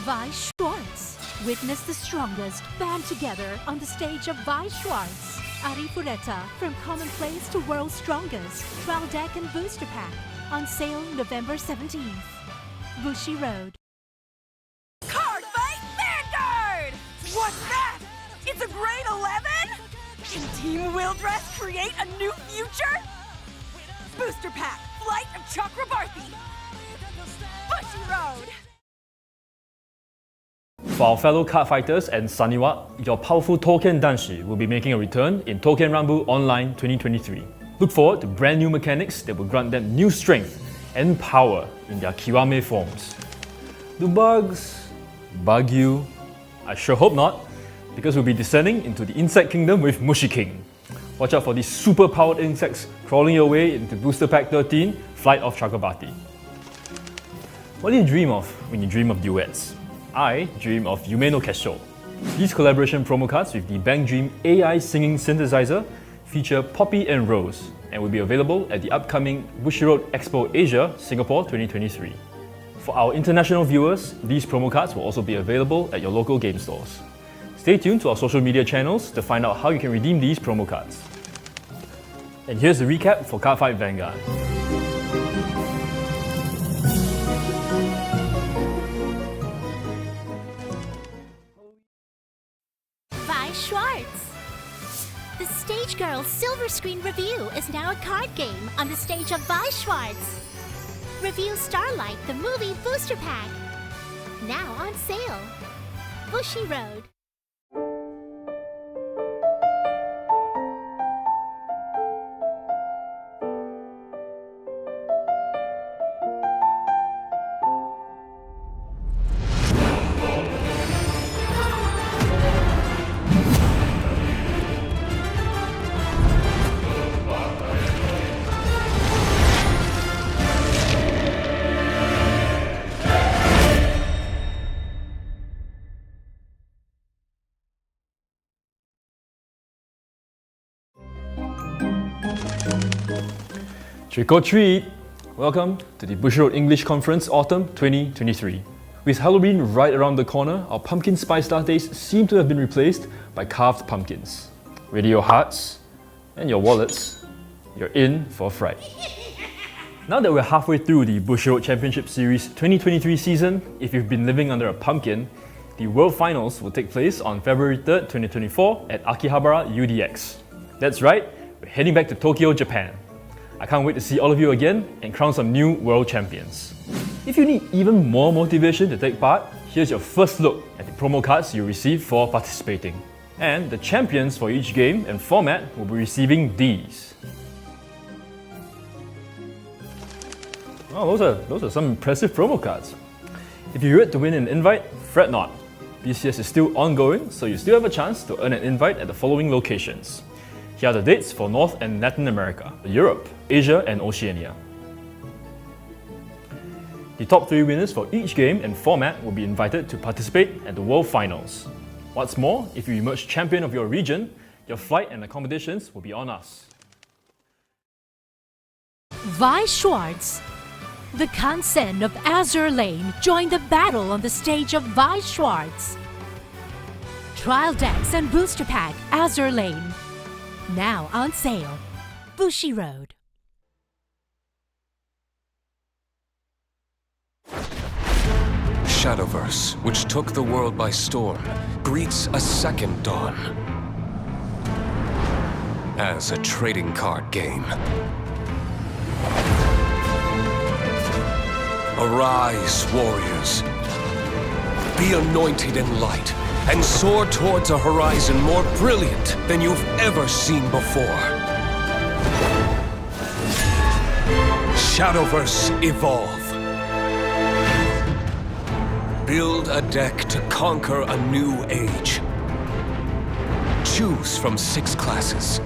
Weiss Schwarz. Witness the strongest band together on the stage of Weiss Schwarz. Ari Fureta, from commonplace to world's strongest. Trial deck and booster pack. On sale November 17th. Bushiroad. Cardfight Vanguard! What's that? It's a grade 11? Can Team Wildress create a new future? Booster pack, Flight of Chakrabarthi. Bushiroad. For our fellow card fighters and Saniwa, your powerful Token Danshi will be making a return in Token Rumble Online 2023. Look forward to brand new mechanics that will grant them new strength and power in their Kiwame forms. Do bugs bug you? I sure hope not, because we'll be descending into the insect kingdom with Mushi King. Watch out for these super powered insects crawling your way into Booster Pack 13, Flight of Chakrabarthi. What do you dream of when you dream of duets? I dream of Yume no Kesho. These collaboration promo cards with the Bang Dream AI singing synthesizer feature Poppy and Rose and will be available at the upcoming Bushiroad Expo Asia, Singapore 2023. For our international viewers, these promo cards will also be available at your local game stores. Stay tuned to our social media channels to find out how you can redeem these promo cards. And here's the recap for Cardfight Vanguard. Weiss Schwarz. The Stage Girl Silver Screen Review is now a card game on the stage of Weiss Schwarz. Review Starlight, the movie booster pack. Now on sale. Bushiroad. Trick or treat! Welcome to the Bushiroad English Conference Autumn 2023. With Halloween right around the corner, our pumpkin spice lattes seem to have been replaced by carved pumpkins. Ready your hearts and your wallets, you're in for a fright. Now that we're halfway through the Bushiroad Championship Series 2023 season, if you've been living under a pumpkin, the World Finals will take place on February 3rd, 2024 at Akihabara UDX. That's right, we're heading back to Tokyo, Japan. I can't wait to see all of you again and crown some new world champions. If you need even more motivation to take part, here's your first look at the promo cards you'll receive for participating. And the champions for each game and format will be receiving these. Oh, those are some impressive promo cards. If you were to win an invite, fret not. BCS is still ongoing, so you still have a chance to earn an invite at the following locations. Here are the dates for North and Latin America, Europe, Asia and Oceania. The top 3 winners for each game and format will be invited to participate at the World Finals. What's more, if you emerge champion of your region, your flight and accommodations will be on us. Weiss Schwarz. The Kansen of Azure Lane join the battle on the stage of Weiss Schwarz. Trial decks and booster pack Azure Lane. Now on sale. Bushiroad. Shadowverse, which took the world by storm, greets a second dawn. As a trading card game. Arise, warriors. Be anointed in light and soar towards a horizon more brilliant than you've ever seen before. Shadowverse Evolve. Build a deck to conquer a new age. Choose from 6 classes.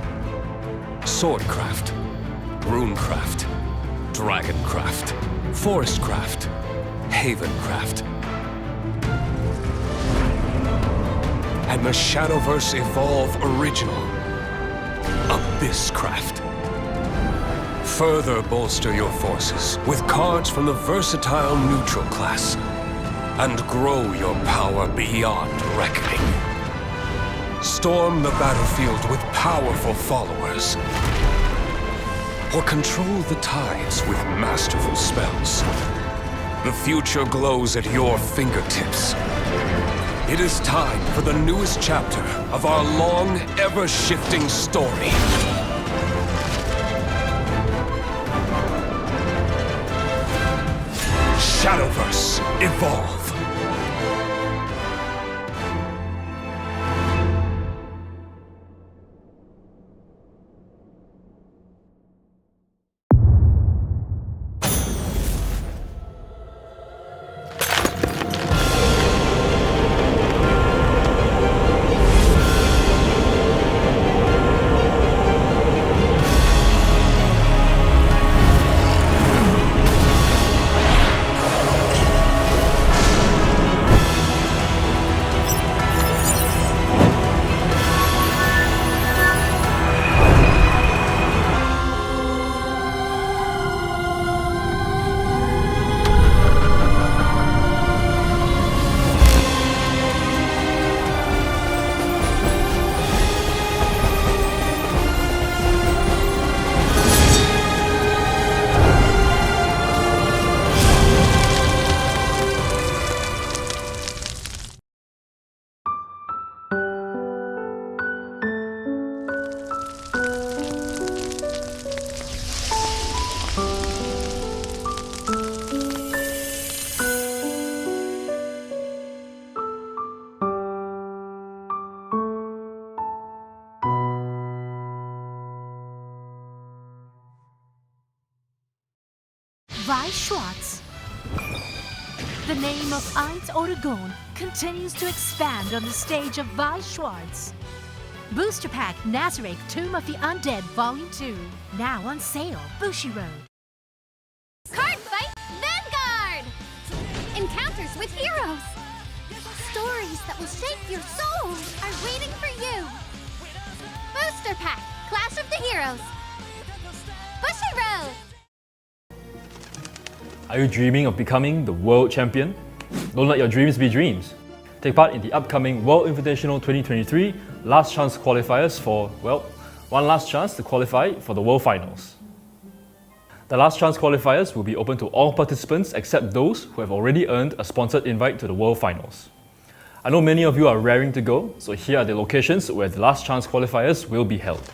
Swordcraft, Runecraft, Dragoncraft, Forestcraft, Havencraft. And the Shadowverse Evolve Original, Abysscraft. Further bolster your forces with cards from the versatile neutral class. and grow your power beyond reckoning. Storm the battlefield with powerful followers, or control the tides with masterful spells. The future glows at your fingertips. It is time for the newest chapter of our long, ever-shifting story. Shadowverse Evolve. Weiss Schwarz. The name of Eins Oregon continues to expand on the stage of Weiss Schwarz. Booster Pack Nazareth Tomb of the Undead Volume 2, now on sale, Bushiroad. Cardfight Vanguard! Encounters with heroes! Stories that will shape your soul are waiting for you! Booster Pack Clash of the Heroes! Bushiroad! Are you dreaming of becoming the world champion? Don't let your dreams be dreams. Take part in the upcoming World Invitational 2023 Last Chance Qualifiers for, well, one last chance to qualify for the World Finals. The Last Chance Qualifiers will be open to all participants except those who have already earned a sponsored invite to the World Finals. I know many of you are raring to go, so here are the locations where the Last Chance Qualifiers will be held.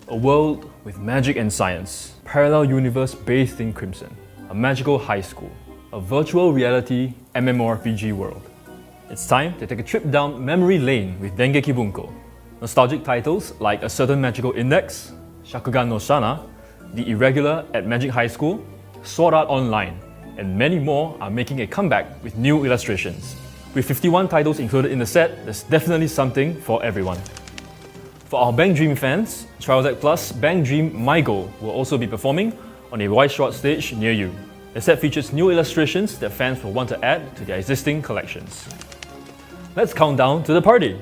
A world with magic and science, parallel universe bathed in crimson, a magical high school, a virtual reality MMORPG world. It's time to take a trip down memory lane with Dengeki Bunko. Nostalgic titles like A Certain Magical Index, Shakugan no Shana, The Irregular at Magic High School, Sword Art Online, and many more are making a comeback with new illustrations. With 51 titles included in the set, there's definitely something for everyone. For our Bang Dream fans, Trial Deck Plus Bang Dream My Goal will also be performing on a Weiss Schwarz stage near you. The set features new illustrations that fans will want to add to their existing collections. Let's count down to the party!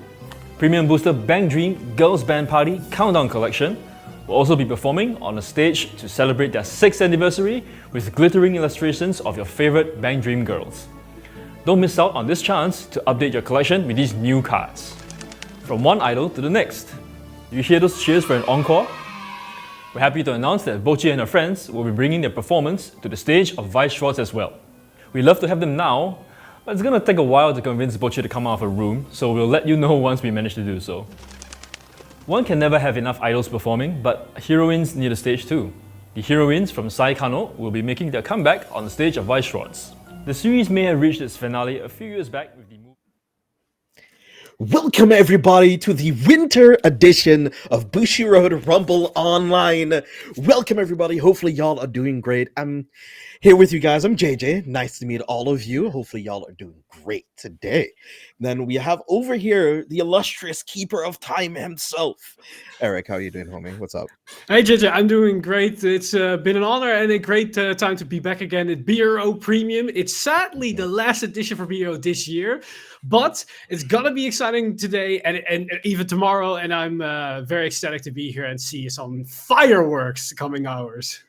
Premium Booster Bang Dream Girls Band Party Countdown Collection will also be performing on a stage to celebrate their 6th anniversary with glittering illustrations of your favorite Bang Dream girls. Don't miss out on this chance to update your collection with these new cards. From one idol to the next. You hear those cheers for an encore? We're happy to announce that Bochi and her friends will be bringing their performance to the stage of Weiss Schwarz as well. We'd love to have them now, but it's gonna take a while to convince Bochi to come out of her room, so we'll let you know once we manage to do so. One can never have enough idols performing, but heroines need a stage too. The heroines from Sai Kano will be making their comeback on the stage of Weiss Schwarz. The series may have reached its finale a few years back with the movie. Welcome everybody to the winter edition of Bushiroad Rumble Online. Welcome everybody. Hopefully y'all are doing great. Here with you guys, I'm JJ. Nice to meet all of you. Hopefully, y'all are doing great today. Then we have over here the illustrious keeper of time himself. Eric, how are you doing, homie? What's up? Hey JJ, I'm doing great. It's been an honor and a great time to be back again at BRO Premium. It's sadly the last edition for BRO this year, but it's gonna be exciting today and even tomorrow. And I'm very ecstatic to be here and see some fireworks coming hours.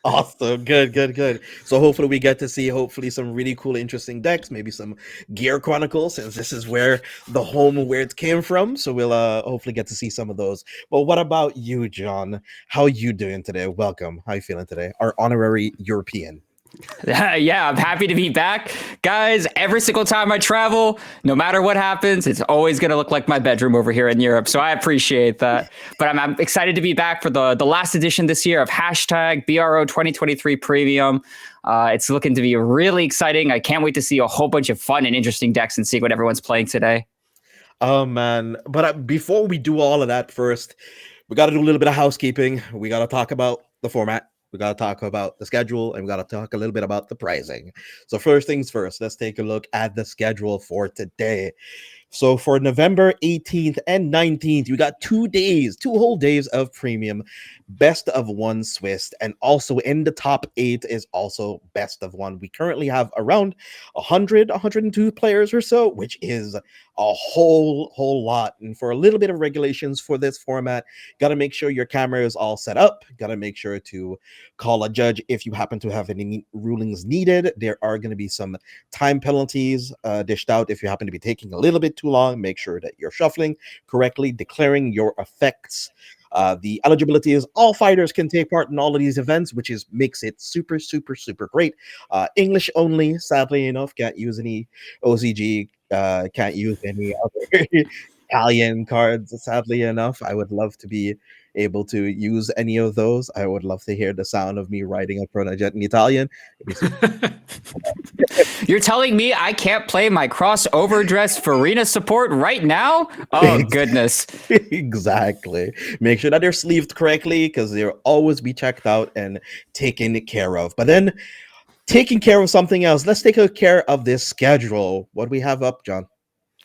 Awesome. Good. So hopefully we get to see some really cool, interesting decks, maybe some Gear Chronicles, since this is where it came from. So we'll hopefully get to see some of those. But what about you, John? How are you doing today? Welcome. How are you feeling today? Our honorary European. Yeah, I'm happy to be back. Guys, every single time I travel, no matter what happens, it's always going to look like my bedroom over here in Europe. So I appreciate that. But I'm excited to be back for the last edition this year of hashtag BRO 2023 Premium. It's looking to be really exciting. I can't wait to see a whole bunch of fun and interesting decks and see what everyone's playing today. Oh, man. But before we do all of that, first, we got to do a little bit of housekeeping. We got to talk about the format. We got to talk about the schedule, and we got to talk a little bit about the pricing. So first things first, let's take a look at the schedule for today. So for November 18th and 19th, we got 2 whole days of premium, best of one Swiss, and also in the top 8 is also best of one. We currently have around 102 players or so, which is a whole lot. And for a little bit of regulations for this format, got to make sure your camera is all set up. Got to make sure to call a judge if you happen to have any rulings needed. There are going to be some time penalties dished out if you happen to be taking a little bit too long. Make sure that you're shuffling correctly, declaring your effects. The eligibility is all fighters can take part in all of these events, which makes it super great. English only, sadly enough, can't use any OCG, can't use any other Italian cards, sadly enough. I would love to be able to use any of those. I would love to hear the sound of me writing a Chronojet in Italian. You're telling me I can't play my crossover dress Farina support right now? Oh, goodness. Exactly. Make sure that they're sleeved correctly, because they'll always be checked out and taken care of. But then, taking care of something else, let's take care of this schedule. What do we have up, John?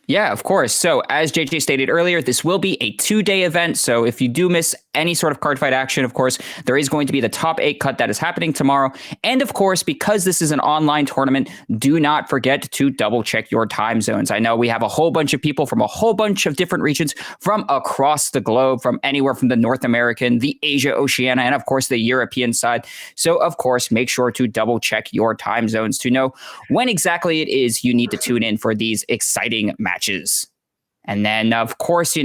Yeah, of course. So as JJ stated earlier, this will be a 2-day event. So if you do miss any sort of card fight action, of course, there is going to be the top 8 cut that is happening tomorrow. And of course, because this is an online tournament, do not forget to double check your time zones. I know we have a whole bunch of people from a whole bunch of different regions from across the globe, from anywhere from the North American, the Asia, Oceania, and of course, the European side. So of course, make sure to double check your time zones to know when exactly it is you need to tune in for these exciting matches. And then, of course,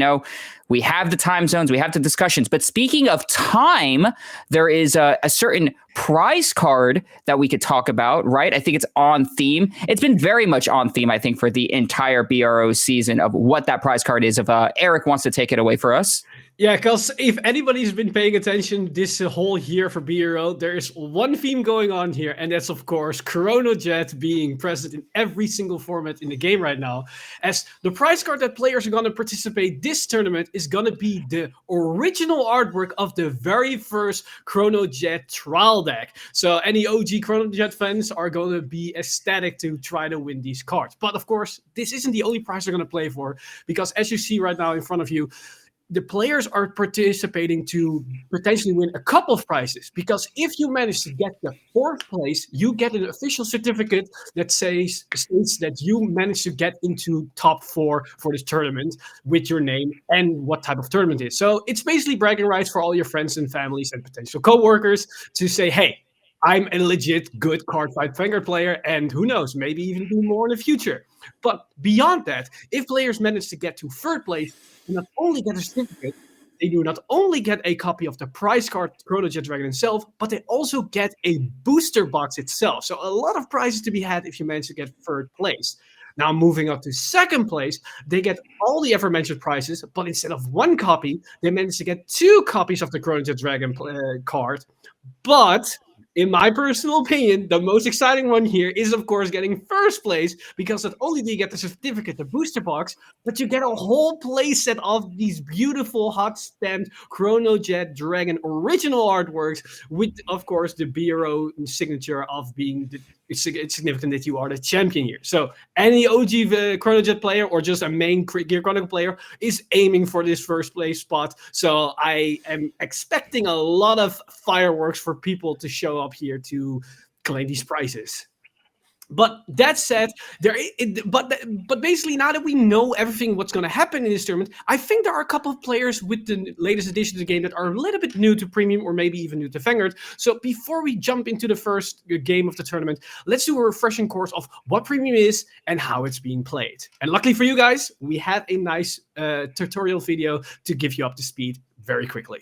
we have the time zones, we have the discussions. But speaking of time, there is a certain prize card that we could talk about, right? I think it's on theme. It's been very much on theme, I think, for the entire BRO season of what that prize card is. If Eric wants to take it away for us. Yeah, because if anybody's been paying attention this whole year for BRO, there is one theme going on here, and that's, of course, Chronojet being present in every single format in the game right now. As the prize card that players are going to participate this tournament is going to be the original artwork of the very first Chronojet trial deck. So any OG Chronojet fans are going to be ecstatic to try to win these cards. But, of course, this isn't the only prize they're going to play for, because as you see right now in front of you, the players are participating to potentially win a couple of prizes, because if you manage to get the 4th place, you get an official certificate that states that you managed to get into top 4 for this tournament with your name and what type of tournament it is. So it's basically bragging rights for all your friends and families and potential co-workers to say, hey, I'm a legit good Cardfight Vanguard player, and who knows, maybe even do more in the future. But beyond that, if players manage to get to 3rd place, they not only get a certificate, they do not only get a copy of the prize card Chronojet Dragon itself, but they also get a booster box itself. So a lot of prizes to be had if you manage to get 3rd place. Now moving up to 2nd place, they get all the aforementioned prizes, but instead of 1 copy, they manage to get 2 copies of the Chronojet Dragon card. But in my personal opinion, the most exciting one here is, of course, getting first place, because not only do you get the certificate, the booster box, but you get a whole playset of these beautiful hot stamped Chrono Jet Dragon original artworks with, of course, the Biro signature of being it's significant that you are the champion here. So any OG Chrono Jet player or just a main Gear Chronicle player is aiming for this first place spot. So I am expecting a lot of fireworks for people to show up here to claim these prizes. But that said, but basically now that we know everything what's going to happen in this tournament, I think there are a couple of players with the latest edition of the game that are a little bit new to Premium or maybe even new to Vanguard. So before we jump into the first game of the tournament, let's do a refreshing course of what Premium is and how it's being played. And luckily for you guys, we have a nice tutorial video to give you up to speed very quickly.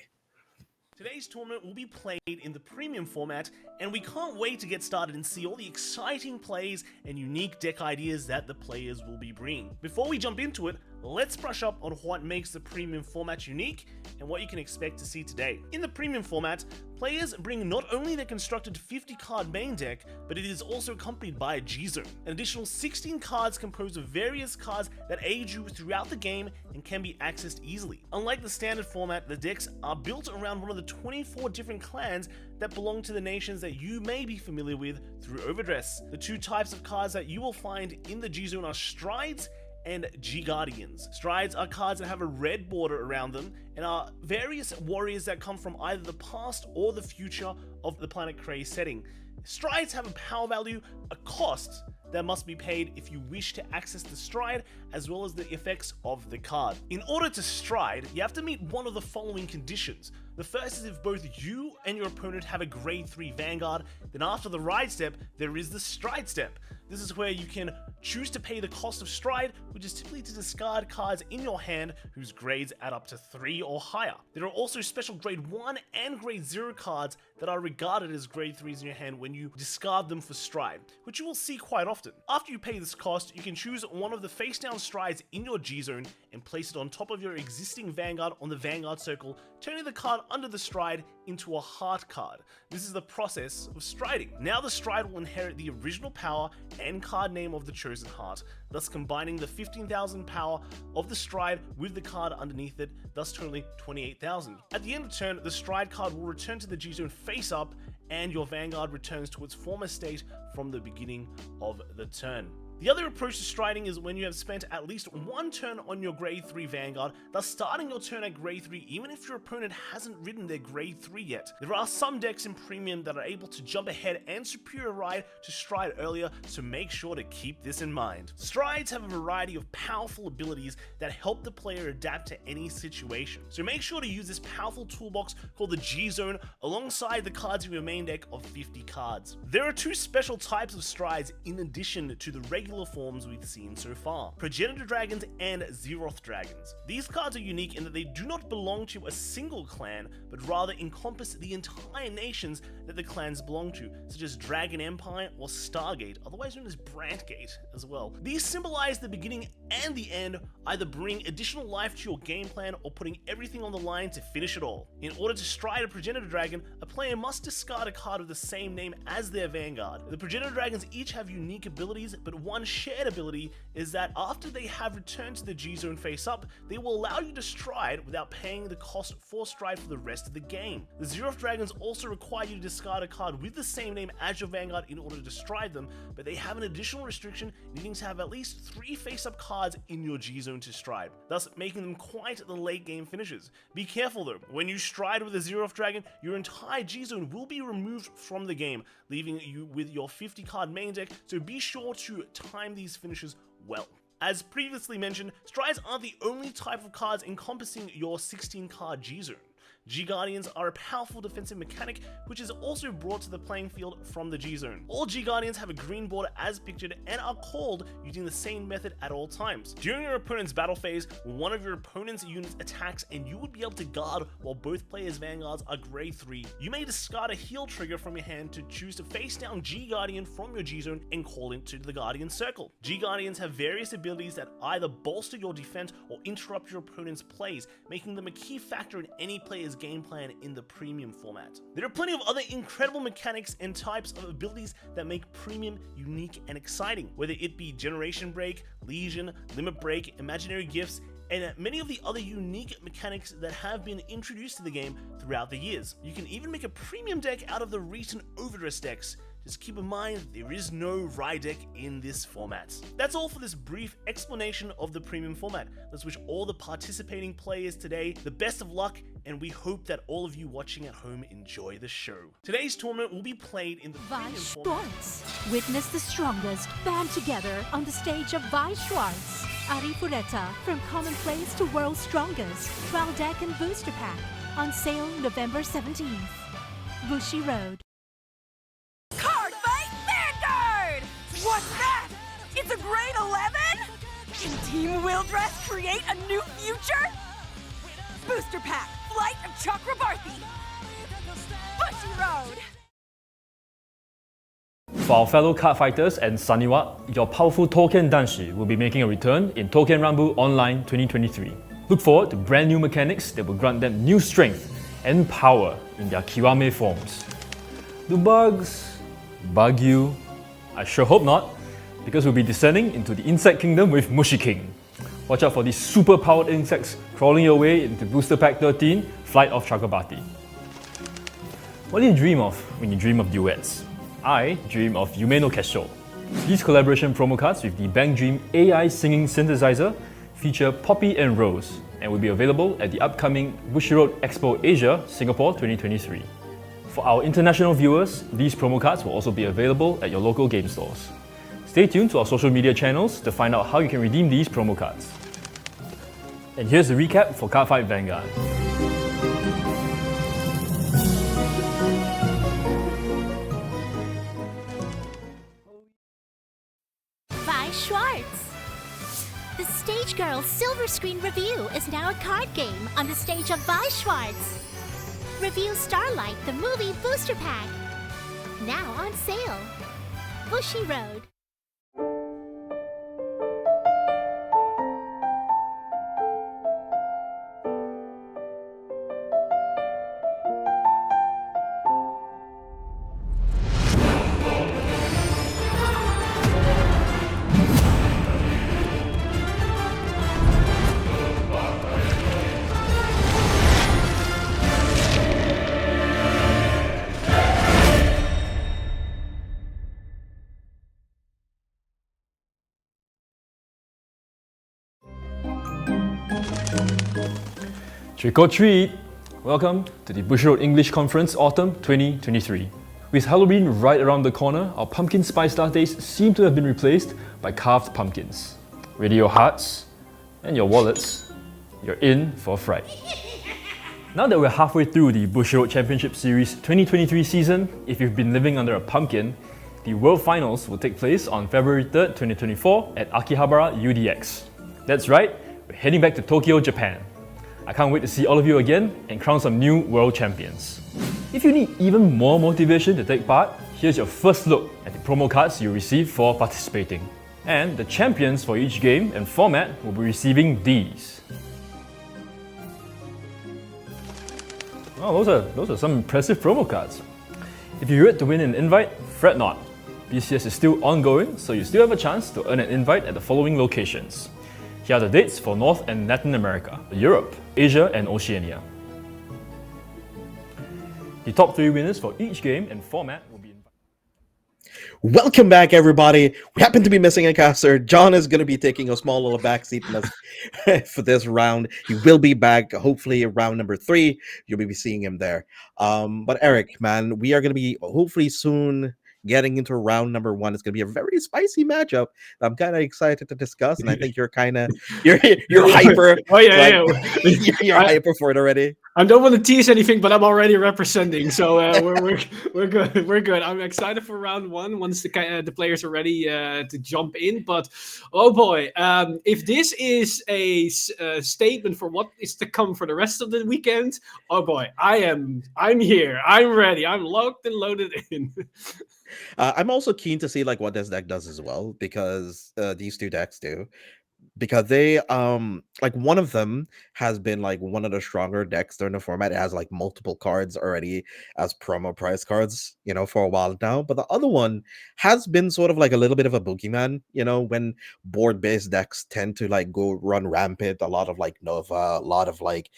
Today's tournament will be played in the premium format, and we can't wait to get started and see all the exciting plays and unique deck ideas that the players will be bringing. Before we jump into it, let's brush up on what makes the premium format unique and what you can expect to see today. In the premium format, players bring not only their constructed 50 card main deck, but it is also accompanied by a G-Zone. An additional 16 cards composed of various cards that aid you throughout the game and can be accessed easily. Unlike the standard format, the decks are built around one of the 24 different clans that belong to the nations that you may be familiar with through Overdress. The two types of cards that you will find in the G-Zone are Strides and G-Guardians. Strides are cards that have a red border around them and are various warriors that come from either the past or the future of the Planet Krei setting. Strides have a power value, a cost that must be paid if you wish to access the stride, as well as the effects of the card. In order to stride, you have to meet one of the following conditions. The first is if both you and your opponent have a grade 3 Vanguard, then after the ride step, there is the stride step. This is where you can choose to pay the cost of stride, which is typically to discard cards in your hand whose grades add up to 3 or higher. There are also special grade 1 and grade 0 cards that are regarded as grade 3s in your hand when you discard them for stride, which you will see quite often. After you pay this cost, you can choose one of the face down strides in your G-Zone and place it on top of your existing Vanguard on the Vanguard circle, turning the card under the stride into a heart card. This is the process of striding. Now the stride will inherit the original power and card name of the chosen heart, thus combining the 15,000 power of the stride with the card underneath it, thus totaling 28,000. At the end of turn, the stride card will return to the G-Zone face up, and your Vanguard returns to its former state from the beginning of the turn. The other approach to striding is when you have spent at least one turn on your grade 3 Vanguard, thus starting your turn at grade 3 even if your opponent hasn't ridden their grade 3 yet. There are some decks in Premium that are able to jump ahead and superior ride to stride earlier, so make sure to keep this in mind. Strides have a variety of powerful abilities that help the player adapt to any situation, so make sure to use this powerful toolbox called the G-Zone alongside the cards in your main deck of 50 cards. There are two special types of strides in addition to the regular forms we've seen so far: Progenitor Dragons and Zeroth Dragons. These cards are unique in that they do not belong to a single clan, but rather encompass the entire nations that the clans belong to, such as Dragon Empire or Stargate, otherwise known as Brantgate as well. These symbolize the beginning and the end, either bring additional life to your game plan or putting everything on the line to finish it all. In order to stride a Progenitor Dragon, a player must discard a card of the same name as their Vanguard. The Progenitor Dragons each have unique abilities, but one shared ability is that after they have returned to the G-Zone face up, they will allow you to stride without paying the cost for stride for the rest of the game. The Zeroth Dragons also require you to discard a card with the same name as your Vanguard in order to stride them, but they have an additional restriction needing to have at least 3 face-up cards in your G-Zone to stride, thus making them quite the late game finishers. Be careful though, when you stride with a Zeroth Dragon, your entire G-Zone will be removed from the game, leaving you with your 50 card main deck, so be sure to time these finishes well. As previously mentioned, strides aren't the only type of cards encompassing your 16 card G-Zone. G-Guardians are a powerful defensive mechanic which is also brought to the playing field from the G-Zone. All G-Guardians have a green border as pictured and are called using the same method at all times. During your opponent's battle phase, one of your opponent's units attacks and you would be able to guard while both players' Vanguards are grade 3. You may discard a heal trigger from your hand to choose to face down G-Guardian from your G-Zone and call it to the Guardian Circle. G-Guardians have various abilities that either bolster your defense or interrupt your opponent's plays, making them a key factor in any player's his game plan in the premium format. There are plenty of other incredible mechanics and types of abilities that make premium unique and exciting, whether it be Generation Break, Legion, Limit Break, Imaginary Gifts, and many of the other unique mechanics that have been introduced to the game throughout the years. You can even make a premium deck out of the recent Overdress decks. Just keep in mind, there is no Rye deck in this format. That's all for this brief explanation of the premium format. Let's wish all the participating players today the best of luck, and we hope that all of you watching at home enjoy the show. Today's tournament will be played in the premium Weiss format. Schwarz. Witness the strongest band together on the stage of Weiss Schwarz. Ari Fureta, from commonplace to world's strongest. Trial deck and booster pack. On sale November 17th. Bushiroad. Cardfight Vanguard! What's that? It's a grade 11? Can Team Wildress create a new future? Booster Pack, Flight of Chakrabarthi! Bushiroad! For our fellow card fighters and Saniwa, your powerful Token Danshi will be making a return in Token Rumble Online 2023. Look forward to brand new mechanics that will grant them new strength and power in their Kiwame forms. Do bugs bug you? I sure hope not, because we'll be descending into the insect kingdom with Mushi King. Watch out for these super powered insects crawling your way into Booster Pack 13, Flight of Chakrabarthi. What do you dream of when you dream of duets? I dream of Yume no Kesho. These collaboration promo cards with the Bang Dream AI singing synthesizer feature Poppy and Rose and will be available at the upcoming Bushiroad Expo Asia, Singapore 2023. For our international viewers, these promo cards will also be available at your local game stores. Stay tuned to our social media channels to find out how you can redeem these promo cards. And here's the recap for Cardfight Vanguard. Weiss Schwarz. The Stage Girl Silver Screen Review is now a card game on the stage of Weiss Schwarz. Review Starlight, the movie booster pack. Now on sale. Bushiroad. Trick or treat! Welcome to the Bushiroad English Conference Autumn 2023. With Halloween right around the corner, our pumpkin spice lattes seem to have been replaced by carved pumpkins. Ready your hearts and your wallets, you're in for a fright. Now that we're halfway through the Bushiroad Championship Series 2023 season, if you've been living under a pumpkin, the World Finals will take place on February 3rd, 2024 at Akihabara UDX. That's right, we're heading back to Tokyo, Japan. I can't wait to see all of you again and crown some new world champions. If you need even more motivation to take part, here's your first look at the promo cards you receive for participating. And the champions for each game and format will be receiving these. Oh, those are some impressive promo cards. If you're yet to win an invite, fret not. BCS is still ongoing, so you still have a chance to earn an invite at the following locations. Here are the dates for North and Latin America, Europe, Asia and Oceania. The top 3 winners for each game and format will be invited. Welcome back, everybody. We happen to be missing a caster. John is going to be taking a small little backseat for this round. He will be back, hopefully, round number 3. You'll be seeing him there. But Eric, man, we are going to be hopefully soon getting into round number 1. It's going to be a very spicy matchup that I'm kind of excited to discuss, and I think you're hyper. Oh yeah, like, you're hyper for it already. I don't want to tease anything, but I'm already representing, so we're good. We're good. I'm excited for round 1 once the players are ready to jump in. But oh boy, if this is a statement for what is to come for the rest of the weekend, oh boy, I'm here. I'm ready. I'm locked and loaded in. I'm also keen to see like what this deck does as well, because these two decks do. because they like one of them has been like one of the stronger decks during the format. It has like multiple cards already as promo prize cards, for a while now. But the other one has been sort of like a little bit of a boogeyman, when board-based decks tend to like go run rampant, a lot of like Nova, a lot of like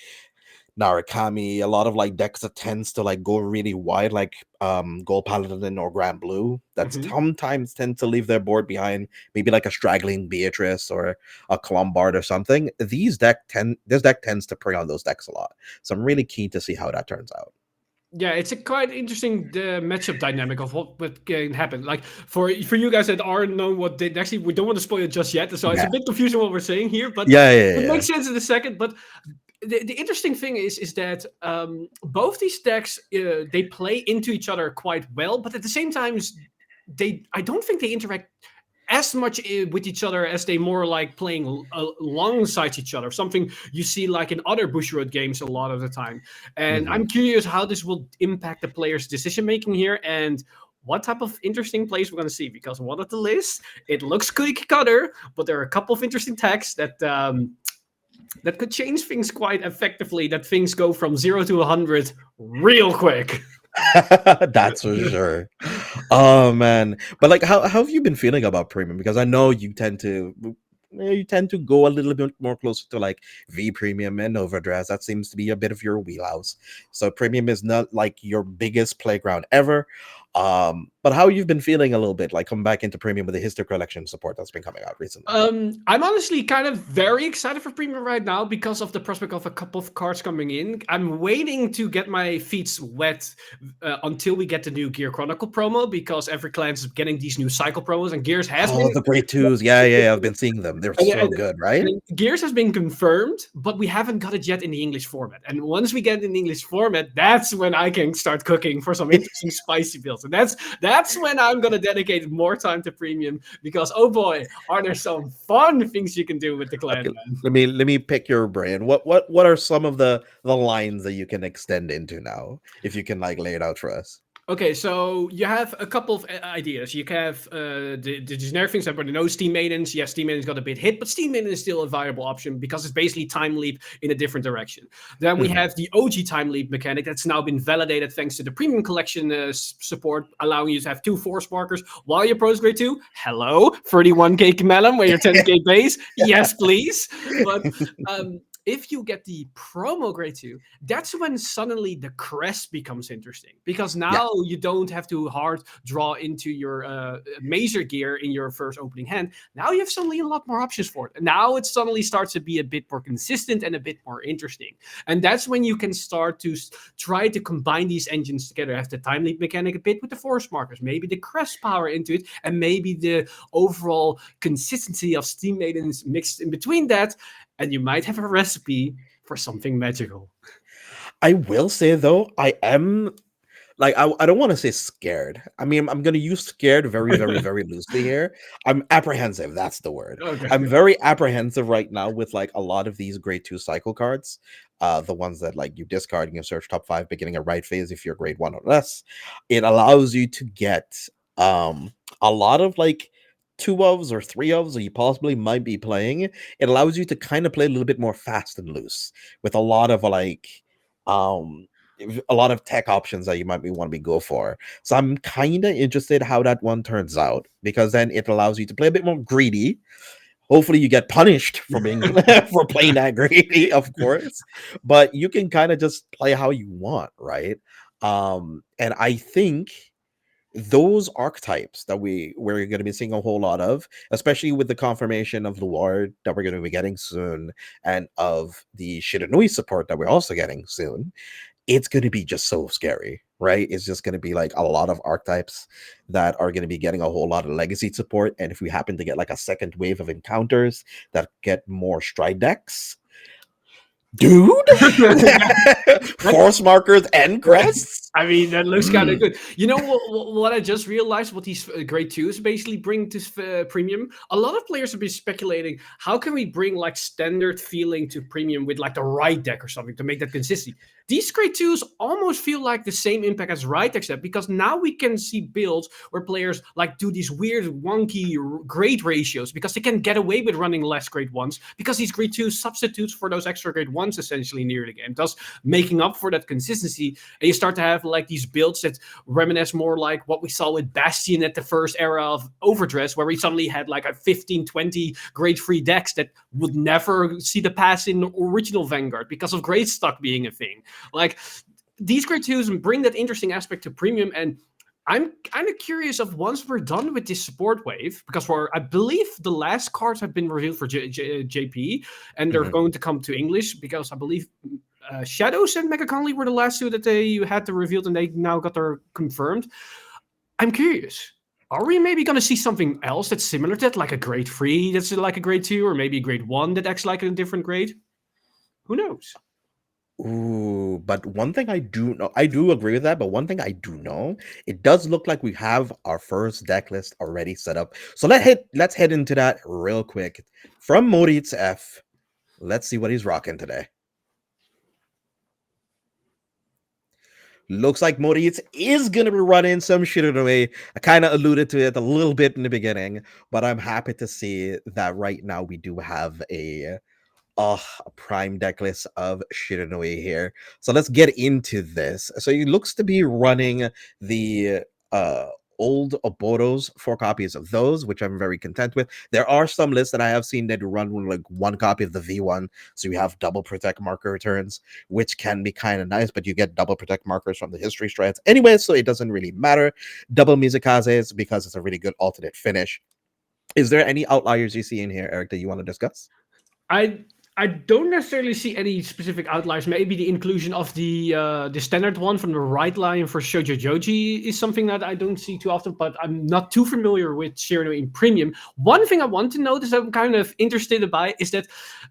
Narukami, a lot of like decks that tends to like go really wide, like Gold Paladin or Grand Blue, that sometimes tend to leave their board behind, maybe like a straggling Beatrice or a Colombard or something. This deck tends to prey on those decks a lot. So I'm really keen to see how that turns out. Yeah, it's a quite interesting matchup dynamic of what can happen. Like for you guys that are known what they actually, we don't want to spoil it just yet, so it's a bit confusing what we're saying here, but it makes sense in a second. But the interesting thing is that both these decks they play into each other quite well, but at the same time, I don't think they interact as much with each other as they more like playing alongside each other. Something you see like in other Bushiroad games a lot of the time. And I'm curious how this will impact the players' decision making here and what type of interesting plays we're going to see. Because one of the lists, it looks cookie cutter, but there are a couple of interesting decks that that could change things quite effectively. That things go from 0 to 100 real quick. That's for sure. Oh man, but like, how have you been feeling about premium? Because I know you tend to go a little bit more closer to like V premium and overdress. That seems to be a bit of your wheelhouse. So premium is not like your biggest playground ever. But how you've been feeling a little bit, like coming back into premium with the history collection support that's been coming out recently? I'm honestly kind of very excited for premium right now because of the prospect of a couple of cards coming in. I'm waiting to get my feet wet until we get the new Gear Chronicle promo, because every client's getting these new cycle promos, and Gears has been the great twos. Yeah, I've been seeing them. They're so good, right? Gears has been confirmed, but we haven't got it yet in the English format. And once we get it in the English format, that's when I can start cooking for some interesting spicy builds. And that's when I'm gonna dedicate more time to premium, because oh boy, are there some fun things you can do with the clan. Okay, let me pick your brain. What are some of the lines that you can extend into now, if you can like lay it out for us? Okay, so you have a couple of ideas. You have the generic things that everybody knows. Steam Maidens. Yes, Steam Maidens got a bit hit, but Steam Maiden is still a viable option because it's basically Time Leap in a different direction. Then we have the OG Time Leap mechanic that's now been validated thanks to the Premium Collection support, allowing you to have 2 Force Markers while you're Pros Grade 2. Hello, 31k Melon where you're 10k base. Yes, please. But if you get the promo grade 2, that's when suddenly the crest becomes interesting, because now you don't have to hard draw into your major gear in your first opening hand. Now you have suddenly a lot more options for it. And now it suddenly starts to be a bit more consistent and a bit more interesting. And that's when you can start to try to combine these engines together. Have the Time Leap mechanic a bit with the Force Markers, maybe the crest power into it, and maybe the overall consistency of Steam Maidens mixed in between that. And you might have a recipe for something magical. I will say though, I am like, I don't want to say scared. I mean, I'm going to use scared very, very, very loosely here. I'm apprehensive. That's the word. Okay. I'm very apprehensive right now with like a lot of these grade 2 cycle cards. The ones that like you discard and you search top 5 beginning a right phase if you're grade 1 or less. It allows you to get a lot of like 2 ofs or 3 ofs that you possibly might be playing. It allows you to kind of play a little bit more fast and loose with a lot of like a lot of tech options that you might want to go for. So I'm kind of interested how that one turns out, because then it allows you to play a bit more greedy. Hopefully you get punished for being for playing that greedy, of course, but you can kind of just play how you want, right? And I think those archetypes that we're going to be seeing a whole lot of, especially with the confirmation of Luard that we're going to be getting soon, and of the Shiranui support that we're also getting soon, it's going to be just so scary, right? It's just going to be like a lot of archetypes that are going to be getting a whole lot of legacy support. And if we happen to get like a second wave of encounters that get more stride decks, dude, Force Markers and crests. I mean, that looks kind of good. You know what I just realized, what these grade 2s basically bring to premium? A lot of players have been speculating, how can we bring like standard feeling to premium with like the right deck or something to make that consistent? these grade 2s almost feel like the same impact as right except because now we can see builds where players like do these weird wonky grade ratios because they can get away with running less grade 1s because these grade 2s substitutes for those extra grade 1s essentially near the game, thus making up for that consistency. And you start to have like these builds that reminisce more like what we saw with Bastion at the first era of Overdress, where we suddenly had like a 15-20 grade 3 decks that would never see the pass in original Vanguard because of grade stock being a thing. Like, these grade 2s bring that interesting aspect to premium, and I'm kind of curious of once we're done with this support wave, because I believe the last cards have been revealed for JP, and they're going to come to English, because I believe Shadows and Mega Conley were the last two that they had to reveal, and they now got their confirmed. I'm curious. Are we maybe going to see something else that's similar to that, like a grade 3 that's like a grade 2, or maybe a grade 1 that acts like a different grade? Who knows? Ooh, but one thing I do know, I do agree with that, but one thing I do know, it does look like we have our first deck list already set up. So let's head into that real quick. From Moritz F, let's see what he's rocking today. Looks like Moritz is going to be running some Shiranui. I kind of alluded to it a little bit in the beginning, but I'm happy to see that right now we do have a prime deck list of Shiranui here. So let's get into this. So he looks to be running the old Oboros, 4 copies of those, which I'm very content with. There are some lists that I have seen that run like 1 copy of the V1, so you have double protect marker returns, which can be kind of nice, but you get double protect markers from the history strats anyway, so it doesn't really matter. Double Mizukazes, because it's a really good alternate finish. Is there any outliers you see in here, Eric, that you want to discuss? I don't necessarily see any specific outliers. Maybe the inclusion of the standard one from the right line for Shoujo Joji is something that I don't see too often, but I'm not too familiar with Shiranui in Premium. One thing I want to notice I'm kind of interested by is that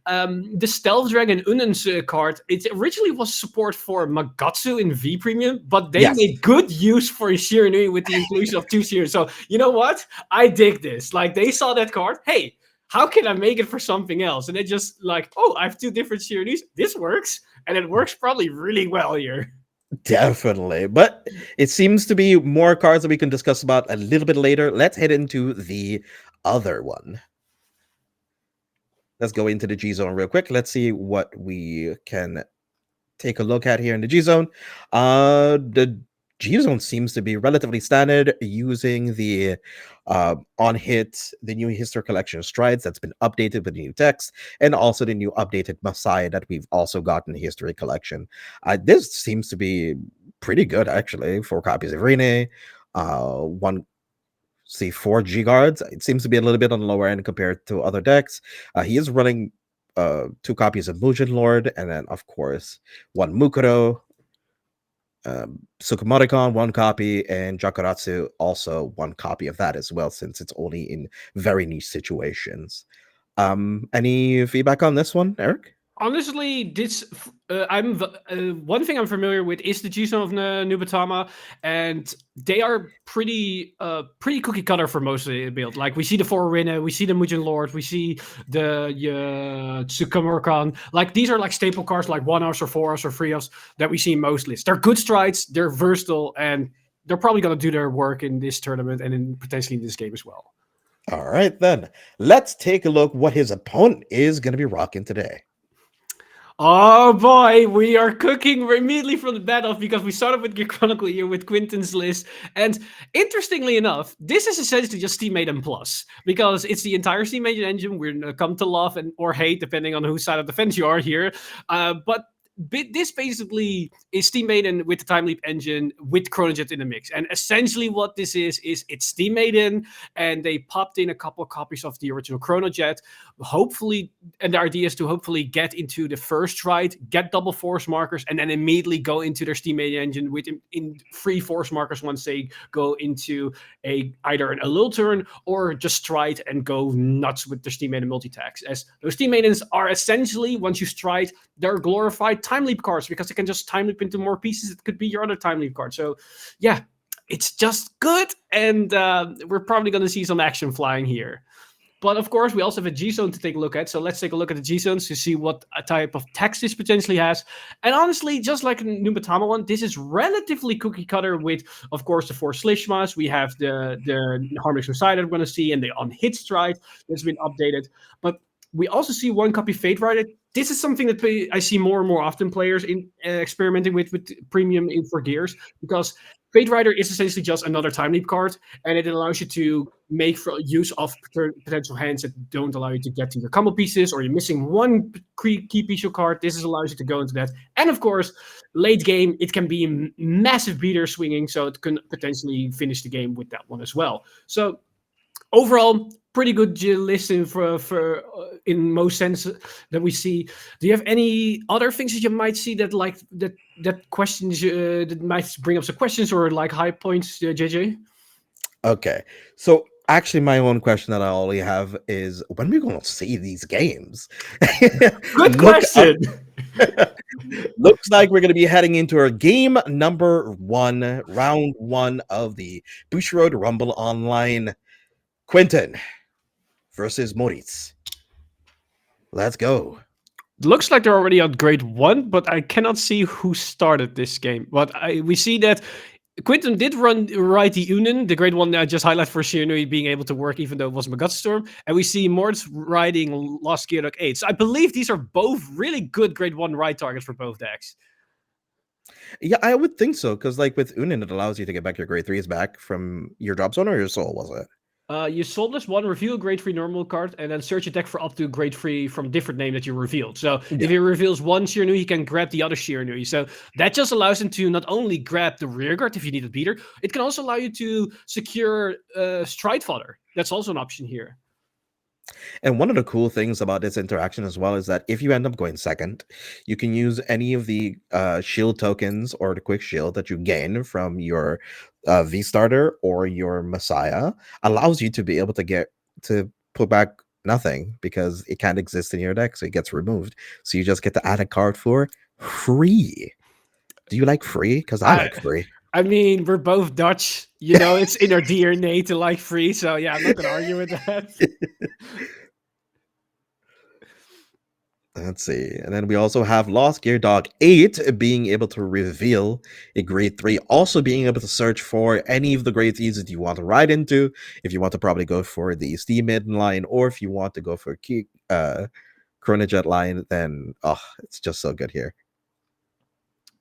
the Stealth Dragon Unen's card, it originally was support for Magatsu in V Premium, but they made good use for Shiranui with the inclusion of 2 series. So, you know what? I dig this. Like, they saw that card. Hey, how can I make it for something else? And they just like, oh, I have 2 different series. This works. And it works probably really well here. Definitely. But it seems to be more cards that we can discuss about a little bit later. Let's head into the other one. Let's go into the G Zone real quick. Let's see what we can take a look at here in the G Zone. The G Zone seems to be relatively standard, using the on hit, the new History Collection Strides that's been updated with new text, and also the new updated Messiah that we've also gotten the History Collection. This seems to be pretty good, actually. 4 copies of Rene, 4 G guards. It seems to be a little bit on the lower end compared to other decks. He is running 2 copies of Mujin Lord, and then of course 1 Mukuro. Sukumoticon, 1 copy, and Jakuratsu also 1 copy of that as well, since it's only in very niche situations. Any feedback on this one, Eric? Honestly, this one thing I'm familiar with is the G-Zone of Nubatama, and they are pretty cookie cutter for most of the build. Like, we see the 4 Rinne, we see the Mujin Lord, we see the Tsukamurkan. Like, these are like staple cards, like 1-offs or 4-offs or 3-offs that we see in most lists. They're good strides, they're versatile, and they're probably going to do their work in this tournament and potentially in this game as well. All right, then. Let's take a look what his opponent is going to be rocking today. Oh boy, we are cooking immediately from the bat off, because we started with Gear Chronicle here with Quinton's list. And interestingly enough, this is essentially just Steam Maiden Plus, because it's the entire Steam Maiden engine we're come to love or hate, depending on whose side of the fence you are here. But this basically is Steam Maiden with the Time Leap engine with Chronojet in the mix. And essentially what this is it's Steam Maiden, and they popped in a couple of copies of the original Chronojet. Hopefully, and the idea is to hopefully get into the first ride, get double force markers, and then immediately go into their Steam Maiden engine with in 3 force markers once they go into either an Allul turn or just stride and go nuts with their Steam Maiden multi-tags. As those Steam Maidens are essentially, once you stride, they're glorified Time Leap cards, because they can just Time Leap into more pieces. It could be your other Time Leap card. So yeah, it's just good, and we're probably going to see some action flying here. But of course, we also have a G-Zone to take a look at. So let's take a look at the G-Zones to see what type of text this potentially has. And honestly, just like the Nubatama one, this is relatively cookie cutter with, of course, the 4 Slishmas. We have the Harmonic Suicide that we're going to see, and the Unhit Stride that's been updated. But we also see 1 copy Fate Rider. This is something that I see more and more often players in experimenting with premium for gears, because Fate Rider is essentially just another Time Leap card, and it allows you to make use of potential hands that don't allow you to get to your combo pieces, or you're missing 1 key piece of card. This allows you to go into that. And of course, late game, it can be a massive beater swinging, so it can potentially finish the game with that one as well. So overall, pretty good list for in most sense that we see. Do you have any other things that you might see that like that questions that might bring up some questions or like high points, JJ? Okay, so actually, my own question that I only have is, when are we going to see these games? Good question. Looks like we're going to be heading into our game number 1, round 1 of the Bushiroad Rumble Online. Quentin versus Moritz. Let's go. Looks like they're already on grade 1, but I cannot see who started this game. But we see that Quinton did ride the Unin, the grade 1 that I just highlighted for Shiranui being able to work even though it was Magatsu Storm. And we see Moritz riding Lost Gearlock 8. So I believe these are both really good grade 1 ride targets for both decks. Yeah, I would think so, because like with Unin, it allows you to get back your grade 3s back from your drop zone or your soul, was it? You soulless 1, reveal a grade 3 normal card, and then search a deck for up to grade 3 from a different name that you revealed. So if he reveals 1 Shiranui, he can grab the other Shiranui. So that just allows him to not only grab the rear guard if you need a beater, it can also allow you to secure Stride Fodder. That's also an option here. And one of the cool things about this interaction as well is that if you end up going second, you can use any of the shield tokens or the quick shield that you gain from your V-Starter or your Messiah, allows you to be able to put back nothing because it can't exist in your deck, so it gets removed. So you just get to add a card for free. Do you like free? Because I like free. I mean, we're both Dutch. You know, it's in our DNA to like free. So yeah, I'm not going to argue with that. Let's see. And then we also have Lost Gear Dog 8 being able to reveal a grade 3. Also being able to search for any of the grade 3s that you want to ride into. If you want to probably go for the Steam Maiden line, or if you want to go for Chronojet line, then it's just so good here.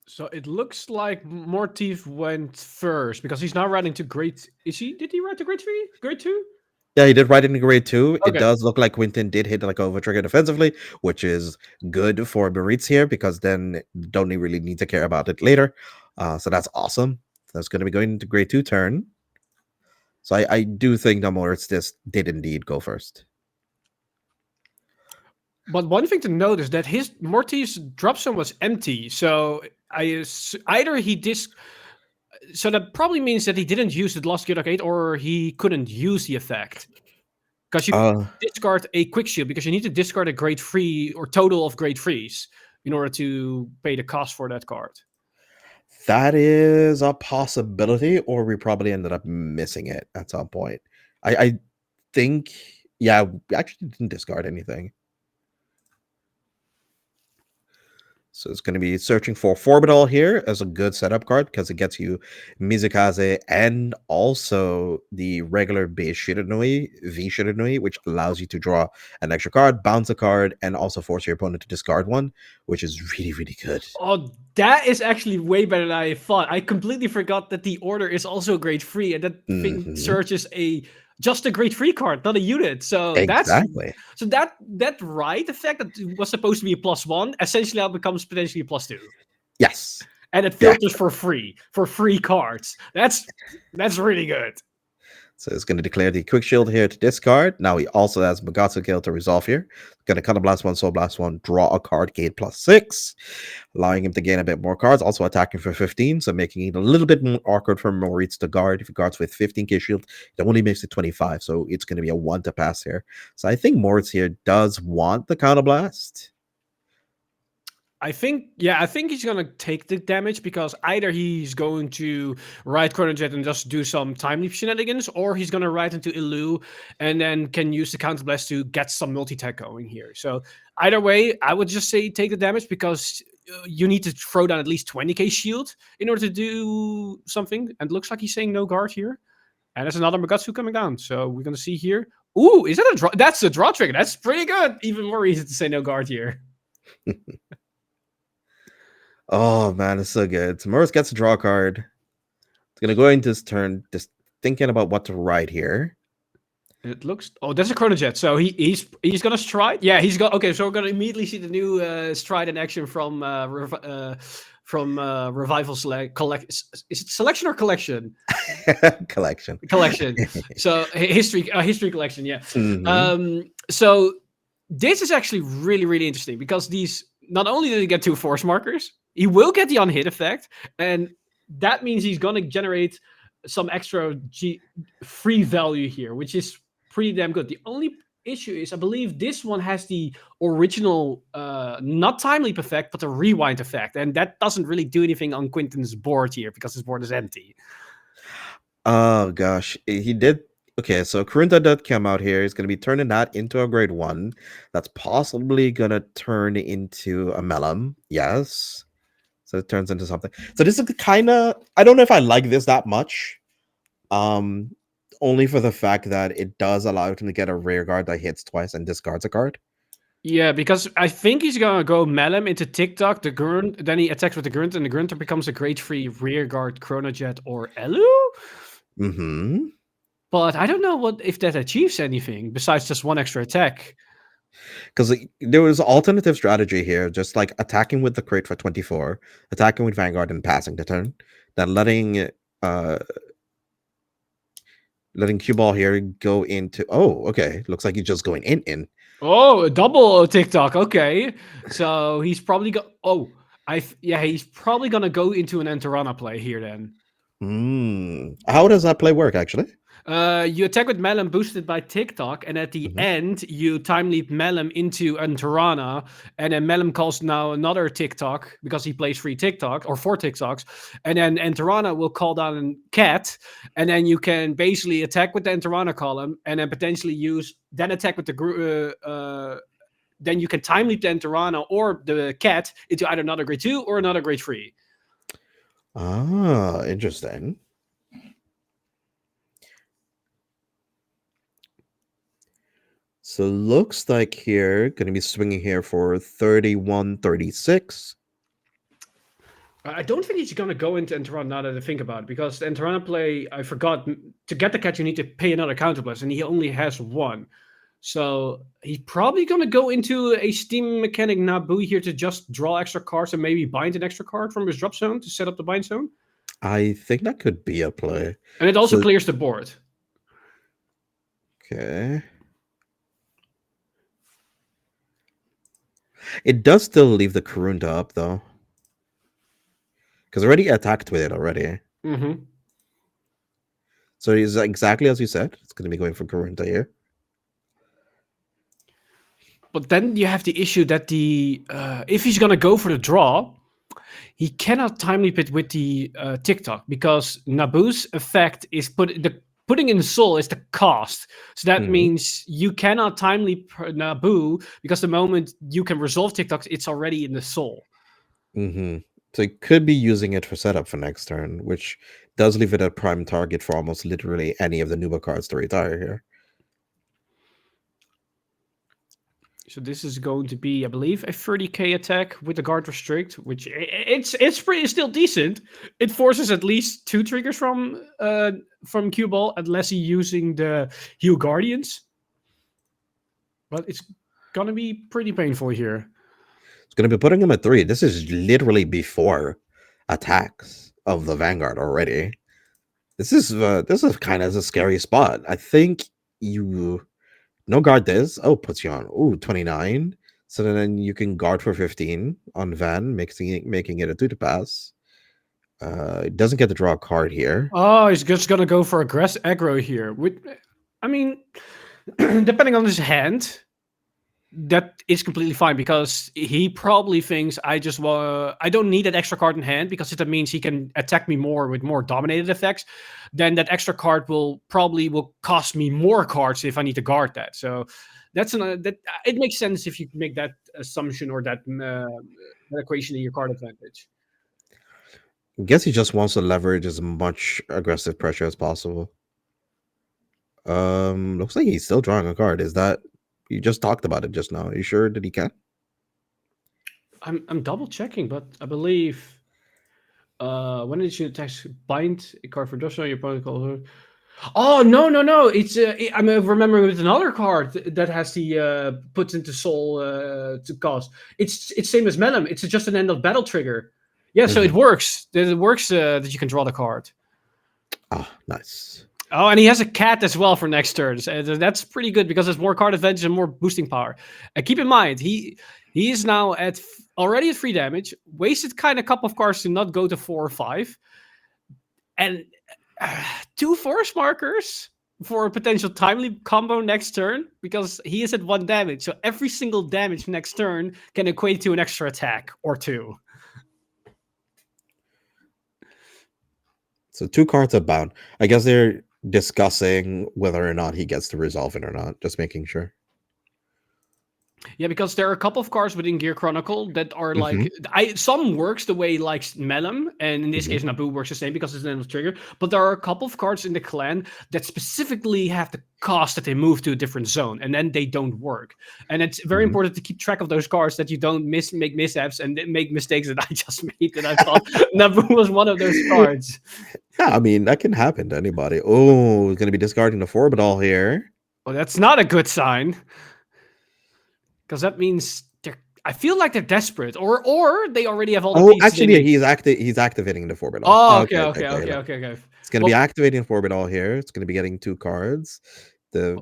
So it looks like Morteef went first because he's now riding to grade. Did he ride to grade 3? Grade 2? Yeah, he did ride into grade 2. Okay. It does look like Quinton did hit like over trigger defensively, which is good for Moritz here because then don't really need to care about it later. So that's awesome. That's going to be going into grade 2 turn. So I do think that Moritz did indeed go first. But one thing to note is that his Morteef's drop zone was empty. So either he so that probably means that he didn't use the Lost Gearlock 8 or he couldn't use the effect. Because you discard a quick shield because you need to discard a grade 3 or total of grade 3s in order to pay the cost for that card. That is a possibility, or we probably ended up missing it at some point. I think, yeah, we actually didn't discard anything. So it's going to be searching for Forbital here as a good setup card because it gets you Mizukaze and also the regular base Shiranui, V Shiranui, which allows you to draw an extra card, bounce a card, and also force your opponent to discard one, which is really, really good. Oh, that is actually way better than I thought. I completely forgot that the order is also grade 3 and that thing searches just a grade 3 card, not a unit. So exactly. That right effect that was supposed to be a +1 essentially now becomes potentially a +2. Yes. And it filters for free cards. That's really good. So it's going to declare the quick shield here to discard. Now he also has Magatsu Kill to resolve here. Going to Counter Blast 1, Soul Blast 1, draw a card, gain +6, allowing him to gain a bit more cards. Also attacking for 15, so making it a little bit more awkward for Moritz to guard. If he guards with 15k shield, it only makes it 25, so it's going to be a 1 to pass here. So I think Moritz here does want the Counter Blast. I think he's gonna take the damage because either he's going to ride Chrono Jet and just do some time leap shenanigans, or he's gonna ride into Illu and then can use the counter blast to get some multi-tech going here. So either way, I would just say take the damage because you need to throw down at least 20k shield in order to do something. And it looks like he's saying no guard here. And there's another Magatsu coming down. So we're gonna see here. Ooh, is that a draw? That's a draw trigger. That's pretty good. Even more easy to say no guard here. Oh man, it's so good. So Morris gets a draw card. It's gonna go into his turn, just thinking about what to ride here. It looks. Oh, that's a Chrono Jet. So he's gonna stride. Yeah, he's got. Okay, so we're gonna immediately see the new stride in action from Revival Select. Is it selection or collection? Collection. Collection. So history collection. Yeah. Mhm. So this is actually really, really interesting because these not only did he get 2 force markers, he will get the unhit effect, and that means he's gonna generate some extra free value here, which is pretty damn good. The only issue is I believe this one has the original not time leap effect, but the rewind effect, and that doesn't really do anything on Quinton's board here because his board is empty. Oh gosh, he did. Okay, so Karunta did come out here. He's going to be turning that into a grade 1. That's possibly going to turn into a Melum. Yes. So it turns into something. So this is kind of, I don't know if I like this that much. Only for the fact that it does allow him to get a rear guard that hits twice and discards a card. Yeah, because I think he's gonna go Melum into TikTok, the Grunt, then he attacks with the Grunt, and the Grunter becomes a grade 3 rear guard Chrono Jet or Elu. Mm-hmm. But I don't know if that achieves anything besides just 1 extra attack. Because there was alternative strategy here, just like attacking with the crate for 24, attacking with Vanguard and passing the turn, then letting cue ball here go into. Oh, okay. Looks like he's just going in. Oh, a double TikTok. Okay, so he's probably he's probably gonna go into an Enterana play here then. How does that play work actually? You attack with Melum boosted by TikTok, and at the end, you time leap Melum into Antarana, and then Melum calls now another TikTok because he plays 3 TikTok or 4 TikToks, and then Antarana will call down a cat, and then you can basically attack with the Antarana column, and then potentially attack with the then you can time leap the Antarana or the cat into either another grade 2 or another grade 3. Ah, interesting. So looks like here, going to be swinging here for 31, 36. I don't think he's going to go into Enterana now that I think about it, because the Enterana play, I forgot, to get the cat, you need to pay another counterblast, and he only has 1. So he's probably going to go into a Steam Mechanic Naboo here to just draw extra cards and maybe bind an extra card from his drop zone to set up the bind zone. I think that could be a play. And it also clears the board. Okay. It does still leave the Karunta up, though. Because already attacked with it already. Mm-hmm. So it's exactly as you said. It's going to be going for Karunta here. But then you have the issue that if he's going to go for the draw, he cannot time leap it with the TikTok, because Naboo's effect is putting in the soul is the cost. So that means you cannot time leap Naboo, because the moment you can resolve TikTok, it's already in the soul. Mm-hmm. So he could be using it for setup for next turn, which does leave it a prime target for almost literally any of the Nuba cards to retire here. So this is going to be, I believe, a 30k attack with the guard restrict, which it's pretty still decent. It forces at least 2 triggers from cue ball, unless he's using the heal guardians. But it's gonna be pretty painful here. It's gonna be putting him at 3. This is literally before attacks of the Vanguard already. This is kind of a scary spot. I think you. No guard this. Oh, puts you on. Oh, 29. So then you can guard for 15 on Van, making it a 2 to pass. It doesn't get to draw a card here. Oh, he's just gonna go for aggro here. I mean, depending on his hand, that is completely fine because he probably thinks I don't need that extra card in hand because that means he can attack me more with more dominated effects. Then that extra card will cost me more cards if I need to guard that. So that it makes sense if you make that assumption or that equation in your card advantage. I guess he just wants to leverage as much aggressive pressure as possible. Looks like he's still drawing a card. Is that you just talked about it just now? Are you sure that he can? I'm double checking, but I believe when did you text bind a card for Joshua your opponent calls? Oh no! It's I'm remembering with another card that has the puts into soul to cost. It's same as Melem. It's just an end of battle trigger. Yeah, so it works. It works that you can draw the card. Ah, nice. Oh, and he has a cat as well for next turn. So that's pretty good because there's more card advantage and more boosting power. And keep in mind, he is now already at 3 damage. Wasted kind of couple of cards to not go to 4 or 5. And 2 force markers for a potential timely combo next turn because he is at 1 damage. So every single damage next turn can equate to an extra attack or 2. So 2 cards are bound. I guess they're discussing whether or not he gets to resolve it or not. Just making sure. Yeah, because there are a couple of cards within Gear Chronicle that are like some works the way like Melem, and in this case Naboo works the same because it's an end of trigger. But there are a couple of cards in the clan that specifically have the cost that they move to a different zone, and then they don't work. And it's very important to keep track of those cards that you don't make mishaps and make mistakes that I just made. And I thought Naboo was one of those cards. Yeah, I mean that can happen to anybody. Oh, he's gonna be discarding the Forbidal here. Well, that's not a good sign. Because that means I feel like they're desperate, or they already have all the pieces. Oh, actually, he's activating the Forbidal. Oh, okay. It's gonna be activating Forbidal here. It's gonna be getting 2 cards. The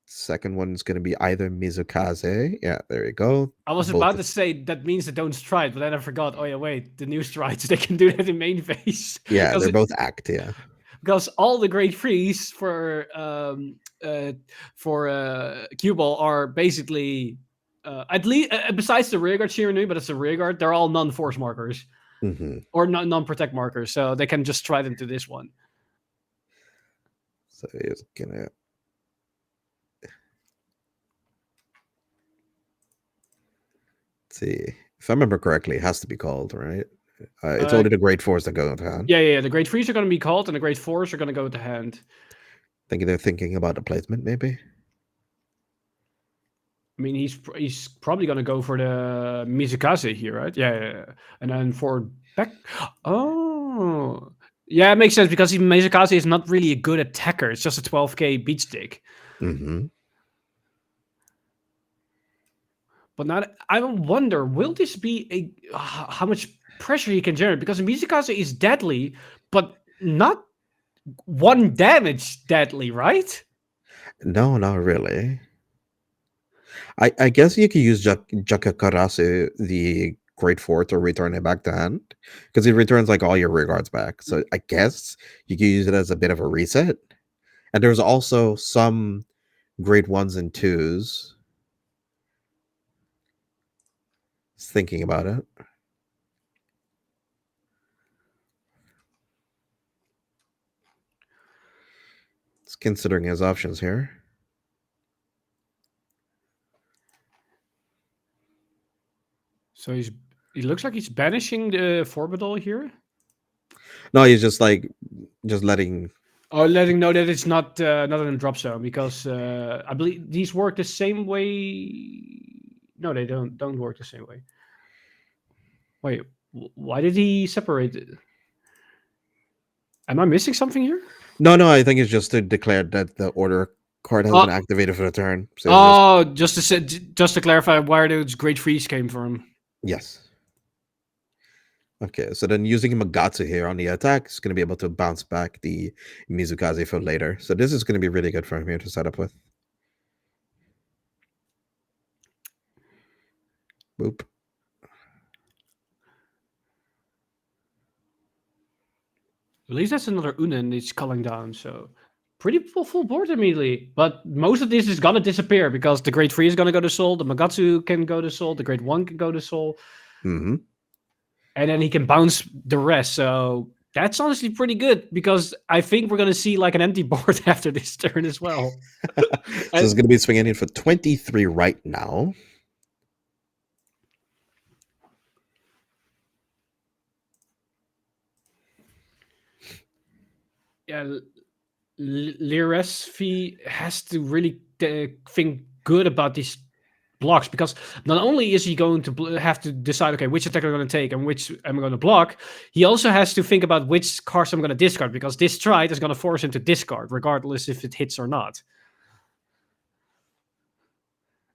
second one is gonna be either Mizukaze. Yeah, there you go. I was about to say that means they don't stride, but then I forgot. Oh yeah, wait, the new strides they can do that in main phase. Yeah, they're both act. Yeah, because all the great frees for cue ball are basically at least besides the rearguard Shiranui, but it's a rearguard. They're all non-force markers or non-protect markers, so they can just stride into this one. So he's gonna. Let's see if I remember correctly, it has to be called, right? It's only the great fours that go into hand. Yeah. The great frees are going to be called, and the great fours are going to go to hand. I think they're thinking about the placement, maybe. I mean, he's probably going to go for the Mizukaze here, right? Yeah. And then for back... Oh... Yeah, it makes sense, because Mizukaze is not really a good attacker. It's just a 12k beat stick. But not... I wonder, will this be how much pressure he can generate? Because Mizukaze is deadly, but not 1 damage deadly, right? No, not really. I guess you could use Jakakarasu, the Great Four, to return it back to hand, because it returns like all your rear guards back. So I guess you could use it as a bit of a reset. And there's also some Great 1s and 2s. Just thinking about it. It's considering his options here. So he looks like he's banishing the Forbidal here. No, he's just letting. Oh, letting know that it's not in a drop zone, because I believe these work the same way. No, they don't work the same way. Wait, why did he separate it? Am I missing something here? No, I think it's just to declare that the order card has been activated for the turn. So just to clarify where those great freeze came from. Yes. Okay, so then using Magatsu here on the attack is going to be able to bounce back the Mizukaze for later. So this is going to be really good for him here to set up with. Boop. At least that's another Unen he's culling down, so pretty full board immediately. But most of this is gonna disappear because the grade 3 is gonna go to Soul, the Magatsu can go to Soul, the grade 1 can go to Soul. Mm-hmm. And then he can bounce the rest. So that's honestly pretty good because I think we're gonna see like an empty board after this turn as well. So it's going to be swinging in for 23 right now. Yeah, Liresfi has to really think good about these blocks because not only is he going to have to decide, okay, which attack I'm going to take and which I'm going to block, he also has to think about which cards I'm going to discard because this stride is going to force him to discard regardless if it hits or not.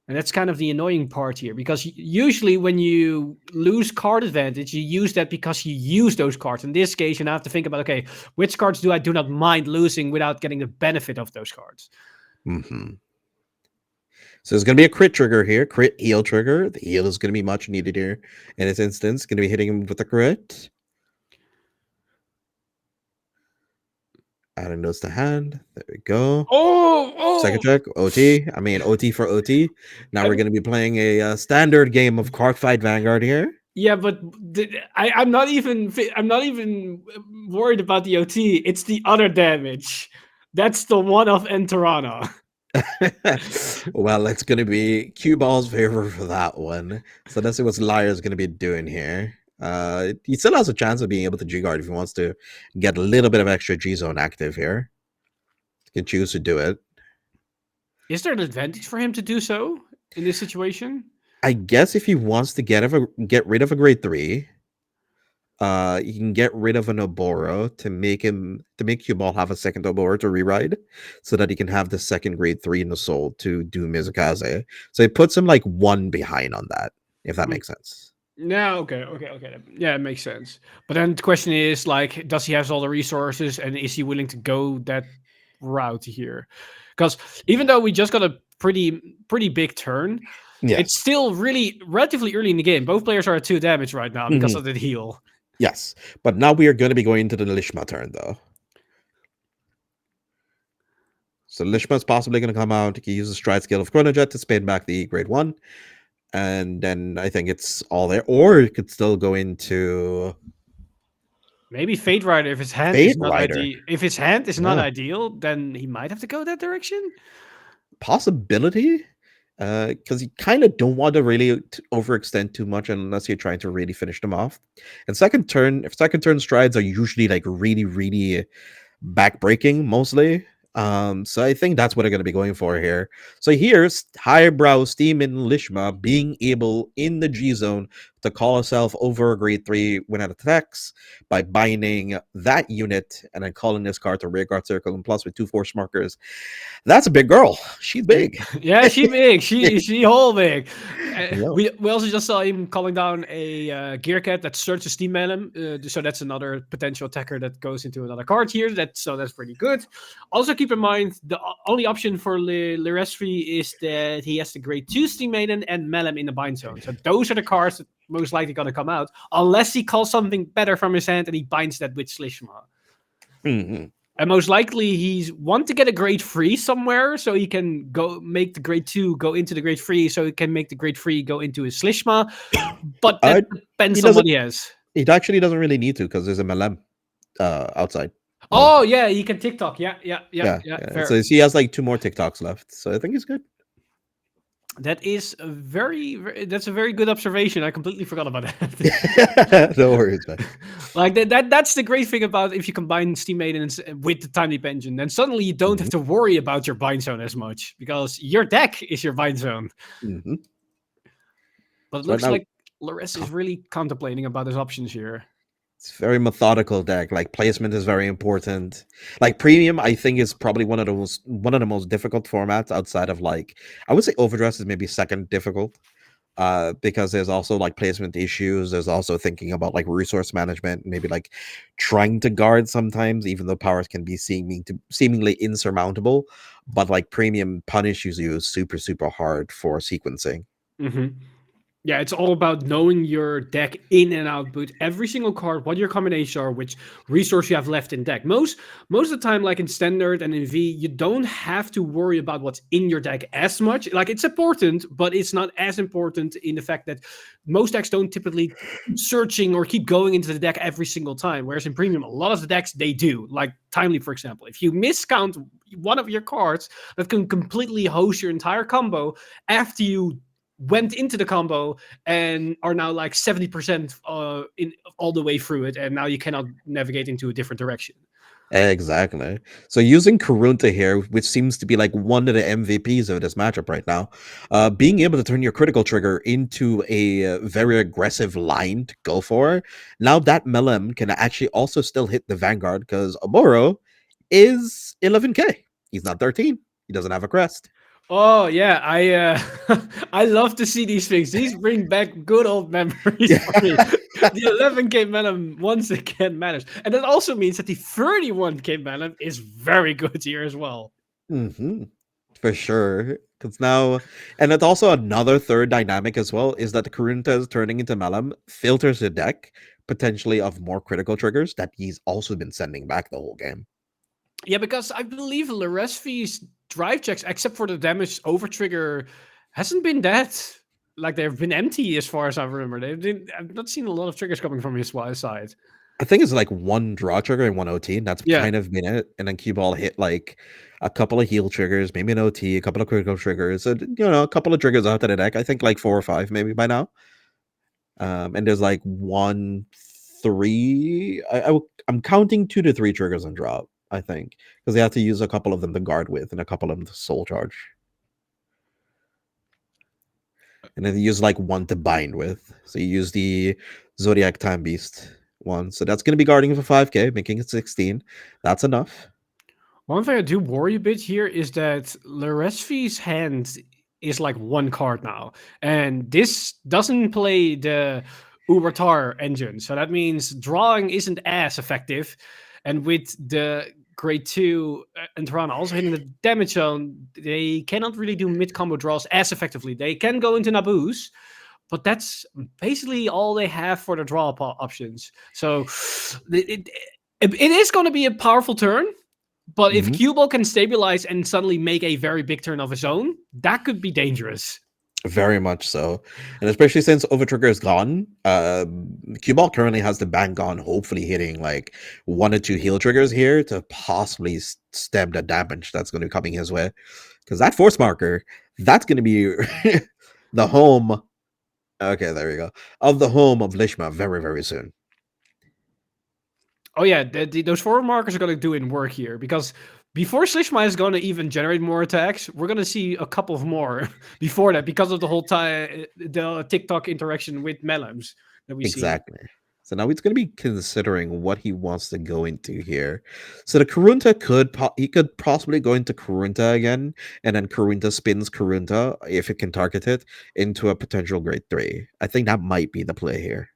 And that's kind of the annoying part here because usually when you lose card advantage, you use that because you use those cards. In this case, you now have to think about, okay, which cards do I do not mind losing without getting the benefit of those cards? Mm-hmm. So there's going to be a crit trigger here, crit heal trigger. The heal is going to be much needed here in this instance. Going to be hitting him with a crit. Adding those to hand. There we go. Oh! Second check, OT. I mean, OT for OT. Now we're going to be playing a standard game of Cardfight Vanguard here. Yeah, but I'm not even worried about the OT. It's the other damage. That's the one of Enterana. Well, it's going to be cue ball's favor for that one. So let's see what Liar is going to be doing here. He still has a chance of being able to G-Guard if he wants to get a little bit of extra G-Zone active here. He can choose to do it. Is there an advantage for him to do so in this situation? I guess if he wants to get rid of a grade 3, he can get rid of an Oboro to make cue ball have a second Oboro to reride, so that he can have the second grade 3 in the soul to do Mizukaze. So it puts him like one behind on that, if that makes sense. No, okay. Yeah, it makes sense. But then the question is, like, does he have all the resources, and is he willing to go that route here? Because even though we just got a pretty big turn, it's still really relatively early in the game. Both players are at 2 damage right now because of the heal. Yes, but now we are going to be going into the Lishma turn, though. So Lishma is possibly going to come out. He can use the stride skill of Chronojet to spin back the grade 1. And then I think it's all there. Or it could still go into... Maybe Fate Rider if his hand is not ideal. If his hand is not ideal, then he might have to go that direction. Possibility, because you kind of don't want to really overextend too much unless you're trying to really finish them off. And second turn strides are usually like really backbreaking mostly. So I think that's what they're going to be going for here. So here's highbrow Steam and Lishma being able in the G zone to call herself over a grade 3 when it attacks by binding that unit and then calling this card to rearguard circle and plus with 2 force markers. That's a big girl. She's big. Yeah, she's big. She whole big. We also just saw him calling down a Gear Cat that searches Steam Melon. So that's another potential attacker that goes into another card here. That's pretty good. Also keep in mind the only option for Liresfi is that he has the grade 2 Steam Maiden and Melem in the bind zone. So those are the cards that most likely going to come out, unless he calls something better from his hand and he binds that with Slishma. Mm-hmm. And most likely he's want to get a grade 3 somewhere so he can go make the grade 2 go into the grade 3 so he can make the grade 3 go into his Slishma. But that depends on what he has. It actually doesn't really need to because there's a Melem outside. Oh, yeah, he can TikTok. Yeah. So he has like 2 more TikToks left. So I think he's good. That is that's a very good observation. I completely forgot about that. No worries, man. Like that's the great thing about if you combine Steam Maidens with the Time Leap engine, then suddenly you don't have to worry about your bind zone as much because your deck is your bind zone. Mm-hmm. But it looks like Larissa is really contemplating about his options here. It's a very methodical deck. Like placement is very important. Like premium, I think is probably one of the most difficult formats outside of like I would say Overdress is maybe second difficult. Because there's also like placement issues. There's also thinking about like resource management, maybe like trying to guard sometimes, even though powers can be seemingly insurmountable. But like premium punishes you super hard for sequencing. Mm-hmm. Yeah, it's all about knowing your deck in and out, but every single card, what your combinations are, which resource you have left in deck. Most of the time, like in standard and in V, you don't have to worry about what's in your deck as much. Like it's important, but it's not as important in the fact that most decks don't typically keep searching or keep going into the deck every single time. Whereas in premium, a lot of the decks they do. Like Timely, for example. If you miscount one of your cards, that can completely host your entire combo after you went into the combo and are now like 70% in all the way through it, and now you cannot navigate into a different direction. Exactly. So using Karunta here, which seems to be like one of the MVPs of this matchup right now, being able to turn your critical trigger into a very aggressive line to go for. Now that Melem can actually also still hit the Vanguard because Oboro is 11k. He's not 13. He doesn't have a crest. Oh yeah, I love to see these things. These bring back good old memories for me. The 11k Melem once again matters, and that also means that the 31k Melem is very good here as well. For sure. Because now, and it's also another third dynamic as well, is that the Karunta is turning into Melem filters the deck potentially of more critical triggers that he's also been sending back the whole game. Yeah, because I believe Leresfi's drive checks, except for the damage over trigger, hasn't been that. Like they've been empty as far as I remember. I've not seen a lot of triggers coming from his side. I think it's like one draw trigger and one OT, and that's kind of been it. And then Cue Ball hit like a couple of heal triggers, maybe an OT, a couple of critical triggers, a couple of triggers out of the deck. I think like 4 or 5 maybe by now. And there's like 1, 3. I'm counting 2 to 3 triggers on drop, I think, because they have to use a couple of them to guard with and a couple of them to soul charge. And then you use like 1 to bind with. So you use the Zodiac Time Beast one. So that's going to be guarding for 5k, making it 16. That's enough. One thing I do worry a bit here is that Leresfi's hand is like 1 card now. And this doesn't play the Ubertar engine. So that means drawing isn't as effective. And with the grade 2 and Tirana also hitting the damage zone, they cannot really do mid-combo draws as effectively. They can go into Naboo's, but that's basically all they have for the draw options. So it is going to be a powerful turn, but if Cue Ball can stabilize and suddenly make a very big turn of his own, that could be dangerous. Very much so. And especially since Overtrigger is gone, Cue Ball currently has the bank on, hopefully hitting like 1 or 2 heal triggers here to possibly stem the damage that's going to be coming his way. Because that force marker, that's going to be the home. Okay, there we go. Of the home of Lishma very, very soon. Oh yeah, those forward markers are going to do in work here, because before Slishma is going to even generate more attacks, we're going to see a couple of more before that, because of the whole the TikTok interaction with Melems that we see. Exactly. So now he's going to be considering what he wants to go into here. So the Karunta he could possibly go into Karunta again, and then Karunta spins Karunta, if it can target it, into a potential grade 3. I think that might be the play here.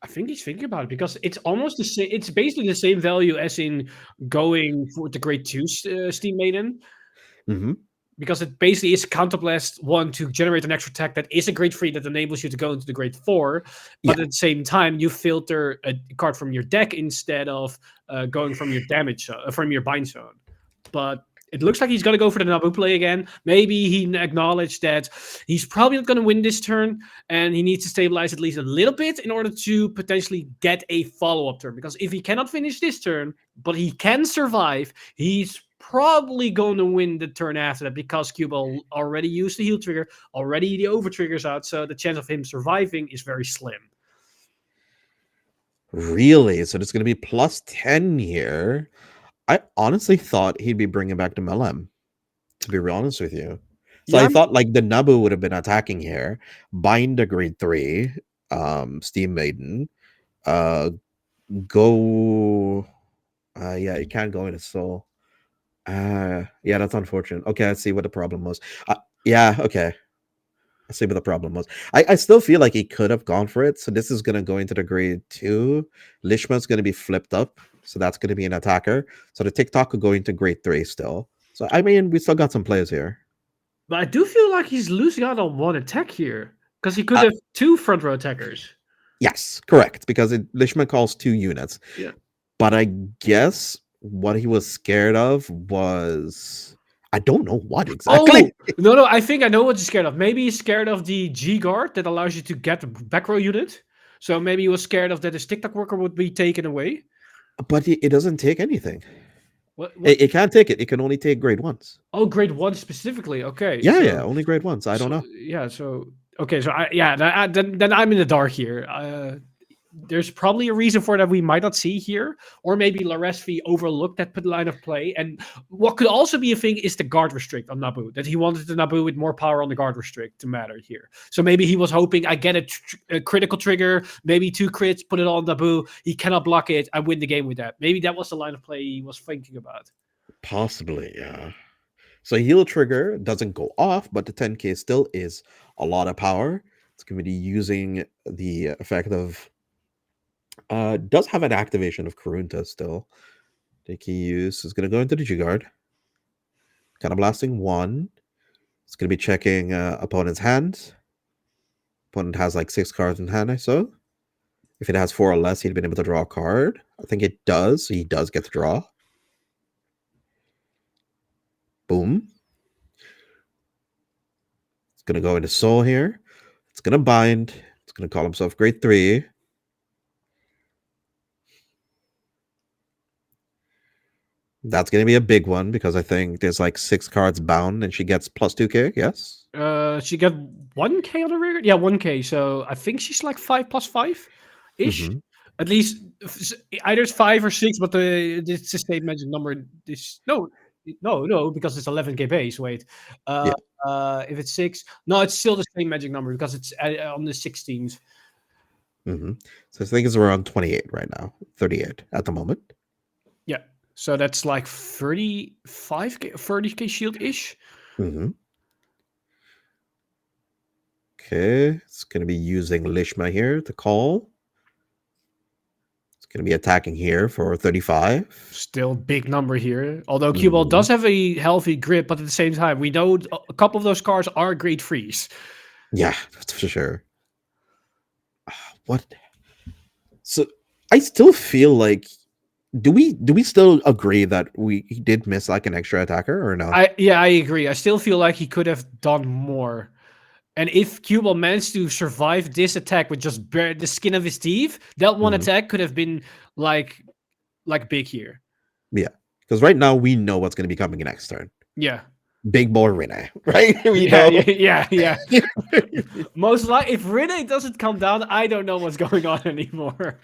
I think he's thinking about it, because it's almost the same. It's basically the same value as in going for the grade 2 Steam Maiden. Because it basically is Counterblast 1 to generate an extra attack that is a grade 3 that enables you to go into the grade 4. But at the same time, you filter a card from your deck instead of going from your damage from your bind zone. But it looks like he's going to go for the Naboo play again. Maybe he acknowledged that he's probably not going to win this turn, and he needs to stabilize at least a little bit in order to potentially get a follow-up turn. Because if he cannot finish this turn, but he can survive, he's probably going to win the turn after that, because Cue Ball already used the heal trigger, already the over triggers out, so the chance of him surviving is very slim. Really? So it's going to be plus 10 here. I honestly thought he'd be bringing back the Melem, to be real honest with you. So I thought like the Naboo would have been attacking here, bind the grade 3, Steam Maiden, go, yeah, you can't go into Soul. Yeah, that's unfortunate. Okay, I see what the problem was. Yeah, okay. I see what the problem was. I still feel like he could have gone for it. So this is going to go into the grade 2. Lishma's going to be flipped up. So that's going to be an attacker. So the TikTok could go into grade 3 still. So, I mean, we still got some players here. But I do feel like he's losing out on 1 attack here. Because he could have 2 front row attackers. Yes, correct. Because Lishma calls 2 units. Yeah. But I guess what he was scared of was, I don't know what exactly. Oh, no, I think I know what he's scared of. Maybe he's scared of the G guard that allows you to get the back row unit. So maybe he was scared of that his TikTok worker would be taken away. But it doesn't take anything. What? It can't take it. It can only take grade 1s. Oh, grade 1 specifically. Okay. Yeah, only grade 1s. I don't know. Yeah, so okay, so then I'm in the dark here. There's probably a reason for that we might not see here, or maybe Laresvi overlooked that line of play. And what could also be a thing is the guard restrict on Naboo, that he wanted the Naboo with more power on the guard restrict to matter here. So maybe he was hoping I get a critical trigger, maybe 2 crits, put it on Naboo. He cannot block it. I win the game with that. Maybe that was the line of play he was thinking about. Possibly, yeah. So heal trigger doesn't go off, but the 10k still is a lot of power. It's going to be using the effect of does have an activation of Karunta still. The key use is going to go into the G-Guard. Kind of blasting 1. It's going to be checking opponent's hand. Opponent has like 6 cards in hand, I saw. If it has 4 or less, he'd been able to draw a card. I think it does. So he does get to draw. Boom. It's going to go into Soul here. It's going to bind. It's going to call himself grade 3. That's going to be a big one because I think there's like 6 cards bound and she gets plus 2k, yes? She got 1k on the rear? Yeah, 1k. So I think she's like 5 plus 5-ish. Mm-hmm. At least either 5 or 6, but it's the same magic number. No, because it's 11k base. Wait. If it's 6, no, it's still the same magic number because it's on the 16th. Mm-hmm. So I think it's around 28 right now, 38 at the moment. Yeah. So that's like 30k shield-ish. Mm-hmm. Okay, it's going to be using Lishma here to call. It's going to be attacking here for 35. Still big number here. Although Q-Ball does have a healthy grip, but at the same time, we know a couple of those cards are grade 3s. Yeah, that's for sure. What? So I still feel like, do we still agree that he did miss like an extra attacker or no? I agree. I still feel like he could have done more. And if Q-Ball managed to survive this attack with just the skin of his teeth, that one attack could have been like big here. Yeah, because right now we know what's going to be coming next turn. Yeah. Big boy Rene, right? Yeah. Most likely, if Rene doesn't come down, I don't know what's going on anymore.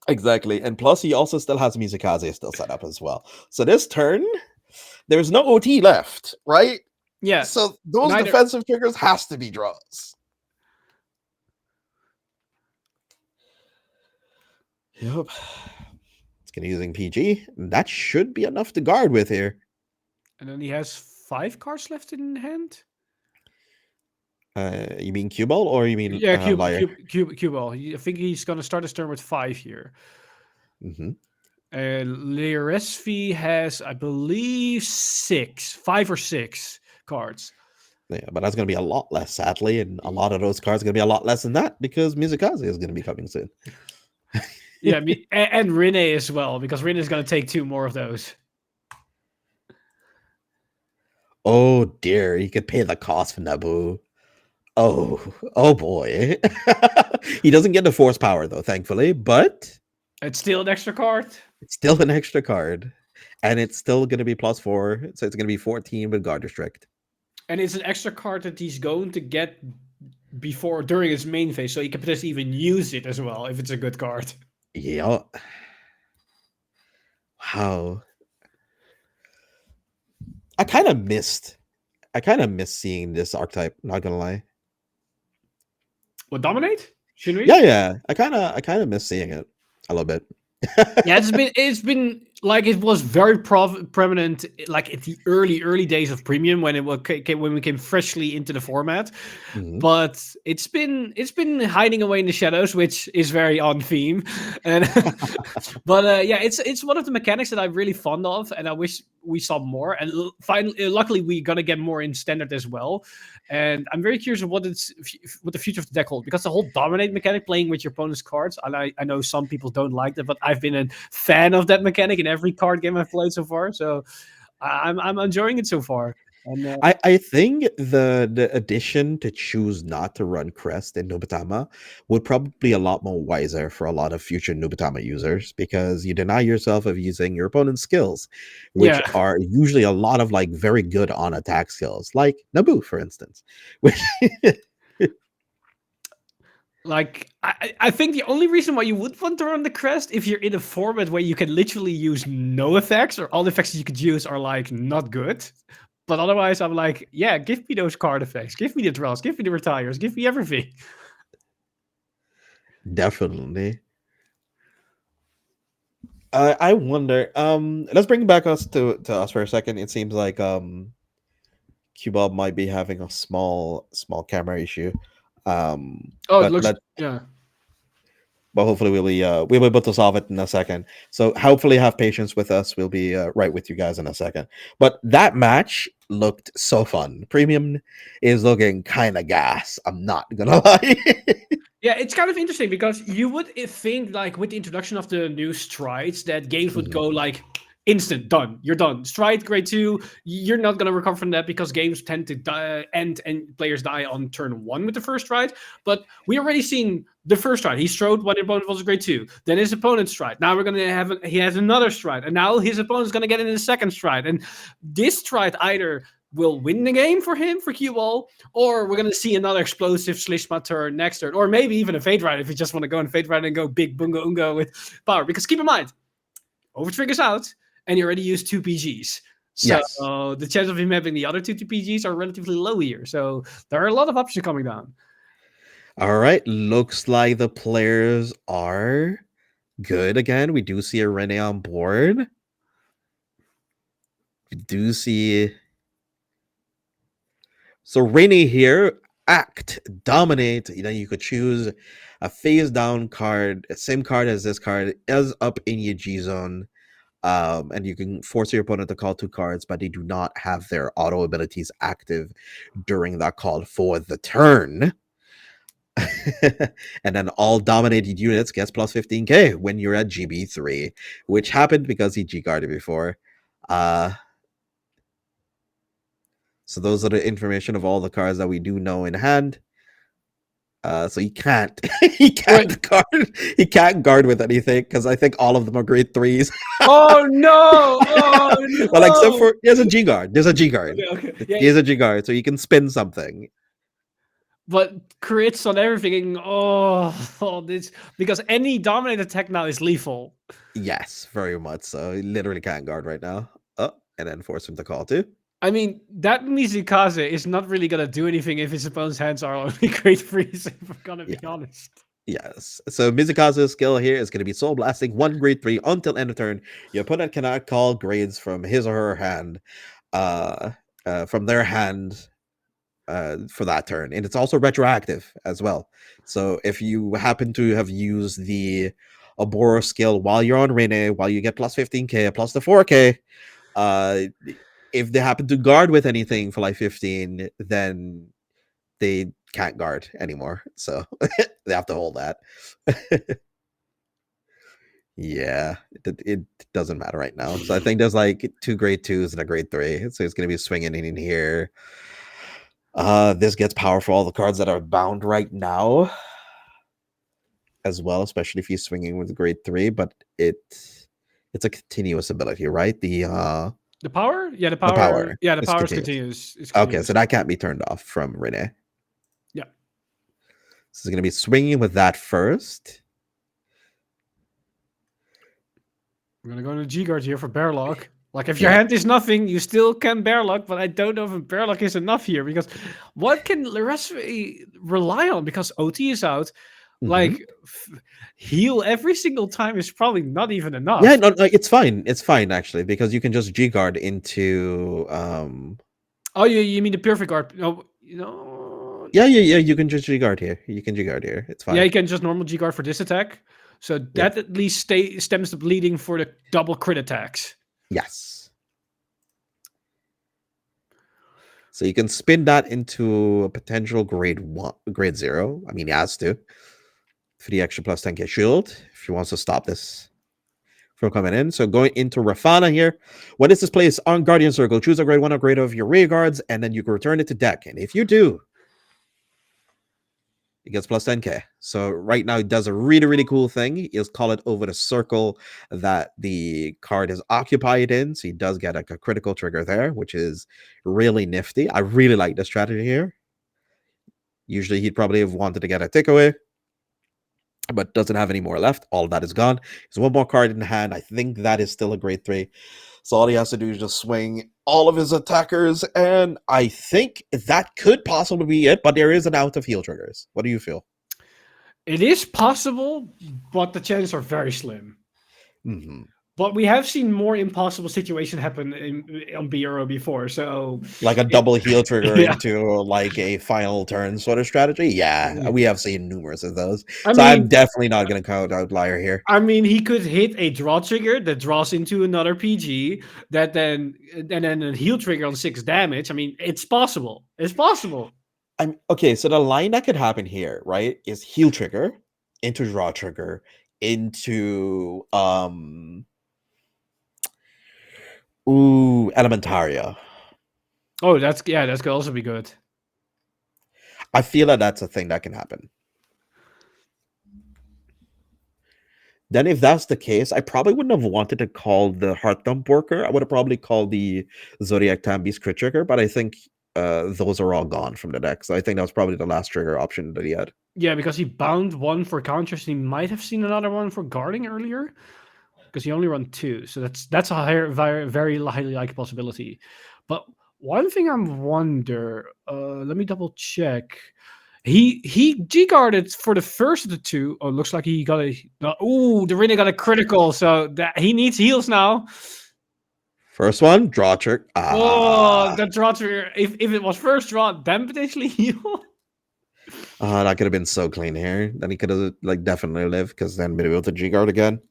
Exactly. And plus, he also still has Mizukage still set up as well. So this turn, there's no OT left, right? Yeah. So those defensive triggers has to be draws. Yep. It's going to be using PG. That should be enough to guard with here. And then he has 5 cards left in hand? You mean cue ball or you mean cue ball? I think he's going to start his turn with 5 here. Mm-hmm. Laresvi has, I believe, 5 or 6 cards. Yeah, but that's going to be a lot less, sadly, and a lot of those cards are going to be a lot less than that because Mizukage is going to be coming soon. Yeah, and Rene as well, because Rene is going to take 2 more of those. Oh dear, he could pay the cost for Naboo. Oh boy. He doesn't get the force power though, thankfully, but it's still an extra card. It's still an extra card. And it's still going to be +4, so it's going to be 14 with guard restrict. And it's an extra card that he's going to get during his main phase, so he can potentially even use it as well if it's a good card. Yeah. Wow. I kind of missed seeing this archetype, not gonna lie. What, dominate? Shouldn't we? Yeah. I kind of miss seeing it a little bit. Yeah, it's been like it was very prominent like at the early days of premium when we came freshly into the format. Mm-hmm. But it's been hiding away in the shadows, which is very on theme. And but yeah, it's one of the mechanics that I'm really fond of, and I wish we saw more, and finally, luckily, we're gonna get more in standard as well. And I'm very curious of what the future of the deck holds, because the whole dominate mechanic, playing with your opponent's cards, and I know some people don't like that, but I've been a fan of that mechanic in every card game I've played so far. So I'm enjoying it so far. And I think the addition to choose not to run Crest in Nubatama would probably be a lot more wiser for a lot of future Nubatama users, because you deny yourself of using your opponent's skills, which are usually a lot of like very good on attack skills, like Naboo, for instance. Which like, I think the only reason why you would want to run the Crest, if you're in a format where you can literally use no effects, or all the effects that you could use are like not good. But otherwise, I'm like, yeah, give me those card effects. Give me the draws. Give me the retires. Give me everything. Definitely. I wonder. Let's bring back us to us for a second. It seems like Q-Bob might be having a small camera issue. It looks yeah. But hopefully we'll be able to solve it in a second. So hopefully have patience with us. We'll be right with you guys in a second. But that match looked so fun. Premium is looking kind of gas. I'm not gonna lie. Yeah, it's kind of interesting, because you would think, like, with the introduction of the new strides, that games would go like instant, done. You're done. Stride grade 2. You're not gonna recover from that, because games tend to end and players die on turn 1 with the first stride. But we already seen the first stride. He strode when his opponent was grade 2. Then his opponent's stride. Now we're gonna have he has another stride, and now his opponent's gonna get into the second stride. And this stride either will win the game for him, for Q-Ball, or we're going to see another explosive Slishma turn next turn, or maybe even a Fate Rider if you just want to go in Fate Rider and go big Bunga Unga with power. Because keep in mind, Overtrigger's out, and he already used 2 PGs. So the chance of him having the other 2 PGs are relatively low here. So there are a lot of options coming down. All right, looks like the players are good again. We do see a Rene on board. We do see... So Rainy here, act, dominate. You know, you could choose a phase down card, same card as this card, is up in your G zone. And you can force your opponent to call 2 cards, but they do not have their auto abilities active during that call for the turn. And then all dominated units gets plus 15k when you're at GB3, which happened because he G-guarded before. So those are the information of all the cards that we do know in hand. So he can't guard with anything, because I think all of them are grade 3s. Oh no! Oh no! Well, except for there's a G guard. There's a G guard. Okay. Yeah, Here's a G guard, so you can spin something. But crits on everything. This, because any dominate attack now is lethal. Yes, very much so. He literally can't guard right now. Oh, and then force him to call too. I mean, that Mizukase is not really going to do anything if his opponent's hands are only grade 3s, if we're going to be honest. Yes. So Mizukazu's skill here is going to be Soul Blasting 1 grade 3 until end of turn. Your opponent cannot call grades from his or her hand, from their hand for that turn. And it's also retroactive as well. So if you happen to have used the Oboro skill while you're on Rene, while you get plus 15k, plus the 4k, if they happen to guard with anything for like 15, then they can't guard anymore. So they have to hold that. Yeah, it doesn't matter right now. So I think there's like 2 grade 2s and a grade 3. So it's going to be swinging in here. This gets power for all the cards that are bound right now as well, especially if he's swinging with grade 3. But it's a continuous ability, right? The power? Yeah, the power. Yeah, the power is continuous. Okay, so that can't be turned off from Rene. Yeah. So it's going to be swinging with that first. We're going to go to G-Guard here for Bearlock. Like, if your hand is nothing, you still can Bearlock, but I don't know if Bearlock is enough here, because what can Larasve rely on? Because OT is out. Like, heal every single time is probably not even enough. Yeah, no, it's fine. It's fine, actually, because you can just G-Guard into... Oh, you mean the perfect guard? No, Yeah, you can just G-Guard here. You can G-Guard here. It's fine. Yeah, you can just normal G-Guard for this attack. So that at least stems the bleeding for the double crit attacks. Yes. So you can spin that into a potential grade 0. I mean, he has to. For the extra plus 10k shield, if he wants to stop this from coming in. So going into Rafana here. When it's placed on Guardian Circle, choose a grade 1 upgrade of your rear guards, and then you can return it to deck. And if you do, it gets plus 10k. So right now it does a really, really cool thing. He'll call it over the circle that the card is occupied in. So he does get like a critical trigger there, which is really nifty. I really like the strategy here. Usually he'd probably have wanted to get a takeaway, but doesn't have any more left. All of that is gone. There's one more card in hand. I think that is still a grade 3. So all he has to do is just swing all of his attackers, and I think that could possibly be it, but there is an out of heal triggers. What do you feel? It is possible, but the chances are very slim. Mm-hmm. But we have seen more impossible situations happen on BRO before, so... Like a double heal trigger into like a final turn sort of strategy? Yeah, we have seen numerous of those. I'm definitely not going to count outlier here. I mean, he could hit a draw trigger that draws into another PG, and then a heal trigger on 6 damage. I mean, it's possible. It's possible. Okay, so the line that could happen here, right, is heal trigger into draw trigger into... Elementaria. Oh, that could also be good. I feel that that's a thing that can happen. Then if that's the case, I probably wouldn't have wanted to call the Heart Thump Worker. I would have probably called the Zodiac Tambi's crit trigger, but I think those are all gone from the deck. So I think that was probably the last trigger option that he had. Yeah, because he bound one for counters. He might have seen another one for guarding earlier, because he only run 2, so that's a very highly likely possibility. But one thing I'm wonder, let me double check. He G-guarded for the first of the 2. Oh, looks like he got the Rina got a critical, so that he needs heals now. First one, draw trigger. Oh, the draw trigger. If it was first draw, then potentially heal. That could have been so clean here. Then he could have like definitely lived, because then maybe able to G-guard again.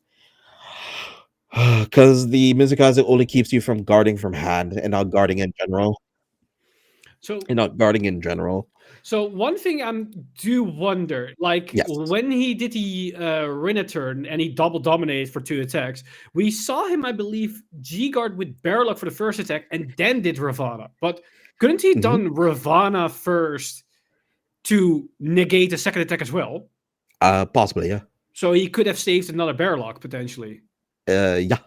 Because the Mizukaze only keeps you from guarding from hand and not guarding in general. So one thing I do wonder, like when he did the Rina turn and he double dominated for 2 attacks, we saw him, I believe, G-guard with Bearlock for the first attack and then did Ravana. But couldn't he done Ravana first to negate the second attack as well? Possibly, yeah. So he could have saved another Bearlock potentially. Yeah.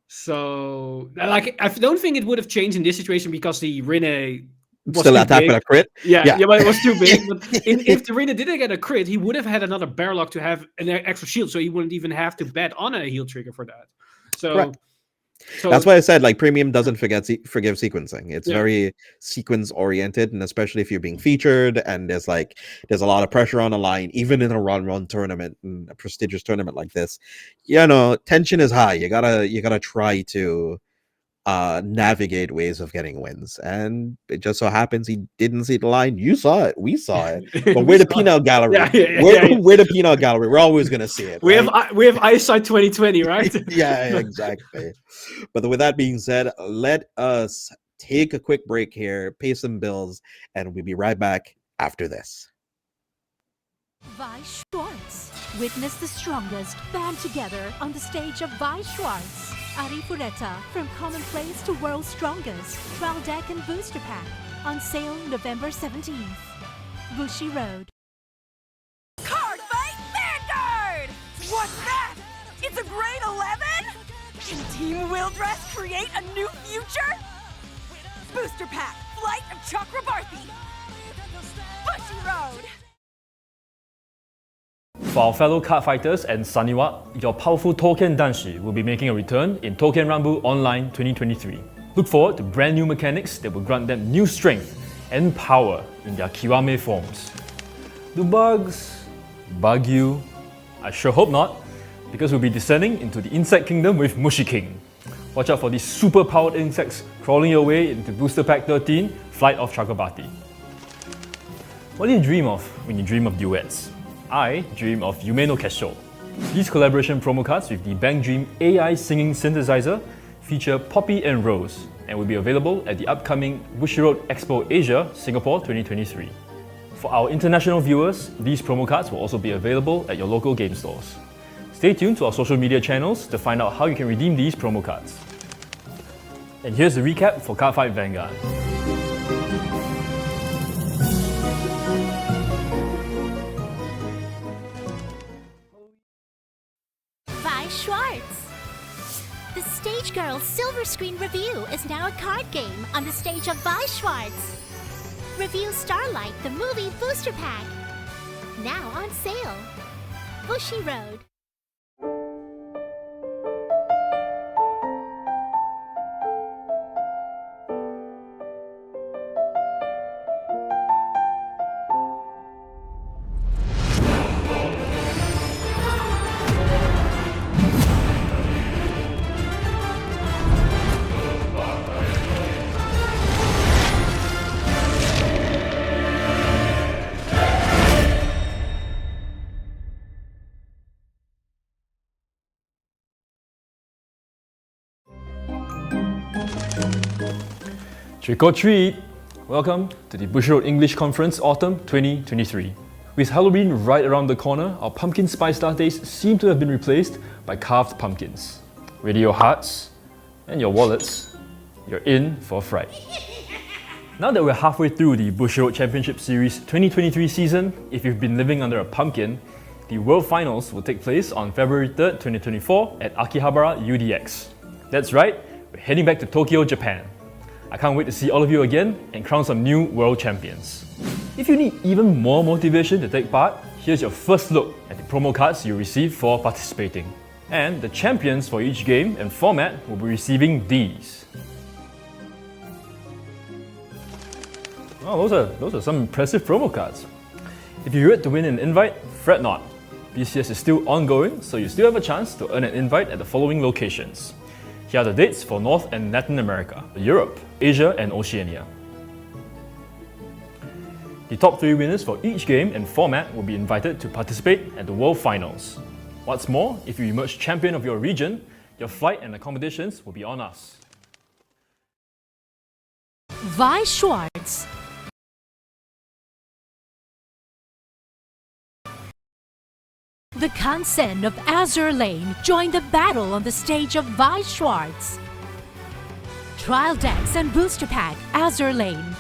So, like, I don't think it would have changed in this situation because the Rene was still attack with a crit. Yeah, but it was too big. But if the Rene didn't get a crit, he would have had another Bearlock to have an extra shield, so he wouldn't even have to bet on a heal trigger for that. So that's why I said like premium doesn't forgive sequencing. It's very sequence oriented, and especially if you're being featured and there's a lot of pressure on the line, even in a run tournament, and a prestigious tournament like this, tension is high. You gotta try to navigate ways of getting wins, and it just so happens he didn't see the line. You saw it, we saw it, but we're the peanut gallery. We're the peanut gallery. We're always gonna see it. We have eyesight 2020, right? Yeah, exactly. But with that being said, let us take a quick break here, pay some bills, and we'll be right back after this. Weiss Schwarz. Witness the strongest band together on the stage of Weiss Schwarz. Ari Fureta, from commonplace to world's strongest. Trial deck and booster pack. On sale November 17th. Bushiroad. Cardfight Vanguard! What's that? It's a grade 11? Can Team Wildress create a new future? Booster pack, Flight of Chakrabarthi. Bushiroad! For our fellow card fighters and Saniwa, your powerful Token Danshi will be making a return in Token Rumble Online 2023. Look forward to brand new mechanics that will grant them new strength and power in their Kiwame forms. Do bugs bug you? I sure hope not, because we'll be descending into the insect kingdom with Mushi King. Watch out for these super powered insects crawling your way into Booster Pack 13, Flight of Chakrabarthi. What do you dream of when you dream of duets? I dream of Yume no Kesho. These collaboration promo cards with the Bang Dream AI singing synthesizer feature Poppy and Rose, and will be available at the upcoming Bushiroad Expo Asia, Singapore 2023. For our international viewers, these promo cards will also be available at your local game stores. Stay tuned to our social media channels to find out how you can redeem these promo cards. And here's the recap for Cardfight Vanguard. Weiss Schwarz. The Stage Girl Silver Screen Review is now a card game on the stage of Weiss Schwarz. Review Starlight, the movie booster pack. Now on sale. Bushiroad. Trick or treat! Welcome to the Bushiroad English Conference Autumn 2023. With Halloween right around the corner, our pumpkin spice lattes seem to have been replaced by carved pumpkins. Ready your hearts and your wallets, you're in for a fright. Now that we're halfway through the Bushiroad Championship Series 2023 season, if you've been living under a pumpkin, the World Finals will take place on February 3rd, 2024 at Akihabara UDX. That's right, we're heading back to Tokyo, Japan. I can't wait to see all of you again and crown some new world champions. If you need even more motivation to take part, here's your first look at the promo cards you receive for participating. And the champions for each game and format will be receiving these. Oh, those are some impressive promo cards. If you're yet to win an invite, fret not. BCS is still ongoing, so you still have a chance to earn an invite at the following locations. Here are the dates for North and Latin America, Europe, Asia and Oceania. The top 3 winners for each game and format will be invited to participate at the World Finals. What's more, if you emerge champion of your region, your flight and accommodations will be on us. Weiss Schwarz. The Kansen of Azur Lane join the battle on the stage of Weiss Schwarz. Trial decks and booster pack Azur Lane.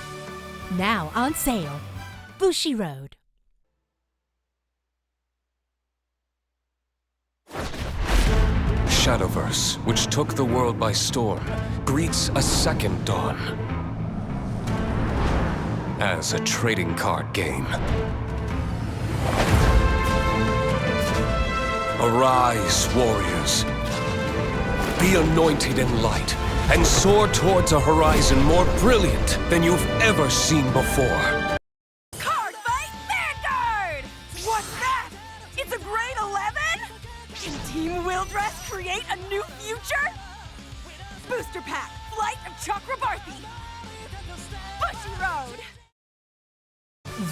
Now on sale. Bushiroad. Shadowverse, which took the world by storm, greets a second dawn. As a trading card game. Arise, warriors. Be anointed in light and soar towards a horizon more brilliant than you've ever seen before. Cardfight Vanguard! What's that? It's a grade 11? Can Team Wildress create a new future? Booster pack, Flight of Chakrabarthi. Bushiroad.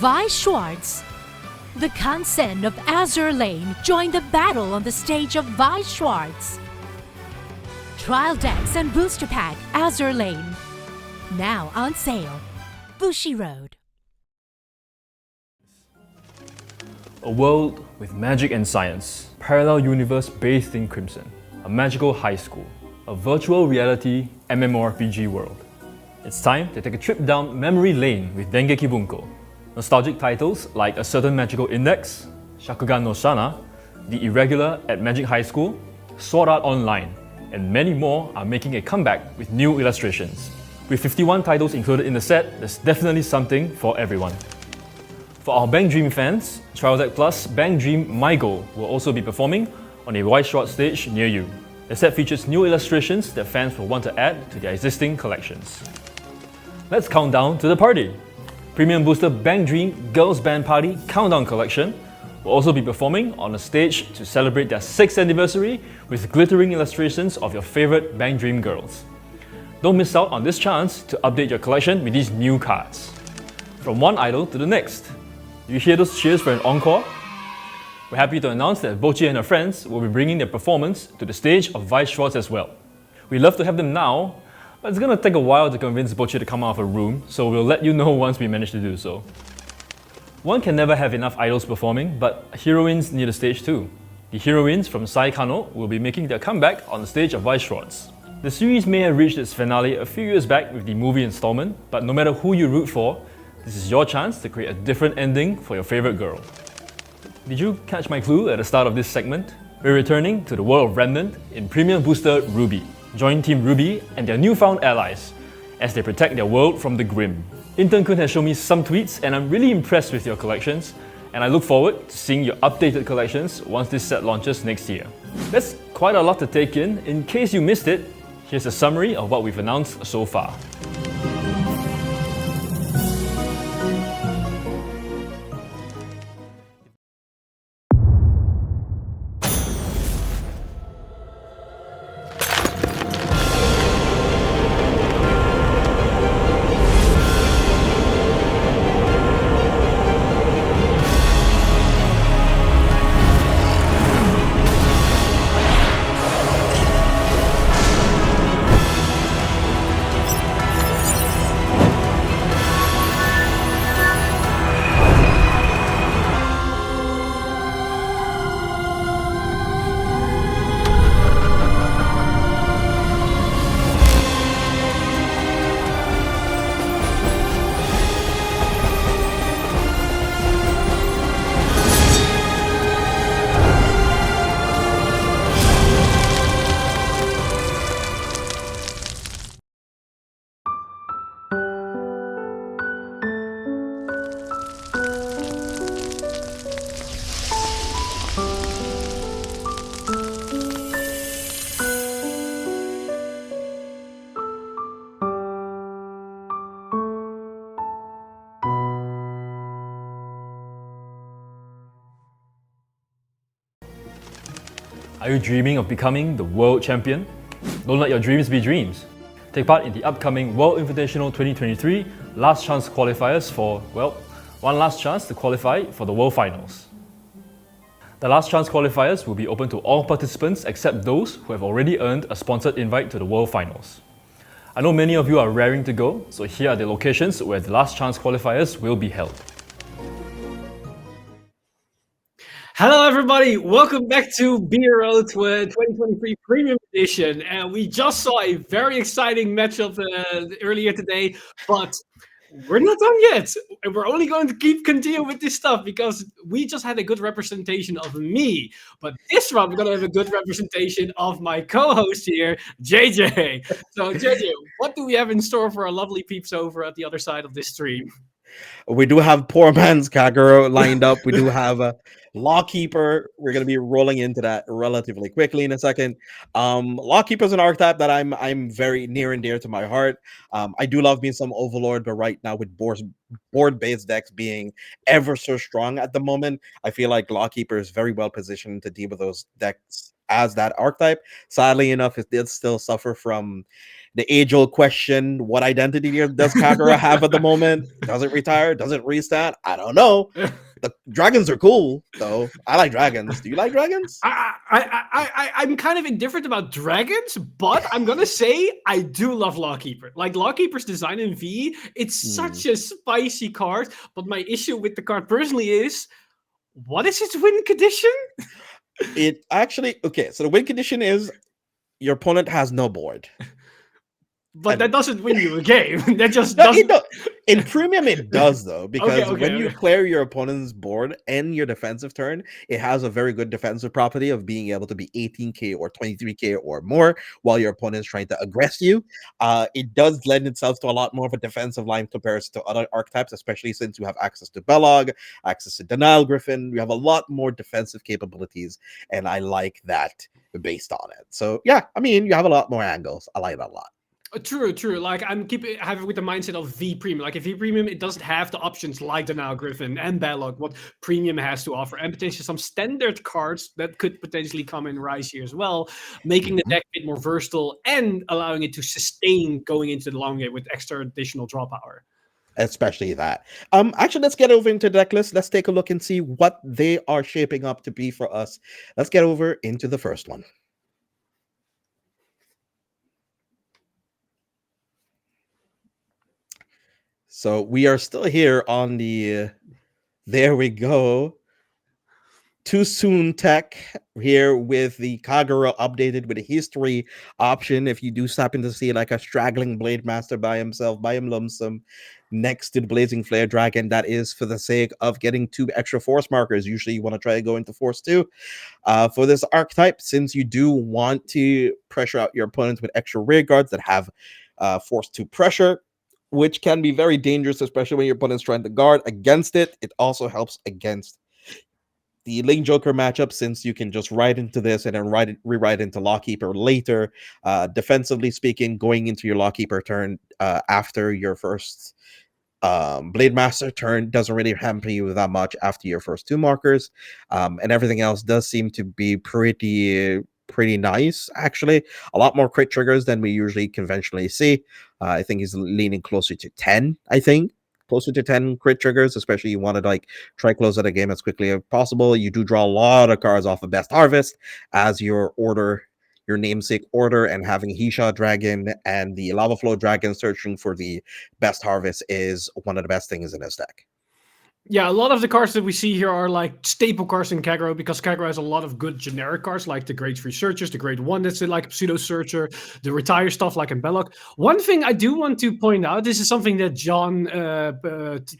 Weiss Schwarz. The Kansen of Azur Lane join the battle on the stage of Weiss Schwarz. Trial decks and booster pack Azur Lane. Now on sale. Bushiroad. A world with magic and science, parallel universe bathed in crimson, a magical high school, a virtual reality MMORPG world. It's time to take a trip down memory lane with Dengeki Bunko. Nostalgic titles like A Certain Magical Index, Shakugan no Shana, The Irregular at Magic High School, Sword Art Online, and many more are making a comeback with new illustrations. With 51 titles included in the set, there's definitely something for everyone. For our Bang Dream fans, Trial Deck Plus Bang Dream My Goal will also be performing on a Weiss Schwarz stage near you. The set features new illustrations that fans will want to add to their existing collections. Let's count down to the party! Premium Booster Bang Dream Girls Band Party Countdown Collection will also be performing on a stage to celebrate their 6th anniversary with glittering illustrations of your favorite Bang Dream girls. Don't miss out on this chance to update your collection with these new cards. From one idol to the next. You hear those cheers for an encore? We're happy to announce that Bochi and her friends will be bringing their performance to the stage of Weiss Schwarz as well. We'd love to have them now, But it's gonna take a while to convince Butcher to come out of a room, so we'll let you know once we manage to do so. One can never have enough idols performing, but heroines need a stage too. The heroines from Sai Kano will be making their comeback on the stage of Weiss Schwarz. The series may have reached its finale a few years back with the movie installment, but no matter who you root for, this is your chance to create a different ending for your favorite girl. Did you catch my clue at the start of this segment? We're returning to the world of Remnant in Premium Booster Ruby. Join Team Ruby and their newfound allies as they protect their world from the Grim. Intern Kun has shown me some tweets and I'm really impressed with your collections, and I look forward to seeing your updated collections once this set launches next year. That's quite a lot to take in. In case you missed it, here's a summary of what we've announced so far. Are you dreaming of becoming the world champion? Don't let your dreams be dreams. Take part in the upcoming World Invitational 2023 Last Chance qualifiers for, well, one last chance to qualify for the World Finals. The Last Chance qualifiers will be open to all participants except those who have already earned a sponsored invite to the World Finals. I know many of you are raring to go, so here are the locations where the Last Chance qualifiers will be held. Hello, everybody. Welcome back to Bushiroad 2023 Premium Edition. And we just saw a very exciting matchup earlier today, but we're not done yet. And we're only going to continue with this stuff because we just had a good representation of me. But this round, we're going to have a good representation of my co-host here, JJ. So, JJ, what do we have in store for our lovely peeps over at the other side of this stream? We do have poor man's Kagero lined up. We do have a Lawkeeper. We're going to be rolling into that relatively quickly in a second. Lawkeeper is an archetype that I'm very near and dear to my heart. I do love me some Overlord, but right now with board-based decks being ever so strong at the moment, I feel like Lawkeeper is very well positioned to deal with those decks as that archetype. Sadly enough, it did still suffer from the age-old question: what identity does Kagura have at the moment? Does it retire? Does it restart? I don't know. The dragons are cool, though. I like dragons. Do you like dragons? I'm kind of indifferent about dragons, but I'm gonna say I do love Lawkeeper. Like Lawkeeper's design in V, it's such a spicy card. But my issue with the card personally is, what is its win condition? It actually so the win condition is your opponent has no board. But that doesn't win you a game. That just doesn't. In premium, it does though, because when you clear your opponent's board and your defensive turn, it has a very good defensive property of being able to be 18k or 23k or more while your opponent is trying to aggress you. It does lend itself to a lot more of a defensive line comparison to other archetypes, especially since you have access to Belog, access to Denial Griffin. You have a lot more defensive capabilities, and I like that based on it. So yeah, I mean, you have a lot more angles. I like that a lot. True. Like I'm having with the mindset of V Premium. Like if V Premium, it doesn't have the options like the Now Griffin and Balog, what Premium has to offer, and potentially some standard cards that could potentially come in Rise here as well, making the deck a bit more versatile and allowing it to sustain going into the long game with extra additional draw power. Especially that. Actually, let's get over into the deck list. Let's take a look and see what they are shaping up to be for us. Let's get over into the first one. So we are still here on the. There we go. Too soon tech here with the Kagura updated with a history option. If you do happen to see like a straggling Blade Master by himself, by him lonesome, next to the Blazing Flare Dragon, that is for the sake of getting 2 extra force markers. Usually you want to try to go into force 2. For this archetype, since you do want to pressure out your opponents with extra rear guards that have force 2 pressure, which can be very dangerous, especially when your opponent's trying to guard against it. It also helps against the Link Joker matchup, since you can just write into this and then rewrite into Lockkeeper later. Defensively speaking, going into your Lockkeeper turn after your first Blade Master turn doesn't really hamper you that much after your first 2 markers, and everything else does seem to be pretty nice, actually. A lot more crit triggers than we usually conventionally see. I think he's leaning closer to 10, closer to 10 crit triggers, especially you want to like try close out a game as quickly as possible. You do draw a lot of cards off of Best Harvest as your order, your namesake order, and having Hisha Dragon and the Lava Flow Dragon searching for the Best Harvest is one of the best things in this deck. Yeah, a lot of the cards that we see here are like staple cards in Kagura, because Kagura has a lot of good generic cards like the Grade 3 Searchers, the Grade 1 that's like a Pseudo Searcher, the Retire stuff like in Belloc. One thing I do want to point out, this is something that John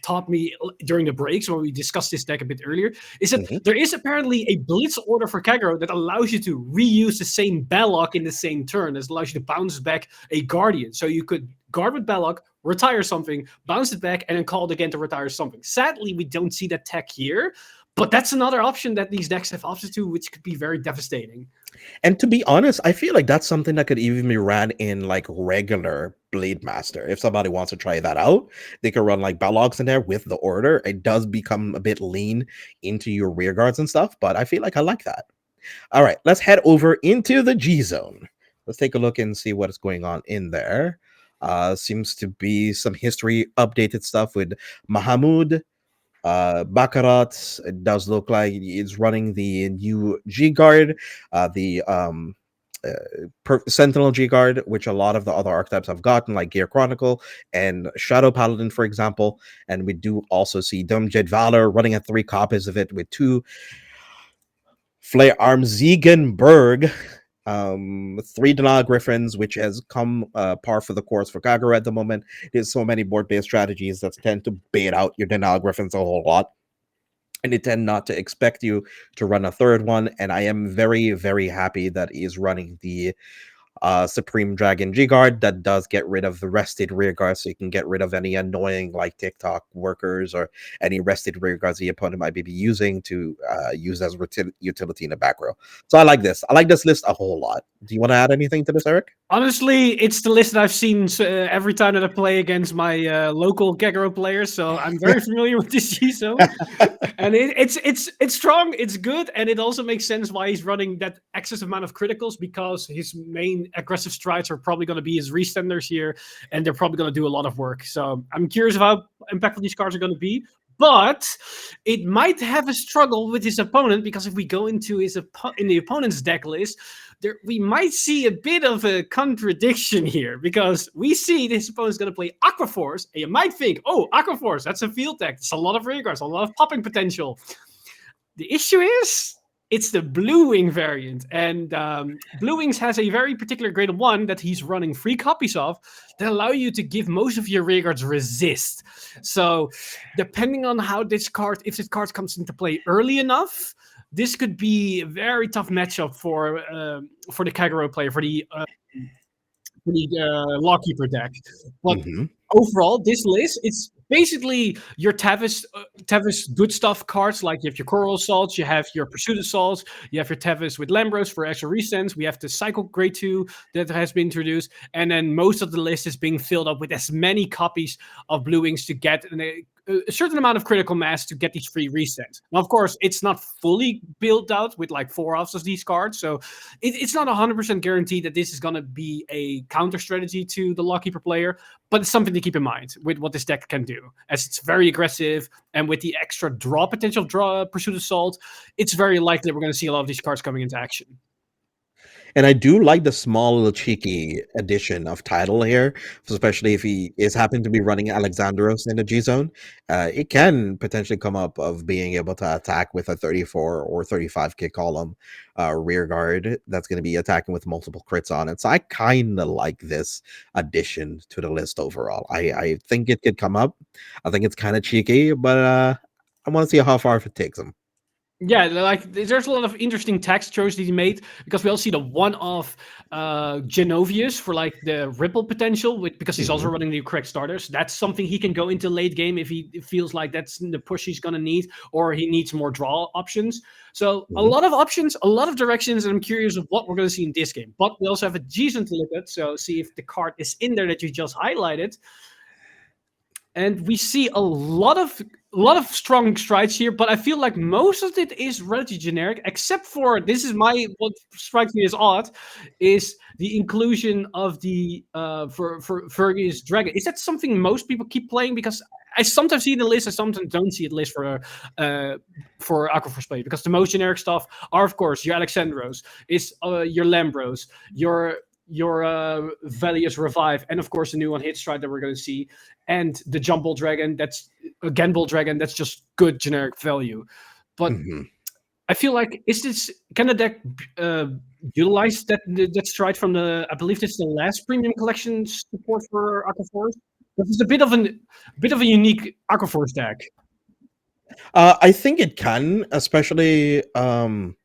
taught me during the breaks when we discussed this deck a bit earlier, is that there is apparently a Blitz order for Kagura that allows you to reuse the same Belloc in the same turn. This allows you to bounce back a Guardian. So you could guard with Belloc, retire something, bounce it back, and then call it again to retire something. Sadly, we don't see that tech here, but that's another option that these decks have options to, which could be very devastating. And to be honest, I feel like that's something that could even be ran in like regular Blade Master. If somebody wants to try that out, they could run like Ballogs in there with the order. It does become a bit lean into your rear guards and stuff, but I feel like I like that. All right, let's head over into the G Zone. Let's take a look and see what is going on in there. Seems to be some history updated stuff with Mahamud. Baccarat, it does look like it's running the new G Guard, the Sentinel G Guard, which a lot of the other archetypes have gotten, like Gear Chronicle and Shadow Paladin, for example. And we do also see Dumjet Valor running at 3 copies of it with 2 Flare Arms Ziegenberg. 3 Denial Griffins, which has come par for the course for Kagura at the moment. There's so many board-based strategies that tend to bait out your Denial Griffins a whole lot, and they tend not to expect you to run a 3rd one. And I am very, very happy that he's running the Supreme Dragon G-Guard that does get rid of the rested rear guards, so you can get rid of any annoying like TikTok workers or any rested rear guards the opponent might be using to use as utility in the back row. So I like this. I like this list a whole lot. Do you want to add anything to this, Eric? Honestly, it's the list that I've seen every time that I play against my local Kagura players, so I'm very familiar with this G-Zone. And it's strong, it's good, and it also makes sense why he's running that excess amount of criticals, because his main aggressive strides are probably going to be his restenders here, and they're probably going to do a lot of work. So I'm curious of how impactful these cards are going to be. But it might have a struggle with his opponent, because if we go into in the opponent's deck list, we might see a bit of a contradiction here, because we see this opponent's going to play Aqua Force, and you might think, oh, Aqua Force, that's a field deck. It's a lot of rear guards, a lot of popping potential. The issue is, it's the Blue Wing variant, and Blue Wings has a very particular grade 1 that he's running 3 copies of that allow you to give most of your rear guards resist. So depending on how this card, if this card comes into play early enough, this could be a very tough matchup for the Kagura player, for the Lawkeeper deck. But overall, this list, it's basically your Tevis good stuff cards, like you have your Coral Assaults, you have your Pursuit Assaults, you have your Tevis with Lambros for extra resends, we have the Cycle Grade 2 that has been introduced, and then most of the list is being filled up with as many copies of Blue Wings to get a certain amount of critical mass to get these free resends. Now, of course, it's not fully built out with like 4 offs of these cards, so it's not 100% guaranteed that this is going to be a counter strategy to the Lawkeeper player, but it's something to keep in mind with what this deck can do, as it's very aggressive, and with the extra draw potential, Pursuit Assault, it's very likely we're going to see a lot of these cards coming into action. And I do like the small little cheeky addition of title here, especially if he is happen to be running Alexandros in the G zone. It can potentially come up of being able to attack with a 34 or 35 kick column rear guard that's going to be attacking with multiple crits on it. So I kind of like this addition to the list overall. I think it could come up. I think it's kind of cheeky, but I want to see how far it takes him. Yeah, like there's a lot of interesting text choices that he made because we all see the one of Genovius for like the ripple potential because he's also running the correct starters. That's something he can go into late game if he feels like that's the push he's gonna need, or he needs more draw options. So a lot of options, a lot of directions, and I'm curious of what we're gonna see in this game. But we also have a G-Zone to look at, so see if the card is in there that you just highlighted. And we see a lot of strong strides here, but I feel like most of it is relatively generic, except for what strikes me as odd is the inclusion of the for Fergus Dragon. Is that something most people keep playing? Because I sometimes see the list, I sometimes don't see the list for Aquaforce play, because the most generic stuff are of course your Alexandros, is your Lambros, your Valius Revive, and of course the new one Hit Stride that we're going to see, and the Jump Ball Dragon, that's a Genball Dragon, that's just good generic value. But I feel like, can the deck utilize that stride from the, I believe this is the last premium collection support for Aquaforce? This is a bit of a unique Aquaforce deck. I think it can, especially the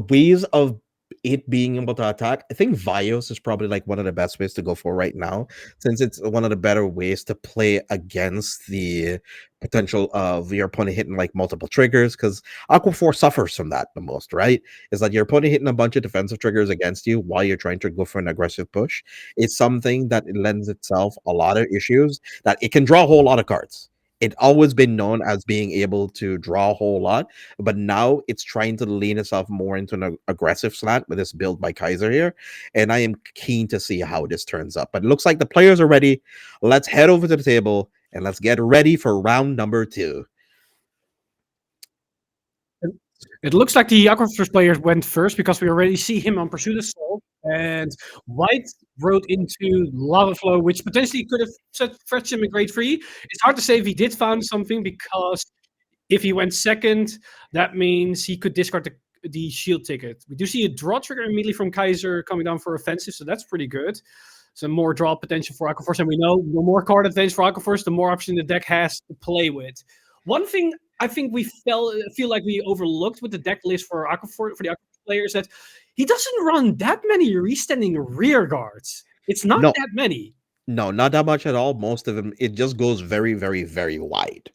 ways of it being able to attack. I think Vios is probably like one of the best ways to go for right now, since it's one of the better ways to play against the potential of your opponent hitting like multiple triggers, because Aquaforce suffers from that the most, right? Is that your opponent hitting a bunch of defensive triggers against you while you're trying to go for an aggressive push. It's something that it lends itself a lot of issues, that it can draw a whole lot of cards. It's always been known as being able to draw a whole lot, but now it's trying to lean itself more into an aggressive slant with this build by Kaiser here. And I am keen to see how this turns up. But it looks like the players are ready. Let's head over to the table and let's get ready for round number 2. It looks like the Aquaforce player went first because we already see him on Pursuit Assault, and White rode into Lava Flow, which potentially could have fetched him a grade 3. It's hard to say if he did found something, because if he went second, that means he could discard the shield ticket. We do see a draw trigger immediately from Kaiser coming down for offensive, so that's pretty good. So more draw potential for Aquaforce, and we know the more card advantage for Aquaforce, the more option the deck has to play with. One thing I think we feel like we overlooked with the deck list for Aquaforce, for the Aquaforce players, that he doesn't run that many restanding rear guards. It's not that many. No, not that much at all. Most of them, it just goes very, very, very wide.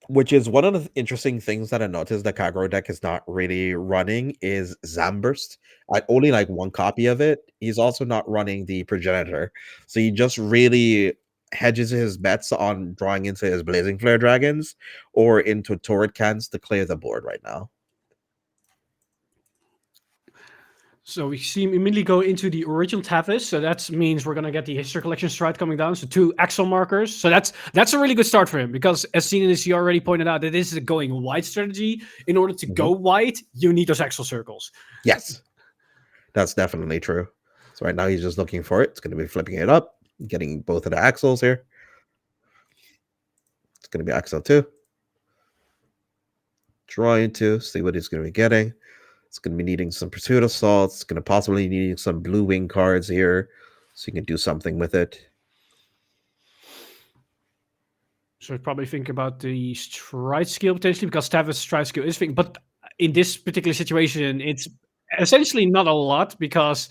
Which is one of the interesting things that I noticed the Kagero deck is not really running is Zamburst. I only like one copy of it. He's also not running the Progenitor. So he just really hedges his bets on drawing into his Blazing Flare Dragons or into Turret Cans to clear the board right now. So we see him immediately go into the original Tavis. So that means we're going to get the History Collection stride coming down. So 2 Axel markers. So that's a really good start for him, because as seen as you already pointed out, that this is a going wide strategy. In order to go wide, you need those Axel circles. Yes, that's definitely true. So right now he's just looking for it. It's going to be flipping it up, getting both of the Axels here. It's going to be Axel 2. Drawing 2, see what he's going to be getting. It's going to be needing some Pursuit Assaults. It's going to possibly needing some blue wing cards here, so you can do something with it. So I'd probably think about the stride skill potentially, because Tavis stride skill is thing. But in this particular situation, it's essentially not a lot, because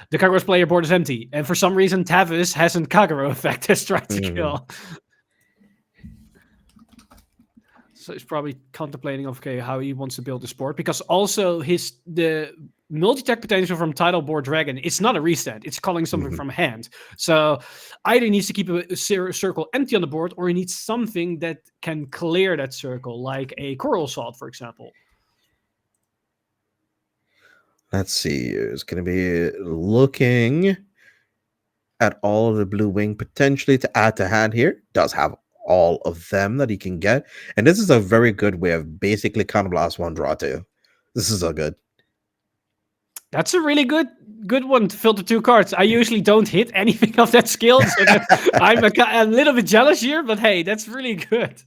the Kagero's player board is empty. And for some reason, Tavis hasn't Kagero effect as stride skill. So he's probably contemplating of how he wants to build the sport, because also the multi-tech potential from Tidal Board Dragon, it's not a restand, it's calling something from hand. So either he needs to keep a circle empty on the board, or he needs something that can clear that circle, like a Coral Assault, for example. Let's see. It's going to be looking at all of the blue wing potentially to add to hand here. Does have all of them that he can get. And this is a very good way of basically Counterblast 1 draw 2. This is so good. That's a really good one to filter 2 cards. I usually don't hit anything of that skill, so I'm a little bit jealous here, but hey, that's really good.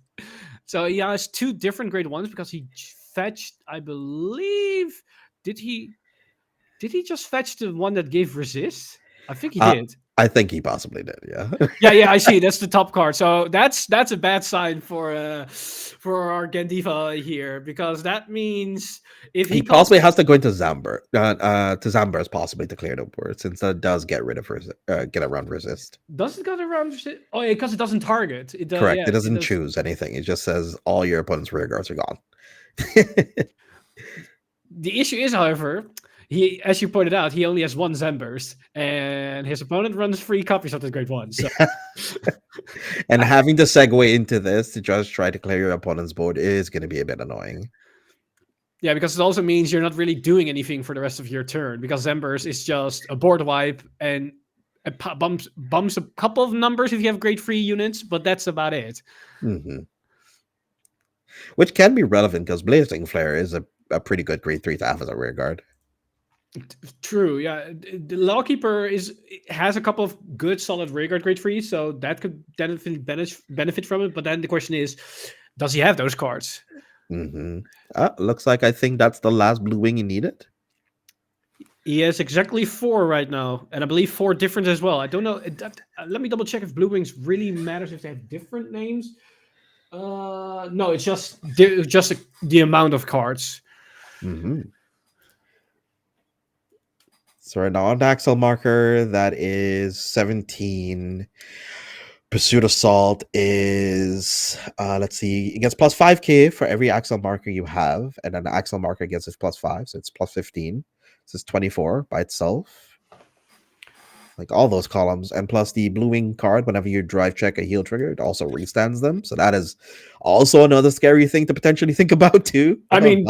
So he has 2 different grade 1s because he fetched, I believe, did he just fetch the one that gave resist? I think he did. I think he possibly did, yeah. Yeah, I see. That's the top card. So that's a bad sign for our Gandiva here, because that means if he possibly has to go into Zamber, to Zambers possibly to clear the board, since that does get rid of get around resist. Does it go around resist? Oh, yeah, because it doesn't target. It does, Correct. yeah, it doesn't choose anything. It just says all your opponent's rear guards are gone. The issue is, however, he, as you pointed out, he only has 1 Zambers, and his opponent runs 3 copies of the grade 1. So. And having to segue into this to just try to clear your opponent's board is going to be a bit annoying. Yeah, because it also means you're not really doing anything for the rest of your turn, because Zambers is just a board wipe and it bumps a couple of numbers if you have grade 3 units, but that's about it. Mm-hmm. Which can be relevant because Blazing Flare is a pretty good grade 3 to have as a rear guard. True, yeah. The Lawkeeper has a couple of good, solid rear guard grade 3, so that could definitely benefit from it. But then the question is, does he have those cards? Mm-hmm. Looks like I think that's the last blue wing he needed. He has exactly 4 right now, and I believe 4 different as well. I don't know. Let me double check if blue wings really matters if they have different names. No, it's just the amount of cards. Mm-hmm. So right now on the Axel marker, that is 17. Pursuit Assault is, let's see, it gets plus 5k for every Axel marker you have, and then the Axel marker gets its plus 5, so it's plus 15. So it's 24 by itself. Like all those columns, and plus the blue wing card, whenever you drive check a heal trigger, it also restands them. So that is also another scary thing to potentially think about too. I mean,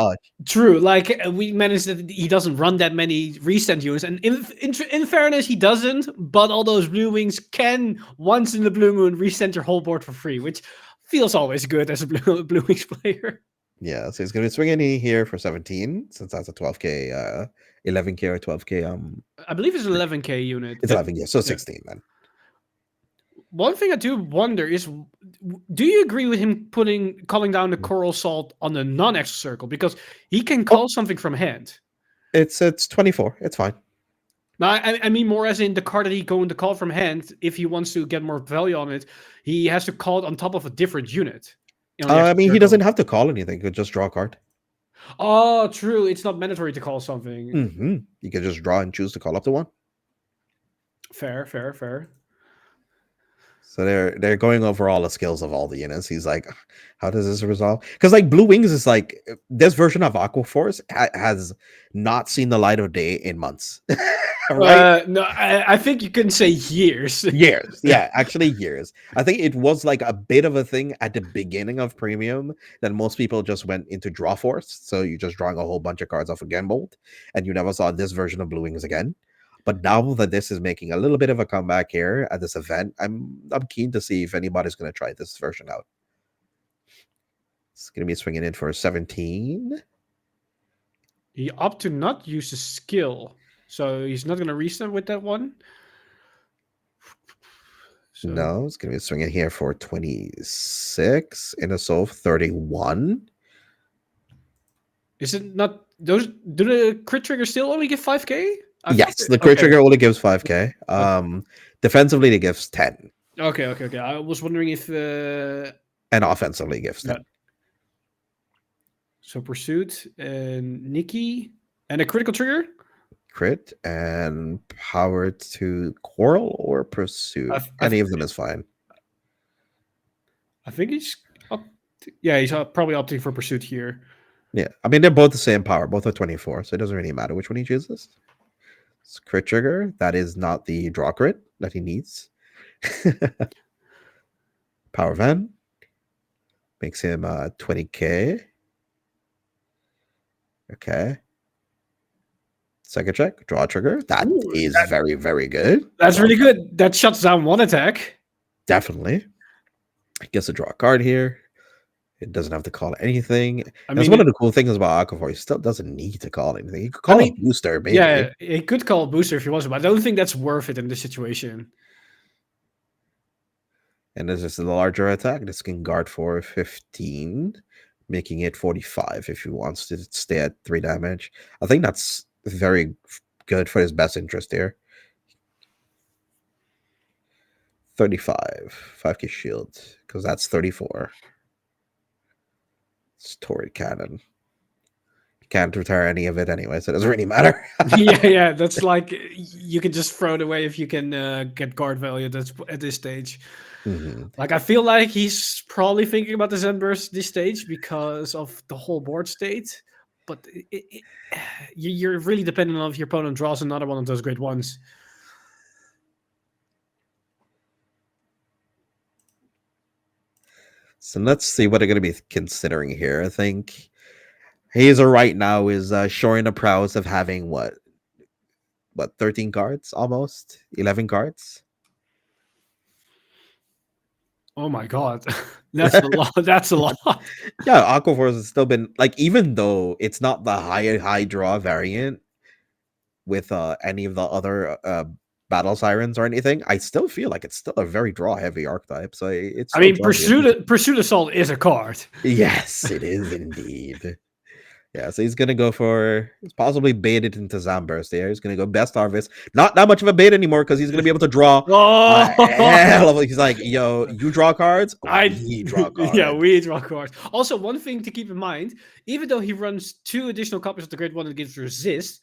true. Like we managed that he doesn't run that many restand units, and in fairness, he doesn't. But all those blue wings can once in the blue moon restand your whole board for free, which feels always good as a blue wings player. Yeah, so he's going to swing in here for 17, since that's a 12k, 11k or 12k. I believe it's an 11k unit. It's 11k, so 16 then. One thing I do wonder is, do you agree with him calling down the Coral Salt on the non-extra circle? Because he can call something from hand. It's 24. It's fine. No, I mean more as in the card that he's going to call from hand. If he wants to get more value on it, he has to call it on top of a different unit. I mean, he doesn't have to call anything. He could just draw a card. Oh, true. It's not mandatory to call something. Mm-hmm. You can just draw and choose to call up to 1. Fair. So they're going over all the skills of all the units. He's like, how does this resolve? Because like Blue Wings is like, this version of Aqua Force has not seen the light of day in months. Right? No, I think you can say years. Years. Yeah, actually years. I think it was like a bit of a thing at the beginning of Premium that most people just went into Draw Force. So you're just drawing a whole bunch of cards off of Genbolt, and you never saw this version of Blue Wings again. But now that this is making a little bit of a comeback here at this event, I'm keen to see if anybody's going to try this version out. It's going to be swinging in for 17. He opted to not use a skill. So he's not going to restand with that one? So. No, it's going to be swinging here for 26. In a soul 31. Is it not... Do the crit triggers still only give 5k? Yes, the crit trigger only gives 5k. Defensively, it gives 10. Okay. I was wondering if... And offensively, gives 10. Yeah. So Pursuit and Nikki. And a critical trigger? Crit and power to Quarrel or Pursuit. Any of them is fine. I think he's he's probably opting for Pursuit here. Yeah, I mean, they're both the same power. Both are 24, so it doesn't really matter which one he chooses. It's crit trigger. That is not the draw crit that he needs. Power Van makes him 20k. Okay. Second check, draw trigger. That is very, very good. That's really good. That shuts down one attack. Definitely. Gets to draw a card here. It doesn't have to call anything. I That's mean, one of the cool things about Aquafor. He still doesn't need to call anything. He could call a booster, maybe. yeah, it could call a booster if he wants to, but I don't think that's worth it in this situation. And this is the larger attack. This can guard for 15, making it 45 if he wants to stay at 3 damage. I think that's very good for his best interest here. 35, 5k shield, because that's 34. It's Torrid Cannon. You can't retire any of it anyway, so it doesn't really matter. yeah, that's like you can just throw it away if you can get guard value at this stage. Like, I feel like he's probably thinking about the Zen Burst this stage because of the whole board state, but you're really dependent on if your opponent draws another one of those great ones. So let's see what they're going to be considering here. I think Hazer right now is showing the prowess of having what 13 cards, almost 11 cards. Oh my god, that's a lot. That's a lot. Yeah, Aquaforce has still been like, even though it's not the high draw variant with any of the other battle sirens or anything, I still feel like it's still a very draw heavy archetype. So it's. I mean, Pursuit Assault is a card. Yes, it is indeed. Yeah, so he's gonna go for, he's possibly baited into Zamburst there. He's gonna go Best Harvest. Not that much of a bait anymore because he's gonna be able to draw. He's like, yo, you draw cards. We draw cards. Yeah, we draw cards. Also, one thing to keep in mind: even though he runs 2 additional copies of the Great One that gives resist,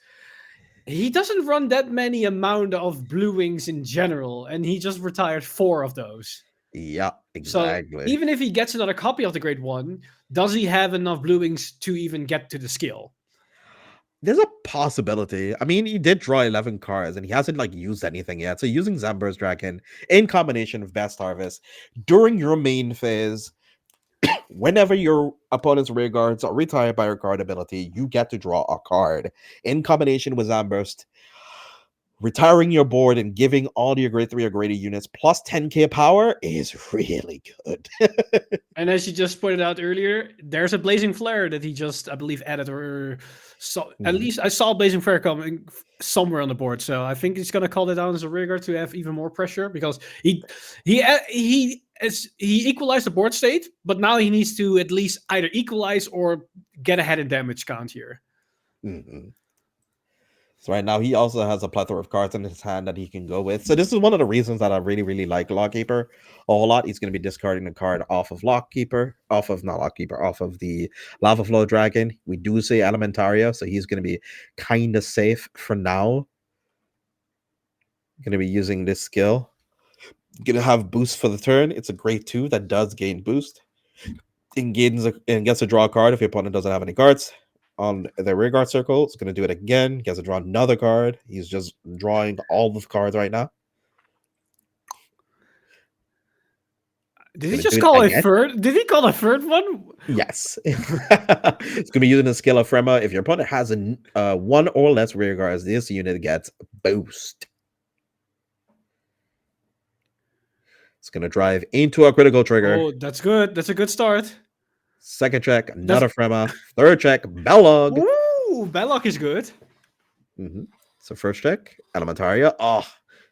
he doesn't run that many amount of blue wings in general, and he just retired 4 of those. Yeah, exactly. So even if he gets another copy of the Great One, does he have enough blue wings to even get to the skill? There's a possibility. I mean, he did draw 11 cards and he hasn't like used anything yet. So using Zamburst Dragon in combination with Best Harvest during your main phase, whenever your opponent's rear guards are retired by your card ability, you get to draw a card in combination with Zamburst. Retiring your board and giving all your grade 3 or greater units plus 10k power is really good. And as you just pointed out earlier, there's a Blazing Flare that he just, I believe, added, or so at least I saw Blazing Flare coming somewhere on the board. So I think he's gonna call it down as a rear to have even more pressure because he equalized the board state, but now he needs to at least either equalize or get ahead in damage count here. So right now he also has a plethora of cards in his hand that he can go with. So this is one of the reasons that I really, really like Lockkeeper a whole lot. He's going to be discarding the card off of Lockkeeper, off of the Lava Flow Dragon. We do say Elementaria, so he's going to be kind of safe for now. Going to be using this skill. Going to have boost for the turn. It's a grade 2 that does gain boost. And gets to draw a card if your opponent doesn't have any cards. On the rear guard circle, it's going to do it again. He has to draw another card. He's just drawing all the cards right now. Did he just call a third? Did he call a third one? Yes. It's going to be using the skill of Frema. If your opponent has a 1 or less rear guards, this unit gets boost. It's going to drive into a critical trigger. Oh, that's good. That's a good start. Second check, another Frema. Third check, Bellog. Ooh, Bellog is good. So first check, Elementaria. Oh,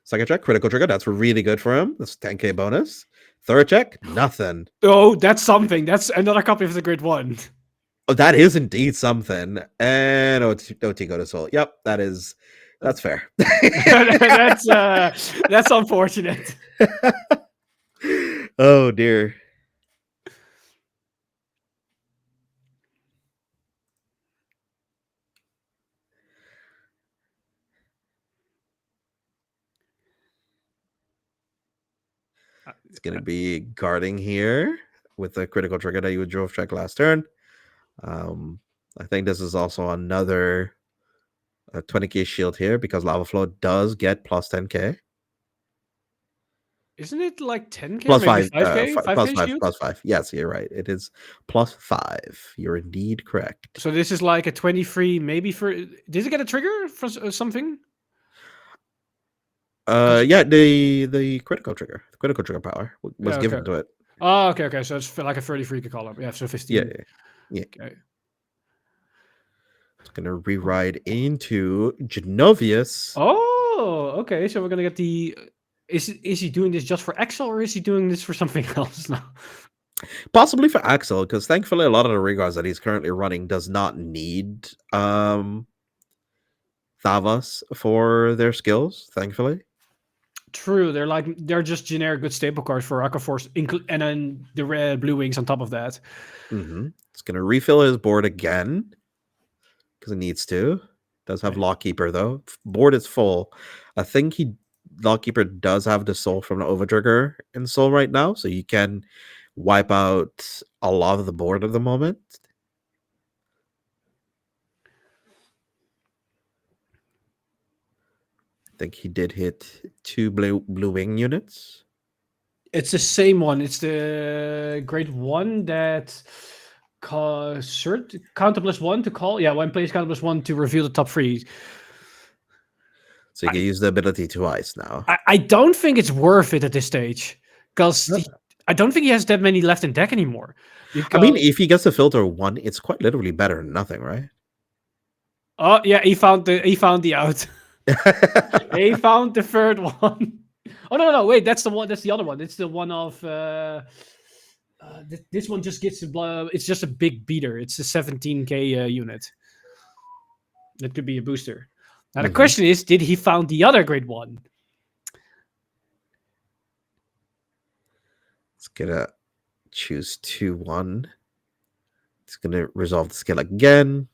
second check, critical trigger. That's really good for him. That's 10k bonus. Third check, nothing. Oh, that's something. That's another copy of the Great One. Oh, that is indeed something. And Otigo to Soul. Yep, that's fair. That's unfortunate. Oh dear. It's going to be guarding here with the critical trigger that you would drove check last turn. I think this is also another 20k shield here because Lava Flow does get plus 10k. Isn't it like 10k? Plus 5. 5k? Plus 5. Plus 5. Yes, you're right. It is plus 5. You're indeed correct. So this is like a 23, maybe for... Did it get a trigger for something? Yeah, the critical trigger. The critical trigger power was given to it. Oh, okay. So it's like a 33 column. Yeah, so 15. Yeah. Okay. It's gonna rewrite into Genovius. Oh, okay. So we're gonna get the. Is he doing this just for Excel or is he doing this for something else now? Possibly for Axel, because thankfully a lot of the regards that he's currently running does not need Thavas for their skills, thankfully. True, they're just generic good staple cards for Aqua Force, and then the red blue wings on top of that. It's gonna refill his board again because it needs to. Does have Lockkeeper though. Board is full. I think Lockkeeper does have the soul from the Overtrigger in soul right now, so you can wipe out a lot of the board at the moment. I think he did hit 2 blue wing units. It's the same one. It's the grade 1 that counter +1 to call. Yeah, when plays counter +1 to reveal the top 3. So you can use the ability to ice now. I don't think it's worth it at this stage because I don't think he has that many left in deck anymore. I mean, if he gets a filter 1, it's quite literally better than nothing, right? Oh yeah, he found the out. He found the third one. Oh no, wait, that's the one. That's the other one. It's the one of this one just gets it's just a big beater. It's a 17k unit. That could be a booster. Now the question is, did he found the other grade 1? It's gonna choose 2-1. It's gonna resolve the skill again.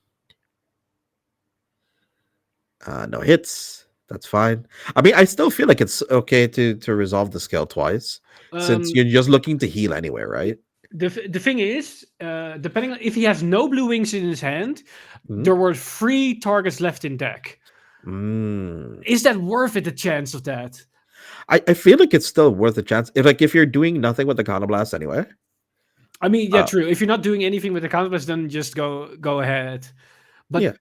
No hits. That's fine. I mean, I still feel like it's okay to resolve the skill twice, since you're just looking to heal anyway, right? The thing is, depending on if he has no blue wings in his hand, there were 3 targets left in deck. Is that worth it? The chance of that? I feel like it's still worth a chance. If you're doing nothing with the Counterblast anyway. I mean, yeah, true. If you're not doing anything with the Counterblast, then just go ahead. But yeah.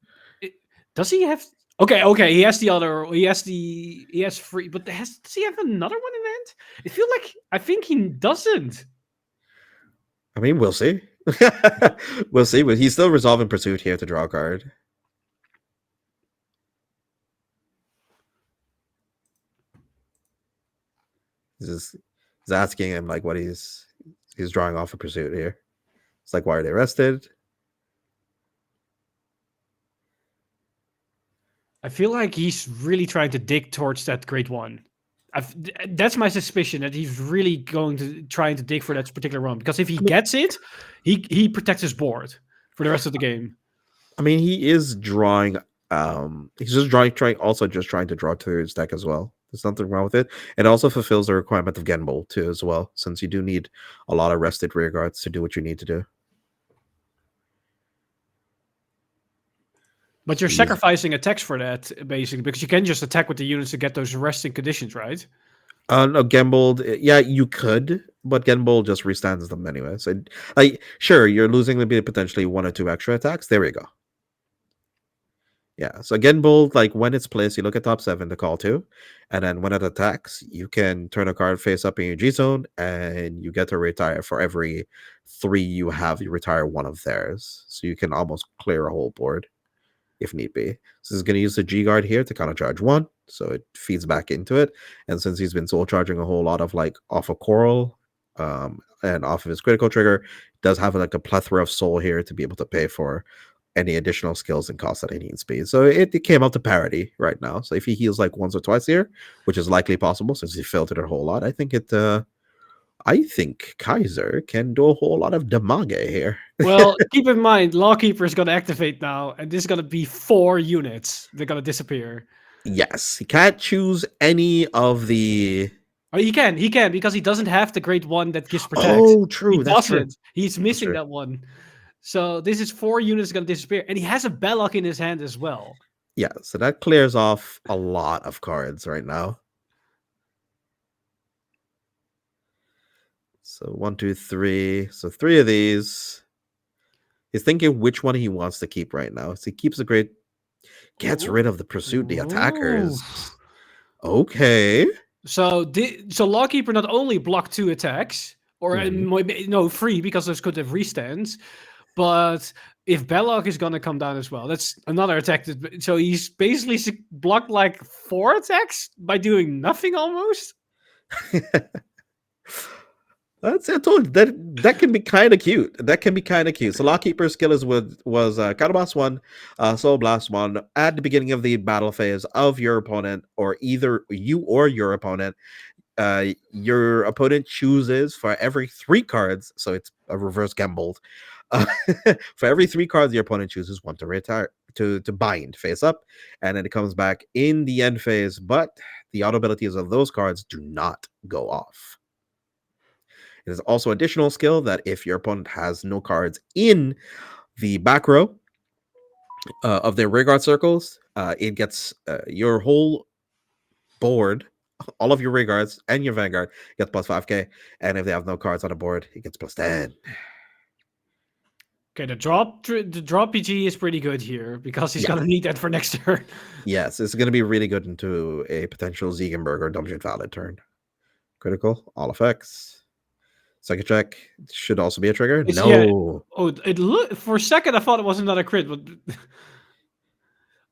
Does he have? Okay. He has the other. He has 3. But does he have another one in hand? It feels like I think he doesn't. I mean, we'll see. We'll see. But he's still resolving Pursuit here to draw a card. He's asking him like what he's drawing off a Pursuit here. It's like, why are they arrested? I feel like he's really trying to dig towards that grade 1. That's my suspicion, that he's really trying to dig for that particular one. Because if he gets it, he protects his board for the rest of the game. I mean, he is drawing. He's just trying to draw to his deck as well. There's nothing wrong with it. It also fulfills the requirement of Genbol too as well, since you do need a lot of rested rear guards to do what you need to do. But you're sacrificing attacks for that, basically, because you can just attack with the units to get those resting conditions, right? No, Genbold, yeah, you could, but Genbold just restands them anyway. So, sure, you're losing maybe potentially 1 or 2 extra attacks. There we go. Yeah, so Genbold, when it's placed, you look at top 7 to call 2, and then when it attacks, you can turn a card face up in your G zone, and you get to retire for every 3 you have. You retire 1 of theirs, so you can almost clear a whole board if need be. So he's going to use the G guard here to counter charge 1, so it feeds back into it. And since he's been soul charging a whole lot of off of Coral and off of his critical trigger, does have a plethora of soul here to be able to pay for any additional skills and costs that he needs be. So it came out to parity right now. So if he heals once or twice here, which is likely possible since he filtered a whole lot, I think Kaiser can do a whole lot of damage here. Well, keep in mind, Lawkeeper is going to activate now, and this is going to be 4 units. They're going to disappear. Yes, he can't choose any of the... Oh, he can, because he doesn't have the grade 1 that gives protect. Oh, true. He doesn't. He's missing that one. So this is 4 units going to disappear, and he has a Belloc in his hand as well. Yeah, so that clears off a lot of cards right now. So 1, 2, 3. So 3 of these. He's thinking which one he wants to keep right now. So he keeps the great, gets rid of the Pursuit, the attackers. Okay. So Lawkeeper not only blocked 2 attacks, or maybe no 3 because those could have restands. But if Belloc is gonna come down as well, that's another attack. So he's basically blocked like 4 attacks by doing nothing almost. That's I told you, that can be kind of cute. That can be kind of cute. So Lockkeeper's skill was Counterblast 1, Soul Blast 1 at the beginning of the battle phase of your opponent, or either you or your opponent. Your opponent chooses for every 3 cards, so it's a reverse gambled. For every 3 cards, your opponent chooses one to retire to bind face up, and then it comes back in the end phase. But the auto abilities of those cards do not go off. It is also additional skill that if your opponent has no cards in the back row of their rearguard circles, it gets your whole board, all of your rearguards and your Vanguard gets plus 5k, and if they have no cards on the board, it gets plus 10. Okay, the drop PG is pretty good here because he's gonna need that for next turn. Yes, it's gonna be really good into a potential Ziegenberg or Dungeon Valid turn. Critical, all effects. Second check should also be a trigger. It looked for a second I thought it was another crit, but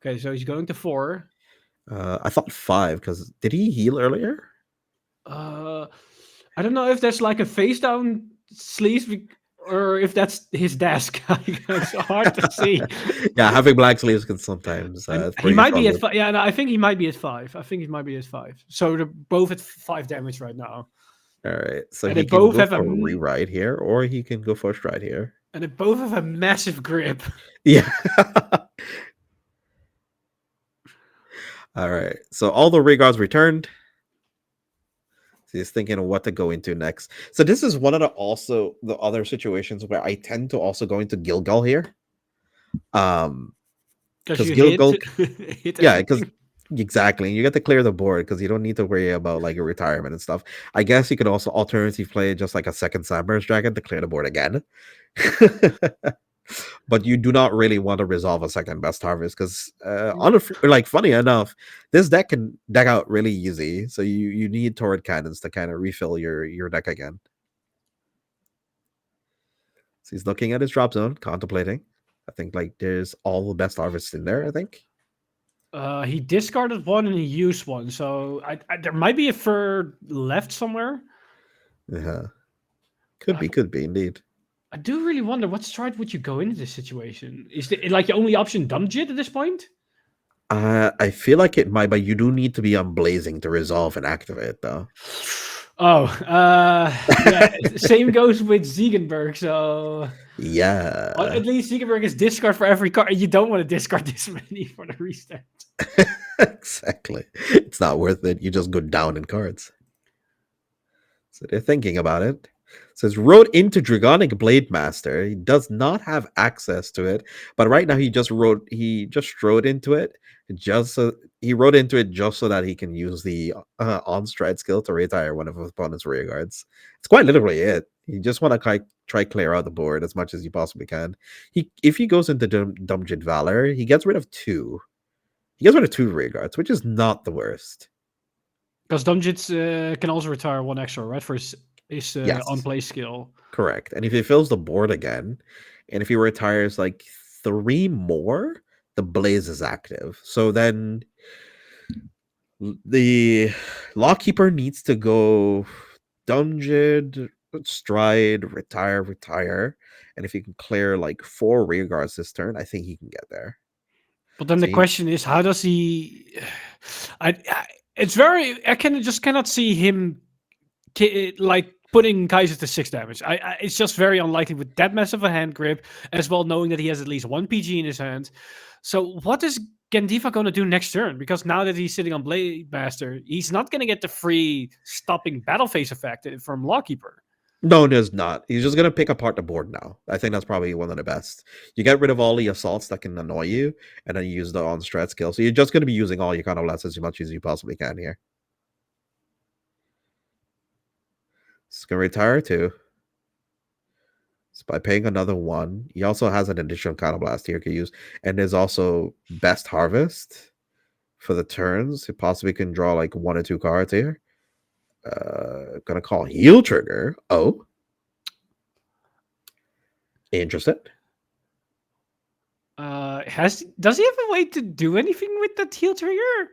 okay, so he's going to 4. I thought 5 because did he heal earlier? I don't know if that's like a face down sleeve or if that's his desk. It's hard to see. Yeah, having black sleeves can sometimes. He might be at 5. Yeah, no, I think he might be at 5. I think he might be at 5. So they're both at 5 damage right now. All right, so and he they can both go have for a rewrite here, or he can go for a stride here. And they both have a massive grip. Yeah. All right, so all the rearguards returned. So he's thinking of what to go into next. So this is one of the other situations where I tend to also go into Gilgal here. Because Gilgal, yeah, because exactly, you get to clear the board because you don't need to worry about like your retirement and stuff. I guess you could also alternatively play just like a second Sunburst Dragon to clear the board again. But you do not really want to resolve a second Best Harvest because like funny enough, this deck can deck out really easy. So you need Torrid Cannons to kind of refill your deck again. So he's looking at his drop zone, contemplating. I think like there's all the Best Harvests in there, I think. He discarded 1 and he used 1, so there might be a third left somewhere. Yeah, could be indeed. I do really wonder what stride would you go into this situation? Is it like the only option Dumbjit at this point? I feel like it might, but you do need to be on Blazing to resolve and activate though. Oh, yeah, same goes with Ziegenberg. So yeah, well, at least Ziegenberg is discard for every card. You don't want to discard this many for the restart. Exactly, it's not worth it. You just go down in cards. So they're thinking about it. Says rode into Dragonic Blade Master. He does not have access to it, but right now he just rode into it. He rode into it just so that he can use the on stride skill to retire one of his opponent's rear guards. It's quite literally it. You just want to try clear out the board as much as you possibly can. If he goes into Dumjit Valor, he gets rid of 2. He gets rid of 2 rear guards, which is not the worst. Because Dumjit can also retire 1 extra, right? For his yes. On play skill. Correct. And if he fills the board again, and if he retires like 3 more, the Blaze is active. So then the Lockkeeper needs to go Dungeon, Stride, retire. And if he can clear like 4 rear guards this turn, I think he can get there. But then the question is, how does he... I cannot see him like putting Kaiser to 6 damage. It's just very unlikely with that massive a hand grip, as well knowing that he has at least 1 PG in his hand. So what is Gendiva going to do next turn? Because now that he's sitting on Blade Master, he's not going to get the free stopping battle phase effect from Lawkeeper. No, there's not. He's just going to pick apart the board now. I think that's probably one of the best. You get rid of all the assaults that can annoy you, and then you use the on-strat skill. So you're just going to be using all your kind of less as much as you possibly can here. It's going to retire 2. So by paying another 1, he also has an additional Counterblast here he can use. And there's also Best Harvest for the turns. He possibly can draw like 1 or 2 cards here. Gonna call Heal Trigger. Oh. Interested? Does he have a way to do anything with that heel trigger?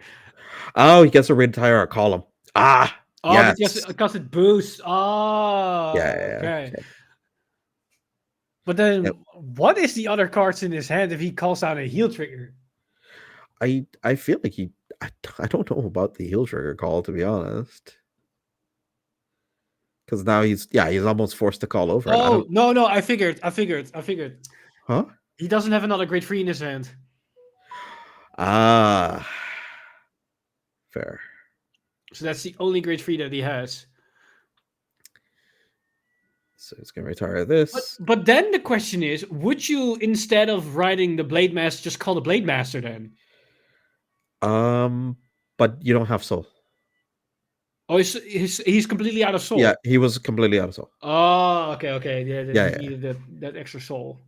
Oh, he gets to retire a column. Ah, Oh, yes. because it boosts. Oh, Yeah. okay. But then, Yep. what is the other cards in his hand if he calls out a heel trigger? I feel like I don't know about the heel trigger call, to be honest. Because now he's almost forced to call over. Oh, no, I figured. Huh? He doesn't have another grade 3 in his hand. Ah, fair. So that's the only grade 3 that he has. So he's gonna retire this. But then the question is, would you, instead of riding the Blade Master, just call the Blade Master then? But you don't have soul. Oh, he's completely out of soul. Yeah, he was completely out of soul. Oh, okay. Yeah. He needed that extra soul.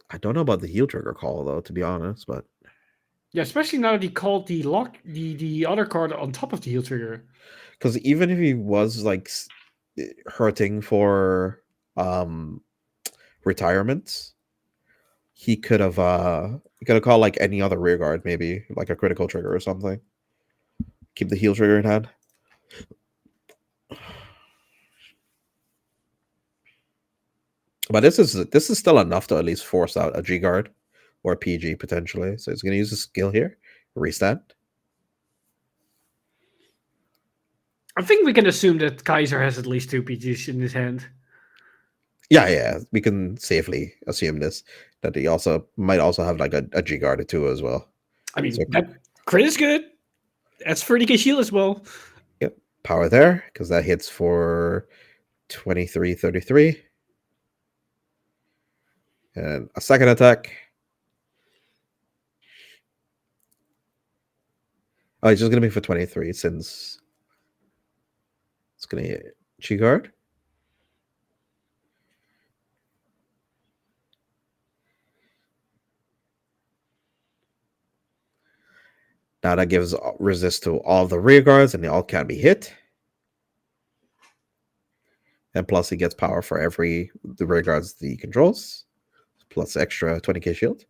I don't know about the heel trigger call though, to be honest, but Yeah, especially now that he called the other card on top of the heel trigger. because even if he was like hurting for retirements, he could have called like any other rear guard, maybe like a critical trigger or something. Keep the heel trigger in hand. But this is still enough to at least force out a G guard or a PG potentially. So he's gonna use a skill here. Restand. I think we can assume that Kaiser has at least 2 PGs in his hand. Yeah, we can safely assume this, that he might also have like a G guard or 2 as well. I mean, that crit is good. That's 30k shield as well. Yep, power there, because that hits for 23-33. And a second attack. Oh, it's just going to be for 23 since it's going to hit G guard. Now that gives resist to all the rear guards, and they all can be hit. And plus, he gets power for the rear guards that he controls. Plus extra 20k shield.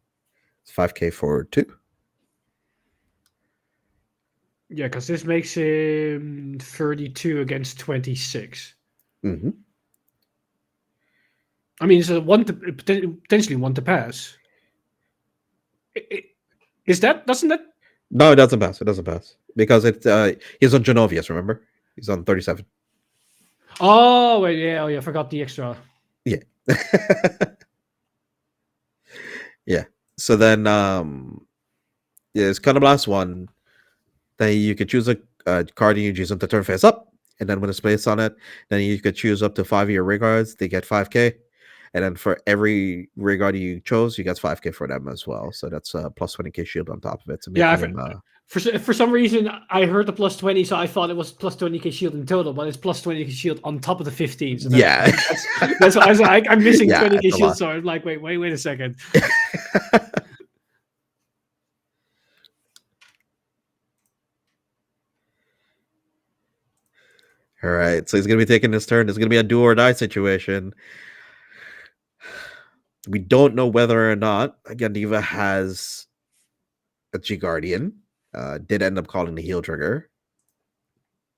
It's 5k for 2. Yeah, because this makes him 32 against 26. Mm-hmm. I mean, it's a potentially 1 to pass. Doesn't that? No, it doesn't pass. It doesn't pass because he's on Genovius. Remember, he's on 37. Oh wait, yeah, I forgot the extra. Yeah. Yeah. So then, it's kind of last one. Then you could choose a card and you use them to turn face up, and then when it's placed on it, then you could choose up to 5 of your rear guards. They get 5k, and then for every rear guard you chose, you get 5k for them as well. So that's plus 20k shield on top of it. For some reason, I heard the plus 20, so I thought it was plus 20k shield in total, but it's plus 20k shield on top of the 15. So that's why I was like, I'm missing 20k shield. So I'm like, wait a second. All right, so he's going to be taking his turn. It's going to be a do or die situation. We don't know whether or not Gandiva has a G Guardian. Did end up calling the heel trigger.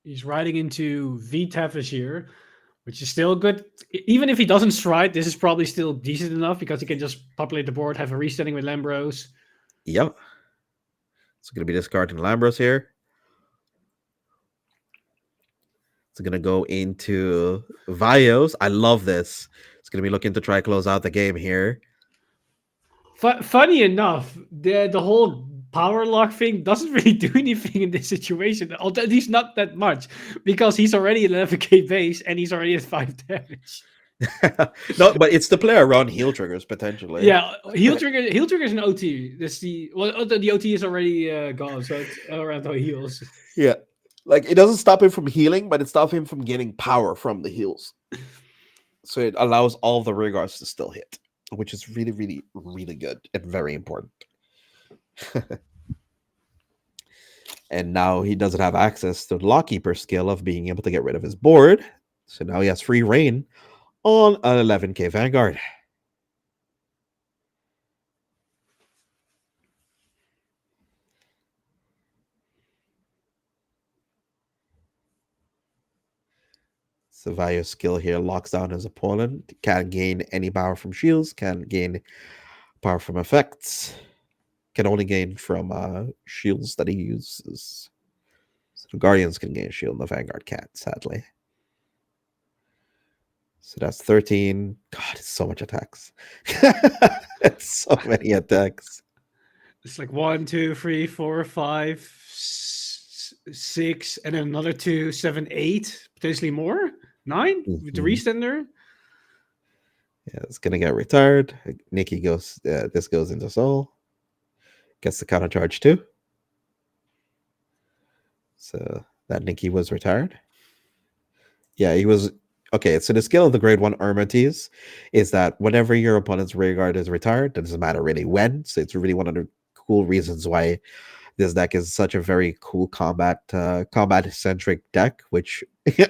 He's riding into VTAF this year, which is still good. Even if he doesn't stride, this is probably still decent enough because he can just populate the board, have a resetting with Lambros. Yep. It's going to be discarding Lambros here. It's going to go into Vios. I love this. It's going to be looking to try close out the game here. Funny enough, the whole power lock thing doesn't really do anything in this situation. Although at least not that much, because he's already at 11k base and he's already at 5 damage. No, but it's the play around heel triggers potentially. Yeah, heel trigger is an OT. That's the OT is already gone, so it's around the heals. Yeah. Like, it doesn't stop him from healing, but it stops him from getting power from the heals. So it allows all the rear guards to still hit, which is really, really, really good and very important. And now he doesn't have access to the Lockkeeper skill of being able to get rid of his board. So now he has free reign on an 11k Vanguard. Savayo's skill here locks down his opponent. Can't gain any power from shields. Can't gain power from effects. Can only gain from shields that he uses. So the Guardians can gain a shield, the Vanguard can't, sadly. So that's 13. God, it's so much attacks. It's so many attacks. It's like 1, 2, 3, 4, 5, 6, and then another 2, 7, 8, potentially more. 9 with the restender. Yeah, it's gonna get retired. Nikki goes. This goes into soul. Gets the counter charge too. So that Nikki was retired. Yeah, he was. Okay, so the skill of the grade 1 Armates is that whenever your opponent's rearguard is retired, it doesn't matter really when. So it's really one of the cool reasons why this deck is such a very cool combat centric deck, which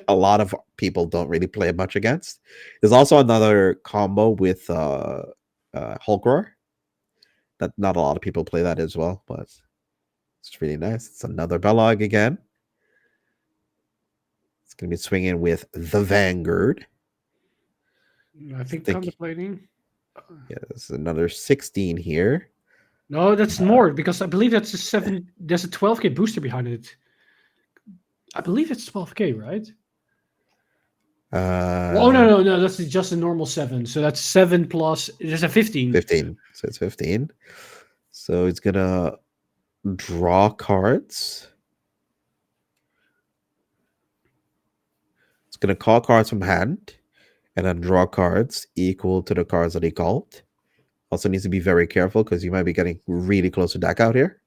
a lot of people don't really play much against. There's also another combo with Hulk Roar that not a lot of people play that as well, but it's really nice. It's another Belog again. It's going to be swinging with the Vanguard. I think contemplating. Yeah, there's another 16 here. No, that's more because I believe that's a 7. There's a 12k booster behind it. I believe it's 12k, right? Oh no, that's just a normal 7. So that's 7 plus. There's a 15. 15. So it's 15. So it's gonna draw cards. It's gonna call cards from hand, and then draw cards equal to the cards that he called. Also needs to be very careful because you might be getting really close to deck out here.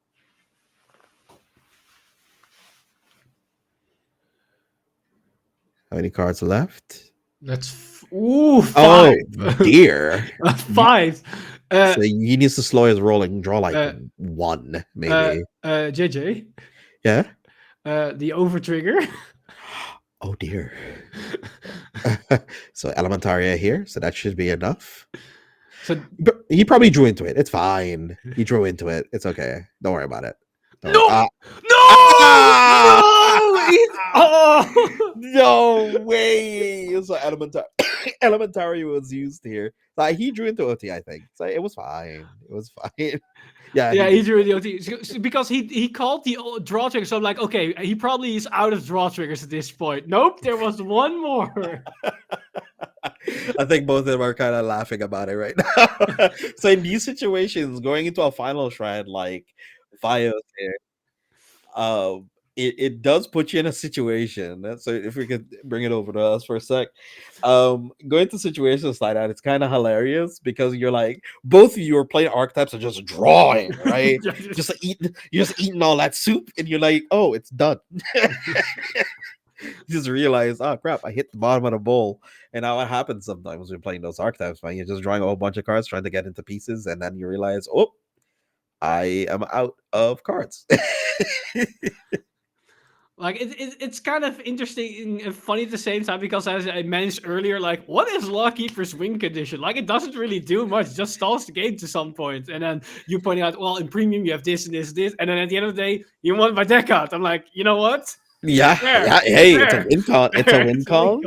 How many cards left? That's 5. Oh dear. 5. So he needs to slow his rolling, draw like 1, maybe. JJ. Yeah. The over trigger. Oh dear. So Elementaria here, so that should be enough. So he probably drew into it. It's fine. He drew into it. It's okay. Don't worry about it. No! No way! So Elementary was used here. Like he drew into OT, I think. So it was fine. It was fine. Yeah, he drew the OT because he called the draw trigger. So I'm like, okay, he probably is out of draw triggers at this point. Nope, there was one more. I think both of them are kind of laughing about it right now. So in these situations, going into a final shred like Vios here, it does put you in a situation. So if we could bring it over to us for a sec, going to situations like that, it's kind of hilarious because you're like, both of you are playing archetypes are just drawing, right? You're just eating all that soup, and you're like, oh, it's done. You just realize, oh crap, I hit the bottom of the bowl. And now what happens sometimes when playing those archetypes, man, you're just drawing a whole bunch of cards trying to get into pieces, and then you realize, oh, I am out of cards. Like it's kind of interesting and funny at the same time because as I mentioned earlier, like what is Lawkeeper's win condition? Like it doesn't really do much, it just stalls the game to some point. And then you pointing out, well, in premium you have this and this, and then at the end of the day, you want my deck out. I'm like, you know what? Yeah. Hey, it's a win con. It's a win con.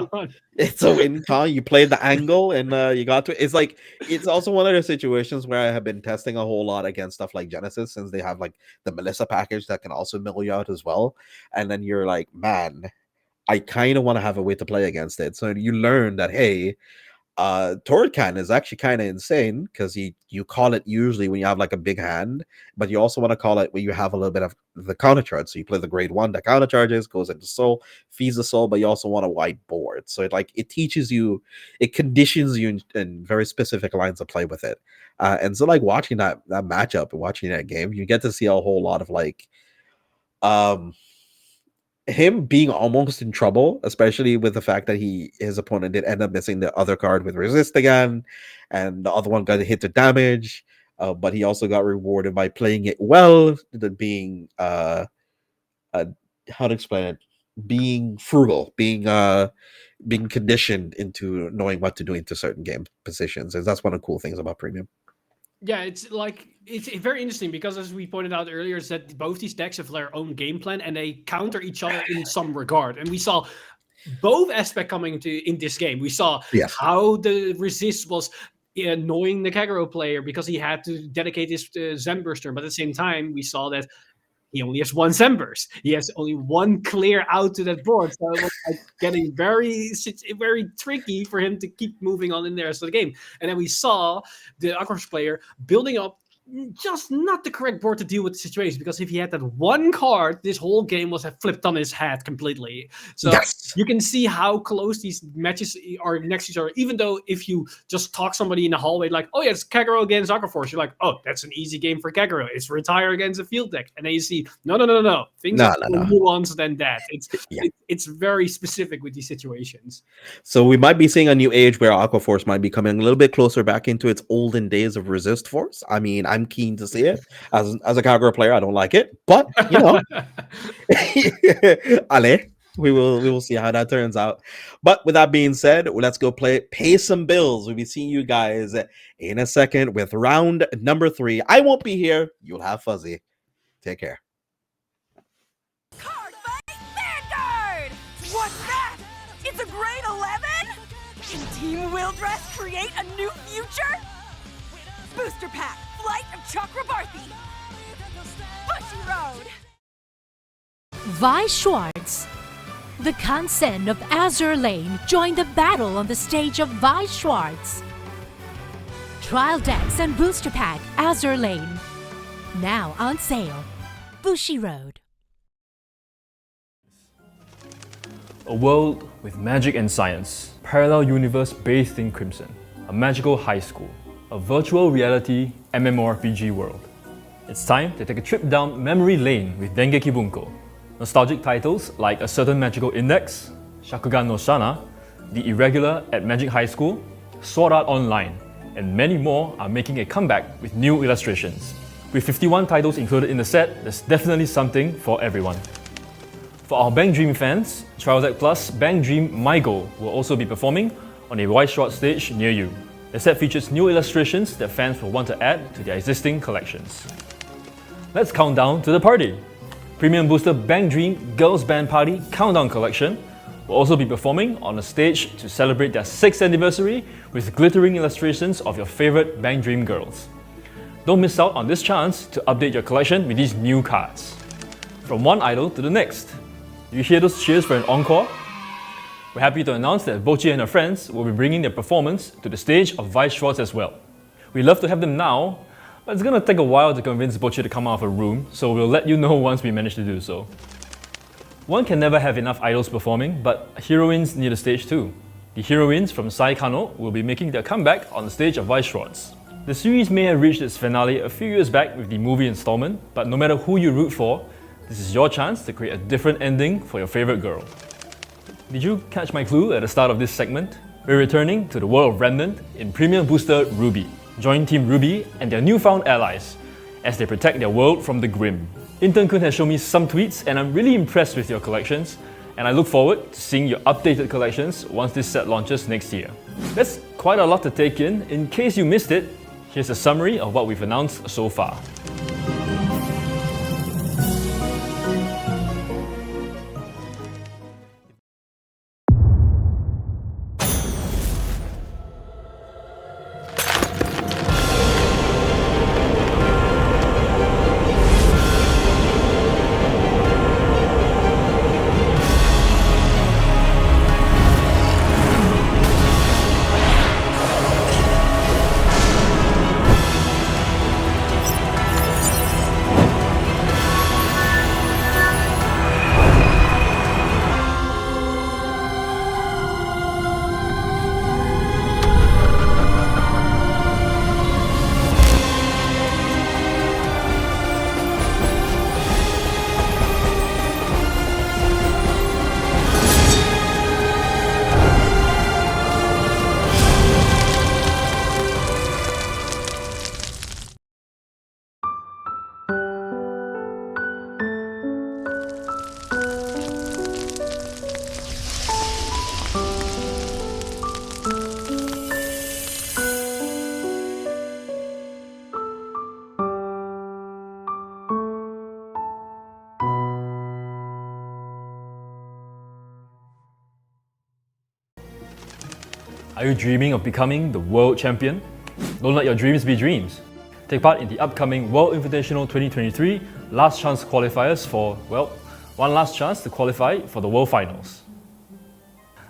It's a win con. You played the angle and you got to. It's like it's also one of the situations where I have been testing a whole lot against stuff like Genesis, since they have like the Melissa package that can also mill you out as well. And then you're like, man, I kind of want to have a way to play against it. So you learn that hey, Torcan is actually kind of insane because you call it usually when you have like a big hand, but you also want to call it when you have a little bit of the counter charge. So you play the grade 1 that counter charges, goes into soul, feeds the soul, but you also want a wide board. So it teaches you, it conditions you in very specific lines of play with it. And so like watching that matchup and watching that game, you get to see a whole lot of like him being almost in trouble, especially with the fact that his opponent did end up missing the other card with resist again, and the other one got hit to damage, but he also got rewarded by playing it well, being how to explain it, being frugal, being conditioned into knowing what to do into certain game positions. And that's one of the cool things about premium. Yeah, it's very interesting because, as we pointed out earlier, is that both these decks have their own game plan and they counter each other in some regard. And we saw both aspects coming in this game. We saw how the resist was annoying the Kagero player because he had to dedicate his Zenburst turn, but at the same time, we saw that he only has one Zenburst. He has only one clear out to that board. So it was like getting very tricky for him to keep moving on in the rest of the game. And then we saw the Aquaforce player building up just not the correct board to deal with the situation, because if he had that one card, this whole game was flipped on his head completely. So you can see how close these matches are next to each other, even though if you just talk somebody in the hallway like, oh yeah, it's Kagero against Aquaforce, you're like, oh, that's an easy game for Kagero. It's Retire against a field deck. And then you see, no. Things are more nuanced than that. It's very specific with these situations. So we might be seeing a new age where Aquaforce might be coming a little bit closer back into its olden days of Resist Force. I mean, I'm keen to see it. As a Kagero player, I don't like it, but you know, allez, we will see how that turns out. But with that being said, let's go pay some bills. We'll be seeing you guys in a second with round number 3. I won't be here. You'll have Fuzzy. Take care. Cardfight Vanguard! What's that? It's a grade 11? Can Team Wildress create a new future? Booster Pack, Flight of Chakrabarthi. Bushiroad. Weiss Schwarz. The Kansen of Azure Lane joined the battle on the stage of Weiss Schwarz. Trial decks and booster pack Azure Lane. Now on sale. Bushiroad. A world with magic and science, parallel universe bathed in crimson, a magical high school, a virtual reality MMORPG world. It's time to take a trip down memory lane with Dengeki Bunko. Nostalgic titles like A Certain Magical Index, Shakugan no Shana, The Irregular at Magic High School, Sword Art Online, and many more are making a comeback with new illustrations. With 51 titles included in the set, there's definitely something for everyone. For our Bang Dream fans, Trial Deck Plus Bang Dream My Goal will also be performing on a Weiss Schwarz stage near you. The set features new illustrations that fans will want to add to their existing collections. Let's count down to the party! Premium Booster Bang Dream Girls Band Party Countdown Collection will also be performing on a stage to celebrate their 6th anniversary with glittering illustrations of your favorite Bang Dream girls. Don't miss out on this chance to update your collection with these new cards. From one idol to the next. You hear those cheers for an encore? We're happy to announce that Bochi and her friends will be bringing their performance to the stage of Weiss Schwarz as well. We'd love to have them now, but it's gonna take a while to convince Bochi to come out of her room, so we'll let you know once we manage to do so. One can never have enough idols performing, but heroines need a stage too. The heroines from Sai Kano will be making their comeback on the stage of Weiss Schwarz. The series may have reached its finale a few years back with the movie installment, but no matter who you root for, this is your chance to create a different ending for your favorite girl. Did you catch my clue at the start of this segment? We're returning to the world of Remnant in Premium Booster Ruby. Join Team Ruby and their newfound allies as they protect their world from the Grim. Intern-kun has shown me some tweets and I'm really impressed with your collections, and I look forward to seeing your updated collections once this set launches next year. That's quite a lot to take in. In case you missed it, here's a summary of what we've announced so far. Are you dreaming of becoming the world champion? Don't let your dreams be dreams. Take part in the upcoming World Invitational 2023 last chance qualifiers for, well, one last chance to qualify for the World Finals.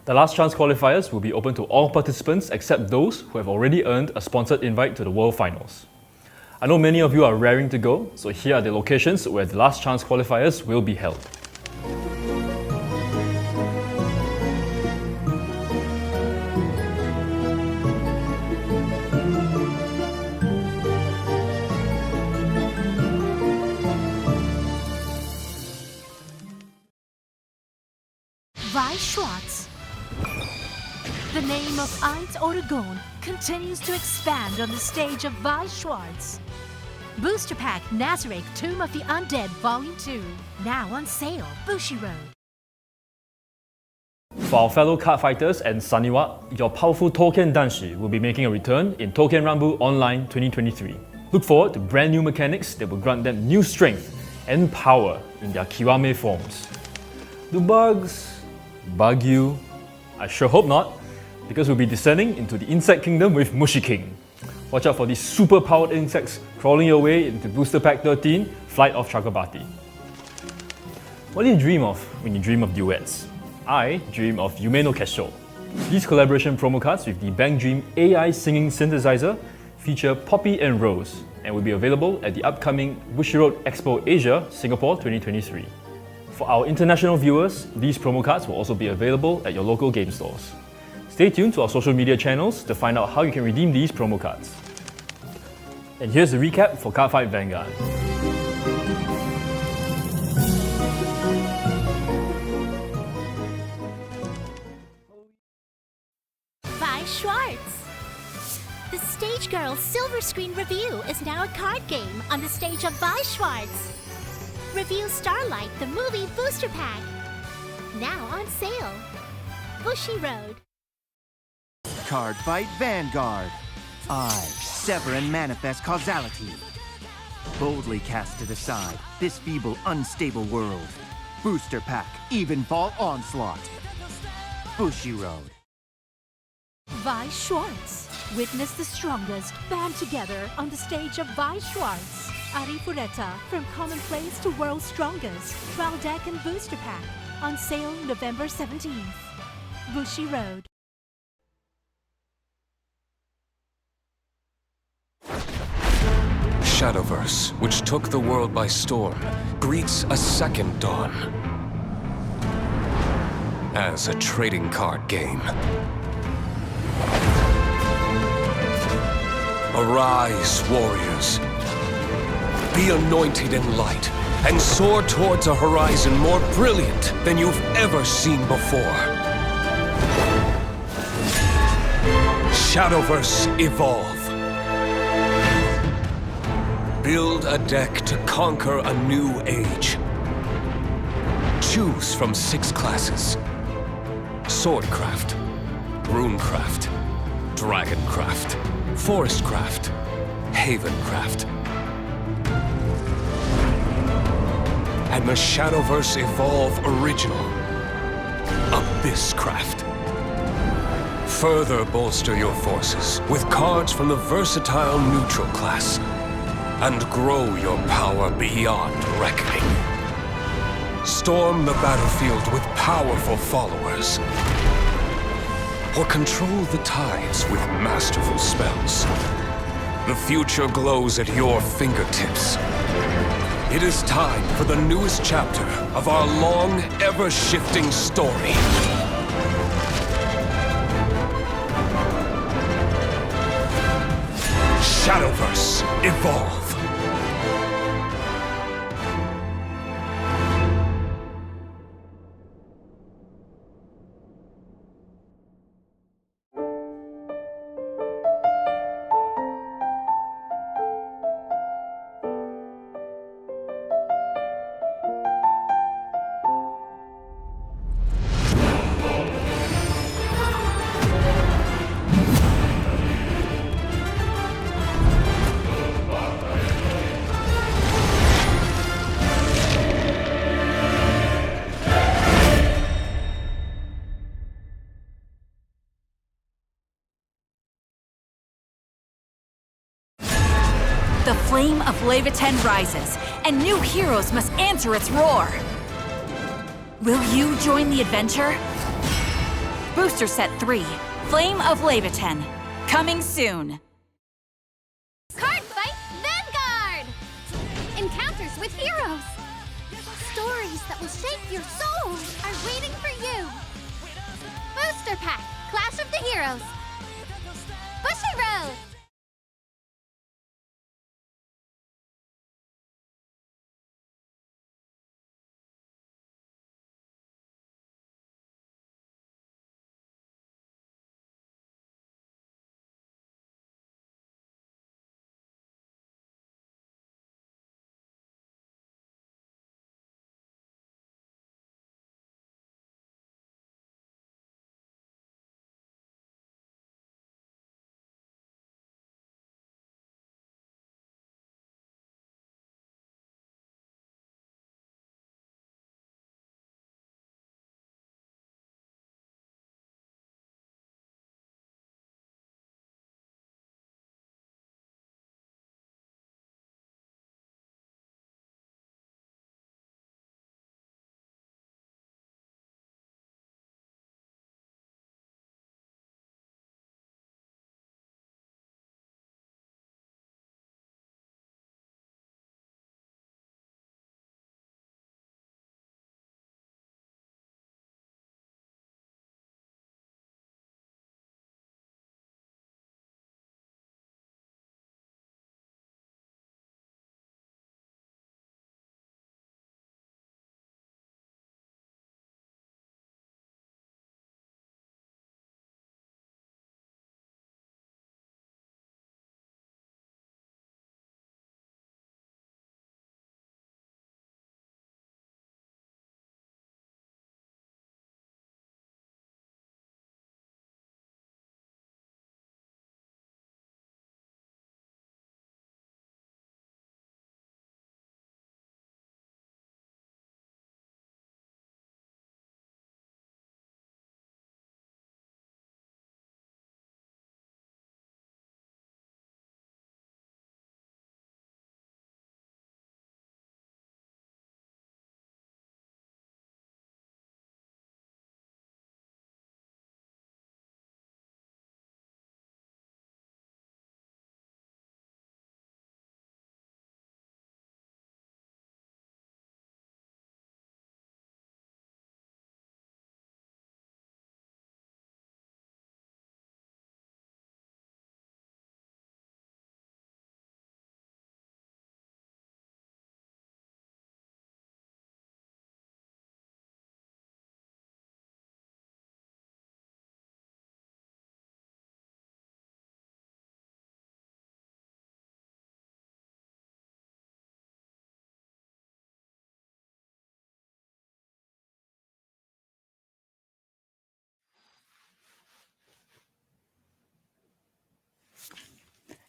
The last chance qualifiers will be open to all participants except those who have already earned a sponsored invite to the World Finals. I know many of you are raring to go, so here are the locations where the last chance qualifiers will be held. Weiss Schwarz. The name of Eins Oregon continues to expand on the stage of Weiss Schwarz. Booster Pack Nazareth Tomb of the Undead Volume 2, now on sale, Bushiroad. For our fellow card fighters and Saniwa, your powerful Token Danshi will be making a return in Token Rumble Online 2023. Look forward to brand new mechanics that will grant them new strength and power in their Kiwame forms. Do bugs bug you? I sure hope not, because we'll be descending into the insect kingdom with Mushi King. Watch out for these super powered insects crawling your way into Booster Pack 13, Flight of Chakrabarti. What do you dream of when you dream of duets? I dream of Yume no Kesho. These collaboration promo cards with the Bang Dream AI singing synthesizer feature Poppy and Rose and will be available at the upcoming Bushiroad Expo Asia, Singapore 2023. For our international viewers, these promo cards will also be available at your local game stores. Stay tuned to our social media channels to find out how you can redeem these promo cards. And here's the recap for Cardfight Vanguard. Weiss Schwarz. The Stage Girl Silver Screen Review is now a card game on the stage of Weiss Schwarz. Review Starlight, the movie Booster Pack. Now on sale. Bushiroad. Cardfight Vanguard. I sever and manifest causality. Boldly cast to the side this feeble, unstable world. Booster Pack, Evenfall Onslaught. Bushiroad. Weiss Schwarz. Witness the strongest band together on the stage of Weiss Schwarz. Arifureta, from Commonplace to World's Strongest. Trial Deck and Booster Pack. On sale November 17th. Bushiroad. Shadowverse, which took the world by storm, greets a second dawn. As a trading card game. Arise, warriors. Be anointed in light, and soar towards a horizon more brilliant than you've ever seen before. Shadowverse Evolve. Build a deck to conquer a new age. Choose from 6 classes. Swordcraft, Runecraft, Dragoncraft, Forestcraft, Havencraft. And the Shadowverse Evolve Original, Abysscraft. Further bolster your forces with cards from the versatile neutral class, and grow your power beyond reckoning. Storm the battlefield with powerful followers, or control the tides with masterful spells. The future glows at your fingertips. It is time for the newest chapter of our long, ever-shifting story. Shadowverse Evolve. The flame of Leviathan rises, and new heroes must answer its roar. Will you join the adventure? Booster Set 3, Flame of Leviathan, coming soon. Cardfight Vanguard! Encounters with heroes. Stories that will shape your soul are waiting for you. Booster Pack, Clash of the Heroes. Bushiroad!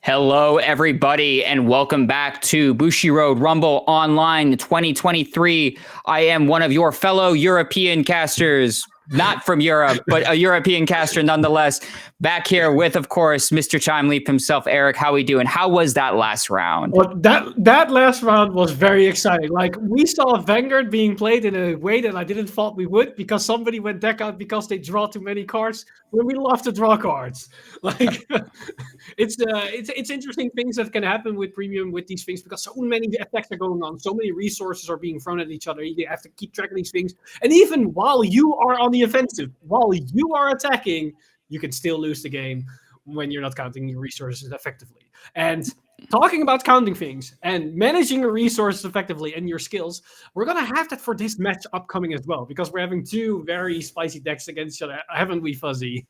Hello, everybody, and welcome back to Bushiroad Rumble Online 2023. I am one of your fellow European casters, not from Europe, but a European caster nonetheless. Back here with, of course, Mr. Time Leap himself, Eric. How we doing? How was that last round? Well, that last round was very exciting. Like, we saw Vanguard being played in a way that I didn't thought we would, because somebody went deck out because they draw too many cards. When we love to draw cards, like it's interesting things that can happen with premium with these things, because so many attacks are going on, so many resources are being thrown at each other. You have to keep track of these things, and even while you are on the offensive, while you are attacking, you can still lose the game when you're not counting your resources effectively. And talking about counting things and managing your resources effectively and your skills, we're going to have that for this match upcoming as well, because we're having two very spicy decks against each other, haven't we, Fuzzy?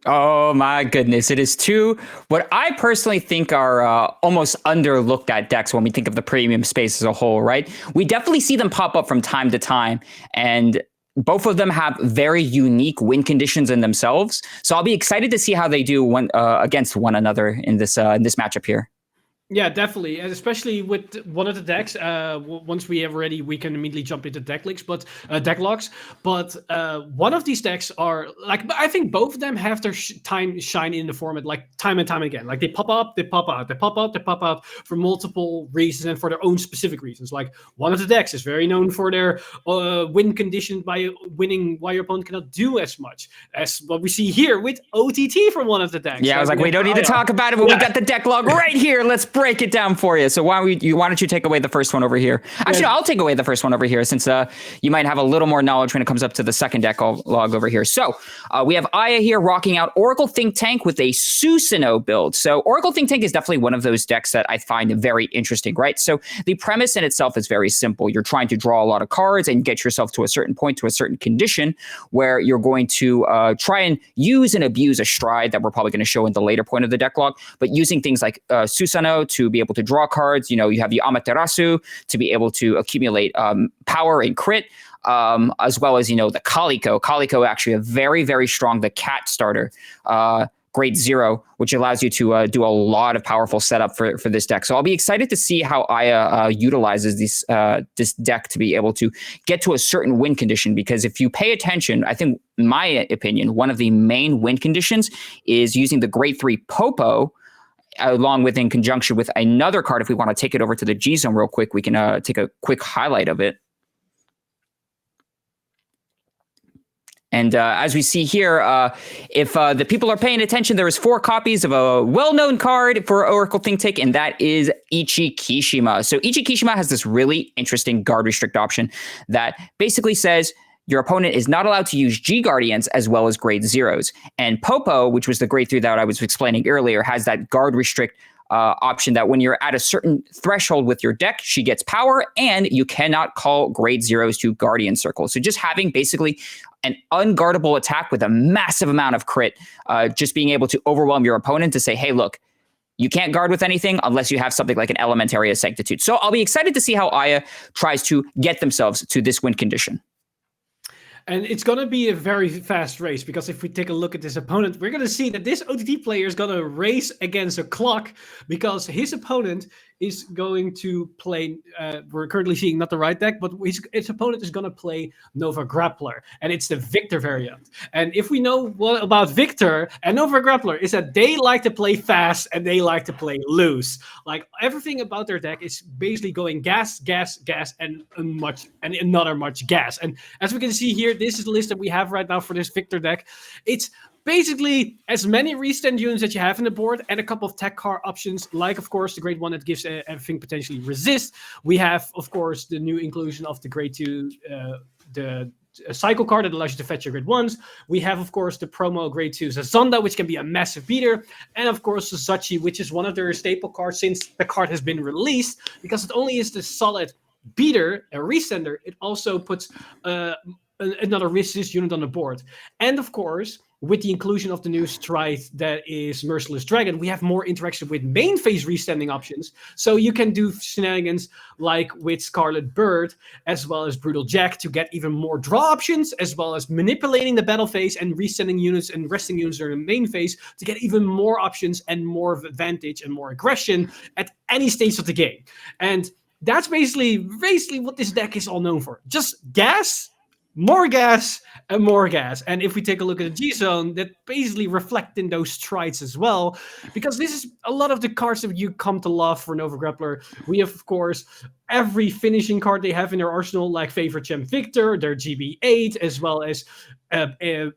Oh my goodness. It is two, what I personally think are almost underlooked at decks when we think of the premium space as a whole, right? We definitely see them pop up from time to time, and both of them have very unique win conditions in themselves. So I'll be excited to see how they do against one another in this matchup here. Yeah, definitely, and especially with one of the decks. Once we have ready, we can immediately jump into deck locks. Deck locks. But one of these decks are like, I think both of them have their time shine in the format, like time and time again. Like they pop up, they pop out, they pop up, they pop out for multiple reasons and for their own specific reasons. Like one of the decks is very known for their win condition by winning while your opponent cannot do as much as what we see here with OTT from one of the decks. Yeah, I was like, we don't need to talk about it, but we got the deck log right here. Let's break it down for you. So why don't you take away the first one over here? Actually, I'll take away the first one over here since you might have a little more knowledge when it comes up to the second deck log over here. So we have Aya here rocking out Oracle Think Tank with a Susanoo build. So Oracle Think Tank is definitely one of those decks that I find very interesting, right? So the premise in itself is very simple. You're trying to draw a lot of cards and get yourself to a certain point, to a certain condition where you're going to try and use and abuse a stride that we're probably going to show in the later point of the deck log, but using things like Susanoo to be able to draw cards. You know, you have the Amaterasu to be able to accumulate power and crit, as well as, you know, the Calico. Calico actually a very, very strong, the cat starter, grade 0, which allows you to do a lot of powerful setup for this deck. So I'll be excited to see how Aya utilizes this deck to be able to get to a certain win condition, because if you pay attention, I think, in my opinion, one of the main win conditions is using the grade 3 Popo, along with in conjunction with another card. If we want to take it over to the G zone real quick, we can take a quick highlight of it. And as we see here, if the people are paying attention, there is 4 copies of a well-known card for Oracle Think Tank, and that is Ichi Kishima. So Ichi Kishima has this really interesting guard restrict option that basically says your opponent is not allowed to use G Guardians as well as grade 0s. And Popo, which was the grade 3 that I was explaining earlier, has that guard restrict option that when you're at a certain threshold with your deck, she gets power, and you cannot call grade 0s to Guardian Circle. So just having basically an unguardable attack with a massive amount of crit, just being able to overwhelm your opponent to say, hey, look, you can't guard with anything unless you have something like an Elementaria Sanctitude. So I'll be excited to see how Aya tries to get themselves to this win condition. And it's going to be a very fast race, because if we take a look at this opponent, we're going to see that this OTT player is going to race against a clock, because his opponent is going to play, we're currently seeing not the right deck, but his opponent is going to play Nova Grappler, and it's the Victor variant. And if we know what about Victor and Nova Grappler is that they like to play fast and they like to play loose. Like everything about their deck is basically going gas, gas, gas, and another much gas. And as we can see here, this is the list that we have right now for this Victor deck. It's basically as many restand units that you have in the board and a couple of tech card options, like, of course, the grade 1 that gives everything potentially resist. We have, of course, the new inclusion of the grade 2, the cycle card that allows you to fetch your grade 1s. We have, of course, the promo grade 2 Zazanda, which can be a massive beater. And, of course, Suzachi, which is one of their staple cards since the card has been released, because it only is the solid beater, a resender. It also puts another resist unit on the board. And, of course, with the inclusion of the new stride that is Merciless Dragon, we have more interaction with main phase restanding options. So you can do shenanigans like with Scarlet Bird, as well as Brutal Jack, to get even more draw options, as well as manipulating the battle phase and restanding units and resting units during the main phase to get even more options and more advantage and more aggression at any stage of the game. And that's basically what this deck is all known for. Just gas, more gas, and more gas. And if we take a look at the G-Zone, that basically reflect in those strides as well, because this is a lot of the cards that you come to love for Nova Grappler. We have, of course, every finishing card they have in their arsenal, like Favorite Champ Victor, their GB8, as well as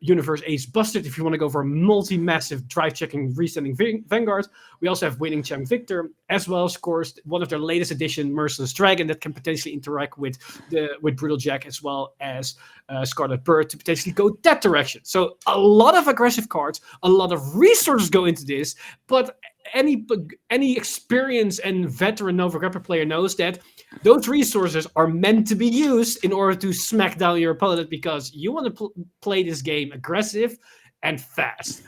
Universe Ace Busted, if you want to go for a multi-massive drive-checking, restanding Vanguard. We also have Winning Champ Victor, as well as, of course, one of their latest edition, Merciless Dragon, that can potentially interact with Brutal Jack, as well as Scarlet Bird, to potentially go that direction. So a lot of aggressive cards, a lot of resources go into this, but any experienced and veteran Nova Grappler player knows that those resources are meant to be used in order to smack down your opponent, because you want to play this game aggressive and fast.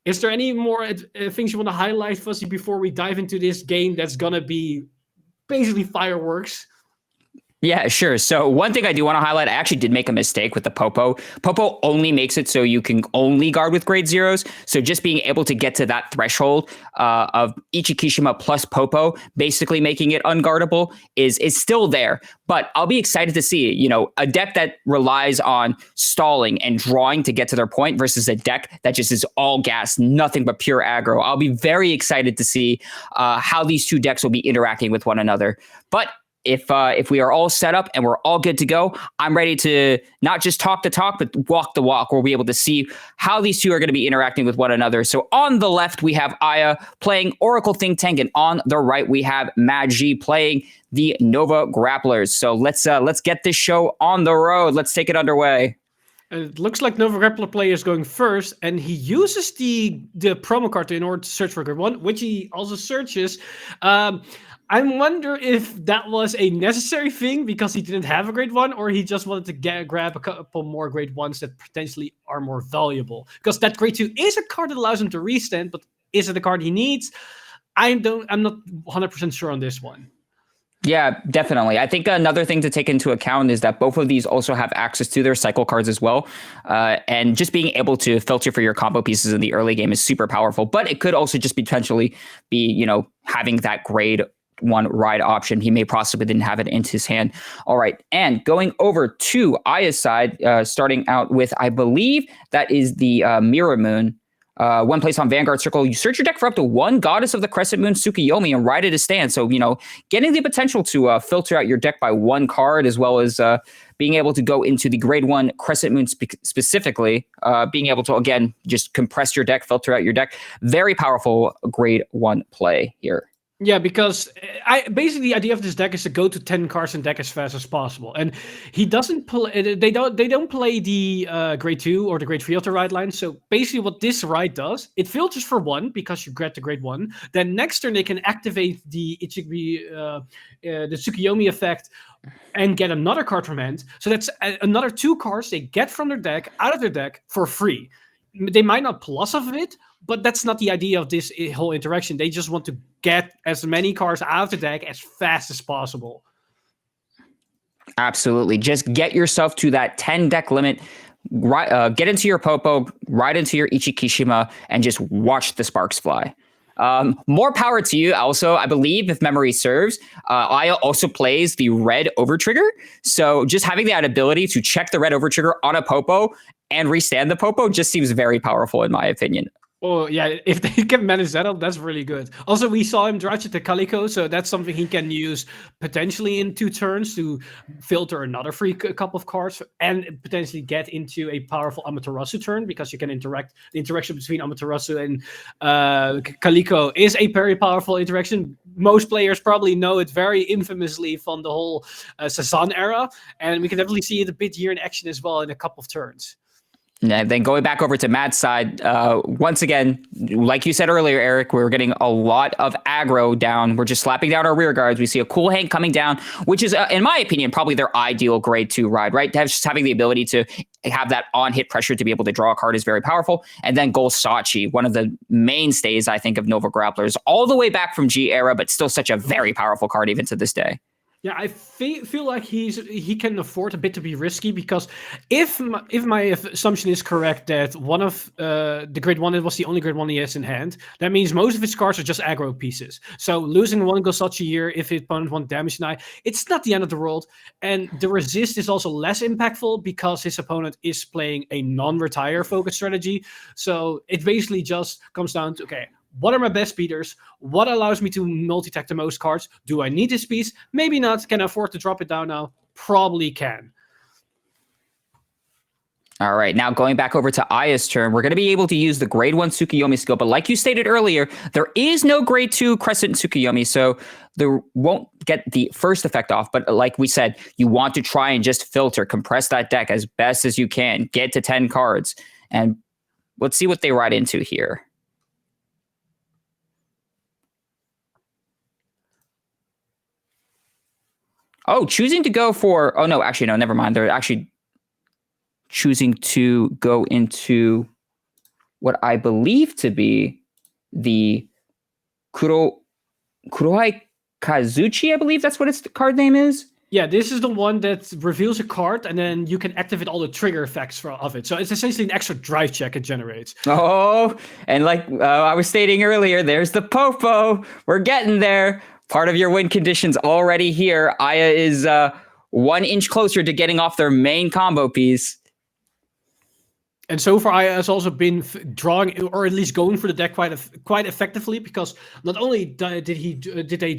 Is there any more things you want to highlight, Fuzzy, before we dive into this game that's going to be basically fireworks? Yeah, sure. So one thing I do want to highlight, I actually did make a mistake with the Popo. Popo only makes it so you can only guard with grade zeros. So just being able to get to that threshold of Ichikishima plus Popo, basically making it unguardable, is still there. But I'll be excited to see, a deck that relies on stalling and drawing to get to their point versus a deck that just is all gas, nothing but pure aggro. I'll be very excited to see how these two decks will be interacting with one another. But if we are all set up and we're all good to go, I'm ready to not just talk the talk, but walk the walk. We'll be able to see how these two are going to be interacting with one another. So on the left, we have Aya playing Oracle Think Tank, and on the right, we have Magi playing the Nova Grapplers. So let's get this show on the road. Let's take it underway. It looks like Nova Grappler player is going first, and he uses the promo card in order to search for grade 1, which he also searches. I wonder if that was a necessary thing because he didn't have a grade 1, or he just wanted to grab a couple more grade 1s that potentially are more valuable. Because that grade 2 is a card that allows him to restand, but is it the card he needs? I'm not 100% sure on this one. Yeah, definitely. I think another thing to take into account is that both of these also have access to their cycle cards as well. And just being able to filter for your combo pieces in the early game is super powerful. But it could also just potentially be, having that grade 1 ride option. He may possibly didn't have it in his hand. All right. And going over to Aya's side, starting out with, I believe that is the Mirror Moon. When placed on Vanguard Circle, you search your deck for up to 1 Goddess of the Crescent Moon Tsukuyomi and ride it as stand. So, getting the potential to filter out your deck by 1 card, as well as being able to go into the grade 1 Crescent Moon specifically, being able to, again, just compress your deck, filter out your deck. Very powerful grade 1 play here. Yeah, because basically the idea of this deck is to go to 10 cards in deck as fast as possible, and he doesn't play. They don't play the grade 2 or the grade 3 of the ride line. So basically, what this ride does, it filters for 1 because you get the grade 1. Then next turn they can activate the Tsukuyomi effect and get another card from hand. So that's another 2 cards they get from their deck out of their deck for free. They might not plus of it, but that's not the idea of this whole interaction. They just want to get as many cards out of the deck as fast as possible. Absolutely. Just get yourself to that 10 deck limit. Get into your Popo, ride into your Ichikishima, and just watch the sparks fly. More power to you. Also, I believe, if memory serves, Aya also plays the red overtrigger. So just having that ability to check the red overtrigger on a Popo and restand the Popo just seems very powerful, in my opinion. Oh, yeah, if they can manage that up, that's really good. Also, we saw him dredge it to Calico, so that's something he can use potentially in 2 turns to filter another free couple of cards and potentially get into a powerful Amaterasu turn, because you can interact. The interaction between Amaterasu and Calico is a very powerful interaction. Most players probably know it very infamously from the whole Sazan era, and we can definitely see it a bit here in action as well in a couple of turns. And then going back over to Matt's side, once again, like you said earlier, Eric, we're getting a lot of aggro down. We're just slapping down our rear guards. We see a Cool Hank coming down, which is, in my opinion, probably their ideal grade 2 ride, right? Just having the ability to have that on-hit pressure to be able to draw a card is very powerful. And then Golsachi, one of the mainstays, I think, of Nova Grapplers, all the way back from G era, but still such a very powerful card even to this day. Yeah, I feel like he can afford a bit to be risky, because if my assumption is correct that one of the grade 1 was the only grade 1 he has in hand, that means most of his cards are just aggro pieces. So losing 1 Gosachi here, if his opponent wants damage deny, it's not the end of the world. And the resist is also less impactful because his opponent is playing a non-retire focus strategy. So it basically just comes down to, okay, what are my best speeders? What allows me to multi-tech the most cards? Do I need this piece? Maybe not. Can I afford to drop it down now? Probably can. All right, now going back over to Aya's turn, we're going to be able to use the grade 1 Tsukuyomi skill, but like you stated earlier, there is no grade 2 Crescent Tsukuyomi, so there won't get the first effect off, but like we said, you want to try and just filter, compress that deck as best as you can, get to 10 cards, and let's see what they ride into here. Oh, choosing to go for... Oh, no, actually, no, never mind. They're actually choosing to go into what I believe to be the Kurohei Kazuchi, I believe that's what its card name is. Yeah, this is the one that reveals a card, and then you can activate all the trigger effects of it. So it's essentially an extra drive check it generates. Oh, and like I was stating earlier, there's the Popo. We're getting there. Part of your win conditions already here. Aya is 1 inch closer to getting off their main combo piece. And so far, Aya has also been drawing, or at least going for the deck quite effectively, because not only did they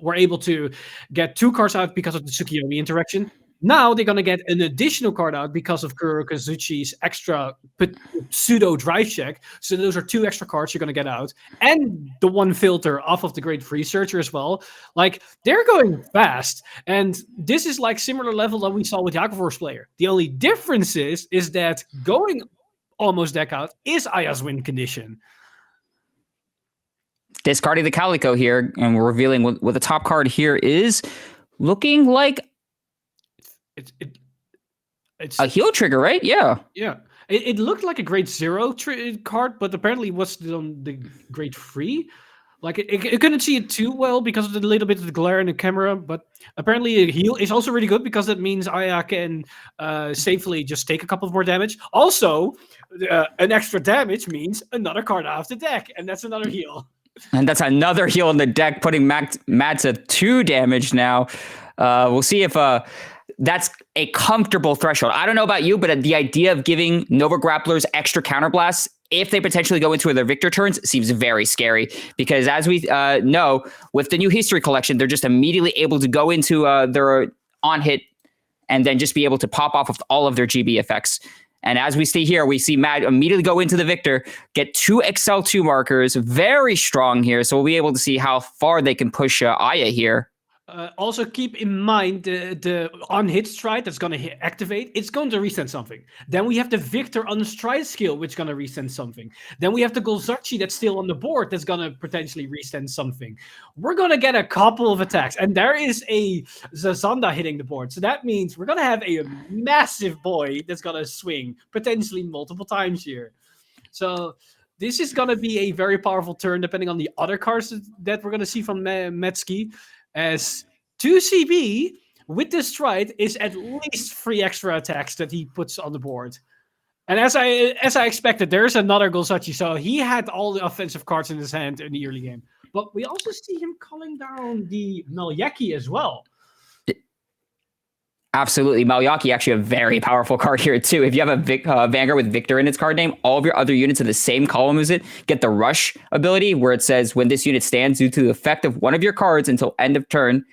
were able to get 2 cards out because of the Tsukiyomi interaction. Now they're gonna get an additional card out because of Kuro Kazuchi's extra pseudo drive check. So those are 2 extra cards you're gonna get out, and the 1 filter off of the Great Researcher as well. Like, they're going fast, and this is like similar level that we saw with Yakufor's player. The only difference is that going almost deck out is Aya's win condition. Discarding the Calico here, and we're revealing what the top card here is looking like. It's a heal trigger, right? Yeah. Yeah. It looked like a grade 0 card, but apparently it was on the grade 3. Like, it couldn't see it too well because of the little bit of the glare in the camera, but apparently a heal is also really good because that means Aya can safely just take a couple of more damage. Also, an extra damage means another card out of the deck, and that's another heal. And that's another heal in the deck, putting Mats at 2 damage now. We'll see if that's a comfortable threshold. I don't know about you, but the idea of giving Nova Grapplers extra counterblasts if they potentially go into their Victor turns seems very scary, because as we know, with the new History Collection, they're just immediately able to go into their on-hit and then just be able to pop off with all of their GB effects. And as we see here, we see Matt immediately go into the Victor, get 2 XL2 markers, very strong here, so we'll be able to see how far they can push Aya here. Also keep in mind the on-hit stride that's going to activate. It's going to resend something. Then we have the Victor on the stride skill, which is going to resend something. Then we have the Golzachi that's still on the board that's going to potentially resend something. We're going to get a couple of attacks. And there is a Zazanda hitting the board. So that means we're going to have a massive boy that's going to swing potentially multiple times here. So this is going to be a very powerful turn depending on the other cards that we're going to see from Metsky. As 2CB with this stride is at least 3 extra attacks that he puts on the board. And as I expected, there's another Golzachi, so he had all the offensive cards in his hand in the early game. But we also see him calling down the Malyaki as well. Absolutely. Malyaki, actually a very powerful card here too. If you have a Vanguard with Victor in its card name, all of your other units in the same column as it get the Rush ability, where it says when this unit stands due to the effect of one of your cards until end of turn,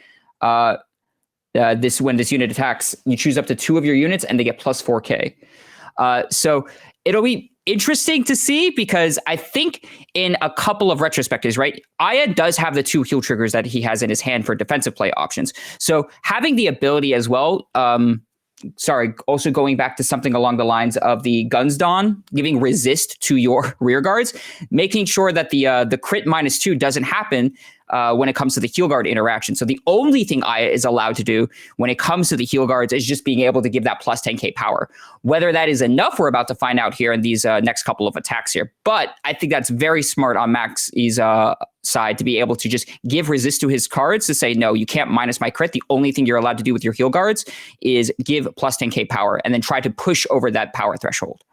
when this unit attacks, you choose up to 2 of your units and they get plus 4K. So it'll be interesting to see, because I think in a couple of retrospectives, right, Aya does have the 2 heal triggers that he has in his hand for defensive play options. So having the ability as well, also going back to something along the lines of the Guns Dawn, giving resist to your rear guards, making sure that the crit -2 doesn't happen when it comes to the heal guard interaction. So the only thing Aya is allowed to do when it comes to the heal guards is just being able to give that plus 10k power. Whether that is enough, we're about to find out here in these next couple of attacks here. But I think that's very smart on Max's side to be able to just give resist to his cards to say, no, you can't minus my crit. The only thing you're allowed to do with your heal guards is give plus 10k power and then try to push over that power threshold.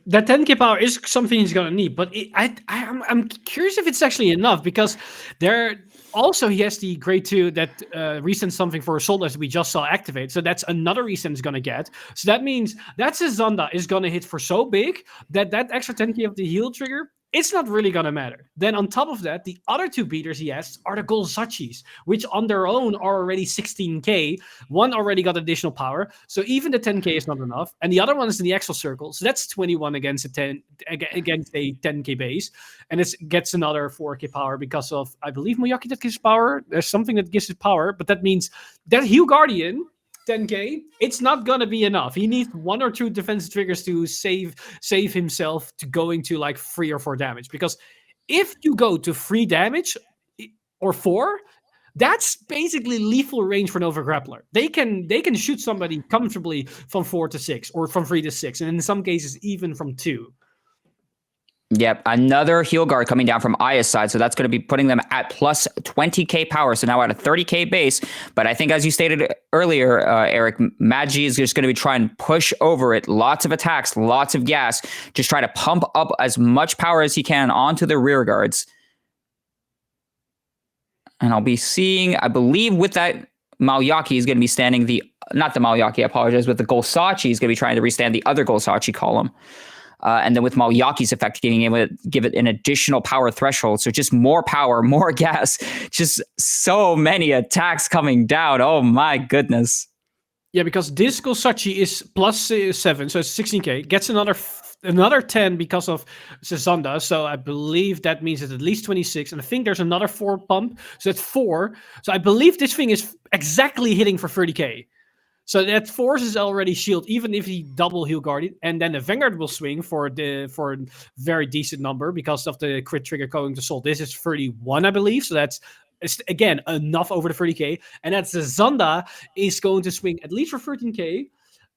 That 10k power is something he's going to need, but I'm curious if it's actually enough, because he has the grade 2 that resends something for Assault as we just saw activate. So that's another resend he's going to get. So that means that Zazanda is going to hit for so big that extra 10k of the heal trigger, it's not really going to matter. Then on top of that, the other 2 beaters he has are the Golzachis, which on their own are already 16k. One already got additional power, so even the 10k is not enough. And the other one is in the Exo Circle, so that's 21 against a 10k base. And it gets another 4k power because of, I believe, Moyaki that gives power. There's something that gives it power, but that means that Heal Guardian 10k, it's not gonna be enough. He needs 1 or 2 defensive triggers to save himself to going to like 3 or 4 damage. Because if you go to 3 damage or 4, that's basically lethal range for Nova Grappler. They can shoot somebody comfortably from 4 to 6 or from 3 to 6, and in some cases even from 2. Yep, another heal guard coming down from Aya's side, so that's going to be putting them at plus 20k power, so now at a 30k base. But I think, as you stated earlier, Eric, Magi is just going to be trying to push over it. Lots of attacks, lots of gas, just try to pump up as much power as he can onto the rear guards. And I'll be seeing, I believe with that, Maoyaki is going to be standing not the Maoyaki, I apologize, with the Golsachi is going to be trying to restand the other Golsachi column. And then with Maoyaki's effect, being able to give it an additional power threshold. So just more power, more gas, just so many attacks coming down. Oh my goodness. Yeah, because this Golsachi is plus 7, so it's 16k. Gets another 10 because of Sazanda. So I believe that means it's at least 26. And I think there's another 4 pump. So that's 4. So I believe this thing is exactly hitting for 30k. So that forces already shield, even if he double heal guarded, and then the Vanguard will swing for a very decent number because of the crit trigger going to Soul. This is 31, I believe. So it's again enough over the 30k, and that's the Zanda is going to swing at least for 13k,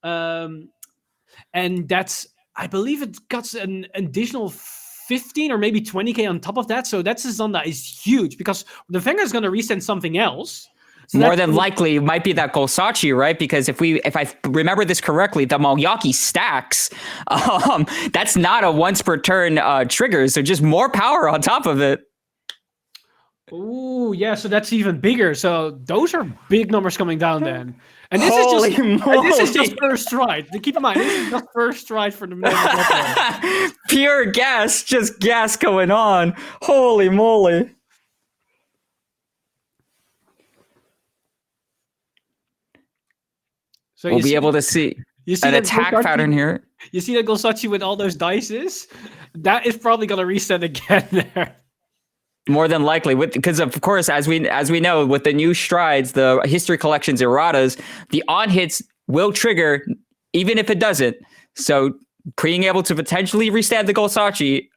and that's, I believe it got an additional 15 or maybe 20k on top of that. So that's the Zanda is huge because the Vanguard is going to resend something else. So more than likely, it might be that Golsachi, right? Because if I remember this correctly, the Maoyaki stacks. That's not a once per turn trigger, so just more power on top of it. Ooh, yeah, so that's even bigger. So those are big numbers coming down then. And this is just first stride. Keep in mind, this is just first stride for the pure gas, just gas going on. Holy moly. So we'll be able to see an attack pattern here. You see that Golsachi with all those dices? That is probably going to reset again there. More than likely, because of course, as we know, with the new strides, the history collections erratas, the on hits will trigger, even if it doesn't. So being able to potentially restand the Golsachi,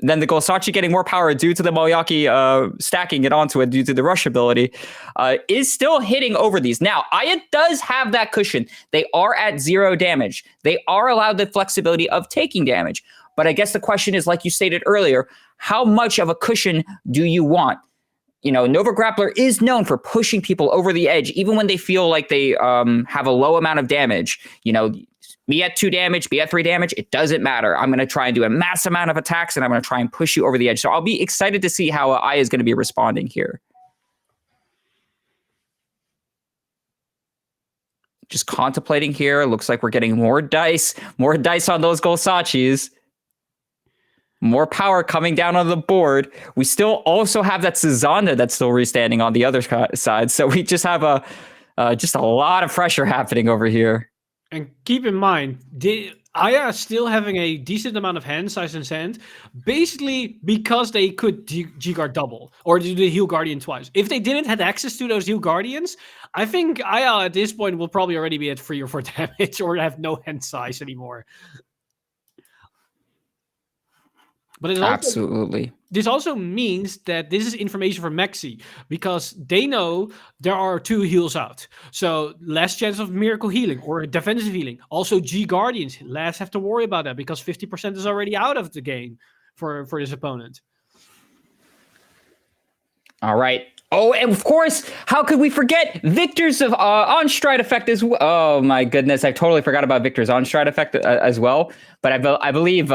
then the Golsachi getting more power due to the Maoyaki stacking it onto it due to the rush ability, is still hitting over these. Now, Aya does have that cushion. They are at 0 damage. They are allowed the flexibility of taking damage. But I guess the question is, like you stated earlier, how much of a cushion do you want? You know, Nova Grappler is known for pushing people over the edge, even when they feel like they have a low amount of damage. You know, be at 2 damage, be at 3 damage, it doesn't matter. I'm going to try and do a mass amount of attacks, and I'm going to try and push you over the edge. So I'll be excited to see how Aya is going to be responding here. Just contemplating here. Looks like we're getting more dice on those Golsachis. More power coming down on the board. We still also have that Sazanda that's still restanding on the other side. So we just have just a lot of pressure happening over here. And keep in mind, Aya is still having a decent amount of hand size and sand, basically because they could G-Guard double or do the Heal Guardian twice. If they didn't have access to those Heal Guardians, I think Aya at this point will probably already be at 3 or 4 damage or have no hand size anymore. But absolutely. This also means that this is information for Maxi because they know there are 2 heals out. So less chance of miracle healing or defensive healing. Also G Guardians, less have to worry about that because 50% is already out of the game for this opponent. All right. Oh, and of course, how could we forget Victor's on-stride effect as well? Oh my goodness, I totally forgot about Victor's on-stride effect as well. But I believe...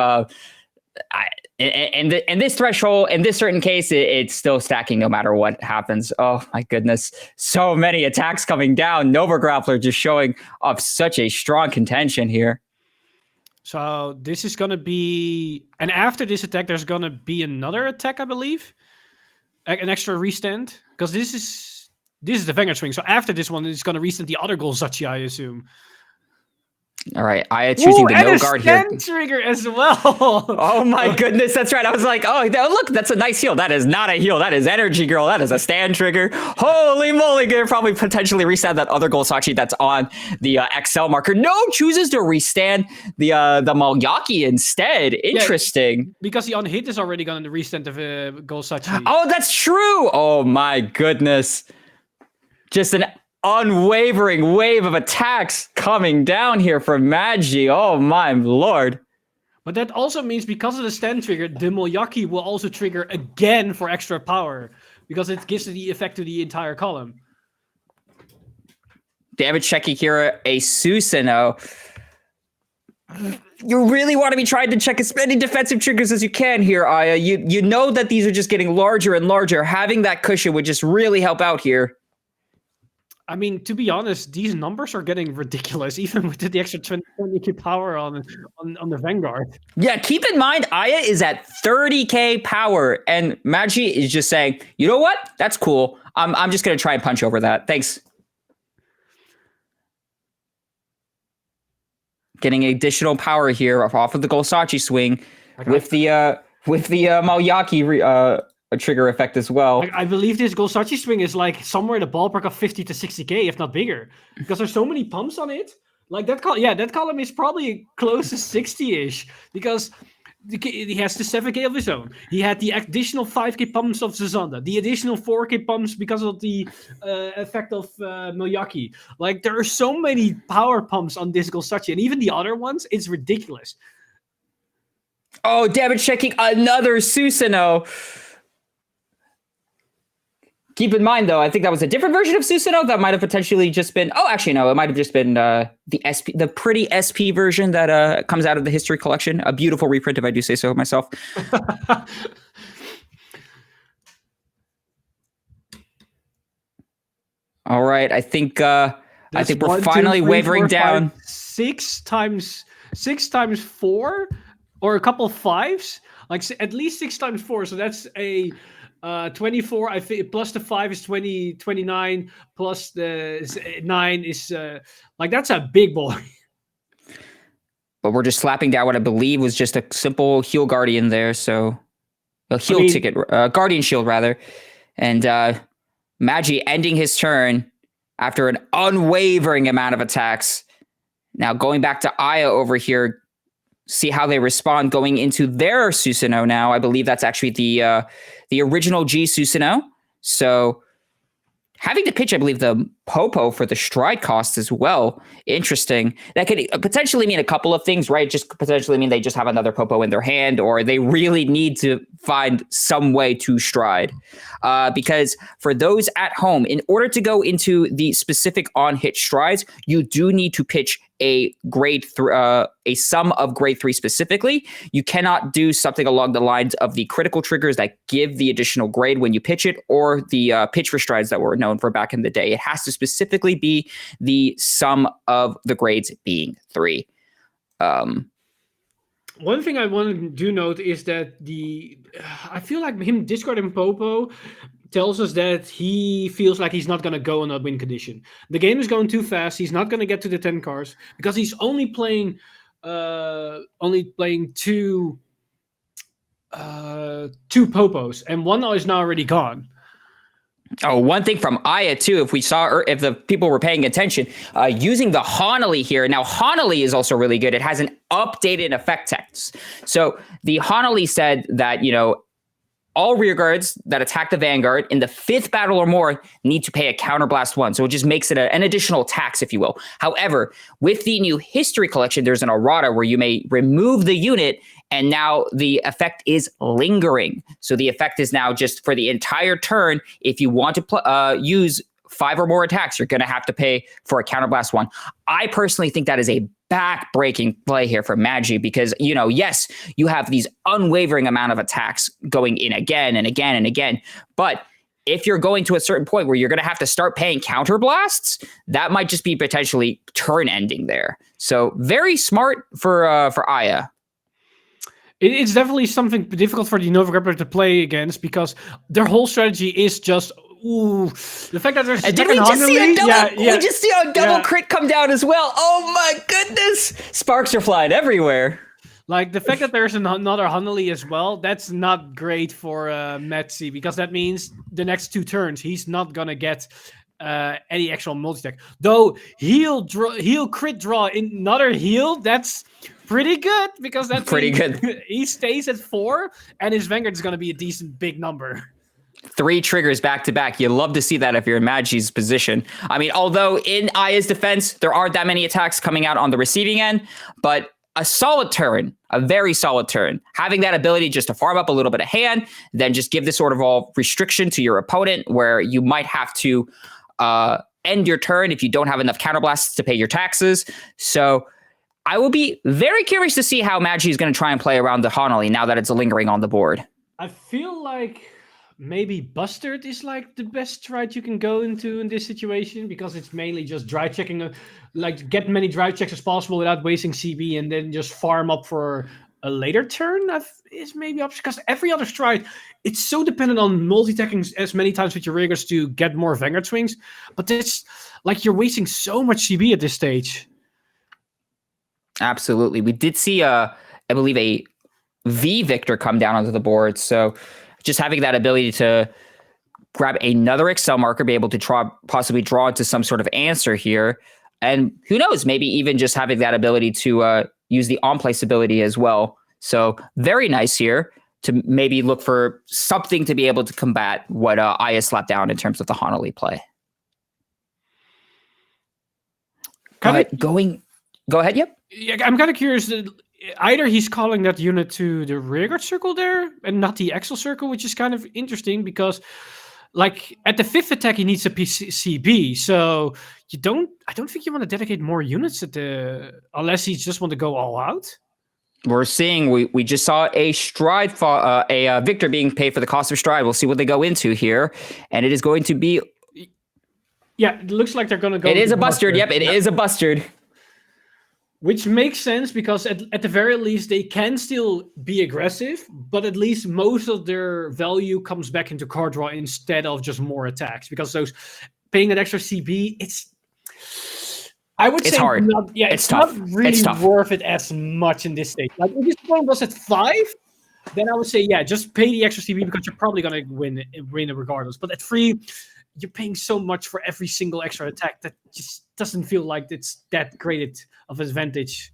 in this threshold, in this certain case, it's still stacking no matter what happens. Oh my goodness. So many attacks coming down. Nova Grappler just showing off such a strong contention here. So this is going to be... And after this attack, there's going to be another attack, I believe. An extra restand. Because this is the Vanguard swing. So after this one, it's going to restand the other Golsachi, I assume. All right, Aya choosing the no guard here. And a trigger as well. Oh my goodness, that's right. I was like, oh, look, that's a nice heal. That is not a heal. That is energy, girl. That is a stand trigger. Holy moly, gonna probably potentially restand that other Golsachi that's on the XL marker. No, chooses to restand the Maoyaki instead. Interesting. Yeah, because the on hit is already going to restand the Golsachi. Oh, that's true. Oh my goodness. Just an unwavering wave of attacks coming down here from Magi. Oh my lord. But that also means because of the stand trigger, the Moyaki will also trigger again for extra power because it gives the effect to the entire column. Damage checking here, a Susanoo. You really want to be trying to check as many defensive triggers as you can here, Aya. You know that these are just getting larger and larger. Having that cushion would just really help out here. I mean, to be honest, these numbers are getting ridiculous, even with the extra 20k power on the Vanguard. Yeah, keep in mind, Aya is at 30k power, and Magi is just saying, you know what? That's cool. I'm just going to try and punch over that. Thanks. Getting additional power here off of the Golsachi swing with the Moyaki trigger effect as well. I believe this Golsachi swing is like somewhere in the ballpark of 50 to 60k, if not bigger, because there's so many pumps on it. Like that column is probably close to 60-ish because he has the 7k of his own. He had the additional 5k pumps of Zazanda, the additional 4k pumps because of the effect of Moyaki. Like there are so many power pumps on this Golsachi, and even the other ones, it's ridiculous. Oh, damage checking another Susanoo. Keep in mind, though, I think that was a different version of Susanoo. That might have potentially just been... Oh, actually, no. It might have just been the pretty SP version that comes out of the History Collection. A beautiful reprint, if I do say so myself. All right. I think we're finally wavering down. 6 times 4, or a couple of 5s. Like at least 6 times 4. So that's a... 24, I think, plus the 5 is 20, 29, plus the 9 is like that's a big boy. But we're just slapping down what I believe was just a simple heal guardian there, so a heal ticket, guardian shield rather, and Magi ending his turn after an unwavering amount of attacks. Now going back to Aya over here. See how they respond going into their Susanoo now. I believe that's actually the original G Susanoo. So having to pitch, I believe, the Popo for the stride cost as well. Interesting. That could potentially mean a couple of things, right? Just potentially mean they just have another Popo in their hand, or they really need to find some way to stride. Because for those at home, in order to go into the specific on-hit strides, you do need to pitch a sum of grade 3 specifically. You cannot do something along the lines of the critical triggers that give the additional grade when you pitch it, or the pitch for strides that were known for back in the day. It has to specifically be the sum of the grades being 3. One thing I want to note is that I feel like him discarding Popo tells us that he feels like he's not going to go on a win condition. The game is going too fast. He's not going to get to the 10 cars because he's only playing two Popos, and one is now already gone. Oh, one thing from Aya too, if the people were paying attention, using the Hanali here. Now, Hanali is also really good. It has an updated effect text. So the Hanali said that, all rearguards that attack the Vanguard in the 5th battle or more need to pay a counterblast 1. So it just makes it an additional tax, if you will. However, with the new History Collection, there's an errata where you may remove the unit, and now the effect is lingering. So the effect is now just for the entire turn. If you want to use 5 or more attacks, you're going to have to pay for a counterblast 1. I personally think that is a back-breaking play here for Magi because, yes, you have these unwavering amount of attacks going in again and again and again. But if you're going to a certain point where you're going to have to start paying counterblasts, that might just be potentially turn ending there. So very smart for Aya. It's definitely something difficult for the Nova Grappler to play against because their whole strategy is just the fact that there's did we just see a double crit come down as well? Oh my goodness! Sparks are flying everywhere. Like the fact that there's another Hanali as well, that's not great for Metzi because that means the next 2 turns he's not gonna get any actual multi-tech. Though he'll crit draw in another heal, that's pretty good because that's pretty good. He stays at 4 and his Vanguard is gonna be a decent big number. 3 triggers back to back. You love to see that if you're in Magi's position. I mean, although in Aya's defense, there aren't that many attacks coming out on the receiving end, but a solid turn, a very solid turn. Having that ability just to farm up a little bit of hand, then just give this sort of all restriction to your opponent where you might have to end your turn if you don't have enough counterblasts to pay your taxes. So I will be very curious to see how Magi is going to try and play around the Hanali now that it's lingering on the board. I feel like maybe Bustard is like the best strat you can go into in this situation, because it's mainly just drive checking, like get many drive checks as possible without wasting CB, and then just farm up for a later turn. That is maybe option, because every other strat, it's so dependent on multi-attacking as many times with your riggers to get more Vanguard swings. But it's like you're wasting so much CB at this stage. Absolutely. We did see, I believe, a V Victor come down onto the board. So just having that ability to grab another Excel marker, be able to possibly draw into some sort of answer here. And who knows, maybe even just having that ability to use the on-place ability as well. So very nice here to maybe look for something to be able to combat what Aya slapped down in terms of the Hanali play. Go ahead, yep. Yeah, I'm kind of curious that either he's calling that unit to the rearguard circle there and not the Excel circle, which is kind of interesting because, like, at the 5th attack he needs a CB, so I don't think you want to dedicate more units unless he just want to go all out. We're seeing we just saw a stride a Victor being paid for the cost of stride. We'll see what they go into here, and it is going to be. Yeah, it looks like they're going to go. It is a bustard. Yep, it is a bustard. Which makes sense because at the very least they can still be aggressive, but at least most of their value comes back into card draw instead of just more attacks. Because those paying an extra CB, I would say hard. It's not really worth it as much in this stage. Like if this one was at 5, then I would say just pay the extra CB because you're probably gonna win it regardless. But at 3, you're paying so much for every single extra attack that just doesn't feel like it's that great of advantage.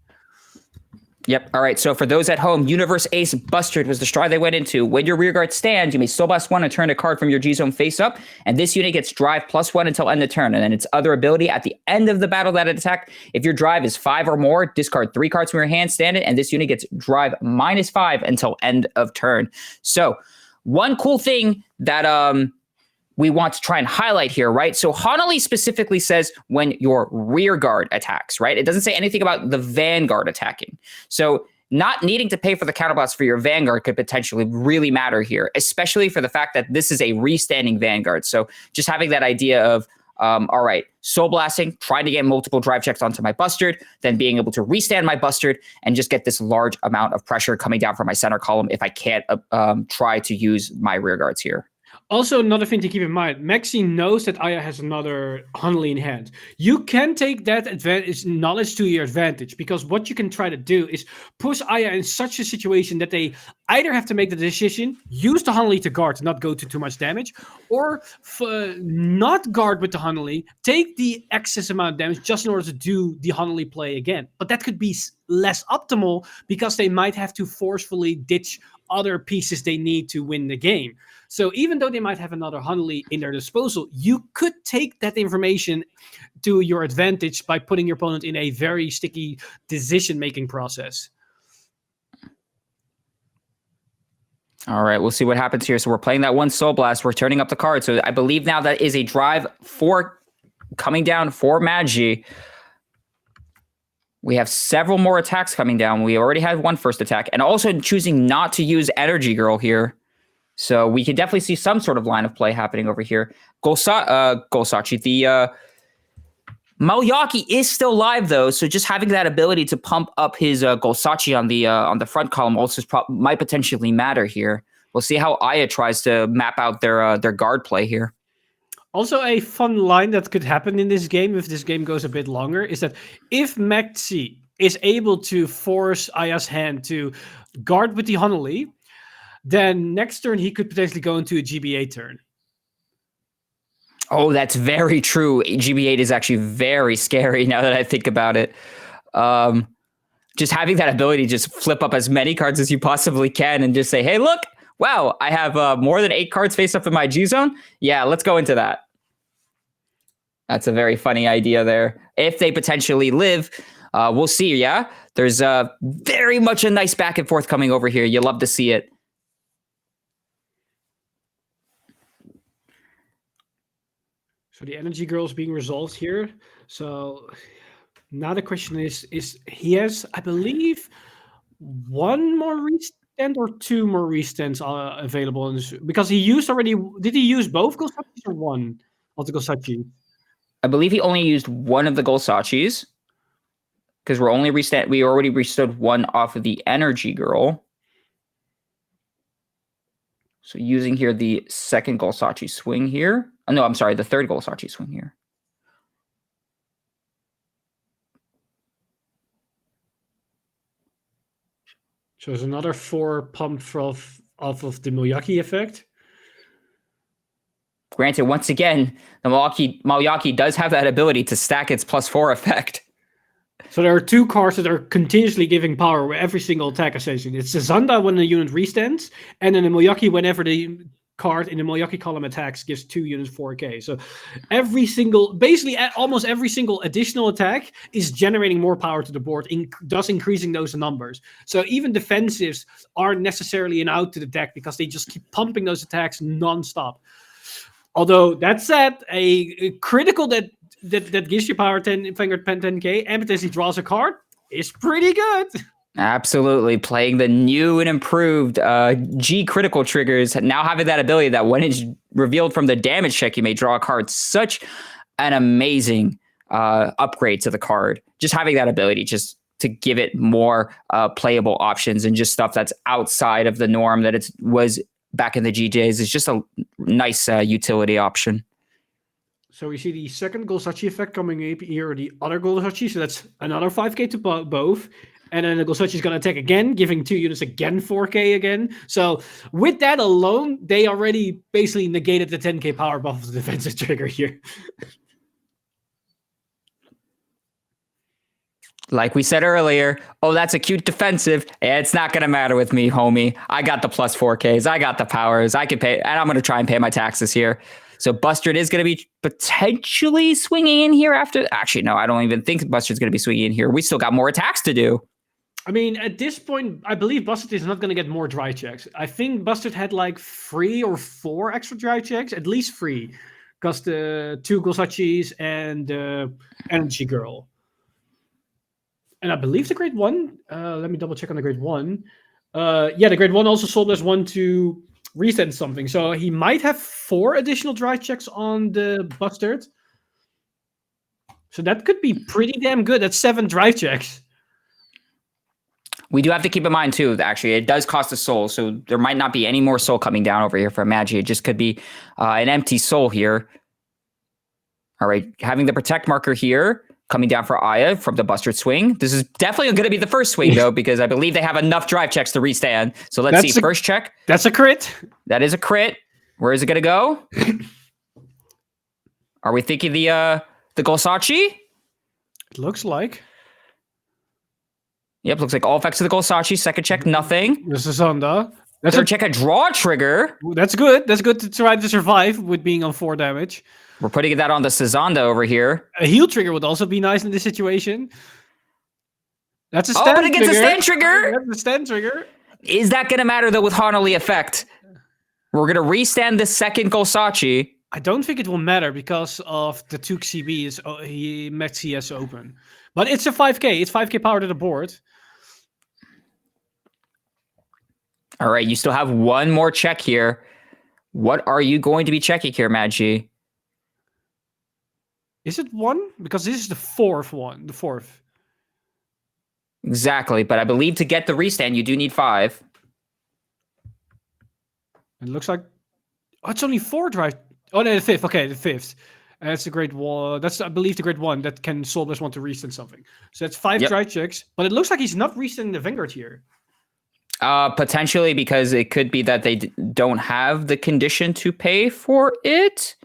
Yep. All right. So for those at home, Universe Ace Bustard was the stride they went into. When your rearguard stands, you may Soul Blast 1 and turn a card from your G-Zone face up. And this unit gets drive +1 until end of turn. And then its other ability at the end of the battle that it attacked, if your drive is 5 or more, discard 3 cards from your hand, stand it. And this unit gets drive -5 until end of turn. So one cool thing that we want to try and highlight here, right? So Hanali specifically says when your rear guard attacks, right? It doesn't say anything about the Vanguard attacking. So not needing to pay for the counterblast for your Vanguard could potentially really matter here, especially for the fact that this is a restanding Vanguard. So just having that idea of, all right, Soul Blasting, trying to get multiple drive checks onto my Bustard, then being able to restand my Bustard and just get this large amount of pressure coming down from my center column if I can't try to use my rear guards here. Also, another thing to keep in mind, Maxi knows that Aya has another Hanali in hand. You can take that knowledge to your advantage, because what you can try to do is push Aya in such a situation that they either have to make the decision, use the Hanali to guard, not go to too much damage, or not guard with the Hanali, take the excess amount of damage just in order to do the Hanali play again. But that could be less optimal because they might have to forcefully ditch other pieces they need to win the game. So even though they might have another Hanali in their disposal, you could take that information to your advantage by putting your opponent in a very sticky decision-making process. All right, we'll see what happens here. So we're playing that one Soul Blast. We're turning up the card. So I believe now that is a drive coming down for Magi. We have several more attacks coming down. We already had one first attack, and also choosing not to use Energy Girl here. So we can definitely see some sort of line of play happening over here. Golsachi, the Maoyaki is still live though, so just having that ability to pump up his Golsachi on the front column also might potentially matter here. We'll see how Aya tries to map out their guard play here. Also, a fun line that could happen in this game, if this game goes a bit longer, is that if Maxi is able to force Aya's hand to guard with the Hanali, then next turn he could potentially go into a GBA turn. Oh, that's very true. GB8 is actually very scary now that I think about it. Just having that ability to just flip up as many cards as you possibly can and just say, hey, look, wow, I have more than 8 cards face up in my G-Zone. Yeah, let's go into that. That's a very funny idea there. If they potentially live, We'll see, yeah? There's very much a nice back and forth coming over here. You love to see it. So the energy girl is being resolved here. So now the question is he has, I believe, one more restand or two more restands available in this, because he used already. Did he use both Gosachis or one of the Gosachi? I believe he only used one of the Golsachis because we already restored one off of the energy girl. So using here the second Golsachi swing here. Oh, no, I'm sorry, the third Golsachi swing here. So there's another 4 pump off of the Moyaki effect. Granted, once again, the Moyaki does have that ability to stack its +4 effect. So there are 2 cards that are continuously giving power with every single attack essentially. It's the Zanda when the unit restands, and then the Moyaki whenever the card in the Moyaki column attacks gives 2 units 4k. So basically almost every single additional attack is generating more power to the board, thus increasing those numbers. So even defensives aren't necessarily an out to the deck because they just keep pumping those attacks non-stop. Although that said, a critical that gives you power 10 Vanguard 10k and potentially draws a card is pretty good. Absolutely. Playing the new and improved G critical triggers, now having that ability that when it's revealed from the damage check, you may draw a card. Such an amazing upgrade to the card. Just having that ability just to give it more playable options and just stuff that's outside of the norm that it was back in the GJs is just a nice utility option. So we see the second Golsachi effect coming up here, the other Golsachi, so that's another 5k to both. And then the Golsachi is going to attack again, giving 2 units again 4k again. So with that alone, they already basically negated the 10k power buff of the defensive trigger here. Like we said earlier, oh, that's a cute defensive. It's not going to matter with me, homie. I got the +4Ks. I got the powers. I can pay, and I'm going to try and pay my taxes here. So Bustard is going to be potentially swinging in here after. Actually, no, I don't even think Bustard's going to be swinging in here. We still got more attacks to do. I mean, at this point, I believe Bustard is not going to get more dry checks. I think Bustard had like 3 or 4 extra dry checks, at least 3, because the 2 Gosachis and the Energy Girl. And I believe the grade 1, let me double check on the grade 1. Yeah, the grade 1 also sold as 1 to reset something. So he might have 4 additional dry checks on the Bustard. So that could be pretty damn good. That's 7 drive checks. We do have to keep in mind, too, actually, it does cost a soul. So there might not be any more soul coming down over here for Magi. It just could be an empty soul here. All right, having the protect marker here. Coming down for Aya from the Bustard swing. This is definitely going to be the first swing, though, because I believe they have enough drive checks to restand. So let's see. First check. That's a crit. That is a crit. Where is it going to go? Are we thinking the Golsachi? It looks like. Yep, looks like all effects of the Golsachi. Second check, nothing. This is Zonda. Third check, a draw trigger. That's good. That's good to try to survive with being on 4 damage. We're putting that on the Sazanda over here. A heal trigger would also be nice in this situation. That's a stand trigger. Oh, but it gets a stand trigger. That's a stand trigger. Is that going to matter, though, with Hanali effect? We're going to restand the second Golsachi. I don't think it will matter because of the 2 CB he met CS open. But it's a 5k. It's 5k power to the board. All right, you still have one more check here. What are you going to be checking here, Magi? Is it 1? Because this is the 4th one. The 4th. Exactly, but I believe to get the restand, you do need 5. It looks like... Oh, it's only 4 drive... Oh, no, the 5th. Okay, the 5th. That's the grade 1. That's, I believe, the grade 1 that can Soul Blast want to restand something. So that's 5 drive checks. But it looks like he's not restanding the Vanguard here. Potentially because it could be that they don't have the condition to pay for it.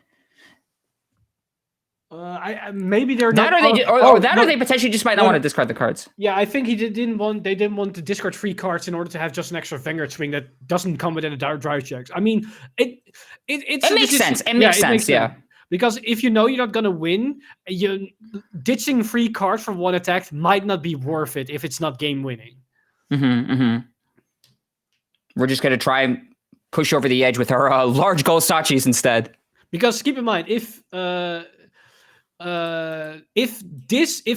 Maybe they're that not. Or they potentially just might not want to discard the cards. Yeah, I think they didn't want to discard 3 cards in order to have just an extra Vanguard swing that doesn't come with any drive checks. I mean, it makes sense. It makes sense. Yeah. Because if you know you're not going to win, you ditching free cards for one attack might not be worth it if it's not game winning. We're just going to try and push over the edge with our large gold Sachis instead. Because keep in mind, if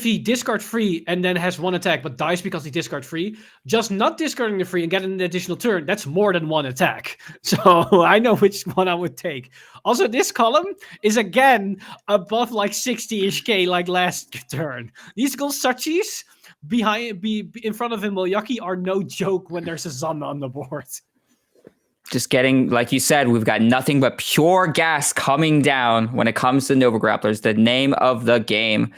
he discard free and then has one attack but dies because he discard free, just not discarding the free and getting an additional turn, that's more than one attack. So I know which one I would take. Also, this column is again above like 60-ish K like last turn. These Golsachis in front of Moyaki are no joke when there's a Zanna on the board. Just getting, like you said, we've got nothing but pure gas coming down when it comes to Nova Grapplers, the name of the game.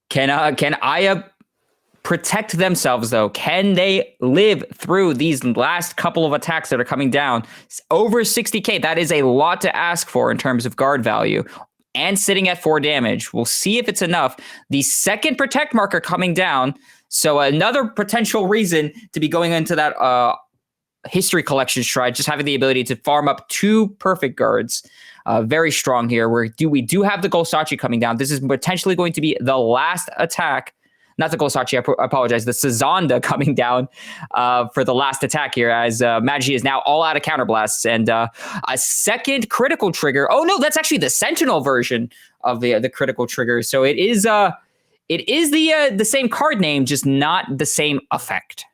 Can Aya protect themselves, though? Can they live through these last couple of attacks that are coming down? Over 60k, that is a lot to ask for in terms of guard value. And sitting at 4 damage. We'll see if it's enough. The second protect marker coming down, so another potential reason to be going into that history collection stride, just having the ability to farm up 2 perfect guards. Very strong here. We do have the Golsachi coming down. This is potentially going to be the last attack. Not the Golsachi, I apologize. The Sazanda coming down for the last attack here, as Magi is now all out of counterblasts and a second critical trigger. Oh no, that's actually the Sentinel version of the critical trigger. So it is the same card name, just not the same effect.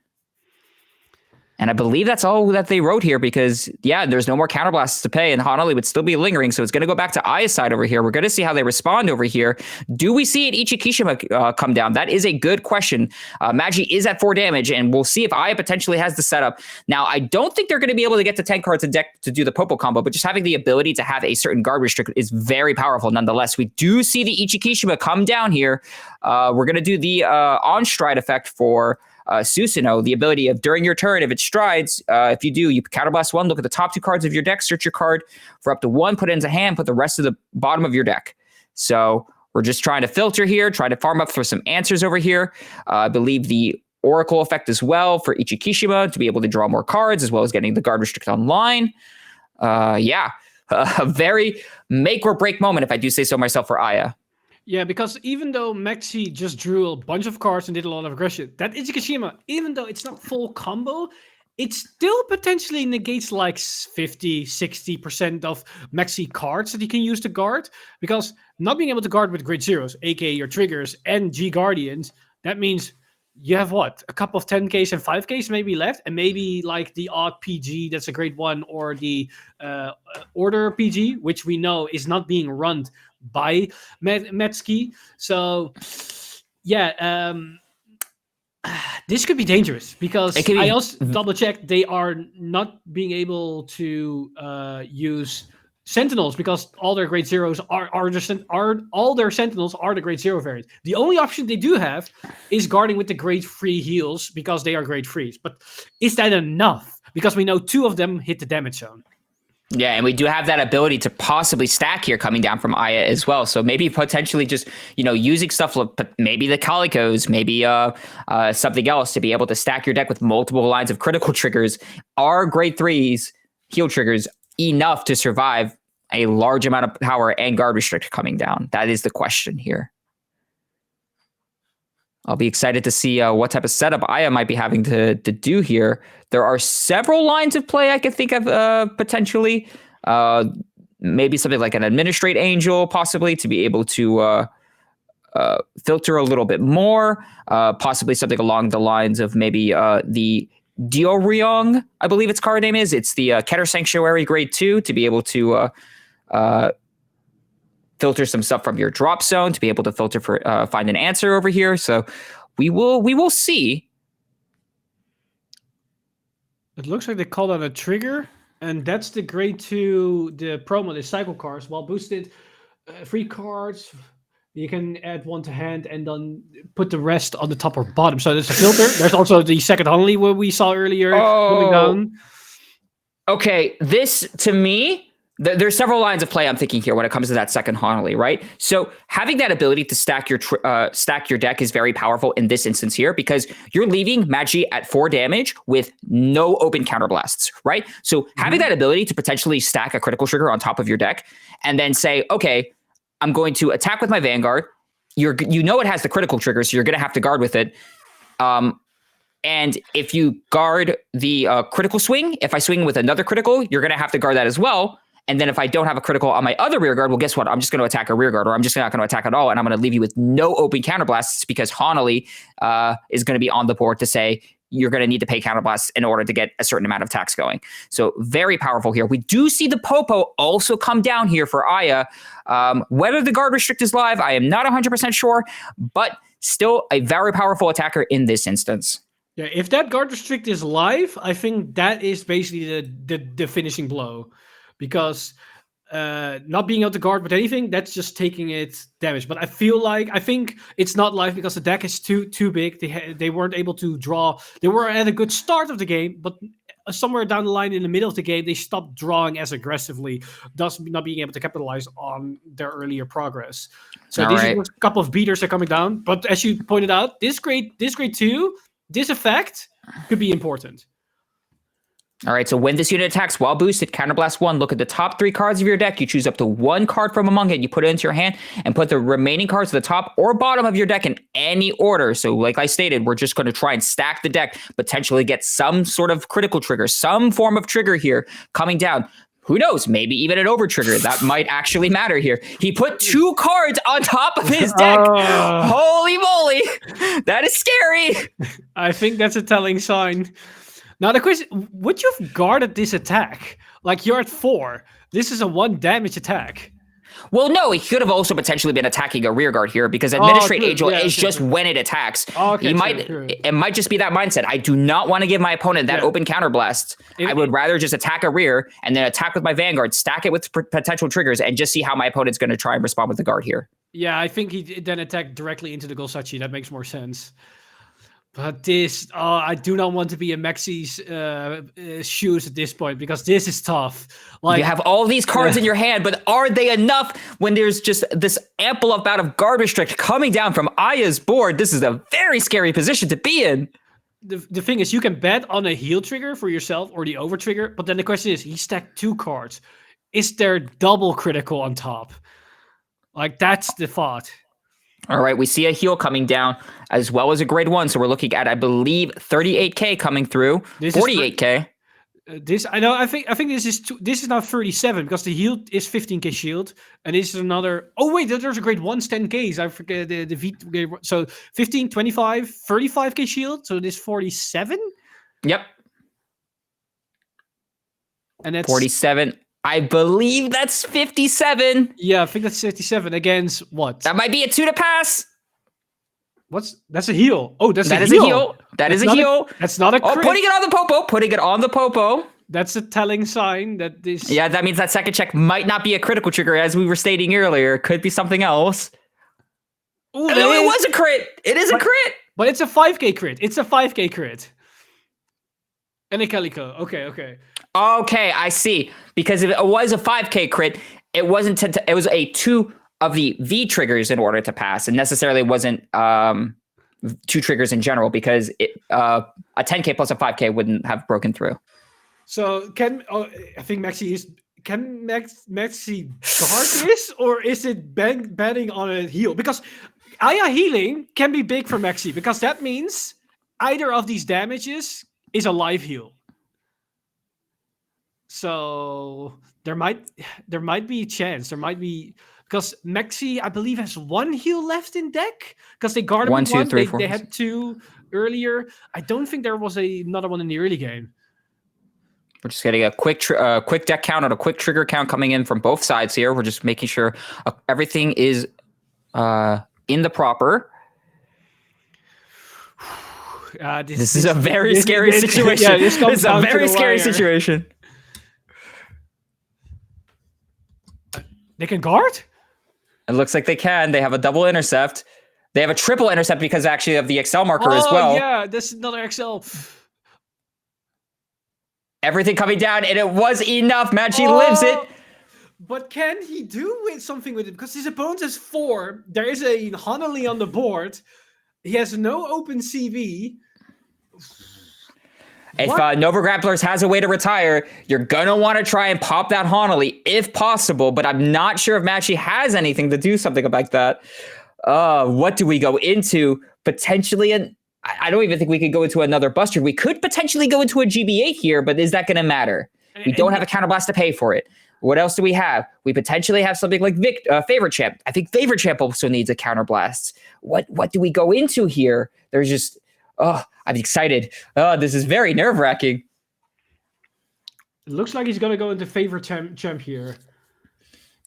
And I believe that's all that they wrote here because, yeah, there's no more counterblasts to pay, and Hanali would still be lingering, so it's going to go back to Aya's side over here. We're going to see how they respond over here. Do we see an Ichikishima come down? That is a good question. Magi is at 4 damage, and we'll see if Aya potentially has the setup. Now, I don't think they're going to be able to get to 10 cards a deck to do the Popo combo, but just having the ability to have a certain guard restrict is very powerful nonetheless. We do see the Ichikishima come down here. We're going to do the on-stride effect for Susanoo, the ability of during your turn, if it strides, if you do, you counterblast 1, look at the top 2 cards of your deck, search your card for up to 1, put it into hand, put the rest of the bottom of your deck. So we're just trying to filter here, trying to farm up for some answers over here. I believe the Oracle effect as well for Ichikishima to be able to draw more cards, as well as getting the guard restrict online. A very make or break moment, if I do say so myself, for Aya. Yeah, because even though Maxi just drew a bunch of cards and did a lot of aggression, that Ichikishima, even though it's not full combo, it still potentially negates like 50, 60% of Maxi cards that you can use to guard. Because not being able to guard with Great Zeros, aka your triggers and G Guardians, that means you have what? A couple of 10Ks and 5Ks maybe left, and maybe like the odd PG, that's a great one, or the Order PG, which we know is not being run by Metsky. So yeah, this could be dangerous because I also double checked they are not being able to use Sentinels because all their Great Zeros are all their Sentinels are the Great Zero variant. The only option they do have is guarding with the Great Free heals because they are Great Frees. But is that enough? Because we know 2 of them hit the damage zone. Yeah, and we do have that ability to possibly stack here coming down from Aya as well. So maybe potentially just, using stuff like maybe the Calicos, maybe something else to be able to stack your deck with multiple lines of critical triggers. Are Grade 3s heal triggers enough to survive a large amount of power and guard restrict coming down? That is the question here. I'll be excited to see what type of setup Aya might be having to do here. There are several lines of play I could think of potentially. Maybe something like an Administrate Angel, possibly, to be able to filter a little bit more. Possibly something along the lines of maybe the Dioryong, I believe its card name is. It's the Keter Sanctuary Grade 2 to be able to filter some stuff from your drop zone, to be able to filter for find an answer over here. So we will see. It looks like they called on a trigger, and that's the Grade 2, the promo, the cycle cards. While boosted, free cards, you can add 1 to hand and then put the rest on the top or bottom. So there's a filter. There's also the second Honey where we saw earlier coming down. Okay, this to me, There's several lines of play I'm thinking here when it comes to that second Honolly, right? So having that ability to stack your deck is very powerful in this instance here, because you're leaving Magi at 4 damage with no open counterblasts, right? So having that ability to potentially stack a critical trigger on top of your deck and then say, okay, I'm going to attack with my Vanguard. You know it has the critical trigger, so you're going to have to guard with it. And if you guard the critical swing, if I swing with another critical, you're going to have to guard that as well. And then if I don't have a critical on my other rear guard, well, guess what? I'm just going to attack a rear guard, or I'm just not going to attack at all. And I'm going to leave you with no open counterblasts, because Honolly is going to be on the board to say you're going to need to pay counterblasts in order to get a certain amount of attacks going. So very powerful here. We do see the Popo also come down here for Aya. Whether the guard restrict is live, I am not 100% sure, but still a very powerful attacker in this instance. Yeah, if that guard restrict is live, I think that is basically the finishing blow. Because not being able to guard with anything, that's just taking it damage. But I think it's not live because the deck is too big. They weren't able to draw. They were at a good start of the game, but somewhere down the line in the middle of the game, they stopped drawing as aggressively, thus not being able to capitalize on their earlier progress. So these are a couple of beaters that are coming down. But as you pointed out, this grade 2, this effect could be important. All right, so when this unit attacks while boosted, Counterblast 1, look at the top 3 cards of your deck. You choose up to 1 card from among it. You put it into your hand and put the remaining cards to the top or bottom of your deck in any order. So like I stated, we're just going to try and stack the deck, potentially get some sort of critical trigger, some form of trigger here coming down. Who knows? Maybe even an over trigger. That might actually matter here. He put 2 cards on top of his deck. Holy moly. That is scary. I think that's a telling sign. Now the question, would you have guarded this attack? Like, you're at 4. This is a 1 damage attack. Well, no, he could have also potentially been attacking a rear guard here, because Administrate Angel is just when it attacks. It might just be that mindset. I do not want to give my opponent that open counterblast. I would rather just attack a rear and then attack with my Vanguard, stack it with potential triggers, and just see how my opponent's going to try and respond with the guard here. Yeah, I think he then attacked directly into the Golsachi. That makes more sense. But this, I do not want to be in Maxi's shoes at this point, because this is tough. Like, you have all these cards in your hand, but are they enough when there's just this ample amount of guard restrict coming down from Aya's board? This is a very scary position to be in. The thing is, you can bet on a heal trigger for yourself or the over trigger, but then the question is, he stacked 2 cards. Is there double critical on top? Like, that's the thought. All right, we see a heal coming down as well as a grade 1. So we're looking at, I believe, 38k coming through. 48k. I think this is now 37, because the heal is 15k shield, and this is another. Oh wait, there's a grade 1's 10ks. I forget the V. So 15, 25, 35k shield. So this 47. Yep. And that's 47. I believe that's 57. Yeah, I think that's 57 against what? That might be a 2 to pass. That's a heal. Oh, that is a heal. That is a heal. That's not a crit. Oh, putting it on the Popo. That's a telling sign that this. Yeah, that means that second check might not be a critical trigger, as we were stating earlier. It could be something else. Ooh, it was a crit. It is a crit. But it's a 5k crit. It's a 5k crit. And a Calico. Okay. Okay, I see. Because if it was a 5k crit, it wasn't. It was a 2 of the V triggers in order to pass, and necessarily wasn't 2 triggers in general, because a 10k plus a 5k wouldn't have broken through. So I think Maxi is. Can Maxi guard this, or is it betting on a heal? Because Aya healing can be big for Maxi, because that means either of these damages is a live heal. So there might be a chance. There might be, because Maxi, I believe, has 1 heal left in deck, because they guarded 1, 2, 3, 4. They had 2 earlier. I don't think there was another one in the early game. We're just getting a quick deck count and a quick trigger count coming in from both sides here. We're just making sure everything is in the proper. This is a very scary situation. Yeah, this is a very scary situation. They can guard? It looks like they can. They have a double intercept. They have a triple intercept because actually of the Excel marker as well. Oh, yeah, this is another Excel. Everything coming down, and it was enough. Magi lives it. But can he do something with it? Because his opponent has 4. There is a Hanali on the board. He has no open CV. If Nova Grapplers has a way to retire, you're going to want to try and pop that Hanali if possible, but I'm not sure if Matchy has anything to do something like that. What do we go into? Potentially, I don't even think we could go into another Buster. We could potentially go into a GBA here, but is that going to matter? We don't have a Counterblast to pay for it. What else do we have? We potentially have something like Favorite Champ. I think Favorite Champ also needs a Counterblast. What do we go into here? There's just... I'm excited. This is very nerve-wracking. It looks like he's going to go into Favorite Champ here.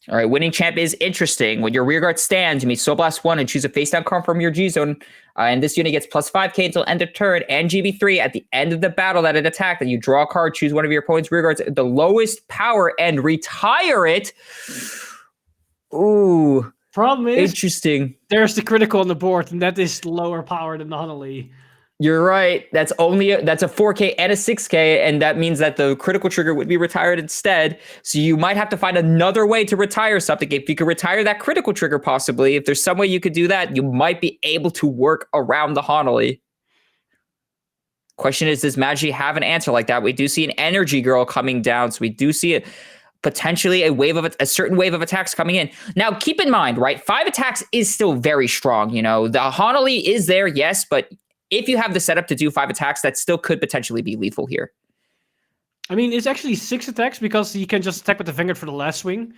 All right, Winning Champ is interesting. When your rearguard stands, you may Soul Blast 1 and choose a face-down card from your G-Zone. And this unit gets plus 5k until end of turn and GB3 at the end of the battle that it attacked. Then you draw a card, choose one of your opponent's rearguards, the lowest power, and retire it. Ooh. Problem is, interesting. There's the critical on the board, and that is lower power than the Hanali. You're right. That's a 4k and a 6k, and that means that the critical trigger would be retired instead. So you might have to find another way to retire something. If you could retire that critical trigger, possibly, if there's some way you could do that, you might be able to work around the Hanali. Question is, does Magi have an answer like that? We do see an Energy Girl coming down, so we do see potentially a certain wave of attacks coming in. Now, keep in mind, right? 5 attacks is still very strong. You know, the Hanali is there, yes, but if you have the setup to do 5 attacks, that still could potentially be lethal here. I mean, it's actually 6 attacks because he can just attack with the Vanguard for the last swing.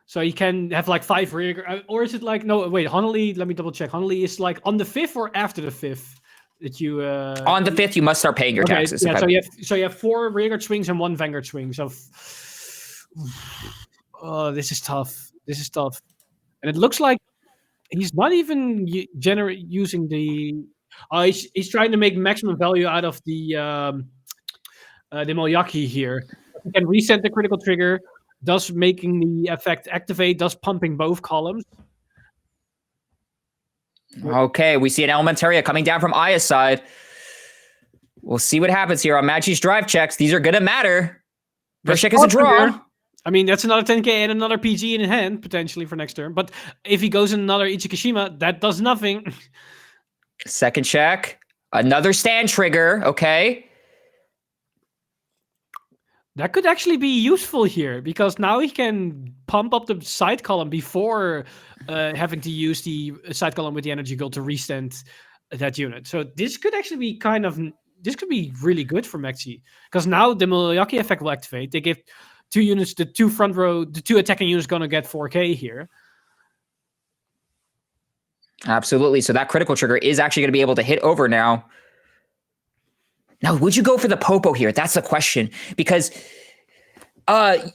So he can have like 5 rear, or is it like, no, wait, Hanali, let me double check. Hanali is like on the 5th or after the 5th that you... on the 5th, you must start paying your taxes. Yeah, so you have 4 rearguard swings and 1 Vanguard swing. So, this is tough. This is tough. And it looks like he's not even using the... he's trying to make maximum value out of the Moyaki here. He can reset the critical trigger, thus making the effect activate, thus pumping both columns. Okay, we see an Elementaria coming down from Aya's side. We'll see what happens here on Magi's drive checks. These are going to matter. First check is a draw. Here. I mean, that's another 10k and another PG in hand, potentially, for next turn. But if he goes in another Ichikashima, that does nothing. Second check. Another stand trigger. Okay. That could actually be useful here because now he can pump up the side column before having to use the side column with the Energy Girl to restand that unit. So this could actually be this could be really good for Mexi because now the Moyaki effect will activate. They give 2 units, the 2 front row, the 2 attacking units going to get 4k here. Absolutely. So that critical trigger is actually going to be able to hit over now. Now, would you go for the Popo here? That's the question. Because I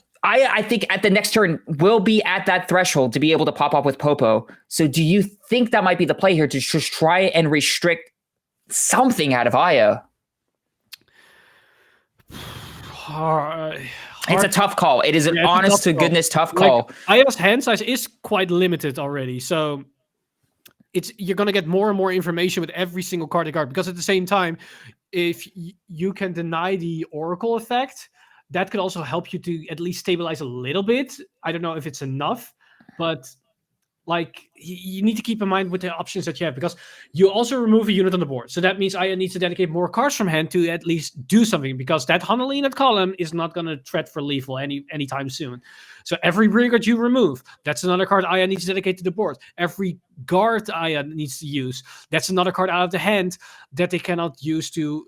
think at the next turn, we'll be at that threshold to be able to pop up with Popo. So do you think that might be the play here to just try and restrict something out of Aya? It's a tough call. It is an honest to goodness tough call. Like, Aya's hand size is quite limited already. So you're going to get more and more information with every single card they guard, because at the same time, if you can deny the Oracle effect, that could also help you to at least stabilize a little bit. I don't know if it's enough, but like you need to keep in mind with the options that you have, because you also remove a unit on the board. So that means Aya needs to dedicate more cards from hand to at least do something, because that Hanali in that column is not going to threat for lethal anytime soon. So every rearguard you remove, that's another card Aya needs to dedicate to the board. Every guard Aya needs to use, that's another card out of the hand that they cannot use to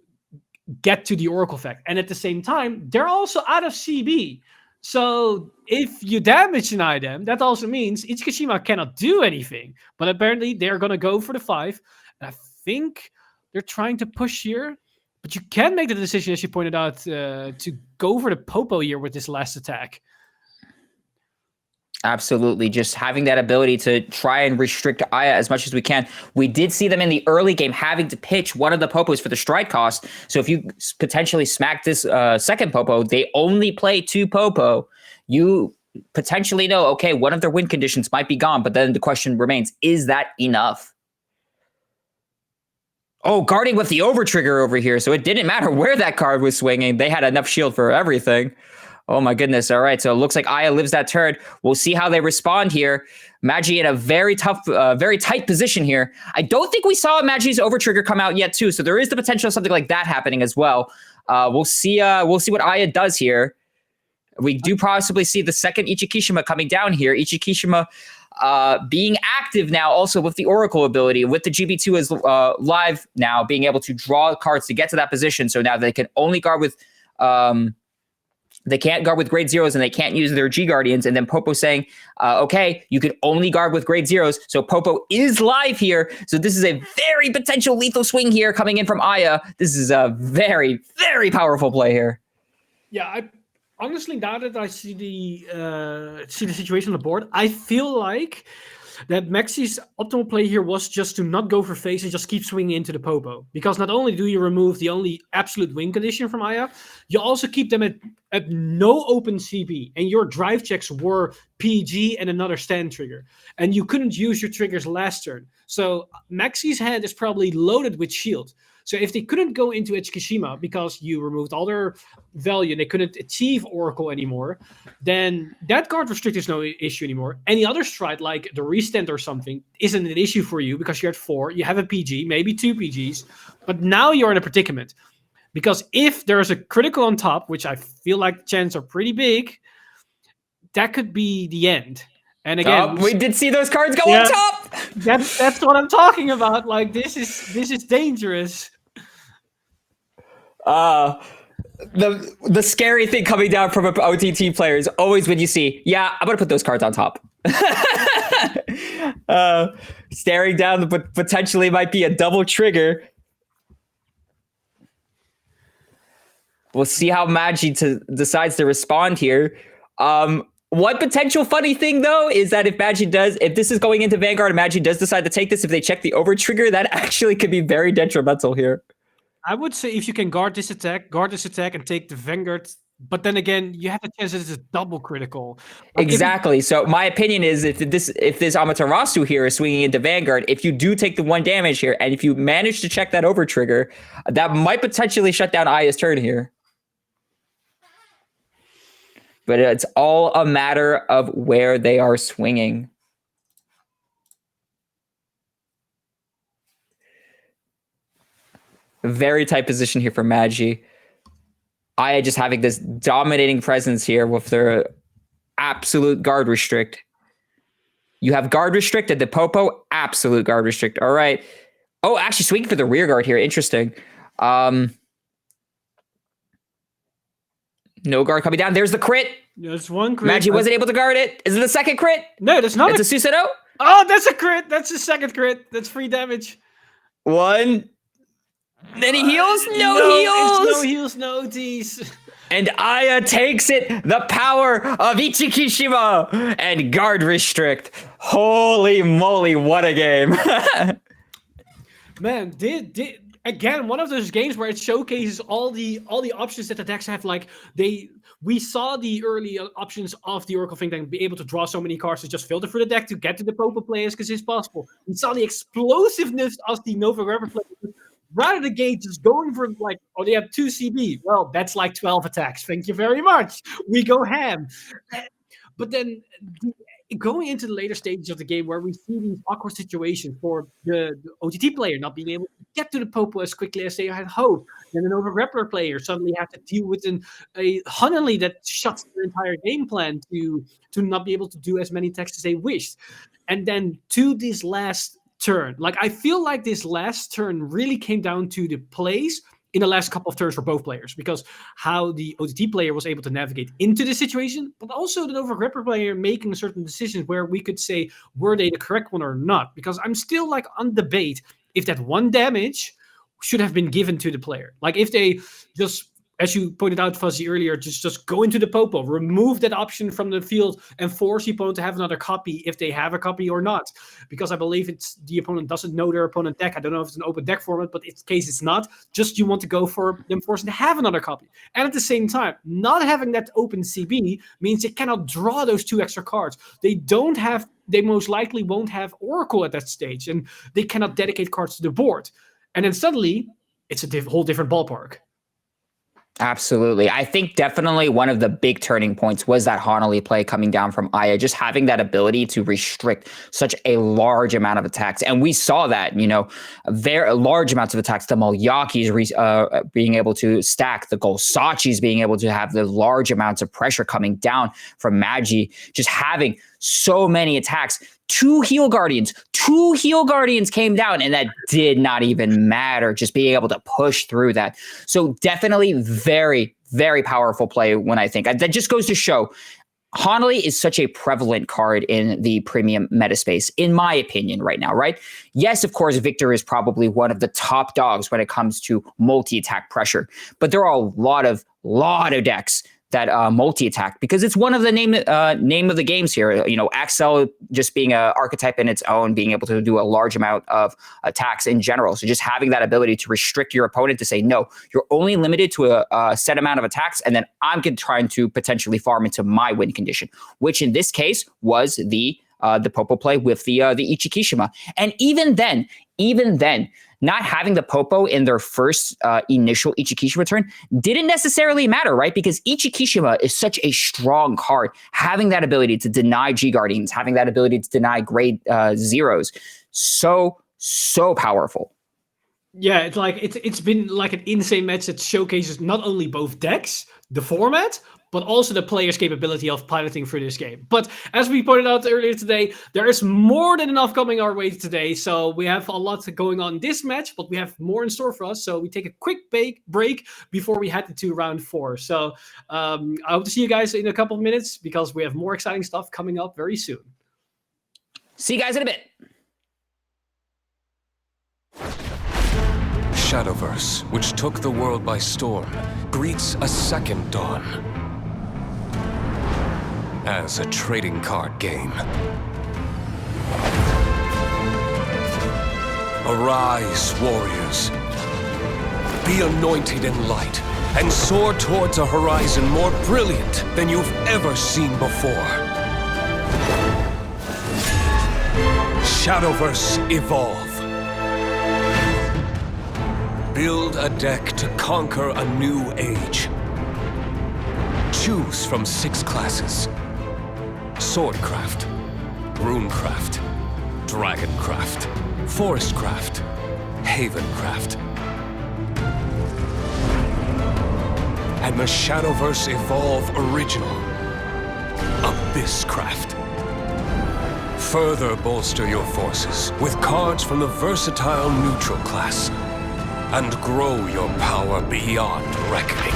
get to the Oracle effect. And at the same time, they're also out of CB. So if you damage deny them, that also means Ichikashima cannot do anything. But apparently they're going to go for the 5. And I think they're trying to push here. But you can make the decision, as you pointed out, to go for the Popo here with this last attack. Absolutely. Just having that ability to try and restrict Aya as much as we can. We did see them in the early game having to pitch one of the Popos for the stride cost. So if you potentially smack this second Popo, they only play 2 Popo. You potentially know, okay, one of their win conditions might be gone, but then the question remains, is that enough? Oh, guarding with the over trigger over here. So it didn't matter where that card was swinging. They had enough shield for everything. Oh my goodness. All right. So it looks like Aya lives that turn. We'll see how they respond here. Magi in a very tough, very tight position here. I don't think we saw Magi's overtrigger come out yet too. So there is the potential of something like that happening as well. We'll see what Aya does here. We do possibly see the second Ichikishima coming down here. Ichikishima being active now also with the Oracle ability, with the GB2 is live now, being able to draw cards to get to that position. So now they can only guard with they can't guard with grade zeros and they can't use their G Guardians. And then Popo saying, okay, you can only guard with grade zeros. So Popo is live here. So this is a very potential lethal swing here coming in from Aya. This is a very, very powerful play here. Yeah, honestly, now that I see the situation on the board, I feel like that Maxi's optimal play here was just to not go for face and just keep swinging into the Popo. Because not only do you remove the only absolute win condition from Aya, you also keep them at no open CB. And your drive checks were PG and another stand trigger. And you couldn't use your triggers last turn. So Maxi's hand is probably loaded with shield. So if they couldn't go into Ichikishima because you removed all their value and they couldn't achieve Oracle anymore, then that card restrict is no issue anymore. Any other stride, like the restand or something, isn't an issue for you because you're at 4, you have a PG, maybe 2 PGs, but now you're in a predicament. Because if there's a critical on top, which I feel like the chances are pretty big, that could be the end. And again, we did see those cards go on top. That's what I'm talking about. Like this is dangerous. The scary thing coming down from an OTT player is always when you see, yeah, I'm gonna put those cards on top. Staring down, but potentially might be a double trigger. We'll see how Magi decides to respond here. One potential funny thing, though, is that if this is going into Vanguard and Magi does decide to take this, if they check the over trigger, that actually could be very detrimental here. I would say if you can guard this attack, and take the Vanguard, but then again, you have a chance that it's a double critical. Like exactly. So my opinion is if this Amaterasu here is swinging into Vanguard, if you do take the 1 damage here, and if you manage to check that over trigger, that might potentially shut down Aya's turn here. But it's all a matter of where they are swinging. Very tight position here for Magi. Aya just having this dominating presence here with their absolute guard restrict. You have guard restricted, the Popo, absolute guard restrict. All right. Oh, actually swinging for the rear guard here. Interesting. No guard coming down. There's the crit. There's one crit. Magi wasn't able to guard it. Is it a second crit? No, that's not. It's a Susanoo. Oh, that's a crit. That's a second crit. That's 3 damage. 1. Then he heals. Heals. No heals, no OTs. And Aya takes it. The power of Ichikishima and guard restrict. Holy moly, what a game. Man, again, one of those games where it showcases all the options that the decks have. Like we saw the early options of the Oracle Think Tank be able to draw so many cards to just filter through the deck to get to the Popo players because it's possible. We saw the explosiveness of the Nova Rubber players. Right at the gate, just going for like, oh, they have 2 CB. Well, that's like 12 attacks. Thank you very much. We go ham. But then going into the later stages of the game where we see these awkward situations for the OTT player not being able to get to the Popo as quickly as they had hoped. Then an over-Grappler player suddenly have to deal with a Hunley that shuts their entire game plan to not be able to do as many attacks as they wished. And then to this last turn, like I feel like this last turn really came down to the plays in the last couple of turns for both players, because how the OTT player was able to navigate into the situation, but also the Nova Gripper player making certain decisions where we could say, were they the correct one or not? Because I'm still like on debate if that 1 damage should have been given to the player. Like if they just, as you pointed out, Fuzzy, earlier, just go into the Popo, remove that option from the field and force the opponent to have another copy if they have a copy or not. Because I believe it's the opponent doesn't know their opponent deck. I don't know if it's an open deck format, but in case it's not, just you want to go for them forcing to have another copy. And at the same time, not having that open CB means they cannot draw those 2 extra cards. They most likely won't have Oracle at that stage, and they cannot dedicate cards to the board. And then suddenly, it's a whole different ballpark. Absolutely. I think definitely one of the big turning points was that Hanali play coming down from Aya, just having that ability to restrict such a large amount of attacks. And we saw that, very large amounts of attacks. The Molyakis being able to stack, the Golsachis being able to have the large amounts of pressure coming down from Magi, just having so many attacks. Two heal guardians came down, and that did not even matter. Just being able to push through that. So definitely very, very powerful play when I think. That just goes to show Hanali is such a prevalent card in the premium meta space, in my opinion, right now, right? Yes, of course, Victor is probably one of the top dogs when it comes to multi-attack pressure, but there are a lot of decks that multi-attack, because it's one of the name of the games here. Axel just being an archetype in its own, being able to do a large amount of attacks in general. So just having that ability to restrict your opponent to say, no, you're only limited to a set amount of attacks, and then I'm trying to potentially farm into my win condition, which in this case was the Popo play with the Ichikishima. And even then, not having the Popo in their first initial Ichikishima turn didn't necessarily matter, right? Because Ichikishima is such a strong card. Having that ability to deny G Guardians, having that ability to deny grade zeros, so powerful. Yeah, it's been like an insane match that showcases not only both decks, the format, but also the player's capability of piloting through this game. But as we pointed out earlier today, there is more than enough coming our way today. So we have a lot going on in this match, but we have more in store for us. So we take a quick break before we head into round 4. So I hope to see you guys in a couple of minutes, because we have more exciting stuff coming up very soon. See you guys in a bit. Shadowverse, which took the world by storm, greets a second dawn as a trading card game. Arise, warriors. Be anointed in light and soar towards a horizon more brilliant than you've ever seen before. Shadowverse Evolve. Build a deck to conquer a new age. Choose from 6 classes: Swordcraft, Runecraft, Dragoncraft, Forestcraft, Havencraft. And the Shadowverse Evolve Original, Abysscraft. Further bolster your forces with cards from the versatile neutral class, and grow your power beyond reckoning.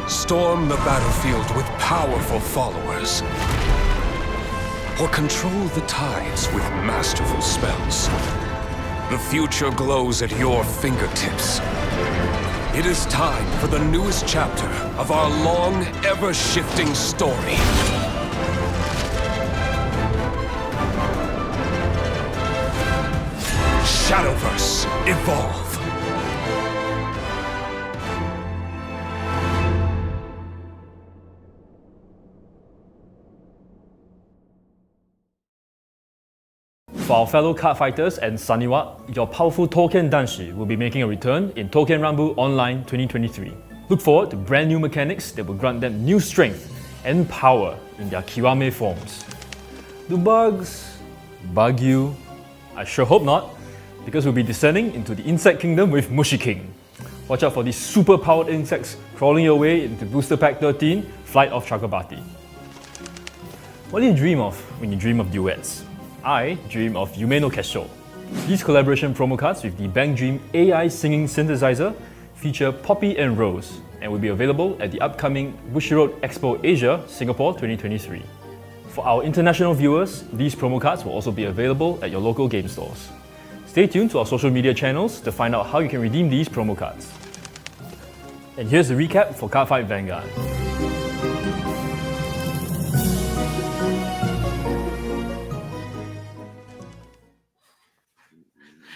Storm the battlefield with powerful followers, or control the tides with masterful spells. The future glows at your fingertips. It is time for the newest chapter of our long, ever-shifting story. Shadowverse Evolve. For our fellow card fighters and Saniwa, your powerful Token Danshi will be making a return in Token Rumble Online 2023. Look forward to brand new mechanics that will grant them new strength and power in their Kiwame forms. Do bugs bug you? I sure hope not, because we'll be descending into the insect kingdom with Mushi King. Watch out for these super powered insects crawling your way into Booster Pack 13, Flight of Chakrabarti. What do you dream of when you dream of duets? I dream of Yume no Kesho. These collaboration promo cards with the Bang Dream AI singing synthesizer feature Poppy and Rose, and will be available at the upcoming Bushiroad Expo Asia, Singapore 2023. For our international viewers, these promo cards will also be available at your local game stores. Stay tuned to our social media channels to find out how you can redeem these promo cards. And here's the recap for Cardfight Vanguard.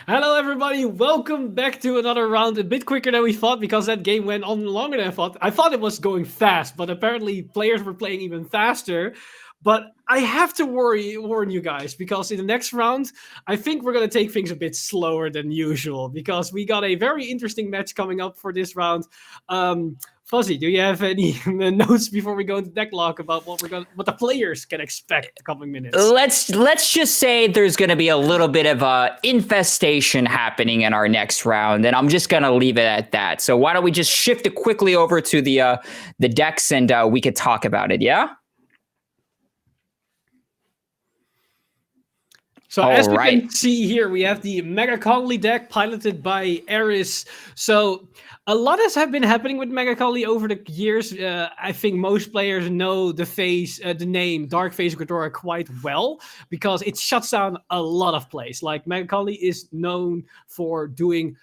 Hello everybody, welcome back to another round, a bit quicker than we thought, because that game went on longer than I thought. I thought it was going fast, but apparently players were playing even faster. But I have to warn you guys, because in the next round, I think we're going to take things a bit slower than usual, because we got a very interesting match coming up for this round. Fuzzy, do you have any notes before we go into decklock about what the players can expect in the coming minutes? Let's just say there's going to be a little bit of a infestation happening in our next round, and I'm just going to leave it at that. So why don't we just shift it quickly over to the decks, and we could talk about it, yeah? So as we can see here, we have the Mega Kongli deck piloted by Eris. So a lot has been happening with Mega Kongli over the years. I think most players know the name Dark Phase Ghidorah quite well, because it shuts down a lot of plays. Like, Mega Kongli is known for doing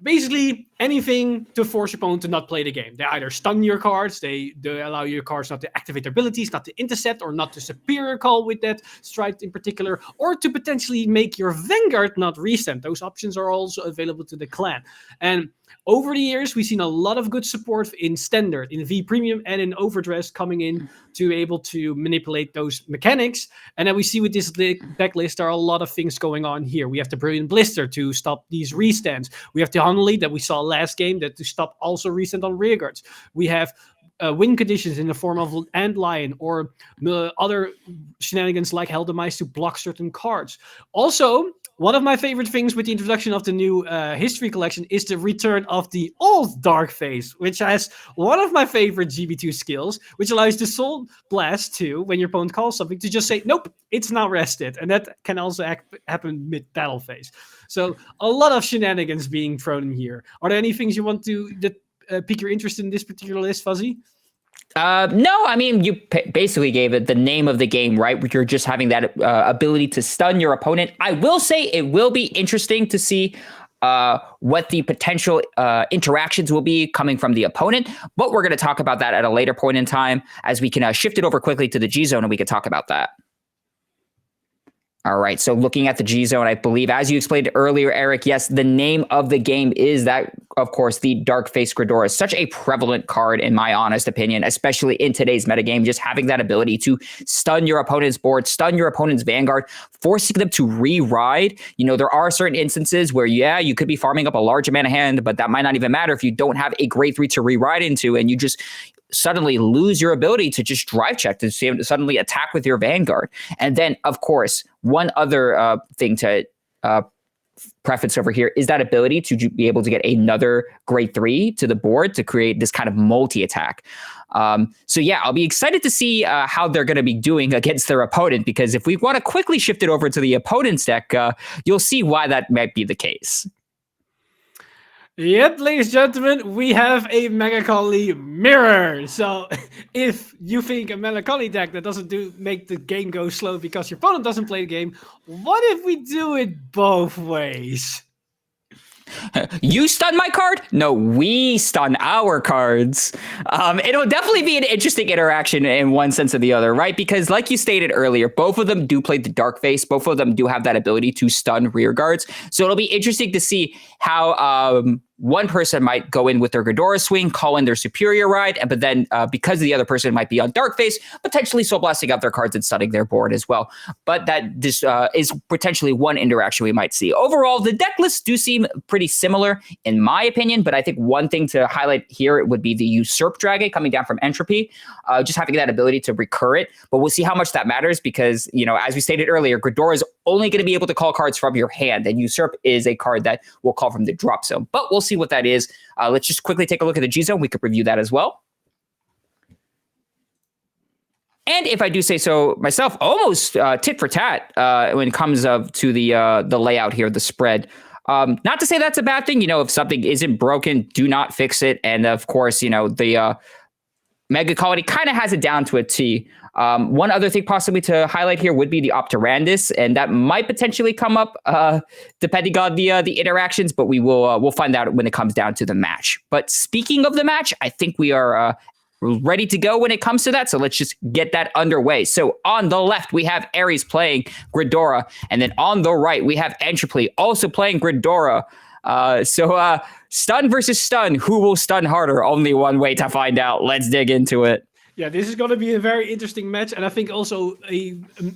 basically anything to force your opponent to not play the game. They either stun your cards, they allow your cards not to activate their abilities, not to intercept, or not to superior call with that strike in particular, or to potentially make your Vanguard not resend. Those options are also available to the clan. And over the years, we've seen a lot of good support in Standard, in V Premium, and in Overdress coming in to be able to manipulate those mechanics. And then we see with this deck list, there are a lot of things going on here. We have the Brilliant Blister to stop these restands. We have the Honolly that we saw last game that to stop also restand on rearguards. We have win conditions in the form of Antlion or other shenanigans like Hell Demise to block certain cards. Also, one of my favorite things with the introduction of the new history collection is the return of the old Dark Phase, which has one of my favorite GB2 skills, which allows the Soul Blast to, when your opponent calls something, to just say, nope, it's not rested. And that can also happen mid-battle phase. So a lot of shenanigans being thrown in here. Are there any things you want to pique your interest in this particular list, Fuzzy? No, I mean, you basically gave it the name of the game, right? Where you're just having that ability to stun your opponent. I will say it will be interesting to see what the potential interactions will be coming from the opponent, but we're going to talk about that at a later point in time, as we can shift it over quickly to the G Zone, and we can talk about that. All right, so looking at the G Zone, I believe, as you explained earlier, Eric, yes, the name of the game is that, of course, the Dark Face Ghidorah is such a prevalent card, in my honest opinion, especially in today's metagame, just having that ability to stun your opponent's board, stun your opponent's Vanguard, forcing them to re-ride. You know, there are certain instances where, yeah, you could be farming up a large amount of hand, but that might not even matter if you don't have a grade 3 to re-ride into, and you just suddenly lose your ability to just drive check, to suddenly attack with your Vanguard. And then, of course, one other thing to preference over here is that ability to be able to get another grade 3 to the board to create this kind of multi-attack. So yeah, I'll be excited to see how they're going to be doing against their opponent, because if we want to quickly shift it over to the opponent's deck, you'll see why that might be the case. Yep, ladies and gentlemen, we have a Mega Kongli mirror. So if you think a Mega Kongli deck that doesn't make the game go slow because your opponent doesn't play the game, what if we do it both ways? You stun my card? No, we stun our cards. It'll definitely be an interesting interaction in one sense or the other, right? Because like you stated earlier, both of them do play the Dark Face. Both of them do have that ability to stun rear guards. So it'll be interesting to see how one person might go in with their Ghidorah swing, call in their superior ride, but then because the other person might be on Dark Face, potentially soul blasting out their cards and stunning their board as well. But that this is potentially one interaction we might see. Overall, the deck lists do seem pretty similar in my opinion, but I think one thing to highlight here would be the Usurp Dragon coming down from Entropy, just having that ability to recur it. But we'll see how much that matters because, you know, as we stated earlier, Ghidorah is only going to be able to call cards from your hand, and Usurp is a card that will call from the drop zone. But we'll see what that is. Let's just quickly take a look at the G Zone. We could review that as well. And if I do say so myself, almost tit for tat when it comes to the layout here, the spread. Not to say that's a bad thing. You know, if something isn't broken, do not fix it. And of course, you know, the Mega Kongli kind of has it down to a T. One other thing possibly to highlight here would be the Optorandus, and that might potentially come up depending on the interactions, but we'll find out when it comes down to the match. But speaking of the match, I think we are ready to go when it comes to that, so let's just get that underway. So on the left, we have Ares playing Ghidorah, and then on the right, we have Entropy also playing Ghidorah. So stun versus stun, who will stun harder? Only one way to find out. Let's dig into it. Yeah, this is going to be a very interesting match, and I think also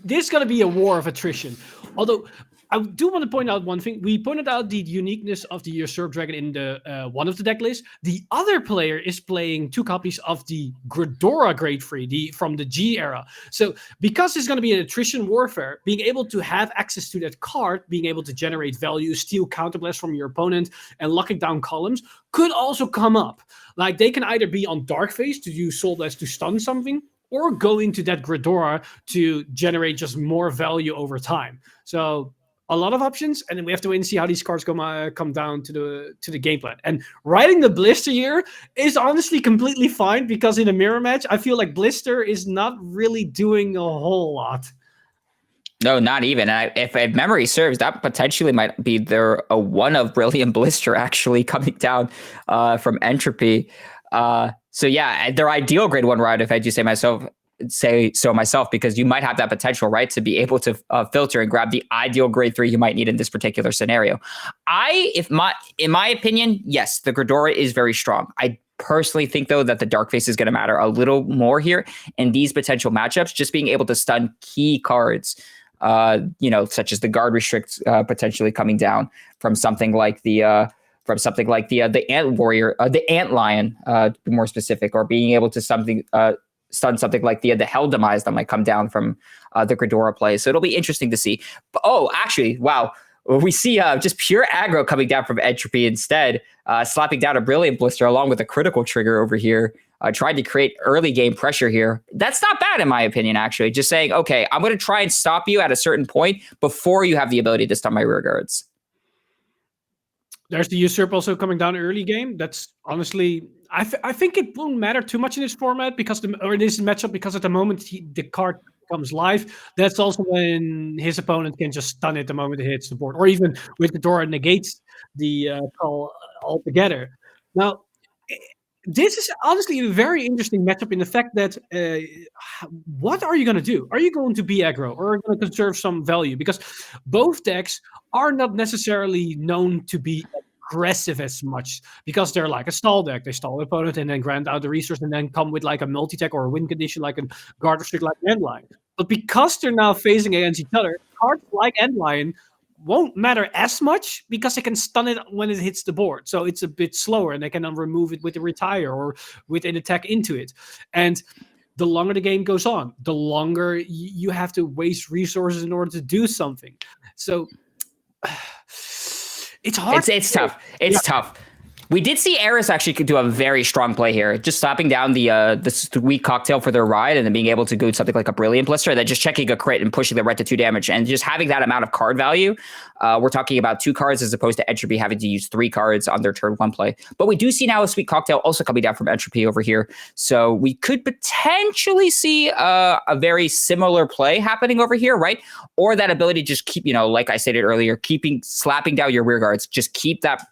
this is going to be a war of attrition. Although I do want to point out one thing. We pointed out the uniqueness of the Usurp Dragon in the one of the deck lists. The other player is playing 2 copies of the Gridora Grade 3, from the G era. So because it's going to be an attrition warfare, being able to have access to that card, being able to generate value, steal counterblast from your opponent, and locking down columns could also come up. Like they can either be on Dark Phase to use Soul Blast to stun something, or go into that Gridora to generate just more value over time. So a lot of options, and then we have to wait and see how these cards come down to the game plan. And riding the Blister here is honestly completely fine, because in a mirror match, I feel like Blister is not really doing a whole lot. No, not even. And if memory serves, that potentially might be a one of Brilliant Blister actually coming down from Entropy. So yeah, their ideal grade 1 ride, if I do say so myself, because you might have that potential, right, to be able to filter and grab the ideal grade 3 you might need in this particular scenario. In my opinion, yes, the Gridora is very strong. I personally think, though, that the Dark Face is going to matter a little more here in these potential matchups, just being able to stun key cards, such as the Guard Restrict potentially coming down from something like the Ant Warrior, the Ant Lion, to be more specific, or being able to stun something like the Hell Demise that might come down from the Gridora play. So it'll be interesting to see. But, actually, wow. We see just pure aggro coming down from Entropy instead, slapping down a Brilliant Blister along with a critical trigger over here, trying to create early game pressure here. That's not bad in my opinion, actually. Just saying, okay, I'm going to try and stop you at a certain point before you have the ability to stun my rear guards. There's the Usurp also coming down early game. That's honestly, I think it won't matter too much in this format this matchup, because at the moment the card comes live, that's also when his opponent can just stun it the moment it hits the board, or even with the Dora negates the call altogether. Now, this is honestly a very interesting matchup in the fact that what are you going to do? Are you going to be aggro, or are you going to conserve some value? Because both decks are not necessarily known to be aggressive as much, because they're like a stall deck. They stall the opponent and then grant out the resource and then come with like a multi-tech or a win condition like a Guard Restrict like Endline. But because they're now facing against each other, cards like Endline won't matter as much, because they can stun it when it hits the board. So it's a bit slower, and they can remove it with a retire or with an attack into it. And the longer the game goes on, the longer you have to waste resources in order to do something. So it's hard. It's tough. It's tough. We did see Eris actually could do a very strong play here, just slapping down the Sweet Cocktail for their ride, and then being able to go something like a Brilliant Blister, then just checking a crit and pushing the red to 2 damage, and just having that amount of card value. We're talking about 2 cards as opposed to Entropy having to use 3 cards on their turn 1 play. But we do see now a Sweet Cocktail also coming down from Entropy over here, so we could potentially see a very similar play happening over here, right? Or that ability to just keep, like I stated earlier, slapping down your rear guards, just keep that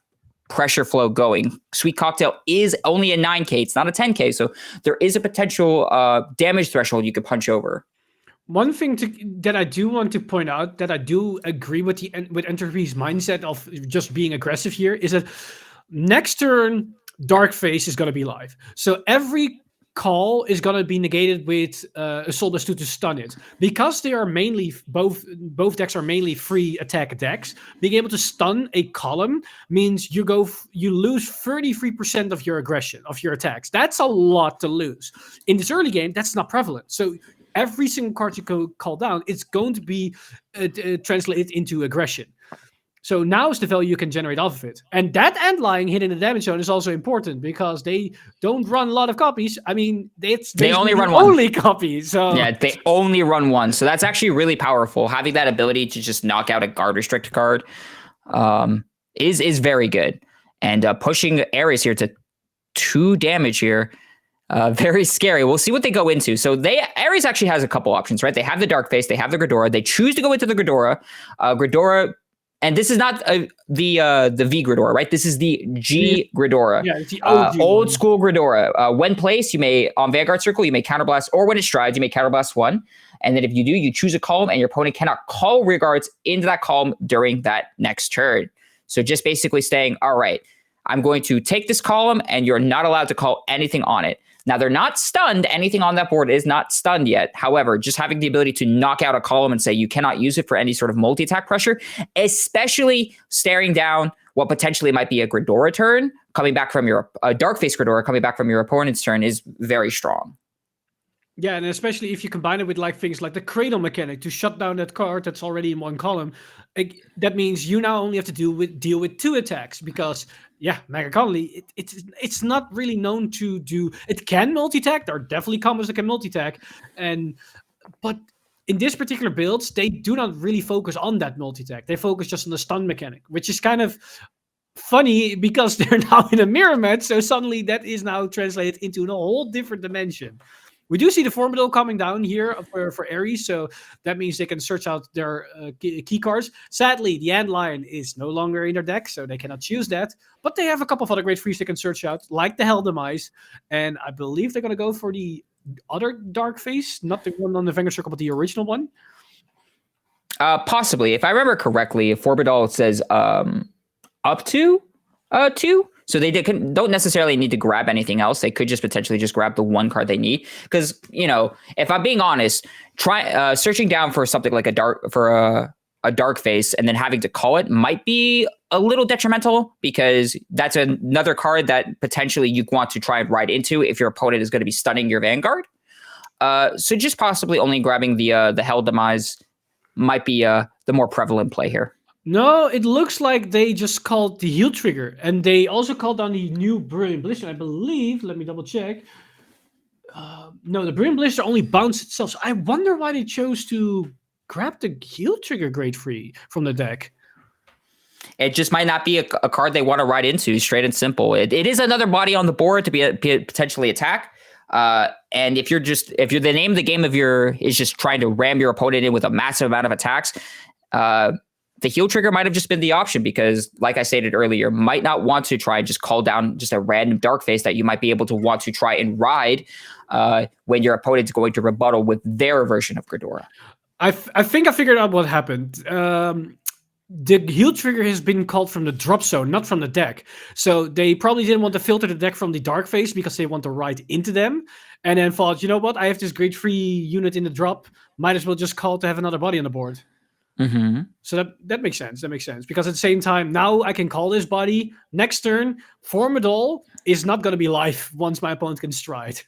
pressure flow going. Sweet Cocktail is only a 9K, it's not a 10K, so there is a potential damage threshold you could punch over. One thing that I do want to point out, that I do agree with Entropy's mindset of just being aggressive here, is that next turn Dark Phase is going to be live, so every call is going to be negated with a Soul Blast 2 to stun it. Because they are mainly, both decks are mainly free attack decks, being able to stun a column means you lose 33% of your aggression, of your attacks. That's a lot to lose. In this early game, that's not prevalent. So every single card you call down, it's going to be translated into aggression. So now is the value you can generate off of it. And that Ant Lion hitting the damage zone is also important, because they don't run a lot of copies. I mean, they only run one. Only copy. So yeah, they only run one. So that's actually really powerful. Having that ability to just knock out a Guard Restrict card is very good. And pushing Ares here to 2 damage here, very scary. We'll see what they go into. So Ares actually has a couple options, right? They have the Dark Face, they have the Gridora. They choose to go into the Gridora. And this is not the V Gridora, right? This is the G Gridora. Yeah, it's the OG old school Gridora. When placed, you may, on Vanguard Circle, you may counterblast, or when it strides, you may counterblast 1. And then if you do, you choose a column, and your opponent cannot call rear guards into that column during that next turn. So just basically saying, all right, I'm going to take this column, and you're not allowed to call anything on it. Now, they're not stunned. Anything on that board is not stunned yet. However, just having the ability to knock out a column and say you cannot use it for any sort of multi-attack pressure, especially staring down what potentially might be a Ghidorah turn coming back from a Dark-Face Ghidorah coming back from your opponent's turn is very strong. Yeah, and especially if you combine it with like things like the Cradle mechanic to shut down that card that's already in one column, that means you now only have to deal with 2 attacks because, yeah, Mega Connolly, it's not really known to do. It can multi-attack. There are definitely combos that can multi-attack, but in this particular build, they do not really focus on that multi-attack. They focus just on the stun mechanic, which is kind of funny because they're now in a mirror match, so suddenly that is now translated into a whole different dimension. We do see the Formidable coming down here for Ares, so that means they can search out their key cards. Sadly, the Antlion is no longer in their deck, so they cannot choose that. But they have a couple of other great frees they can search out, like the Heldemise, and I believe they're going to go for the other Dark Face, not the one on the Vanguard Circle, but the original one. Possibly. If I remember correctly, Forbidal says up to 2. So they don't necessarily need to grab anything else. They could just potentially just grab the one card they need. Because, if I'm being honest, searching down for something like a dark face and then having to call it might be a little detrimental because that's another card that potentially you want to try and ride into if your opponent is going to be stunning your Vanguard. So just possibly only grabbing the Heldemise might be the more prevalent play here. No, it looks like they just called the heal trigger, and they also called down the new Brilliant Blister, I believe. Let me double check. No, the Brilliant Blister only bounced itself. So I wonder why they chose to grab the heal trigger grade free from the deck. It just might not be a card they want to ride into, straight and simple. It is another body on the board to be potentially attack. And if the name of the game is just trying to ram your opponent in with a massive amount of attacks, the heal trigger might have just been the option because, like I stated earlier, might not want to try and just call down just a random dark face that you might be able to want to try and ride when your opponent's going to rebuttal with their version of Ghidorah. I think I figured out what happened. The heal trigger has been called from the drop zone, not from the deck. So they probably didn't want to filter the deck from the dark face because they want to ride into them. And then thought, you know what? I have this grade 3 unit in the drop. Might as well just call to have another body on the board. Mm-hmm. So that makes sense. That makes sense because at the same time, now I can call this body. Next turn, Formidal is not going to be live once my opponent can stride.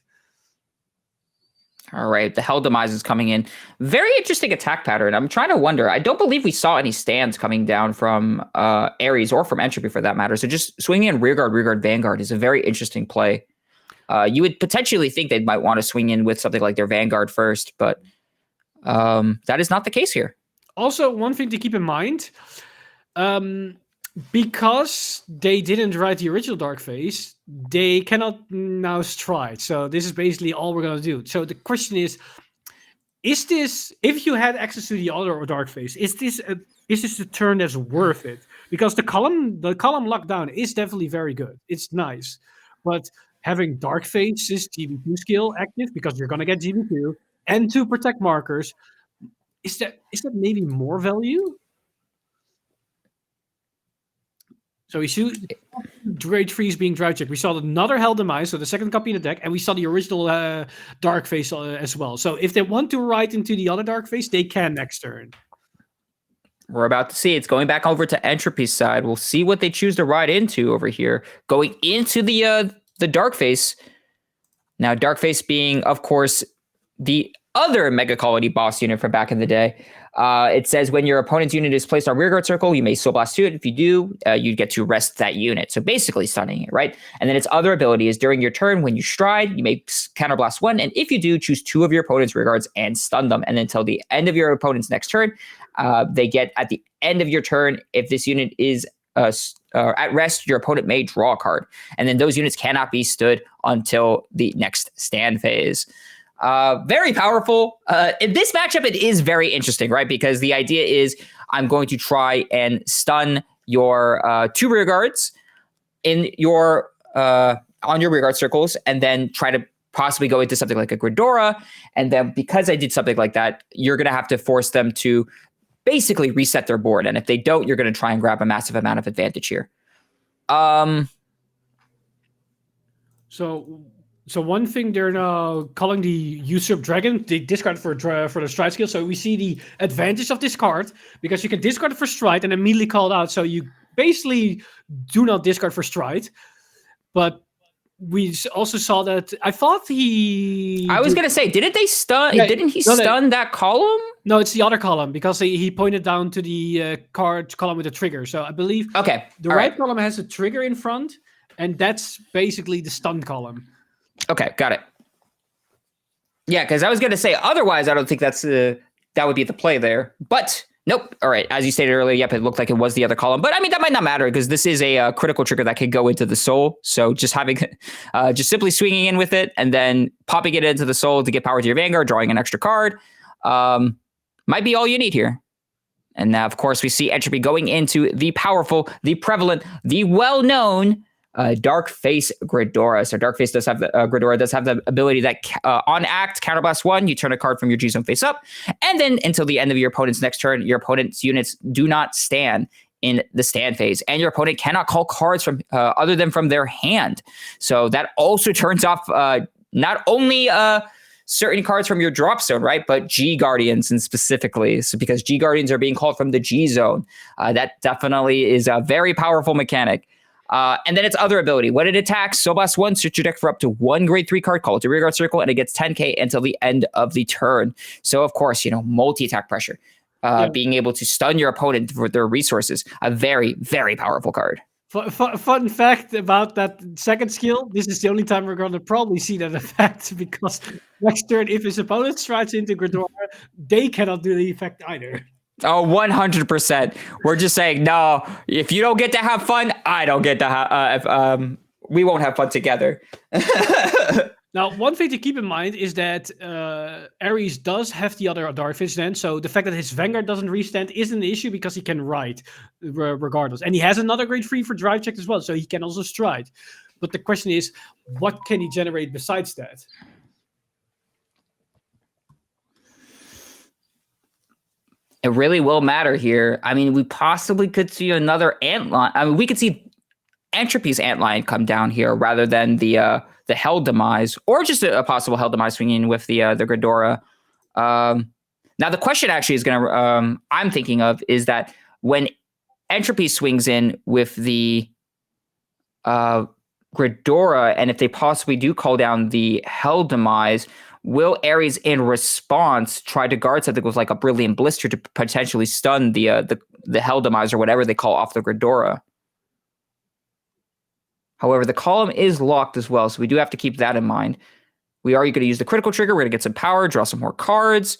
All right, the Heldemise is coming in. Very interesting attack pattern. I'm trying to wonder. I don't believe we saw any stands coming down from Ares or from Entropy for that matter. So just swinging in rearguard, Vanguard is a very interesting play. You would potentially think they might want to swing in with something like their Vanguard first, but that is not the case here. Also, one thing to keep in mind, because they didn't write the original Dark Face, they cannot now stride. So this is basically all we're going to do. So the question is this, if you had access to the other Dark Face, is this a turn that's worth it? Because the column lockdown is definitely very good. It's nice. But having Dark Face's GB2 skill active, because you're going to get GB2, and 2 protect markers, is that maybe more value? So we see grade 3s being drive checked. We saw another Heldemise, so the second copy in the deck, and we saw the original Dark Face as well. So if they want to ride into the other Dark Face, they can next turn. We're about to see. It's going back over to Entropy's side. We'll see what they choose to ride into over here. Going into the Dark Face. Now, Dark Face being, of course, the other Mega Colony boss unit from back in the day. It says when your opponent's unit is placed on rearguard circle, you may Soul Blast to it. If you do, you get to rest that unit. So basically stunning it, right? And then its other ability is during your turn, when you stride, you may counterblast 1. And if you do, choose 2 of your opponent's rearguards and stun them. And until the end of your opponent's next turn, they get at the end of your turn, if this unit is at rest, your opponent may draw a card. And then those units cannot be stood until the next stand phase. Very powerful. In this matchup, it is very interesting, right? Because the idea is I'm going to try and stun your 2 rear guards in your on your rear guard circles, and then try to possibly go into something like a Ghidorah. And then because I did something like that, you're going to have to force them to basically reset their board. And if they don't, you're going to try and grab a massive amount of advantage here. So So one thing they're now calling the Usurp Dragon, they discard for the stride skill. So we see the advantage of this card because you can discard it for stride and immediately call it out. So you basically do not discard for stride. But we also saw that I thought he. I was gonna say, didn't they stun? Yeah, didn't he stun that column? No, it's the other column because he pointed down to the card column with a trigger. So I believe the right column has a trigger in front, and that's basically the stun column. Okay, got it. Yeah, because I was going to say, otherwise, I don't think that would be the play there. But nope. All right, as you stated earlier, yep, it looked like it was the other column. But I mean, that might not matter because this is a critical trigger that could go into the soul. So just having, just simply swinging in with it and then popping it into the soul to get power to your Vanguard, drawing an extra card, might be all you need here. And now, of course, we see Entropy going into the powerful, the prevalent, the well-known Dark Face Gridora. So Dark Face does have Gridora does have the ability that on act, counterblast 1, you turn a card from your G zone face up, and then until the end of your opponent's next turn, your opponent's units do not stand in the stand phase, and your opponent cannot call cards from other than from their hand. So that also turns off not only certain cards from your drop zone, right? But G Guardians and specifically. So because G Guardians are being called from the G zone, that definitely is a very powerful mechanic. And then its other ability. When it attacks, Soul Blast 1, search your deck for up to 1 grade 3 card, call it to rear guard circle, and it gets 10k until the end of the turn. So of course, multi-attack pressure. Being able to stun your opponent for their resources. A very, very powerful card. Fun fact about that second skill, this is the only time we're going to probably see that effect because next turn, if his opponent strides into Gridora, they cannot do the effect either. Oh, 100%. We're just saying, no, if you don't get to have fun, I don't get to have, we won't have fun together. Now, one thing to keep in mind is that Ares does have the other Dark Fish then, so the fact that his Vanguard doesn't restand isn't an issue because he can ride regardless. And he has another grade 3 for drive check as well, so he can also stride. But the question is, what can he generate besides that? It really will matter here. I mean, we possibly could see another antlion. I mean, we could see Entropy's antlion come down here rather than the Hell Demise, or just a possible Hell Demise swinging with the Gridora. Now, the question actually is going to, I'm thinking of, is that when Entropy swings in with the Gridora, and if they possibly do call down the Hell Demise, will Ares, in response, try to guard something with like a Brilliant Blister to potentially stun the Hell Demise or whatever they call off the Gridora? However, the column is locked as well, so we do have to keep that in mind. We are going to use the critical trigger. We're going to get some power, draw some more cards,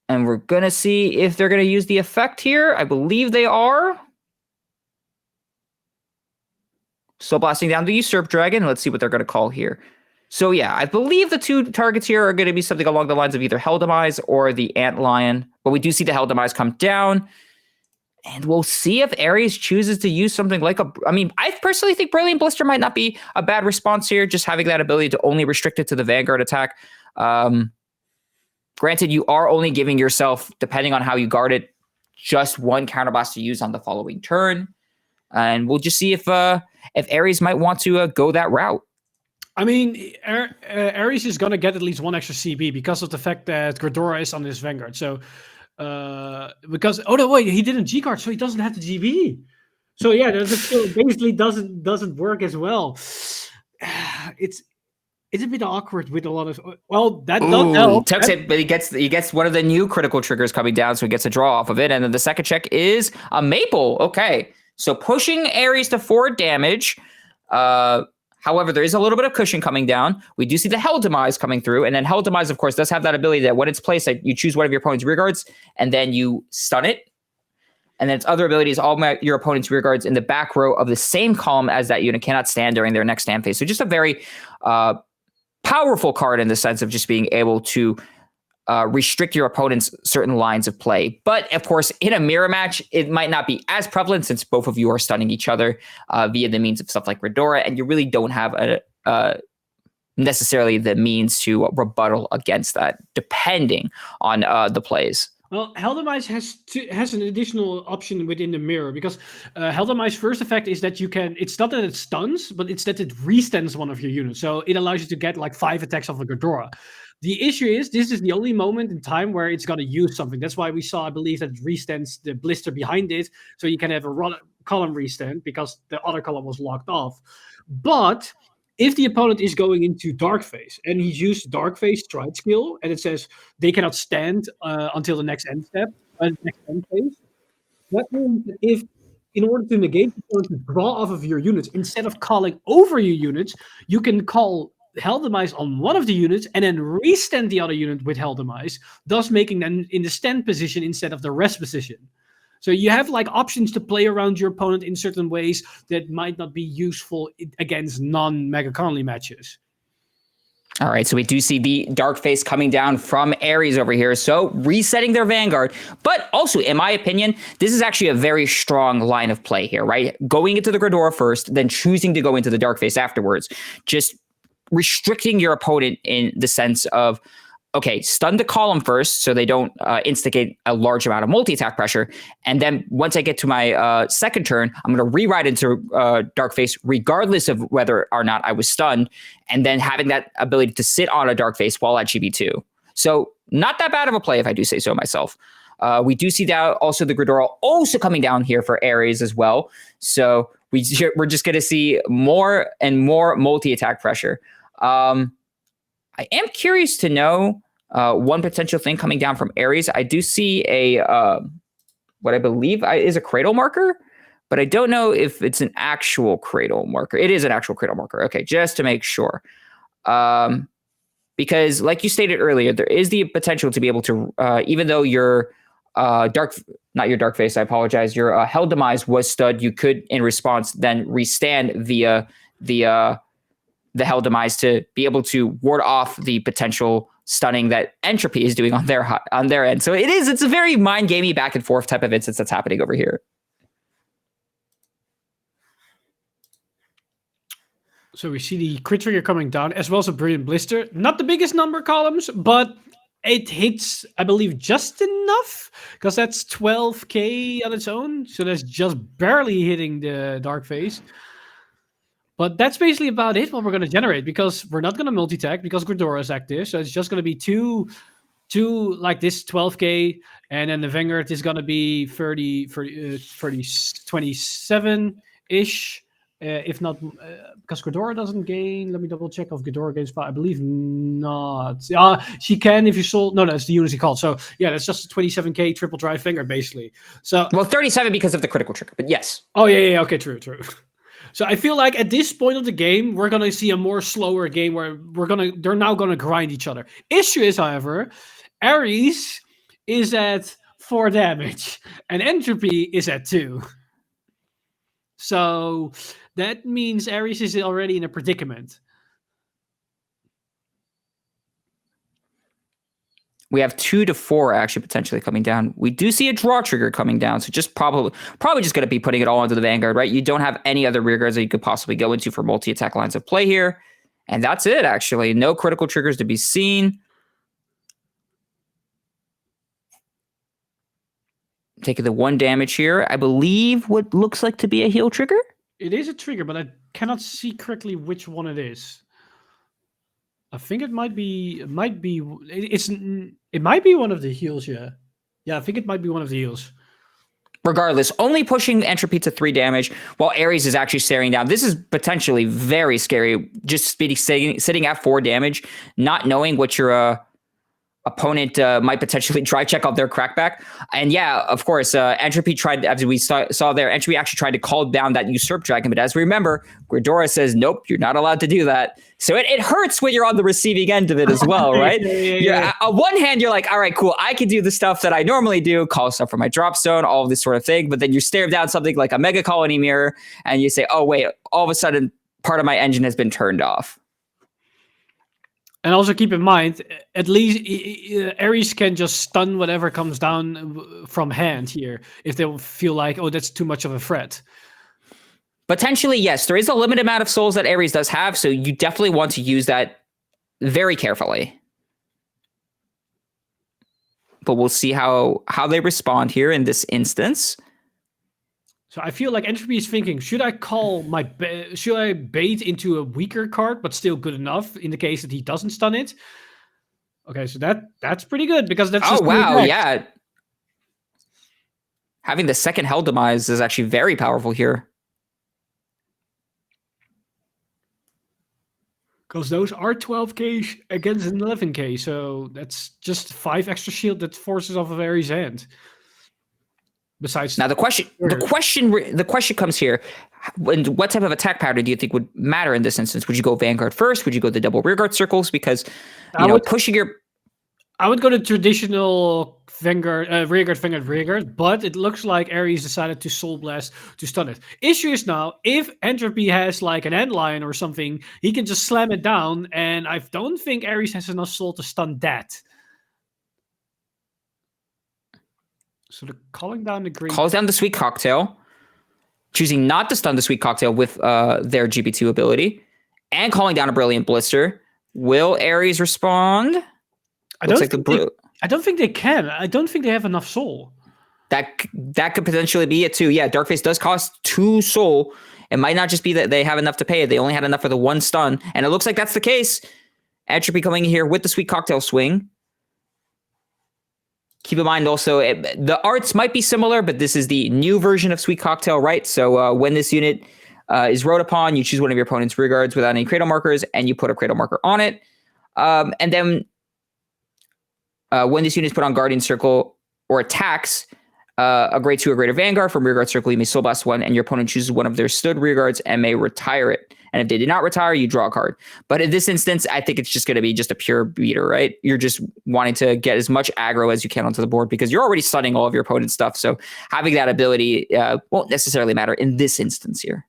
and we're going to see if they're going to use the effect here. I believe they are. So blasting down the Usurp Dragon. Let's see what they're going to call here. So yeah, I believe the two targets here are going to be something along the lines of either Hell Demise or the Antlion. But we do see the Hell Demise come down. And we'll see if Ares chooses to use something like I mean, I personally think Brilliant Blister might not be a bad response here, just having that ability to only restrict it to the Vanguard attack. Granted, you are only giving yourself, depending on how you guard it, just one counterblast to use on the following turn. And we'll just see if Ares might want to go that route. I mean, Ares is going to get at least one extra CB because of the fact that Gridora is on his Vanguard. So, because, oh no, wait, he didn't G-card, so he doesn't have the GB. So yeah, that skill basically doesn't work as well. It's a bit awkward with a lot of, well, that does help. Tucks it, but he gets one of the new critical triggers coming down, so he gets a draw off of it. And then the second check is a Maple. Okay, so pushing Ares to 4 damage. However, there is a little bit of cushion coming down. We do see the Hell Demise coming through. And then Hell Demise, of course, does have that ability that when it's placed, you choose one of your opponent's rear guards, and then you stun it. And then its other ability is all your opponent's rear guards in the back row of the same column as that unit cannot stand during their next stand phase. So just a very powerful card in the sense of just being able to restrict your opponent's certain lines of play. But of course, in a mirror match, it might not be as prevalent since both of you are stunning each other via the means of stuff like Gridora, and you really don't have necessarily the means to rebuttal against that, depending on the plays Well, Helldemize has an additional option within the mirror because Helldemize's first effect is that it's not that it stuns, but it's that it restuns one of your units. So it allows you to get like 5 attacks off a Ghidorah. The issue is this is the only moment in time where it's going to use something. That's why we saw, I believe, that it restands the blister behind it. So you can have a column restand because the other column was locked off. But if the opponent is going into Dark Phase and he's used Dark Phase Stride skill and it says they cannot stand until the next end step, next end phase, that means that if in order to negate the opponent to draw off of your units, instead of calling over your units, you can call Helldemize on one of the units and then restand the other unit with Helldemize, thus making them in the stand position instead of the rest position. So you have like options to play around your opponent in certain ways that might not be useful against non-Mega Connolly matches. All right, so we do see the Dark Face coming down from Ares over here, so resetting their Vanguard. But also, in my opinion, this is actually a very strong line of play here, right? Going into the Ghidorah first, then choosing to go into the Dark Face afterwards. Just restricting your opponent in the sense of, okay, stun the column first so they don't instigate a large amount of multi-attack pressure. And then once I get to my second turn, I'm going to rewrite into Dark Face regardless of whether or not I was stunned, and then having that ability to sit on a Dark Face while at GB2. So not that bad of a play if I do say so myself. We do see that also the Ghidorah also coming down here for Ares as well. So we're just going to see more and more multi-attack pressure. I am curious to know one potential thing coming down from Ares. I do see a what I believe is a cradle marker, but I don't know if it's an actual cradle marker. It is an actual cradle marker. Okay, just to make sure. Because like you stated earlier, there is the potential to be able to, even though your not your Dark Face, I apologize, your Helldemize was stud, you could in response then restand via the Helldemize to be able to ward off the potential stunning that Entropy is doing on their end. So it's a very mind gamey back and forth type of instance that's happening over here. So we see the crit trigger coming down as well as a Brilliant Blister. Not the biggest number columns, but it hits, I believe, just enough because that's 12k on its own. So that's just barely hitting the Dark Phase. But that's basically about it, what we're going to generate, because we're not going to multi-tag because Ghidorah is active. So it's just going to be two like this 12k, and then the Vanguard is going to be 27-ish, if not, because Ghidorah doesn't gain. Let me double check if Ghidorah gains 5. I believe not. She can if you sold. No, that's the unit he called. So yeah, that's just a 27k triple drive Vanguard, basically. So well, 37 because of the critical trigger, but yes. Oh, yeah. Okay, true. So I feel like at this point of the game, we're going to see a more slower game where they're now going to grind each other. Issue is, however, Ares is at 4 damage and Entropy is at 2. So that means Ares is already in a predicament. We have 2 to 4 actually potentially coming down. We do see a draw trigger coming down, so just probably just going to be putting it all into the Vanguard, right? You don't have any other rear guards that you could possibly go into for multi-attack lines of play here. And that's it, actually. No critical triggers to be seen. Taking the 1 damage here. I believe what looks like to be a heal trigger. It is a trigger, but I cannot see correctly which one it is. I think it might be one of the heals, yeah. Yeah, I think it might be one of the heals. Regardless, only pushing Entropy to 3 damage while Ares is actually staring down. This is potentially very scary. Just sitting at 4 damage, not knowing what your opponent might potentially try check out their crackback. And yeah, of course, Entropy tried, as we saw there, Entropy actually tried to call down that Usurp Dragon. But as we remember, Ghidorah says, nope, you're not allowed to do that. So it hurts when you're on the receiving end of it as well, right? Yeah. On one hand, you're like, all right, cool, I can do the stuff that I normally do, call stuff for my drop zone, all of this sort of thing. But then you stare down something like a Mega Colony Mirror and you say, oh, wait, all of a sudden, part of my engine has been turned off. And also keep in mind, at least Ares can just stun whatever comes down from hand here if they feel like, oh, that's too much of a threat. Potentially, yes. There is a limited amount of souls that Ares does have, so you definitely want to use that very carefully. but we'll see how they respond here in this instance. So I feel like Entropy is thinking, should I call should I bait into a weaker card, but still good enough in the case that he doesn't stun it? Okay, so that's pretty good because that's just yeah. Having the second Hell Demise is actually very powerful here. Because those are 12k against an 11k, so that's just 5 extra shield that forces off of Ares' hand. Besides, now the question comes here: what type of attack pattern do you think would matter in this instance? Would you go Vanguard first? Would you go the double rearguard circles? Because pushing your, I would go to traditional Vanguard, rearguard, but it looks like Ares decided to Soul Blast to stun it. Issue is now, if Entropy has like an Endlion or something, he can just slam it down, and I don't think Ares has enough soul to stun that. So they're calling down the green. Calls down the Sweet Cocktail, choosing not to stun the Sweet Cocktail with their GP2 ability, and calling down a Brilliant Blister. Will Ares respond? I don't think they can. I don't think they have enough soul. That could potentially be it too. Yeah, Darkface does cost 2 soul. It might not just be that they have enough to pay it. They only had enough for the 1 stun, and it looks like that's the case. Entropy coming in here with the Sweet Cocktail swing. Keep in mind also, the arts might be similar, but this is the new version of Sweet Cocktail, right? So when this unit is rode upon, you choose one of your opponent's rear guards without any cradle markers, and you put a cradle marker on it. And then when this unit is put on Guardian Circle or attacks a grade 2 or greater Vanguard from rearguard circle, you may Soul Blast 1, and your opponent chooses one of their stood rearguards and may retire it. And if they did not retire, you draw a card. But in this instance, I think it's just going to be just a pure beater, right? You're just wanting to get as much aggro as you can onto the board because you're already stunning all of your opponent's stuff. So having that ability won't necessarily matter in this instance here.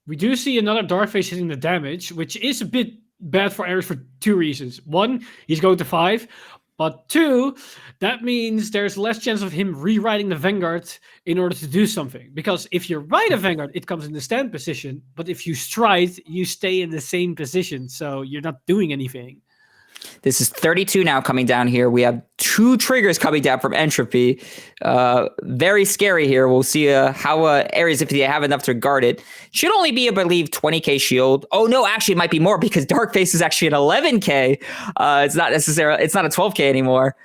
We do see another Darkface hitting the damage, which is a bit bad for Ares for 2 reasons. 1, he's going to 5. But 2, that means there's less chance of him rewriting the Vanguard in order to do something. Because if you write a Vanguard, it comes in the stand position. But if you stride, you stay in the same position. So you're not doing anything. This is 32 now coming down here. We have 2 triggers coming down from Entropy. Very scary here. We'll see how Ares, if they have enough to guard it, should only be, I believe, 20k shield. Oh, no, actually, it might be more because Darkface is actually an 11k. It's not necessarily, it's not a 12k anymore.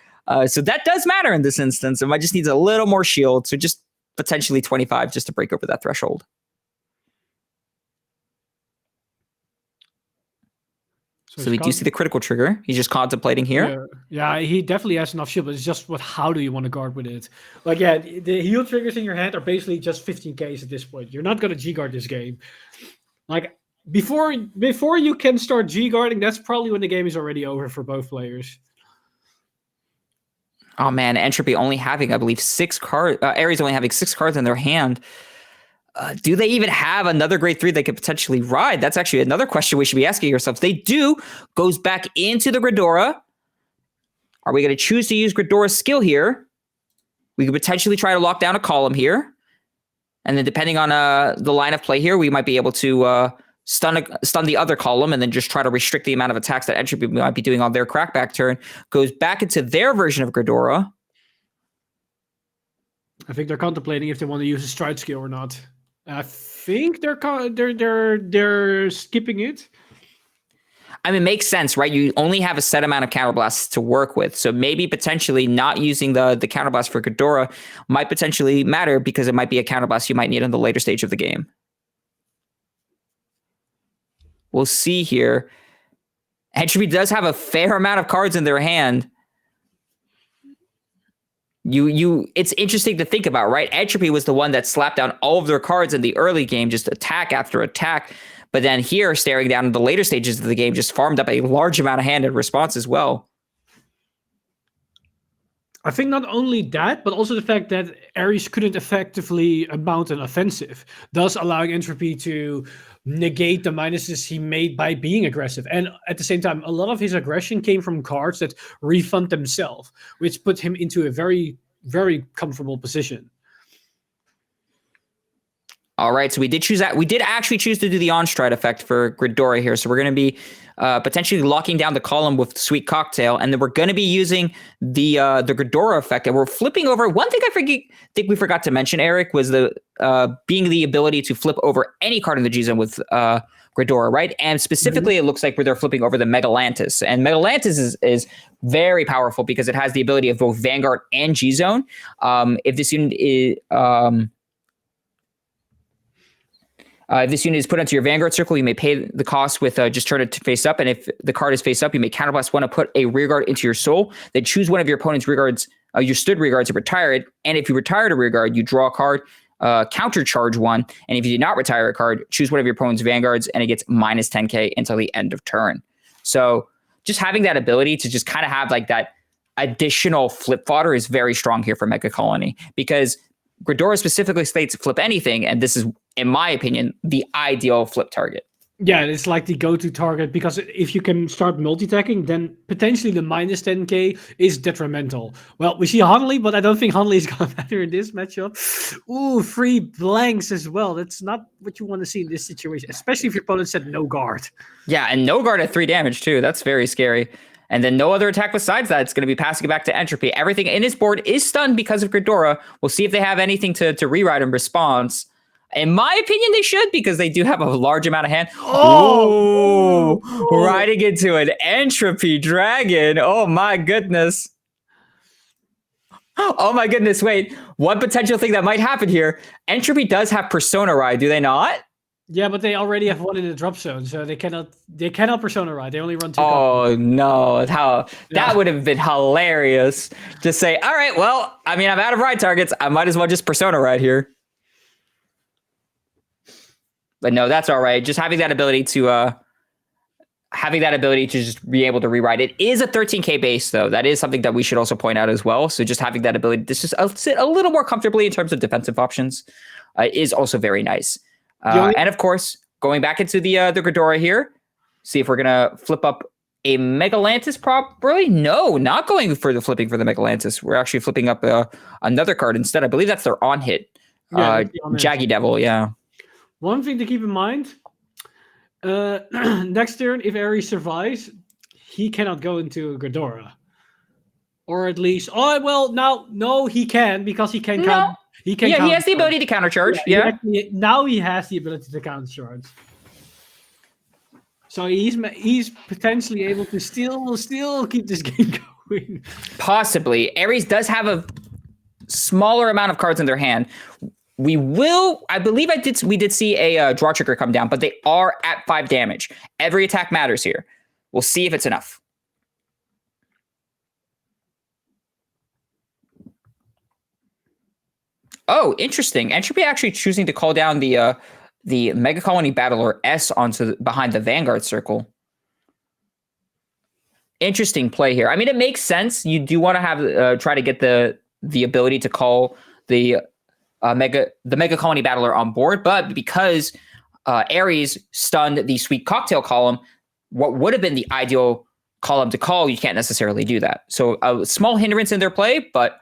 So that does matter in this instance. It might just needs a little more shield. So just potentially 25 just to break over that threshold. So we do see the critical trigger. He's just contemplating here. Yeah, he definitely has enough shield, but it's just how do you want to guard with it? Like, yeah, the heal triggers in your hand are basically just 15Ks at this point. You're not going to G-guard this game. Like, before you can start G-guarding, that's probably when the game is already over for both players. Oh, man, Entropy only having, I believe, 6 cards. Ares only having 6 cards in their hand. Do they even have another grade 3 they could potentially ride? That's actually another question we should be asking ourselves. They do. Goes back into the Gridora. Are we going to choose to use Gridora's skill here? We could potentially try to lock down a column here. And then depending on the line of play here, we might be able to stun the other column and then just try to restrict the amount of attacks that Entropy might be doing on their crackback turn. Goes back into their version of Gridora. I think they're contemplating if they want to use a stride skill or not. I think they're skipping it. I mean, it makes sense, right? You only have a set amount of counterblasts to work with. So maybe potentially not using the counterblast for Ghidorah might potentially matter because it might be a counterblast you might need in the later stage of the game. We'll see here. Entropy does have a fair amount of cards in their hand. It's interesting to think about, right? Entropy was the one that slapped down all of their cards in the early game, just attack after attack. But then here, staring down in the later stages of the game, just farmed up a large amount of hand in response as well. I think not only that, but also the fact that Ares couldn't effectively mount an offensive, thus allowing Entropy to negate the minuses he made by being aggressive. And at the same time, a lot of his aggression came from cards that refund themselves, which put him into a very, very comfortable position. All right, so we did choose that. We did actually choose to do the on-stride effect for Ghidorah here. So we're going to be potentially locking down the column with Sweet Cocktail, and then we're going to be using the Ghidorah effect, and we're flipping over. One thing think we forgot to mention, Eric, was the being the ability to flip over any card in the G Zone with Ghidorah, right? And specifically, it looks like they're flipping over the Megalantis, and Megalantis is very powerful because it has the ability of both Vanguard and G Zone. If this unit is this unit is put onto your Vanguard circle, you may pay the cost with just turn it to face up. And if the card is face up, you may counterblast one to put a rearguard into your soul. Then choose one of your opponent's rearguards, your stood rearguards, and retire it. And if you retire a rearguard, you draw a card, countercharge one. And if you did not retire a card, choose one of your opponent's Vanguards, and it gets minus 10k until the end of turn. So just having that ability to just kind of have like that additional flip fodder is very strong here for Mega Colony, because Ghidorah specifically states flip anything, and this is, in my opinion, the ideal flip target. Yeah, it's like the go-to target, because if you can start multi-attacking, then potentially the minus 10k is detrimental. Well, we see Hanley, but I don't think Hanley is going to matter in this matchup. Ooh, 3 blanks as well. That's not what you want to see in this situation, especially if your opponent said no guard. Yeah, and no guard at 3 damage too. That's very scary. And then no other attack besides that. It's going to be passing it back to Entropy. Everything in his board is stunned because of Ghidorah. We'll see if they have anything to rewrite in response. In my opinion, they should, because they do have a large amount of hand. Oh, riding into an Entropy Dragon. Oh my goodness. Oh my goodness. Wait, one potential thing that might happen here. Entropy does have Persona Ride, do they not? Yeah, but they already have one in the drop zone, so they cannot Persona Ride. They only run 2 copies. No, that would have been hilarious. Just say, all right, well, I mean, I'm out of ride targets. I might as well just Persona Ride here. But no, that's all right. Just having that ability to just be able to rewrite it is a 13k base, though. That is something that we should also point out as well. So just having that ability to just sit a little more comfortably in terms of defensive options is also very nice. And of course, going back into the Ghidorah here, see if we're gonna flip up a Megalantis properly. No, not going for the flipping for the Megalantis. We're actually flipping up another card instead. I believe that's their on hit. Jaggy Devil, yeah. One thing to keep in mind, next turn, if Ares survives, he cannot go into Ghidorah. Or at least, no, he can, because he can count. He has the ability to countercharge. Yeah. Now he has the ability to countercharge. So he's potentially able to still keep this game going. Possibly. Ares does have a smaller amount of cards in their hand. We did see a draw trigger come down, but they are at 5 damage. Every attack matters here. We'll see if it's enough. Oh, interesting. Entropy actually choosing to call down the Mega Colony Battler S behind the Vanguard circle. Interesting play here. I mean, it makes sense. You do want to have try to get the ability to call the Mega Colony Battler on board, but because Ares stunned the Sweet Cocktail column, what would have been the ideal column to call, you can't necessarily do that. So a small hindrance in their play, but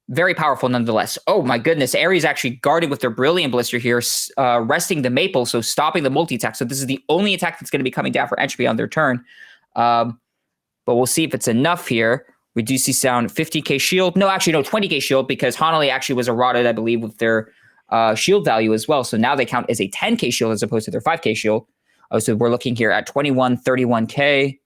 very powerful nonetheless. Oh my goodness, Ares actually guarded with their Brilliant Blister here, resting the Maple, so stopping the multi-attack. So this is the only attack that's going to be coming down for Entropy on their turn. But we'll see if it's enough here. We do see sound 50k shield. No, actually, no, 20k shield, because Hanalei actually was eroded, I believe, with their shield value as well. So now they count as a 10k shield as opposed to their 5k shield. So we're looking here at 21, 31k.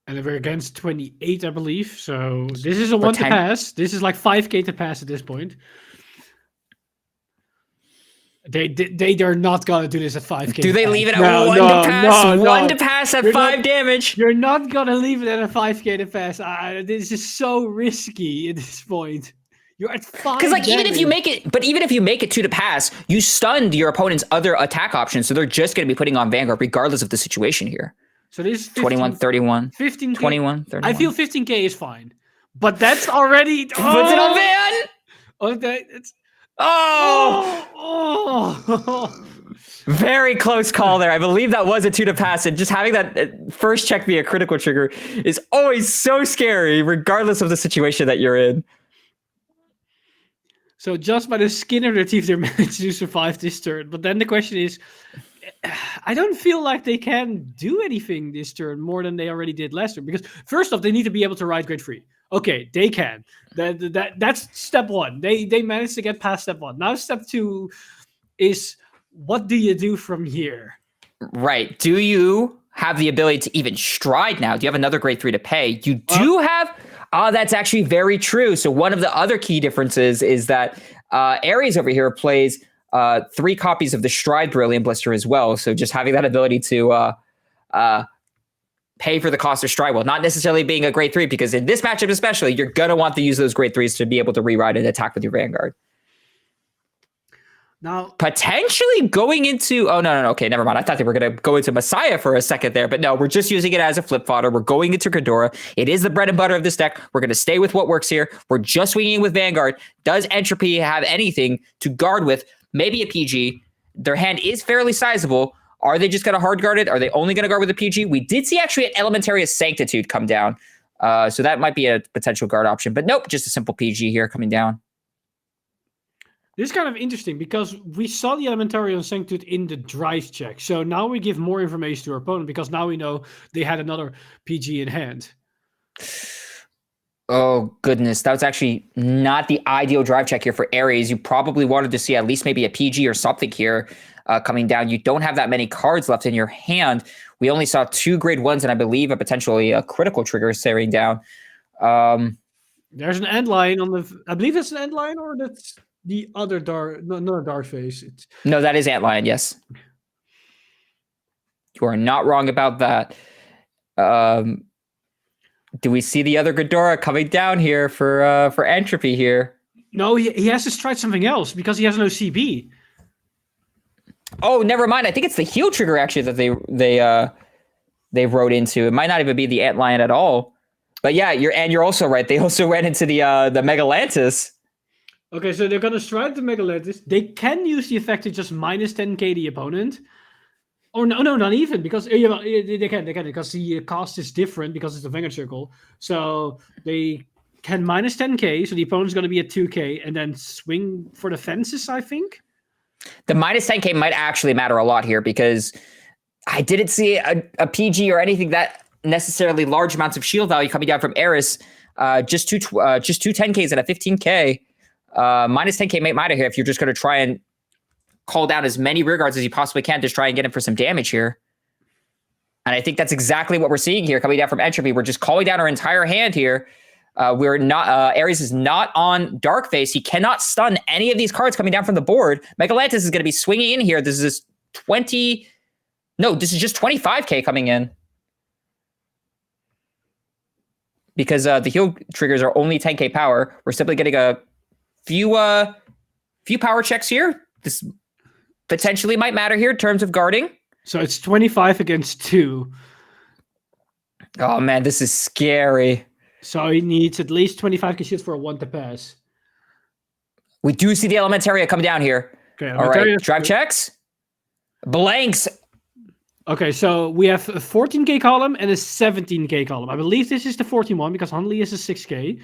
And we're against 28, I believe. So this is a 1 to pass. This is like 5k to pass at this point. They're not gonna do this at 5k. Do they leave it at 1 to pass? 1 to pass at 5 damage. You're not gonna leave it at a 5k to pass. This is so risky at this point. You're at 5. Because like even if you make it 2 to pass, you stunned your opponent's other attack options, so they're just gonna be putting on Vanguard regardless of the situation here. So this is 21, 31. 15k. 21, 31. I feel 15k is fine, but that's already puts it on Van. Okay, it's. Very close call there. I believe that was a 2 to pass, and just having that first check be a critical trigger is always so scary, regardless of the situation that you're in. So just by the skin of their teeth, they managed to survive this turn. But then the question is, I don't feel like they can do anything this turn more than they already did last turn. Because first off, they need to be able to ride grade 3. Okay, they can. That's step 1. They managed to get past step 1. Now step 2 is, what do you do from here? Right. Do you have the ability to even stride now? Do you have another grade 3 to pay? You do have... that's actually very true. So one of the other key differences is that Ares over here plays 3 copies of the Stride Brilliant Blister as well. So just having that ability to pay for the cost of Stride, well, not necessarily being a grade 3, because in this matchup especially, you're going to want to use those grade 3s to be able to reride and attack with your Vanguard. Now, potentially going into... Oh, no. Okay, never mind. I thought they were going to go into Messiah for a second there, but no, we're just using it as a flip fodder. We're going into Ghidorah. It is the bread and butter of this deck. We're going to stay with what works here. We're just swinging with Vanguard. Does Entropy have anything to guard with? Maybe a PG. Their hand is fairly sizable. Are they just going to hard guard it? Are they only going to guard with a PG? We did see actually an Elementarius Sanctitude come down. So that might be a potential guard option. But nope, just a simple PG here coming down. This is kind of interesting because we saw the Elementarian Sanctitude in the drive check. So now we give more information to our opponent because now we know they had another PG in hand. Oh, goodness. That was actually not the ideal drive check here for Ares. You probably wanted to see at least maybe a PG or something here coming down. You don't have that many cards left in your hand. We only saw 2 grade 1s and I believe potentially a critical trigger staring down. There's an end line on the... I believe it's an end line or that's... The other dark, not dark face. No, that is Antlion, yes. You are not wrong about that. Do we see the other Ghidorah coming down here for Entropy here? No, he has to try something else because he has no CB. Oh, never mind. I think it's the heal trigger actually that they wrote into. It might not even be the Antlion at all. But yeah, you're also right. They also ran into the Megalantis. Okay, so they're going to strike the Megalantis. They can use the effect to just minus 10k the opponent. Or no, not even, because they can, because the cost is different because it's a Vanguard Circle. So they can minus 10k, so the opponent's going to be at 2k, and then swing for the fences, I think. The minus 10k might actually matter a lot here, because I didn't see a PG or anything that necessarily large amounts of shield value coming down from Eris. Just two 10ks and a 15k. Minus 10k might matter here if you're just going to try and call down as many rear guards as you possibly can to try and get him for some damage here. And I think that's exactly what we're seeing here coming down from Entropy. We're just calling down our entire hand here. We're not, Ares is not on Dark Face. He cannot stun any of these cards coming down from the board. Megalantis is going to be swinging in here. This is just 25k coming in. Because the heal triggers are only 10k power. We're simply getting a few power checks here. This potentially might matter here in terms of guarding. So it's 25 against 2. Oh man, this is scary. So he needs at least 25k shields for a 1 to pass. We do see the Elementaria come down here. Okay, all right, drive checks. Blanks. Okay, so we have a 14k column and a 17k column. I believe this is the 14 one because Hunley is a 6k.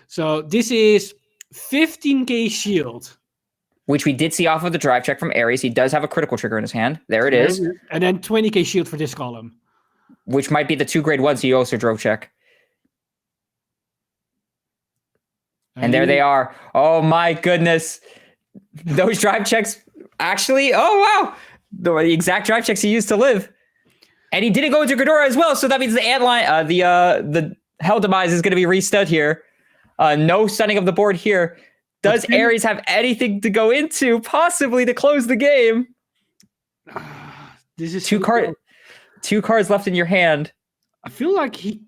So this is 15k shield. Which we did see off of the drive check from Ares. He does have a critical trigger in his hand. There it is. And then 20k shield for this column. Which might be the 2 grade 1s he also drove check. And there they are. Oh my goodness. Those drive checks actually, oh wow. The exact drive checks he used to live. And he didn't go into Ghidorah as well, so that means the antline, the Hell Demise is going to be restud here. No stunning of the board here. Does Ares have anything to go into, possibly to close the game? This is two cards left in your hand. I feel like he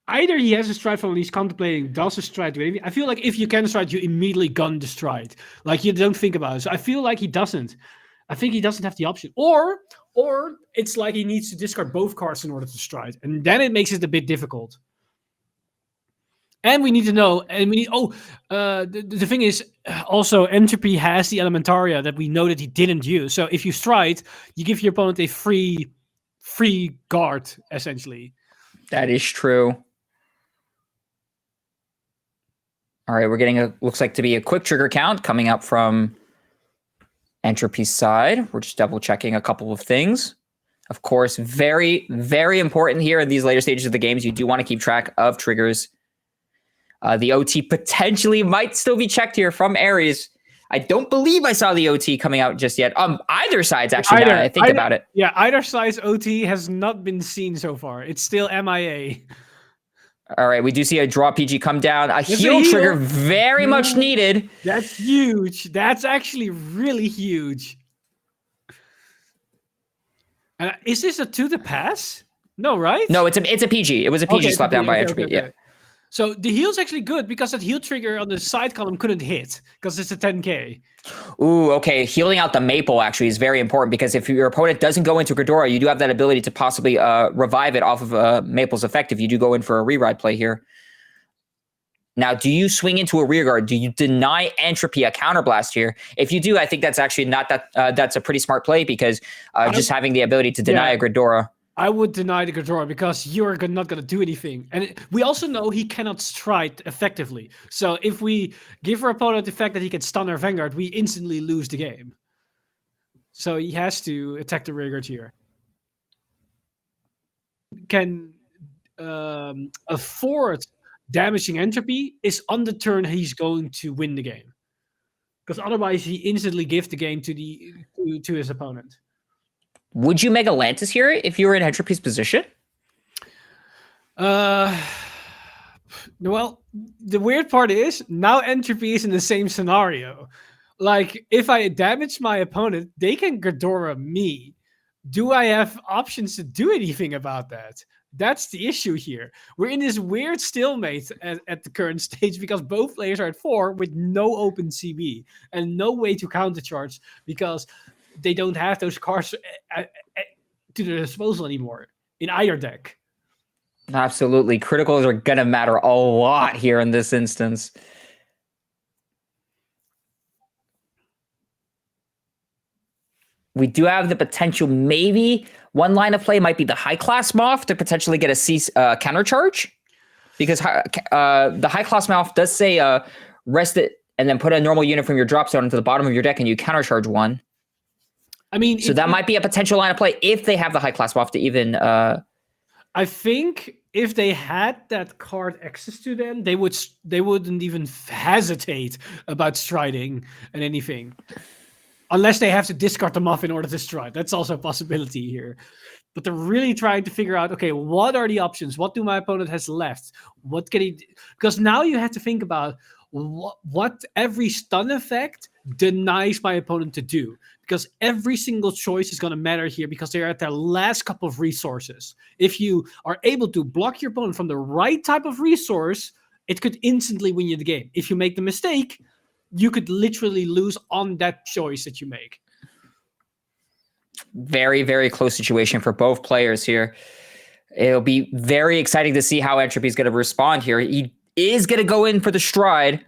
has a stride from he's contemplating, does a stride. I feel like if you can stride, you immediately gun the stride. Like you don't think about it. So I feel like he doesn't. I think he doesn't have the option. Or it's like he needs to discard both cards in order to stride. And then it makes it a bit difficult. And we need to know, the thing is, also Entropy has the Elementaria that we know that he didn't use. So if you stride, you give your opponent a free guard, essentially. That is true. All right, we're getting looks like to be a quick trigger count coming up from Entropy's side. We're just double checking a couple of things. Of course, very, very important here in these later stages of the games. You do want to keep track of triggers. The OT potentially might still be checked here from Ares. I don't believe I saw the OT coming out just yet. Either side's actually, now I think about it. Yeah, either side's OT has not been seen so far. It's still MIA. All right, we do see a draw PG come down. A heal trigger very much needed. That's huge. That's actually really huge. Is this a to the pass? No, right? No, it's a PG. It was a PG slap down by Entropy. Yeah. So the heal's actually good because that heal trigger on the side column couldn't hit because it's a 10k. Ooh, okay. Healing out the Maple actually is very important because if your opponent doesn't go into Ghidorah, you do have that ability to possibly revive it off of Maple's effect if you do go in for a re-ride play here. Now, do you swing into a rear guard? Do you deny Entropy a counterblast here? If you do, I think that's actually not that. That's a pretty smart play because just having the ability to deny a Ghidorah. I would deny the Ghidorah because you're not going to do anything. And we also know he cannot strike effectively. So if we give our opponent the fact that he can stun our Vanguard, we instantly lose the game. So he has to attack the rearguard here. Can afford damaging Entropy is on the turn he's going to win the game. Because otherwise he instantly gives the game to his opponent. Would you Mega Lantis here if you were in Entropy's position? Well, the weird part is now Entropy is in the same scenario. Like, if I damage my opponent, they can Ghidorah me. Do I have options to do anything about that? That's the issue here. We're in this weird stalemate at the current stage because both players are at 4 with no open CB and no way to countercharge because they don't have those cards to their disposal anymore in either deck. Absolutely. Criticals are going to matter a lot here in this instance. We do have the potential, maybe one line of play might be the high-class Moth to potentially get a countercharge. Because the high-class Moth does say rest it and then put a normal unit from your drop zone into the bottom of your deck and you countercharge one. I mean, so that might be a potential line of play if they have the high-class Moth to even... I think if they had that card access to them, they wouldn't even hesitate about striding and anything. Unless they have to discard them off in order to stride. That's also a possibility here. But they're really trying to figure out, okay, what are the options? What do my opponent has left? What can he do? Because now you have to think about what every stun effect denies my opponent to do. Because every single choice is going to matter here because they're at their last couple of resources. If you are able to block your opponent from the right type of resource, it could instantly win you the game. If you make the mistake, you could literally lose on that choice that you make. Very, very close situation for both players here. It'll be very exciting to see how Entropy is going to respond here. He is going to go in for the stride.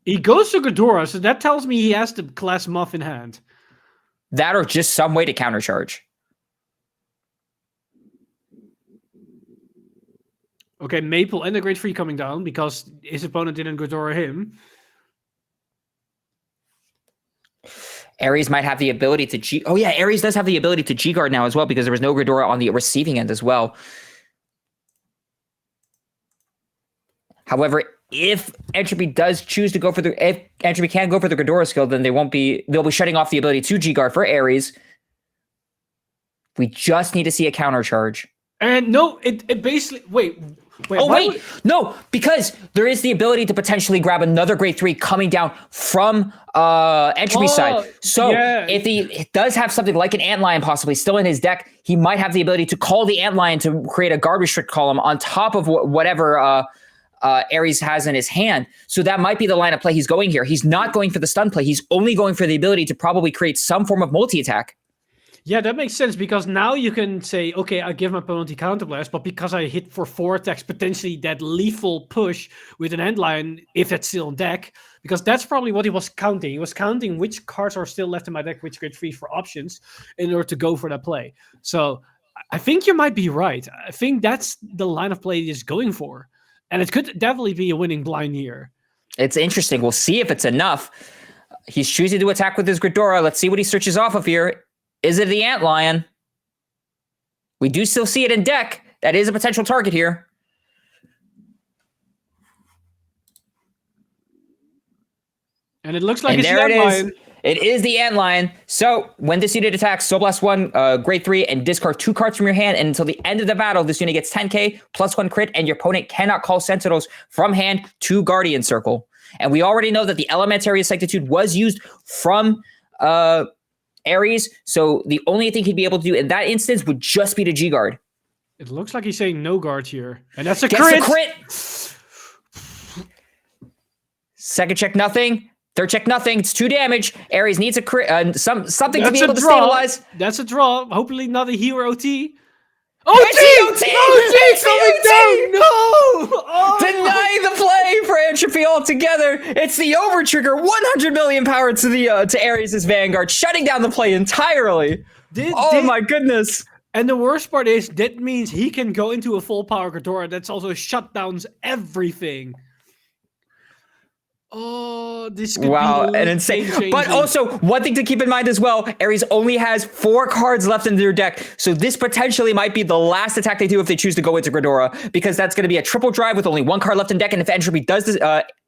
He goes to Ghidorah, so that tells me he has the class Muff in hand. That or just some way to countercharge. Okay, Maple and the Great Free coming down because his opponent didn't Ghidorah him. Ares might have the ability to G... Oh yeah, Ares does have the ability to G-Guard now as well because there was no Ghidorah on the receiving end as well. However, if Entropy does choose to go for if Entropy can go for the Ghidorah skill, then they'll be shutting off the ability to G-Guard for Ares. We just need to see a countercharge. And no, it basically... Wait, no, because there is the ability to potentially grab another Grade 3 coming down from Entropy's side. So if he does have something like an Antlion possibly still in his deck, he might have the ability to call the Antlion to create a guard restrict column on top of whatever Ares has in his hand. So that might be the line of play he's going here. He's not going for the stun play. He's only going for the ability to probably create some form of multi-attack. Yeah, that makes sense because now you can say, okay, I give my opponent the counterblast, but because I hit for 4 attacks, potentially that lethal push with an Antlion, if that's still in deck, because that's probably what he was counting. He was counting which cards are still left in my deck, which Grade 3 for options in order to go for that play. So I think you might be right. I think that's the line of play he's going for. And it could definitely be a winning blind here. It's interesting. We'll see if it's enough. He's choosing to attack with his Ghidorah. Let's see what he searches off of here. Is it the Antlion? We do still see it in deck. That is a potential target here. And it looks like and it's the there it Antlion. is. It is the Antlion. So when this unit attacks, Soul Blast 1, grade 3, and discard 2 cards from your hand. And until the end of the battle, this unit gets 10k plus 1 crit, and your opponent cannot call Sentinels from hand to Guardian Circle. And we already know that the Elementary Sectitude was used from Ares. So the only thing he'd be able to do in that instance would just be the G-Guard. It looks like he's saying no guard here. And that's a Gets crit! a crit! Second check, nothing. Third check, nothing. It's 2 damage. Ares needs a crit, something to be able to stabilize. That's a draw. Hopefully not a hero OT. It's OT! the OT coming down! No! Oh. Denying the play for Entropy altogether. It's the over trigger. 100 million power to the to Ares' Vanguard, shutting down the play entirely. My goodness. And the worst part is that means he can go into a full power Ghidorah that's also shutdowns everything. Oh, this could be and insane. But also, one thing to keep in mind as well, Ares only has 4 cards left in their deck, so this potentially might be the last attack they do if they choose to go into Ghidorah, because that's going to be a triple drive with only 1 card left in deck, and if Entropy does this,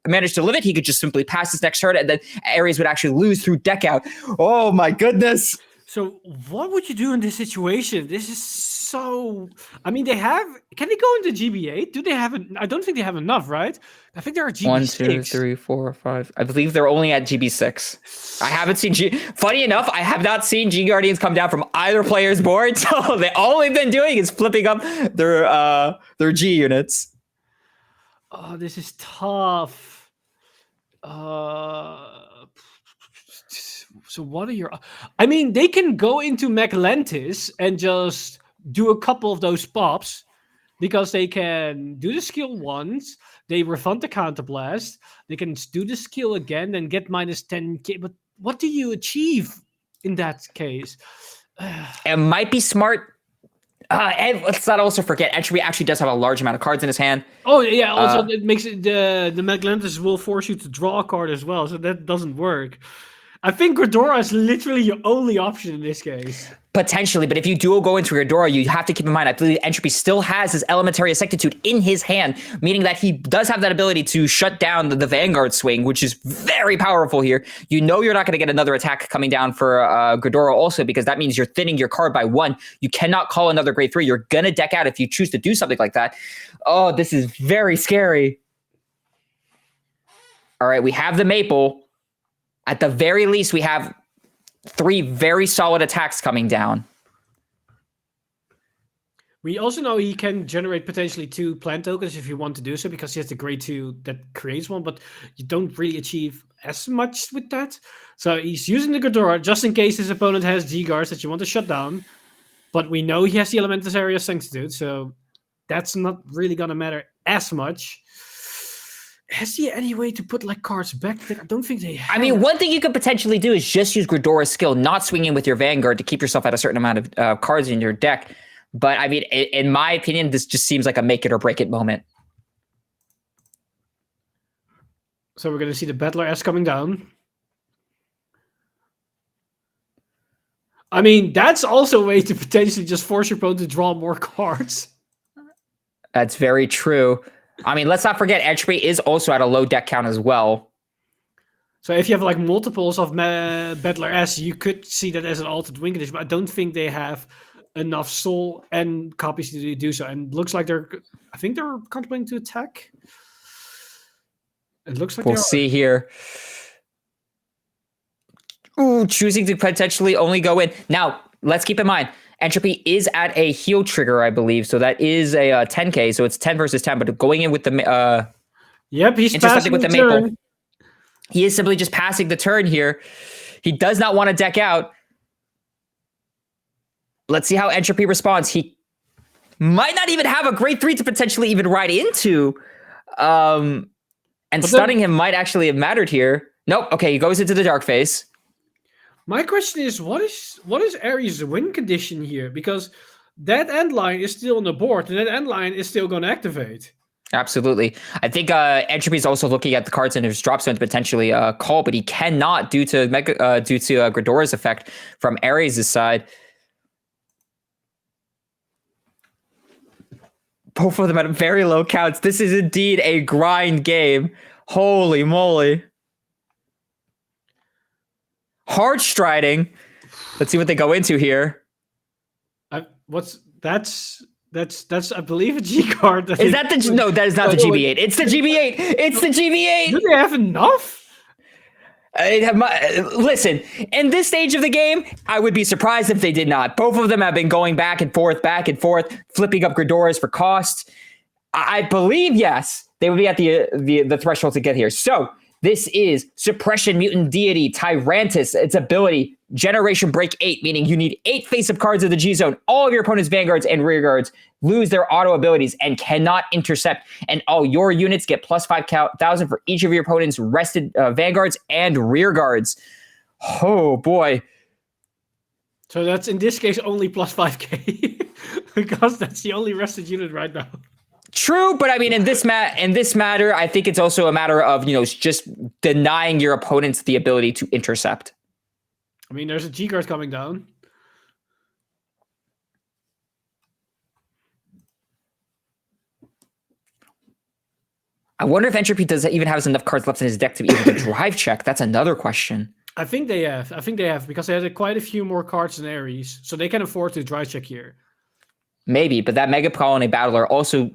manage to live it, he could just simply pass his next turn, and then Ares would actually lose through deck out. Oh my goodness. So what would you do in this situation? This is so... I mean, they have... Can they go into GB8? Do they have... I don't think they have enough, right? I think they're at GB6. 1, 2, 3, 4, 5. I believe they're only at GB6. I haven't seen Funny enough, I have not seen G Guardians come down from either player's board, so all they've been doing is flipping up their G units. Oh, this is tough. So what are your... I mean, they can go into Maglantis and just do a couple of those pops because they can do the skill once, they refund the counterblast, they can do the skill again and get minus 10k. But what do you achieve in that case? It might be smart. And let's not also forget, Entropy actually does have a large amount of cards in his hand. Oh, yeah. Also, it makes it the Maglantis will force you to draw a card as well, so that doesn't work. I think Ghidorah is literally your only option in this case. Potentially, but if you do go into Ghidorah, you have to keep in mind, I believe Entropy still has his Elementary Sectitude in his hand, meaning that he does have that ability to shut down the Vanguard swing, which is very powerful here. You know you're not going to get another attack coming down for Ghidorah also, because that means you're thinning your card by 1. You cannot call another grade 3. You're going to deck out if you choose to do something like that. Oh, this is very scary. All right, we have the Maple. At the very least, we have 3 very solid attacks coming down. We also know he can generate potentially 2 plant tokens if you want to do so, because he has the grade 2 that creates one, but you don't really achieve as much with that. So he's using the Ghidorah just in case his opponent has G-Guards that you want to shut down. But we know he has the Elementary Sectitude, so that's not really going to matter as much. Has he any way to put like cards back there? I don't think they have. I mean, one thing you could potentially do is just use Ghidorah's skill, not swinging with your Vanguard to keep yourself at a certain amount of cards in your deck. But I mean, in my opinion, this just seems like a make it or break it moment. So we're going to see the Battler S coming down. I mean, that's also a way to potentially just force your opponent to draw more cards. That's very true. I mean, let's not forget, Entropy is also at a low deck count as well. So if you have like multiples of Battler S, you could see that as an altered win condition, but I don't think they have enough soul and copies to do so. And it looks like I think they're contemplating to attack. It looks like we'll see here. Ooh, choosing to potentially only go in. Now, let's keep in mind, Entropy is at a heal trigger, I believe. So that is a 10k. So it's 10 versus 10. But going in with the he's passing with the Maple. He is simply just passing the turn here. He does not want to deck out. Let's see how Entropy responds. He might not even have a grade 3 to potentially even ride into. And stunning him might actually have mattered here. Nope. Okay, he goes into the Dark Phase. My question is, what is Ares' win condition here? Because that end line is still on the board, and that end line is still going to activate. Absolutely. I think Entropy is also looking at the cards in his drop zone to potentially call, but he cannot due to Gridora's effect from Ares' side. Both of them at very low counts. This is indeed a grind game. Holy moly. Hard striding. Let's see what they go into here. That's I believe a G card. Is that the no? That is not the GB8. It's the GB8. It's the GB8. Do they have enough? Listen, in this stage of the game, I would be surprised if they did not. Both of them have been going back and forth, flipping up Gridoras for cost. I believe yes, they would be at the threshold to get here. So this is Suppression Mutant Deity Tyrantus. Its ability, Generation Break 8, meaning you need 8 face-up cards of the G-Zone. All of your opponent's Vanguards and Rearguards lose their auto abilities and cannot intercept. And all your units get plus 5,000 for each of your opponent's rested Vanguards and Rearguards. Oh, boy. So that's, in this case, only plus 5k. Because that's the only rested unit right now. True, but I mean, in this matter, I think it's also a matter of, just denying your opponents the ability to intercept. I mean, there's a G card coming down. I wonder if Entropy does even have enough cards left in his deck to be able to drive check. That's another question. I think they have. Because they had quite a few more cards than Ares, so they can afford to drive check here. Maybe, but that Mega Colony Battler also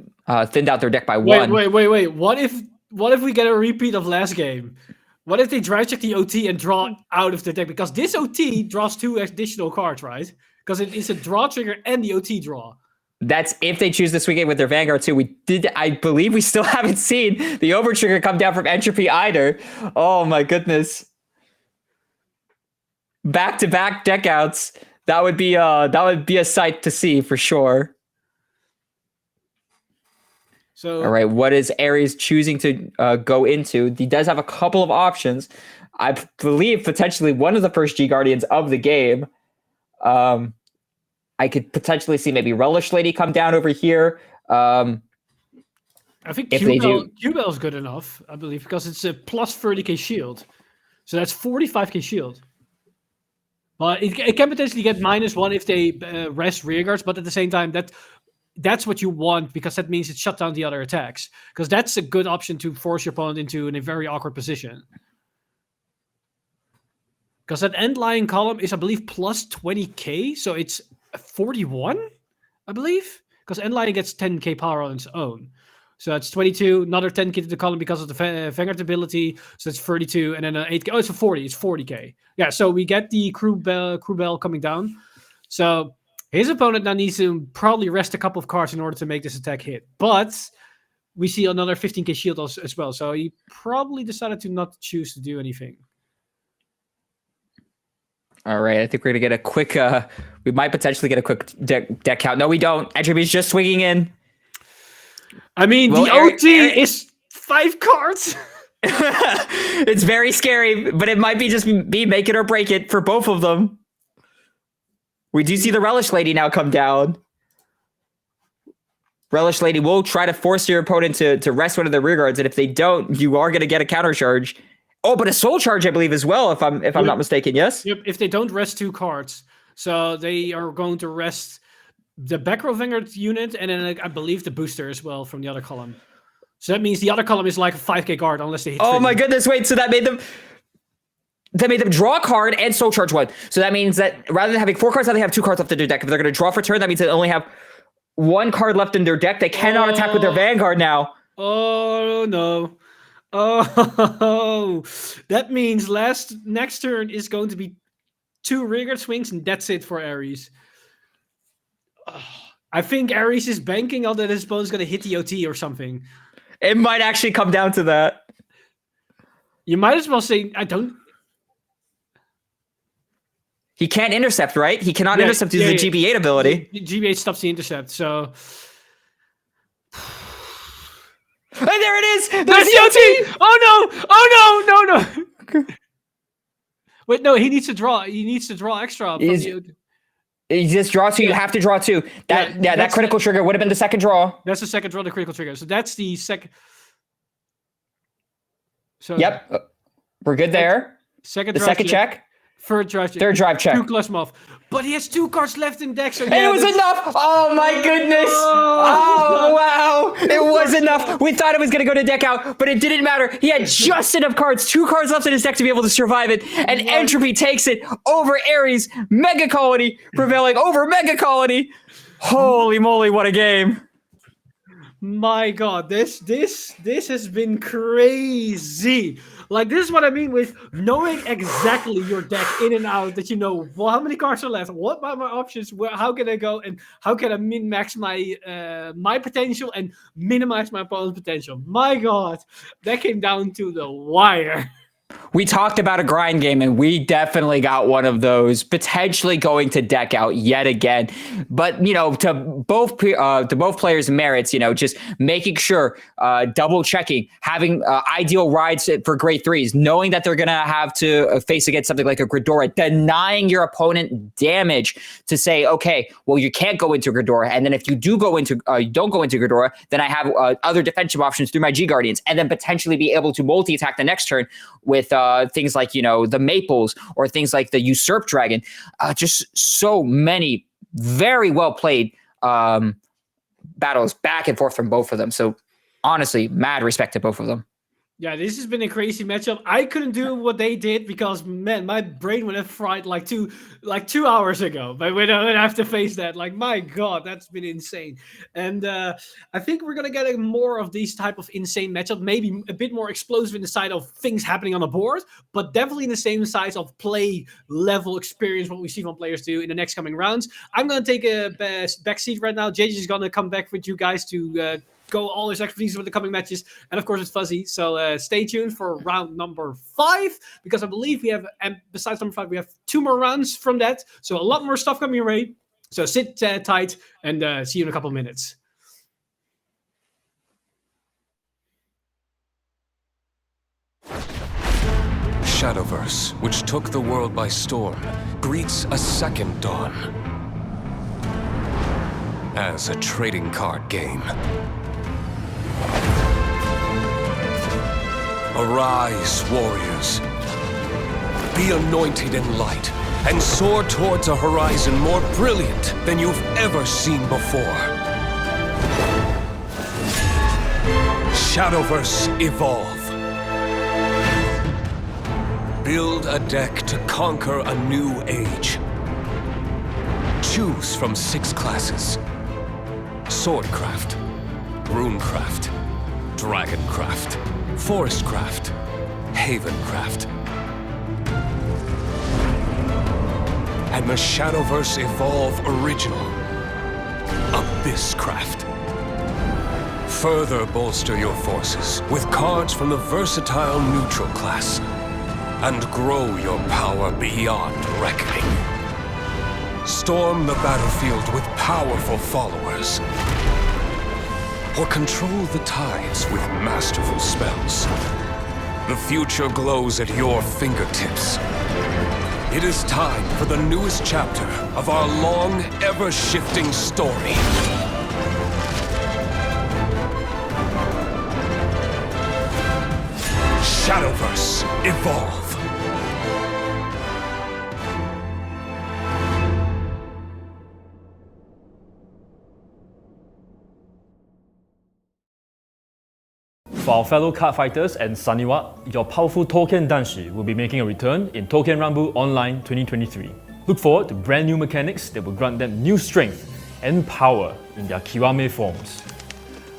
thinned out their deck by 1. Wait. What if we get a repeat of last game? What if they drive check the OT and draw out of the deck? Because this OT draws 2 additional cards, right? Because it is a draw trigger and the OT draw. That's if they choose this weekend with their Vanguard too. I believe we still haven't seen the over trigger come down from Entropy either. Oh my goodness. Back-to-back deck outs. That would be a sight to see for sure. So, all right, what is Ares choosing to go into? He does have a couple of options. I believe potentially one of the first G Guardians of the game. I could potentially see maybe Relish Lady come down over here. I think Q-Bell is good enough, I believe, because it's a plus 30k shield. So that's 45k shield. But it can potentially get -1 if they rest rearguards, but at the same time, that's what you want, because that means it shut down the other attacks. Because that's a good option to force your opponent into a very awkward position. Because that end lying column is, I believe, plus 20k, so it's 41, I believe. Because end lying gets 10k power on its own. So that's 22, another 10k to the column because of the Vanguard ability. So that's 32, and then an 8k. Oh, it's a 40. It's 40k. Yeah, so we get the crew bell coming down. So his opponent now needs to probably rest a couple of cards in order to make this attack hit. But we see another 15k shield as well. So he probably decided to not choose to do anything. All right, I think we're going to get a quick... we might potentially get a quick deck count. No, we don't. Entropy's just swinging in. I mean, well, the OT is 5 cards. It's very scary, but it might be just be make it or break it for both of them. We do see the Relish Lady now come down. Relish Lady will try to force your opponent to rest one of their rearguards, and if they don't, you are going to get a counter charge. Oh, but a soul charge, I believe, as well, if I'm not mistaken. Yes. Yep. If they don't rest 2 cards, so they are going to rest the back row Vanguard unit, and then I believe the booster as well from the other column. So that means the other column is like a 5k guard unless they hit. Oh my goodness! Wait, so that made them draw a card and soul charge 1. So that means that rather than having 4 cards, now they have 2 cards left in their deck. If they're going to draw for turn, that means they only have 1 card left in their deck. They cannot attack with their Vanguard now. Oh no! Oh, that means next turn is going to be 2 rearguard swings, and that's it for Ares. I think Ares is banking on that his opponent's going to hit the OT or something. It might actually come down to that. You might as well say, I don't... He can't intercept, right? He cannot intercept due to the GB8 ability. GB8 stops the intercept, so... And there it is! There's the OT! Oh no! Oh no! No! Wait, no, he needs to draw. He needs to draw extra. You just draw 2. You have to draw 2. That critical trigger would have been the second draw. That's the second draw, the critical trigger. So that's the second. So yep, we're good there. Second. The second check. Third drive check. Third drive check. 2 clutch off. But he has 2 cards left in deck, so and it was enough! Oh my goodness! Oh wow! It was enough! We thought it was gonna go to deck out, but it didn't matter. He had just enough cards, 2 cards left in his deck to be able to survive it, and Entropy takes it over Ares. Mega Colony prevailing over Mega Colony. Holy moly, what a game! My God, this has been crazy. Like, this is what I mean with knowing exactly your deck in and out, that you know, well, how many cards are left, what are my options, how can I go, and how can I min-max my my potential and minimize my opponent's potential. My God, that came down to the wire. We talked about a grind game, and we definitely got one of those, potentially going to deck out yet again. But, you know, to both players' merits, you know, just making sure, double checking, having ideal rides for grade 3s, knowing that they're going to have to face against something like a Ghidorah, denying your opponent damage to say, okay, well, you can't go into Ghidorah. And then if you do go into, you don't go into Ghidorah, then I have other defensive options through my G Guardians, and then potentially be able to multi-attack the next turn with things like, you know, the Maples or things like the Usurp Dragon. Just so many very well played battles back and forth from both of them. So honestly, mad respect to both of them. Yeah, this has been a crazy matchup. I couldn't do what they did because, man, my brain would have fried like 2 hours ago. But when I have to face that, like, my God, that's been insane. And I think we're gonna get more of these type of insane matchups. Maybe a bit more explosive in the side of things happening on the board, but definitely in the same size of play level experience what we see from players do in the next coming rounds. I'm gonna take a back seat right now. JJ is gonna come back with you guys to go all his expertise with the coming matches, and of course it's Fuzzy, so stay tuned for round number 5, because I believe we have, and besides number 5, we have 2 more rounds from that, so a lot more stuff coming your way, so sit tight, and see you in a couple of minutes. Shadowverse, which took the world by storm, greets a second dawn as a trading card game. Arise, warriors. Be anointed in light and soar towards a horizon more brilliant than you've ever seen before. Shadowverse Evolve. Build a deck to conquer a new age. Choose from 6 classes: Swordcraft, Runecraft, Dragoncraft, Forestcraft, Havencraft, and the Shadowverse Evolve Original, Abysscraft. Further bolster your forces with cards from the versatile neutral class, and grow your power beyond reckoning. Storm the battlefield with powerful followers, or control the tides with masterful spells. The future glows at your fingertips. It is time for the newest chapter of our long, ever-shifting story. Shadowverse Evolve. For our fellow card fighters and Saniwa, your powerful Token Danshi will be making a return in Token Rumble Online 2023. Look forward to brand new mechanics that will grant them new strength and power in their Kiwame forms.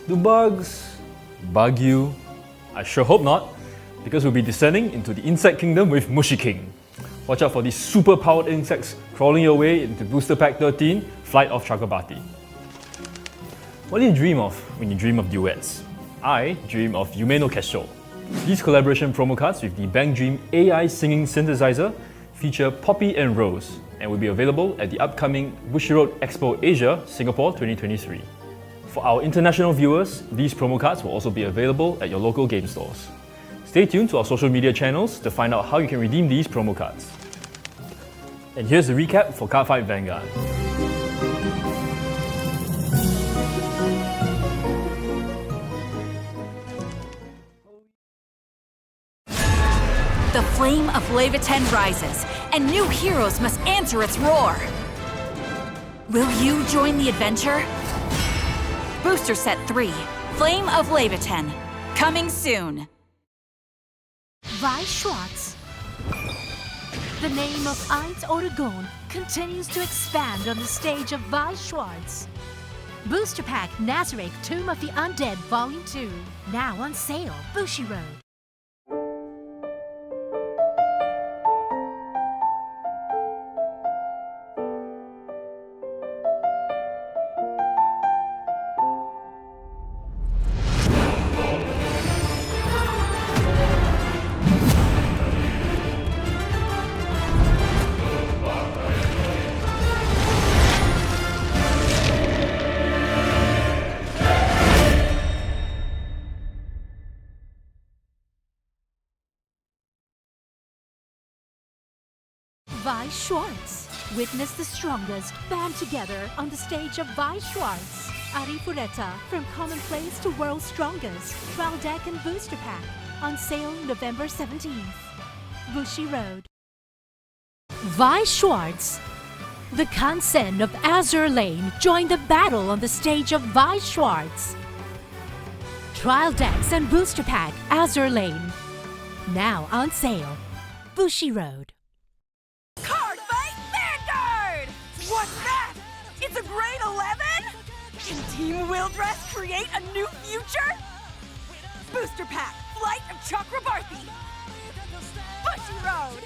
Do bugs bug you? I sure hope not, because we'll be descending into the insect kingdom with Mushi King. Watch out for these super powered insects crawling your way into Booster Pack 13, Flight of Chakrabarti. What do you dream of when you dream of duets? I dream of Yume no Kesho. These collaboration promo cards with the Bang Dream AI singing synthesizer feature Poppy and Rose and will be available at the upcoming Bushiroad Expo Asia, Singapore 2023. For our international viewers, these promo cards will also be available at your local game stores. Stay tuned to our social media channels to find out how you can redeem these promo cards. And here's the recap for Cardfight Vanguard. The flame of Leviathan rises, and new heroes must answer its roar. Will you join the adventure? Booster Set 3, Flame of Leviathan, coming soon. Weiss Schwarz. The name of Eins Oregon continues to expand on the stage of Weiss Schwarz. Booster Pack Nazareth Tomb of the Undead Volume 2, now on sale, Bushiroad. Weiss Schwarz. Witness the strongest band together on the stage of Weiss Schwarz. Arifureta, from commonplace to world's strongest. Trial deck and booster pack. On sale November 17th. Bushiroad. Weiss Schwarz. The Kansen of Azur Lane join the battle on the stage of Weiss Schwarz. Trial decks and booster pack Azur Lane. Now on sale. Bushiroad. Cardfight Vanguard! What's that? It's a grade 11? Can Team Wildress create a new future? Booster Pack, Flight of Chakrabarthi. Bushiroad!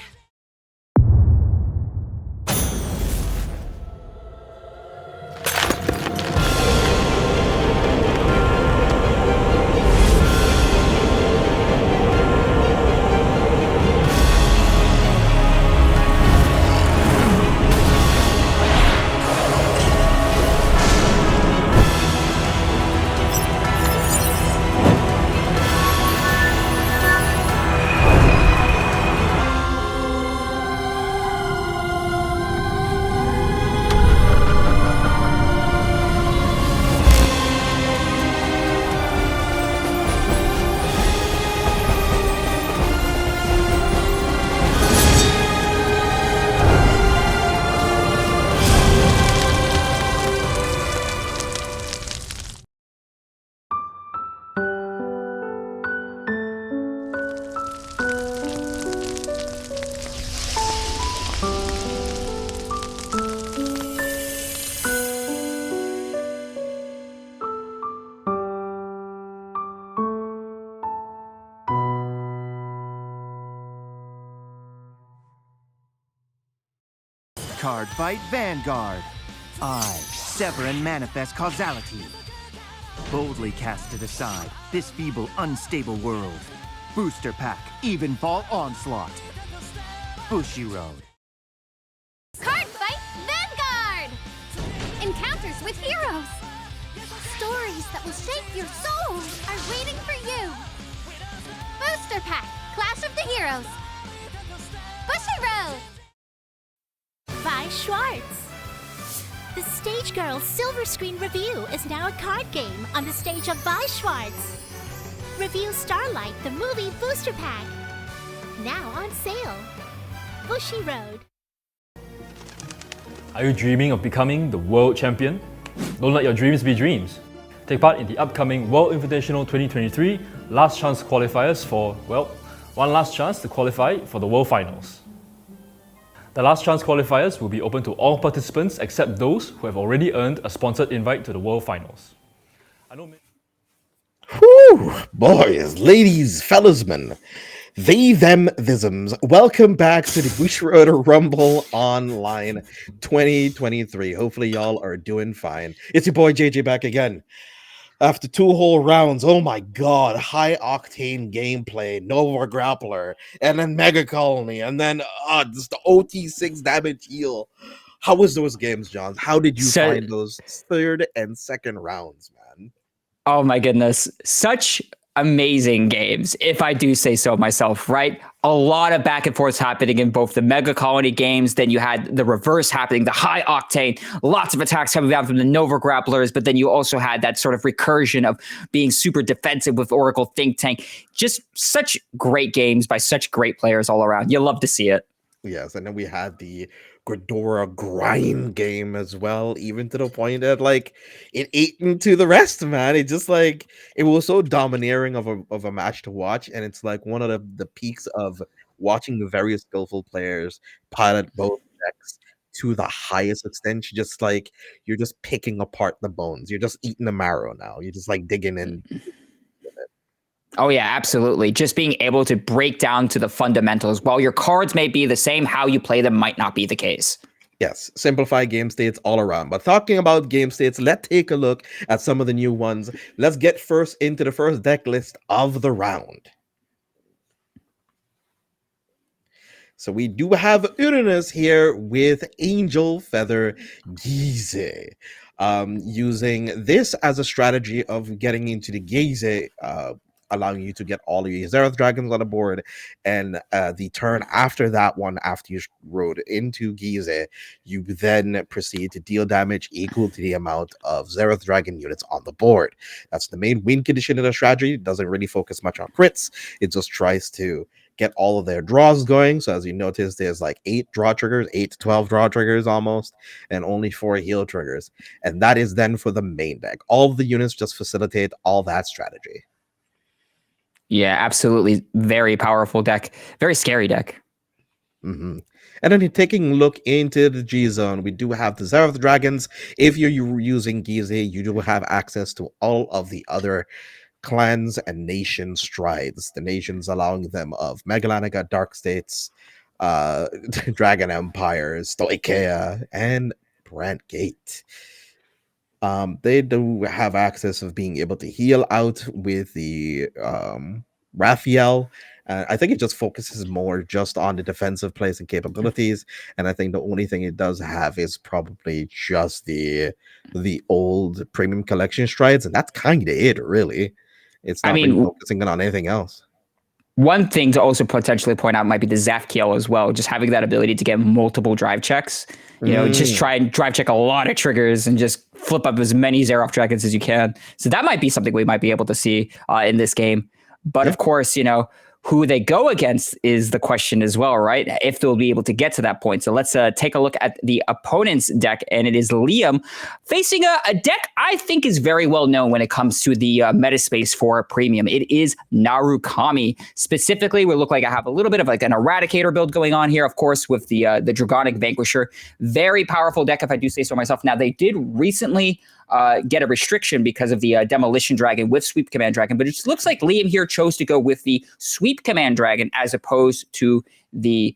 Cardfight Vanguard. I sever and manifest causality. Boldly cast to the side this feeble, unstable world. Booster Pack, Evenfall Onslaught. Bushiroad. Cardfight Vanguard! Encounters with heroes! Stories that will shape your soul are waiting for you! Booster Pack, Clash of the Heroes! Bushiroad! Weiss Schwarz. The Stage Girl Silver Screen Review is now a card game on the stage of Weiss Schwarz. Review Starlight, the movie booster pack. Now on sale. Bushiroad. Are you dreaming of becoming the world champion? Don't let your dreams be dreams. Take part in the upcoming World Invitational 2023 last chance qualifiers for, well, one last chance to qualify for the World Finals. The last chance qualifiers will be open to all participants except those who have already earned a sponsored invite to the World Finals. Whew, boys, ladies, fellasmen, they, them, thisms, welcome back to the Bushiroad Rumble Online 2023. Hopefully y'all are doing fine. It's your boy JJ back again. After 2 whole rounds, oh my god, high octane gameplay, Nova Grappler, and then Mega Colony, and then just the OT6 damage heal. How was those games, John? How did you find those third and second rounds, man? Oh my goodness. Such amazing games, if I do say so myself, right? A lot of back and forth happening in both the Mega Colony games. Then you had the reverse happening, the high octane, lots of attacks coming down from the Nova Grapplers. But then you also had that sort of recursion of being super defensive with Oracle Think Tank. Just such great games by such great players all around. You love to see it. Yes, and then we had the Gridora grind game as well, even to the point that like it ate into the rest, man. It just like it was so domineering of a match to watch, and it's like one of the peaks of watching the very skillful players pilot both decks to the highest extent. Just like you're just picking apart the bones, you're just eating the marrow now. You're just like digging in. Oh, yeah, absolutely. Just being able to break down to the fundamentals. While your cards may be the same, how you play them might not be the case. Yes, simplify game states all around. But talking about game states, let's take a look at some of the new ones. Let's get first into the first deck list of the round. So we do have Uranus here with Angel Feather Gize. Using this as a strategy of getting into the Gize, allowing you to get all of your Zerath Dragons on the board, and the turn after that one, after you rode into Gize, you then proceed to deal damage equal to the amount of Zerath Dragon units on the board. That's the main win condition of the strategy. It doesn't really focus much on crits. It just tries to get all of their draws going. So as you notice, there's like 8 draw triggers, 8 to 12 draw triggers almost, and only 4 heal triggers. And that is then for the main deck. All of the units just facilitate all that strategy. Yeah, absolutely. Very powerful deck. Very scary deck. Mm-hmm. And then taking a look into the G zone, we do have the Zerath Dragons. If you're using Gize, you do have access to all of the other clans and nation strides. The nations allowing them of Megalanica, Dark States, Dragon Empires, Stoicheia, and Brant Gate. They do have access of being able to heal out with the Raphael. I think it just focuses more just on the defensive plays and capabilities. And I think the only thing it does have is probably just the old premium collection strides. And that's kind of it, really. It's not really focusing on anything else. One thing to also potentially point out might be the Zafkiel as well. Just having that ability to get multiple drive checks. You know, just try and drive check a lot of triggers and just flip up as many Zerath Dragons as you can. So that might be something we might be able to see in this game. But of course, you know, who they go against is the question as well, right? If they'll be able to get to that point. So let's take a look at the opponent's deck, and it is Liam facing a deck I think is very well known when it comes to the meta space for premium. It is Narukami. Specifically, we look like I have a little bit of like an Eradicator build going on here, of course, with the Dragonic Vanquisher. Very powerful deck, if I do say so myself. Now, they did recently get a restriction because of the Demolition Dragon with Sweep Command Dragon, but it just looks like Liam here chose to go with the Sweep Command Dragon as opposed to the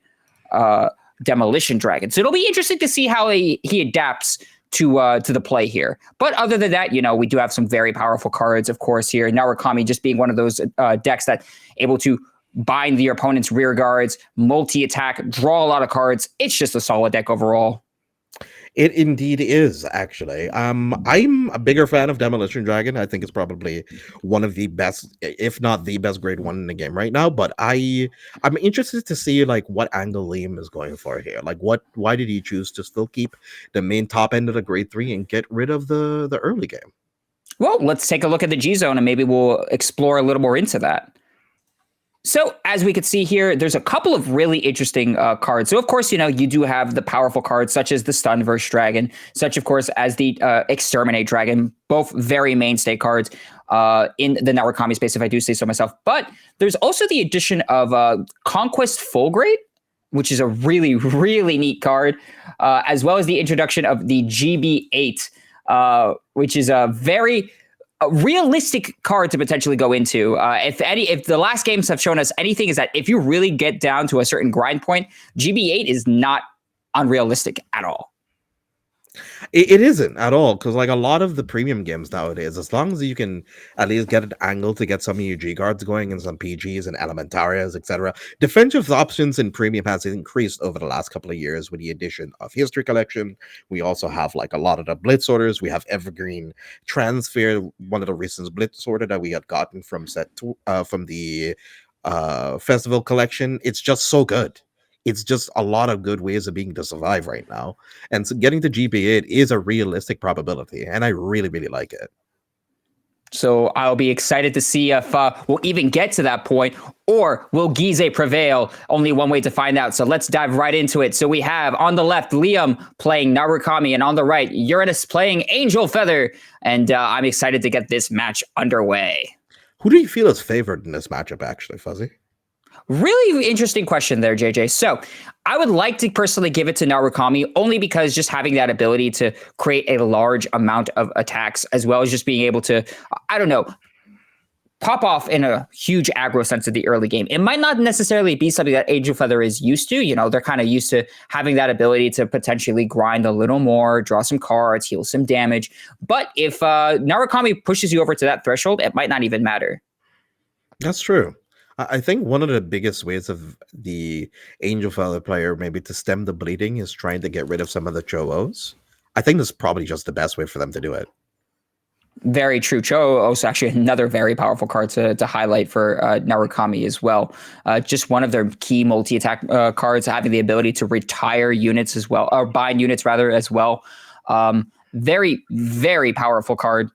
Demolition Dragon. So it'll be interesting to see how he adapts to the play here. But other than that, you know, we do have some very powerful cards, of course, here. Narukami just being one of those decks that able to bind the opponent's rear guards, multi-attack, draw a lot of cards. It's just a solid deck overall. It indeed is, actually. I'm a bigger fan of Demolition Dragon. I think it's probably one of the best, if not the best grade 1 in the game right now. But I'm interested to see like what angle Liam is going for here. Like why did he choose to still keep the main top end of the grade 3 and get rid of the early game? Well, let's take a look at the G zone and maybe we'll explore a little more into that. So as we can see here, there's a couple of really interesting cards. So of course, you know, you do have the powerful cards such as the Stunverse Dragon, such of course as the Exterminate Dragon, both very mainstay cards in the Narukami space, if I do say so myself. But there's also the addition of Conquest Fulgrade, which is a really, really neat card, as well as the introduction of the GB8, which is a very realistic card to potentially go into. If the last games have shown us anything, is that if you really get down to a certain grind point, GB8 is not unrealistic at all. It isn't at all, because like a lot of the premium games nowadays, as long as you can at least get an angle to get some of your G guards going and some PGs and elementarias, etc. Defensive options in premium has increased over the last couple of years with the addition of History Collection. We also have like a lot of the Blitz orders. We have Evergreen Transfer, one of the recent Blitz order that we had gotten from from the Festival Collection. It's just so good. It's just a lot of good ways of being able to survive right now. And so getting to GP8 is a realistic probability, and I really, really like it. So I'll be excited to see if we'll even get to that point, or will Gize prevail? Only one way to find out. So let's dive right into it. So we have on the left, Liam playing Narukami, and on the right, Uranus playing Angel Feather. And I'm excited to get this match underway. Who do you feel is favored in this matchup, actually, Fuzzy? Really interesting question there, JJ. So I would like to personally give it to Narukami, only because just having that ability to create a large amount of attacks, as well as just being able to, I don't know, pop off in a huge aggro sense of the early game. It might not necessarily be something that Angel Feather is used to. You know, they're kind of used to having that ability to potentially grind a little more, draw some cards, heal some damage. But if Narukami pushes you over to that threshold, it might not even matter. That's true. I think one of the biggest ways of the Angel Feather player maybe to stem the bleeding is trying to get rid of some of the Cho-Os. I think that's probably just the best way for them to do it. Very true. Cho is actually another very powerful card to highlight for Narukami as well. Just one of their key multi-attack cards, having the ability to retire units as well, or bind units rather as well. Very, very powerful card.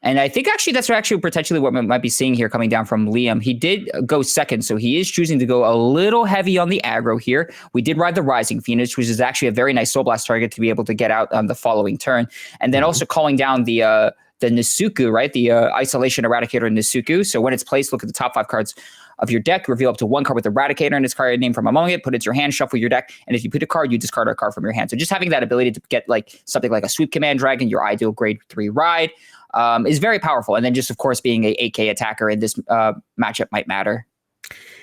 And I think actually that's actually potentially what we might be seeing here coming down from Liam. He did go second, so he is choosing to go a little heavy on the aggro here. We did ride the Rising Phoenix, which is actually a very nice Soul Blast target to be able to get out on the following turn. And then also calling down the Nisuku, right? The Isolation Eradicator Nisuku. So when it's placed, look at the top 5 cards of your deck, reveal up to 1 card with Eradicator and its card name from among it, put it into your hand, shuffle your deck, and if you put a card, you discard a card from your hand. So just having that ability to get like something like a Sweep Command Dragon, your ideal grade 3 ride, is very powerful. And then just, of course, being a 8K attacker in this matchup might matter.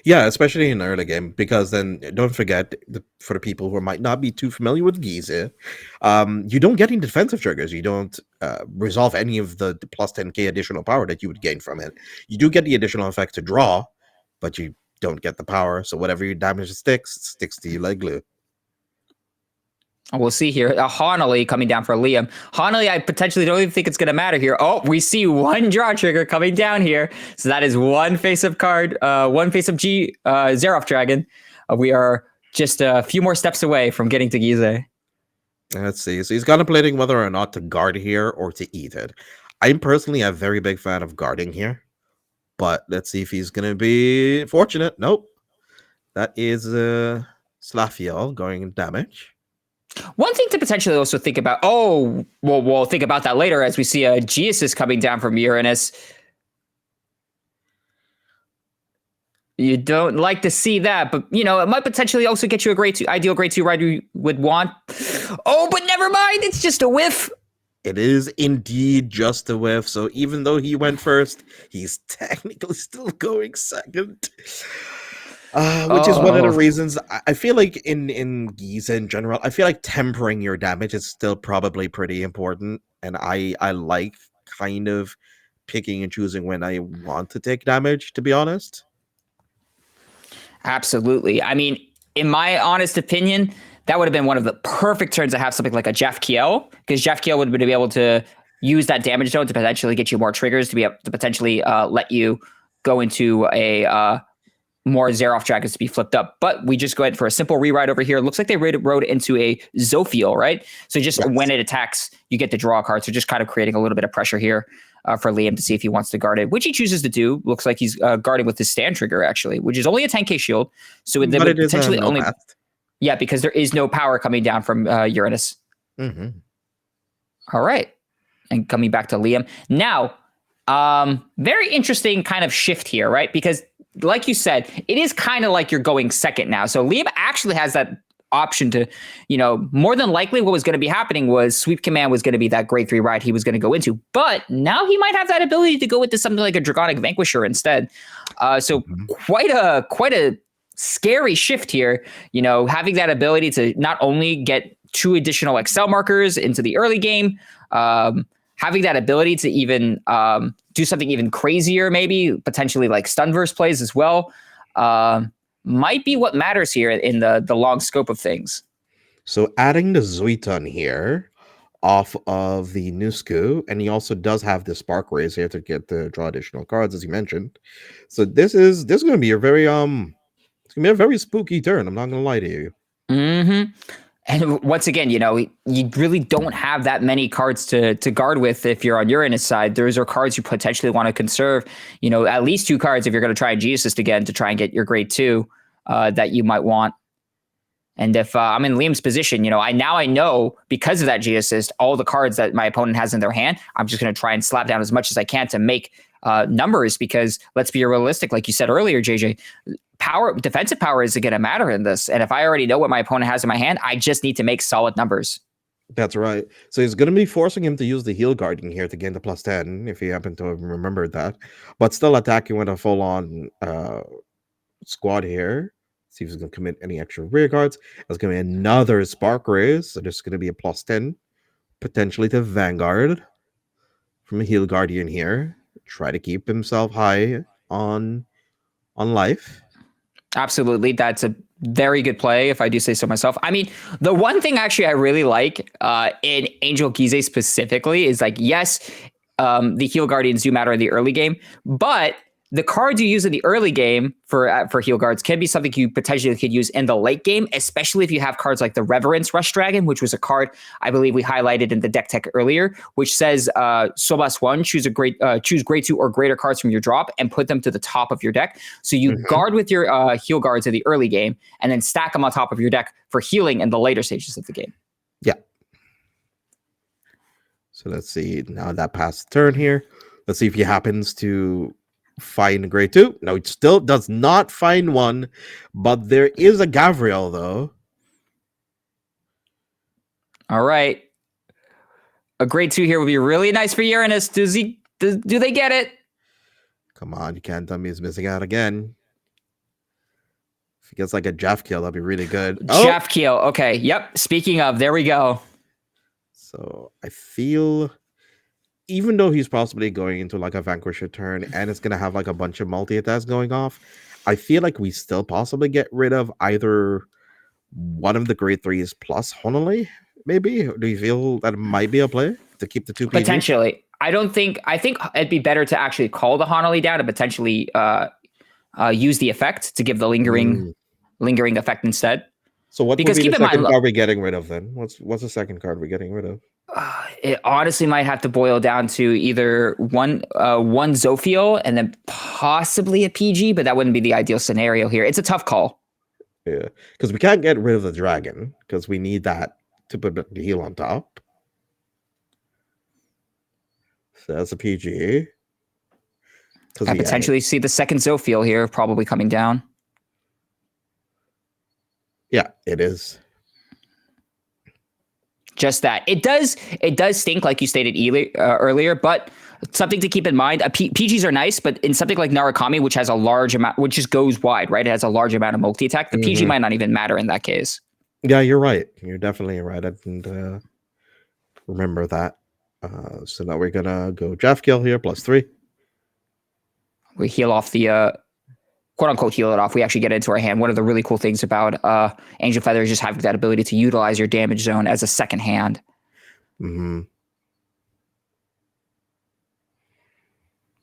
Yeah, especially in the early game, because then don't forget, for the people who might not be too familiar with Gize, you don't get any defensive triggers. You don't resolve any of the plus 10K additional power that you would gain from it. You do get the additional effect to draw, but you don't get the power. So whatever you damage sticks to you like glue. We'll see here. Hanali coming down for Liam. Hanali, I potentially don't even think it's going to matter here. Oh, we see one draw trigger coming down here. So that is one face-up card, one face-up G Xeroth Dragon. We are just a few more steps away from getting to Gize. Let's see. So he's contemplating whether or not to guard here or to eat it. I'm personally a very big fan of guarding here. But let's see if he's going to be fortunate. Nope. That is Slafiel going in damage. One thing to potentially also think about, we'll think about that later as we see a G-Assist coming down from Uranus. You don't like to see that, but, you know, it might potentially also get you a grade 2, ideal grade 2 ride you would want. Oh, but never mind, it's just a whiff. It is indeed just a whiff, so even though he went first, he's technically still going second. Which is one of the reasons I feel like in Gize in general, I feel like tempering your damage is still probably pretty important. And I like kind of picking and choosing when I want to take damage, to be honest. Absolutely. I mean, in my honest opinion, that would have been one of the perfect turns to have something like a Jeff Kiel, because Jeff Kiel would be able to use that damage zone to potentially get you more triggers, to be able to potentially let you go into a more Xeroth Dragons to be flipped up. But we just go ahead for a simple rewrite over here. Looks like they rode into a Zophiel, right? So just when it attacks, you get to draw a card. So just kind of creating a little bit of pressure here for Liam to see if he wants to guard it, which he chooses to do. Looks like he's guarding with his stand trigger, actually, which is only a 10K shield. So it would potentially only... Yeah, because there is no power coming down from Uranus. Mm-hmm. All right. And coming back to Liam. Now, very interesting kind of shift here, right? Because like you said, it is kind of like you're going second now. So Liam actually has that option to, you know, more than likely what was going to be happening was Sweep Command was going to be that grade 3 ride he was going to go into. But now he might have that ability to go into something like a Dragonic Vanquisher instead. So quite a scary shift here, you know, having that ability to not only get 2 additional Excel markers into the early game. Having that ability to even do something even crazier, maybe potentially like Stunverse plays as well, might be what matters here in the long scope of things. So adding the Zuiton here off of the Nusku, and he also does have the Spark Rays here to get to draw additional cards, as you mentioned. So this is going to be a very it's gonna be a very spooky turn. I'm not gonna lie to you. Mm-hmm. And once again, you really don't have that many cards to guard with if you're on Uranus side. Those are cards you potentially want to conserve. At least 2 cards if you're going to try and G-Assist again to try and get your grade 2 that you might want. And if I'm in Liam's position, I know because of that G-Assist, all the cards that my opponent has in their hand, I'm just going to try and slap down as much as I can to make numbers, because let's be realistic, like you said earlier, JJ, defensive power isn't going to matter in this. And if I already know what my opponent has in my hand, I just need to make solid numbers. That's right. So he's going to be forcing him to use the heal guarding here to gain the +10, if he happened to have remembered that. But still attacking with a full-on squad here. See if he's going to commit any extra rear guards. There's going to be another Spark Rays. So there's going to be a +10, potentially to Vanguard from a heal guardian here. Try to keep himself high on life. Absolutely. That's a very good play, if I do say so myself. I mean, the one thing actually I really like in Angel Gize specifically is yes, the heal guardians do matter in the early game, but the cards you use in the early game for heal guards can be something you potentially could use in the late game, especially if you have cards like the Reverence Rush Dragon, which was a card I believe we highlighted in the deck tech earlier, which says Sobas 1, choose grade 2 or greater cards from your drop and put them to the top of your deck. So you guard with your heal guards in the early game and then stack them on top of your deck for healing in the later stages of the game. Yeah. So let's see. Now that passed the turn here. Let's see if he happens to find grade 2. No, it still does not find one, but there is a Gavriel though. All right, a grade 2 here would be really nice for Uranus. Do they get it? Come on, you can't tell me he's missing out again. If he gets like a Jeff kill, that'd be really good. Jeff kill. Okay. Yep. Speaking of, there we go. So I feel, even though he's possibly going into like a Vanquisher turn and it's going to have like a bunch of multi-attacks going off, I feel like we still possibly get rid of either one of the grade 3s plus Honolulu, maybe? Do you feel that it might be a play to keep the 2 PG? Potentially. I think it'd be better to actually call the Honolulu down and potentially use the effect to give the lingering effect instead. So what would be the second card we're getting rid of then? What's the second card we're getting rid of? It honestly might have to boil down to either one Zophiel and then possibly a PG, but that wouldn't be the ideal scenario here. It's a tough call. Yeah, because we can't get rid of the dragon because we need that to put the heal on top. So that's a PG. I potentially see the second Zophiel here probably coming down. Yeah, it is. Just that. It does stink, like you stated earlier, but something to keep in mind, PGs are nice, but in something like Narukami, which has a large amount, which just goes wide, right? It has a large amount of multi-attack. The PG might not even matter in that case. Yeah, you're right. You're definitely right. I didn't remember that. So now we're going to go Jeff Kill here, +3. We heal off the... quote unquote heal it off. We actually get it into our hand. One of the really cool things about Angel Feather is just having that ability to utilize your damage zone as a second hand.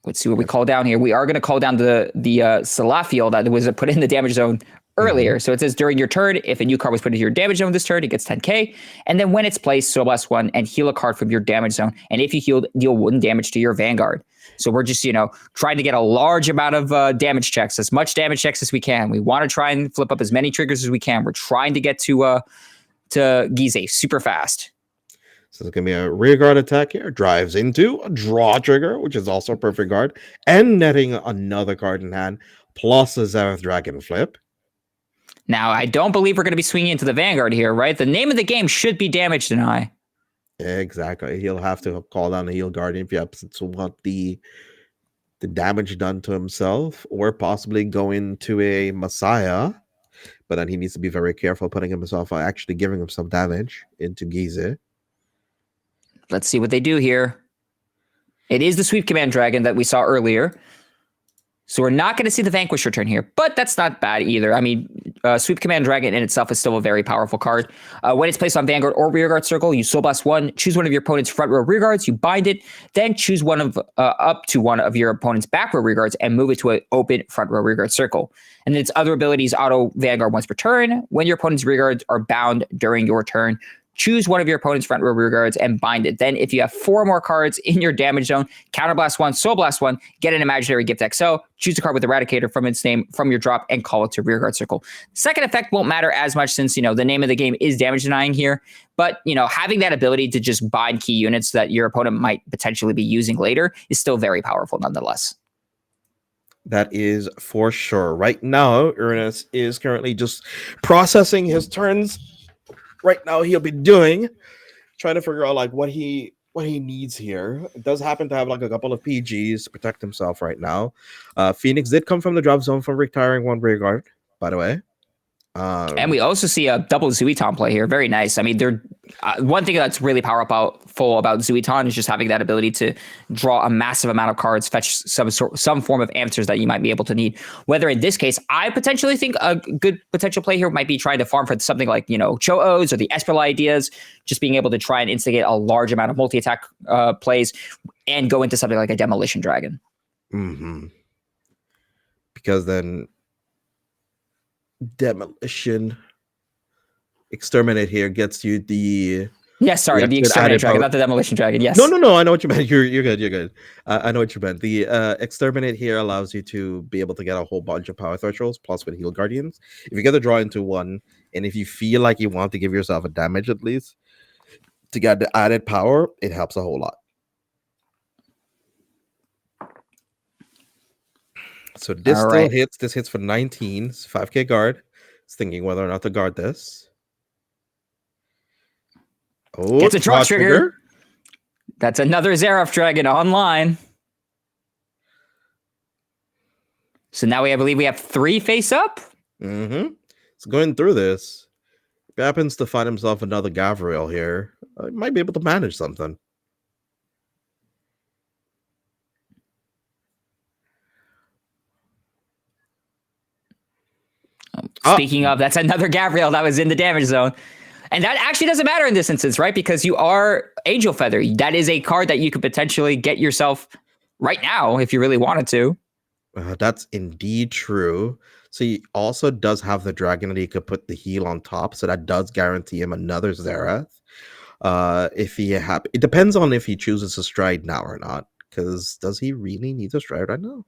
Let's see what we call down here. We are going to call down the Salafiel that was put in the damage zone earlier. So it says during your turn, if a new card was put into your damage zone this turn, it gets 10k. And then when it's placed, Sobas 1 and heal a card from your damage zone. And if you healed, deal 1 damage to your Vanguard. So we're just, trying to get a large amount of damage checks, as much damage checks as we can. We want to try and flip up as many triggers as we can. We're trying to get to Gize super fast. So it's going to be a rear guard attack here. Drives into a draw trigger, which is also a perfect guard. And netting another card in hand, plus a Zerath Dragon flip. Now, I don't believe we're going to be swinging into the Vanguard here, right? The name of the game should be Damage Deny. Exactly. He'll have to call down the heal guardian if he happens to want the damage done to himself, or possibly go into a Messiah. but then he needs to be very careful putting himself actually giving him some damage into Gize. Let's see what they do here. It is the Sweep Command Dragon that we saw earlier. So we're not going to see the Vanquish return here, but that's not bad either. I mean, Sweep Command Dragon in itself is still a very powerful card. When it's placed on Vanguard or Rearguard Circle, you Soul Blast 1, choose one of your opponent's front row rearguards, you bind it, then choose one of up to one of your opponent's back row rearguards and move it to an open front row rearguard circle. And then its other abilities auto Vanguard once per turn. When your opponent's rearguards are bound during your turn, choose one of your opponent's front row rearguards and bind it. Then if you have 4 more cards in your damage zone, Counterblast 1, Soul Blast 1, get an imaginary Gift XL, choose a card with Eradicator from its name from your drop and call it to rearguard circle. Second effect won't matter as much since, the name of the game is damage denying here. But, having that ability to just bind key units that your opponent might potentially be using later is still very powerful nonetheless. That is for sure. Right now, Ernest is currently just processing his turns. Right now he'll be trying to figure out what he needs here. It does happen to have a couple of PGs to protect himself right now. Phoenix did come from the drop zone from retiring 1 rearguard, by the way. And we also see a double Zuiton play here. Very nice. I mean, they're one thing that's really powerful about Zuiton is just having that ability to draw a massive amount of cards, fetch some form of answers that you might be able to need. Whether in this case, I potentially think a good potential play here might be trying to farm for something like, Cho-Os or the Esper ideas, just being able to try and instigate a large amount of multi-attack plays and go into something like a Demolition Dragon. Mm-hmm. Because then Demolition Exterminate here gets you the the Exterminate Dragon, not the Demolition Dragon. Yes. No, I know what you meant. You're good. I know what you meant. The Exterminate here allows you to be able to get a whole bunch of power thresholds plus with Heal Guardians. If you get the draw into 1, and if you feel like you want to give yourself a damage at least to get the added power, it helps a whole lot. So this still hits. This hits for 19. It's 5k guard. It's thinking whether or not to guard this. Oh, it's a draw trigger. That's another Xerath Dragon online. So now I believe we have 3 face up. Mm-hmm. It's going through this. If he happens to find himself another Gavriel here, he might be able to manage something. Speaking of, that's another Gavriel that was in the damage zone. And that actually doesn't matter in this instance, right? Because you are Angel Feather. That is a card that you could potentially get yourself right now if you really wanted to. That's indeed true. So he also does have the dragon that he could put the heal on top. So that does guarantee him another Xerath. It depends on if he chooses to stride now or not. Because does he really need to stride right now?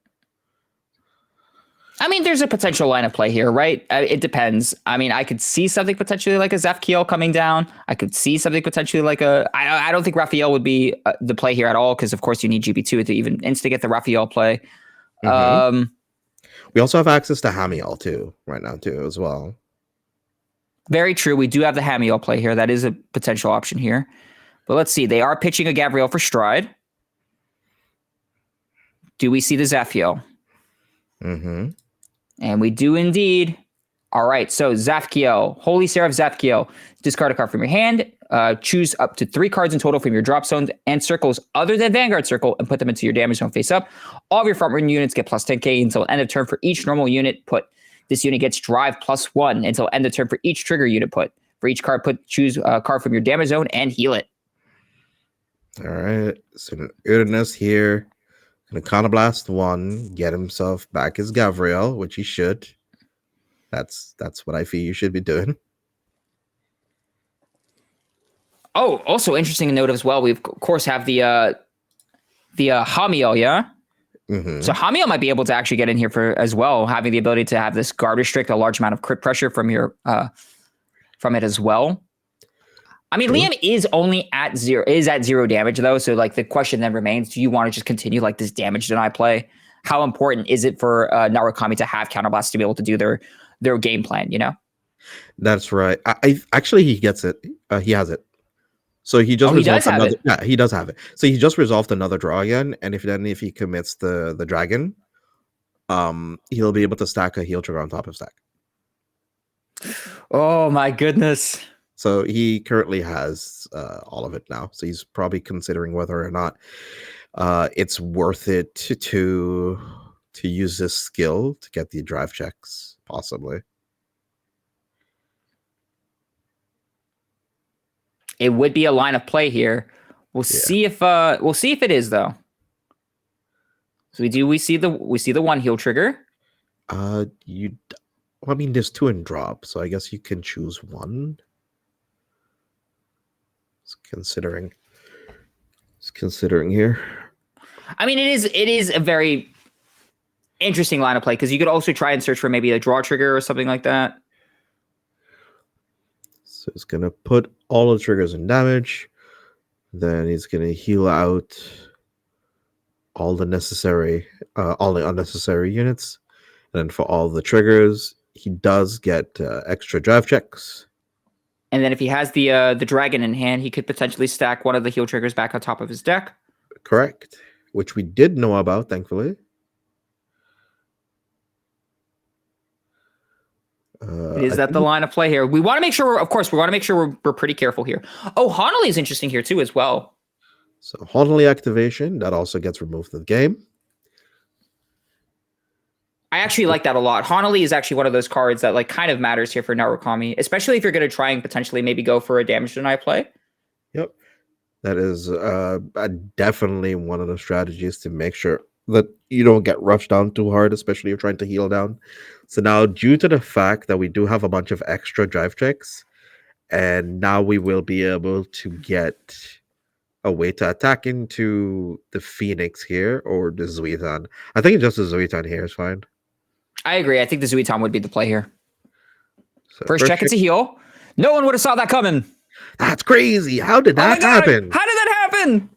I mean, there's a potential line of play here, right? It depends. I mean, I could see something potentially like a Zafkiel coming down. I could see something potentially like I don't think Raphael would be the play here at all because, of course, you need GB2 to even instigate the Raphael play. Mm-hmm. We also have access to Hamiel too right now too as well. Very true. We do have the Hamiel play here. That is a potential option here. But let's see. They are pitching a Gavriel for stride. Do we see the Zafkiel? Mm-hmm. And we do indeed. All right, so Zafkiel, Holy Seraph Zafkiel. Discard a card from your hand. Choose up to 3 cards in total from your drop zones and circles other than Vanguard Circle and put them into your damage zone face up. All of your front run units get plus 10k until end of turn for each normal unit put. This unit gets drive plus 1 until end of turn for each trigger unit put. For each card put, choose a card from your damage zone and heal it. All right, so Ernest here. Gonna Counterblast 1, get himself back his Gavriel, which he should. That's what I feel you should be doing. Oh, also interesting to note as well, we of course have the Hamiel, yeah? Mm-hmm. So Hamiel might be able to actually get in here for as well, having the ability to have this guard restrict a large amount of crit pressure from your from it as well. I mean, Liam is only at 0 damage though. So the question then remains, do you want to just continue this damage deny play? How important is it for Narukami to have Counterblast to be able to do their game plan, That's right. I actually, he gets it. He has it. So he just resolved another. Yeah, he does have it. So he just resolved another draw again. And if he commits the dragon, he'll be able to stack a heal trigger on top of stack. Oh my goodness. So he currently has all of it now. So he's probably considering whether or not it's worth it to use this skill to get the drive checks, possibly. It would be a line of play here. We'll see if it is though. So we see the one heal trigger. I mean, there's 2 in drop, so I guess you can choose one. It's considering here. I mean, it is a very interesting line of play because you could also try and search for maybe a draw trigger or something like that. So it's gonna put all the triggers in damage. Then he's gonna heal out all the unnecessary units. And then for all the triggers, he does get extra drive checks. And then if he has the dragon in hand, he could potentially stack one of the heal triggers back on top of his deck. Correct. Which we did know about, thankfully. Is that the line of play here? We want to make sure, we're pretty careful here. Oh, Honolly is interesting here too as well. So Honolly activation, that also gets removed from the game. I actually like that a lot. Honolly is actually one of those cards that like kind of matters here for Narukami, especially if you're going to try and potentially maybe go for a damage deny play. Yep. That is definitely one of the strategies to make sure that you don't get rushed down too hard, especially if you're trying to heal down. So now, due to the fact that we do have a bunch of extra drive checks, and now we will be able to get a way to attack into the Phoenix here or the Zuitan. I think just the Zuitan here is fine. I agree. I think the Zuitan would be the play here. So first check, it's a heal. No one would have saw that coming. That's crazy. How did that happen? How did that happen?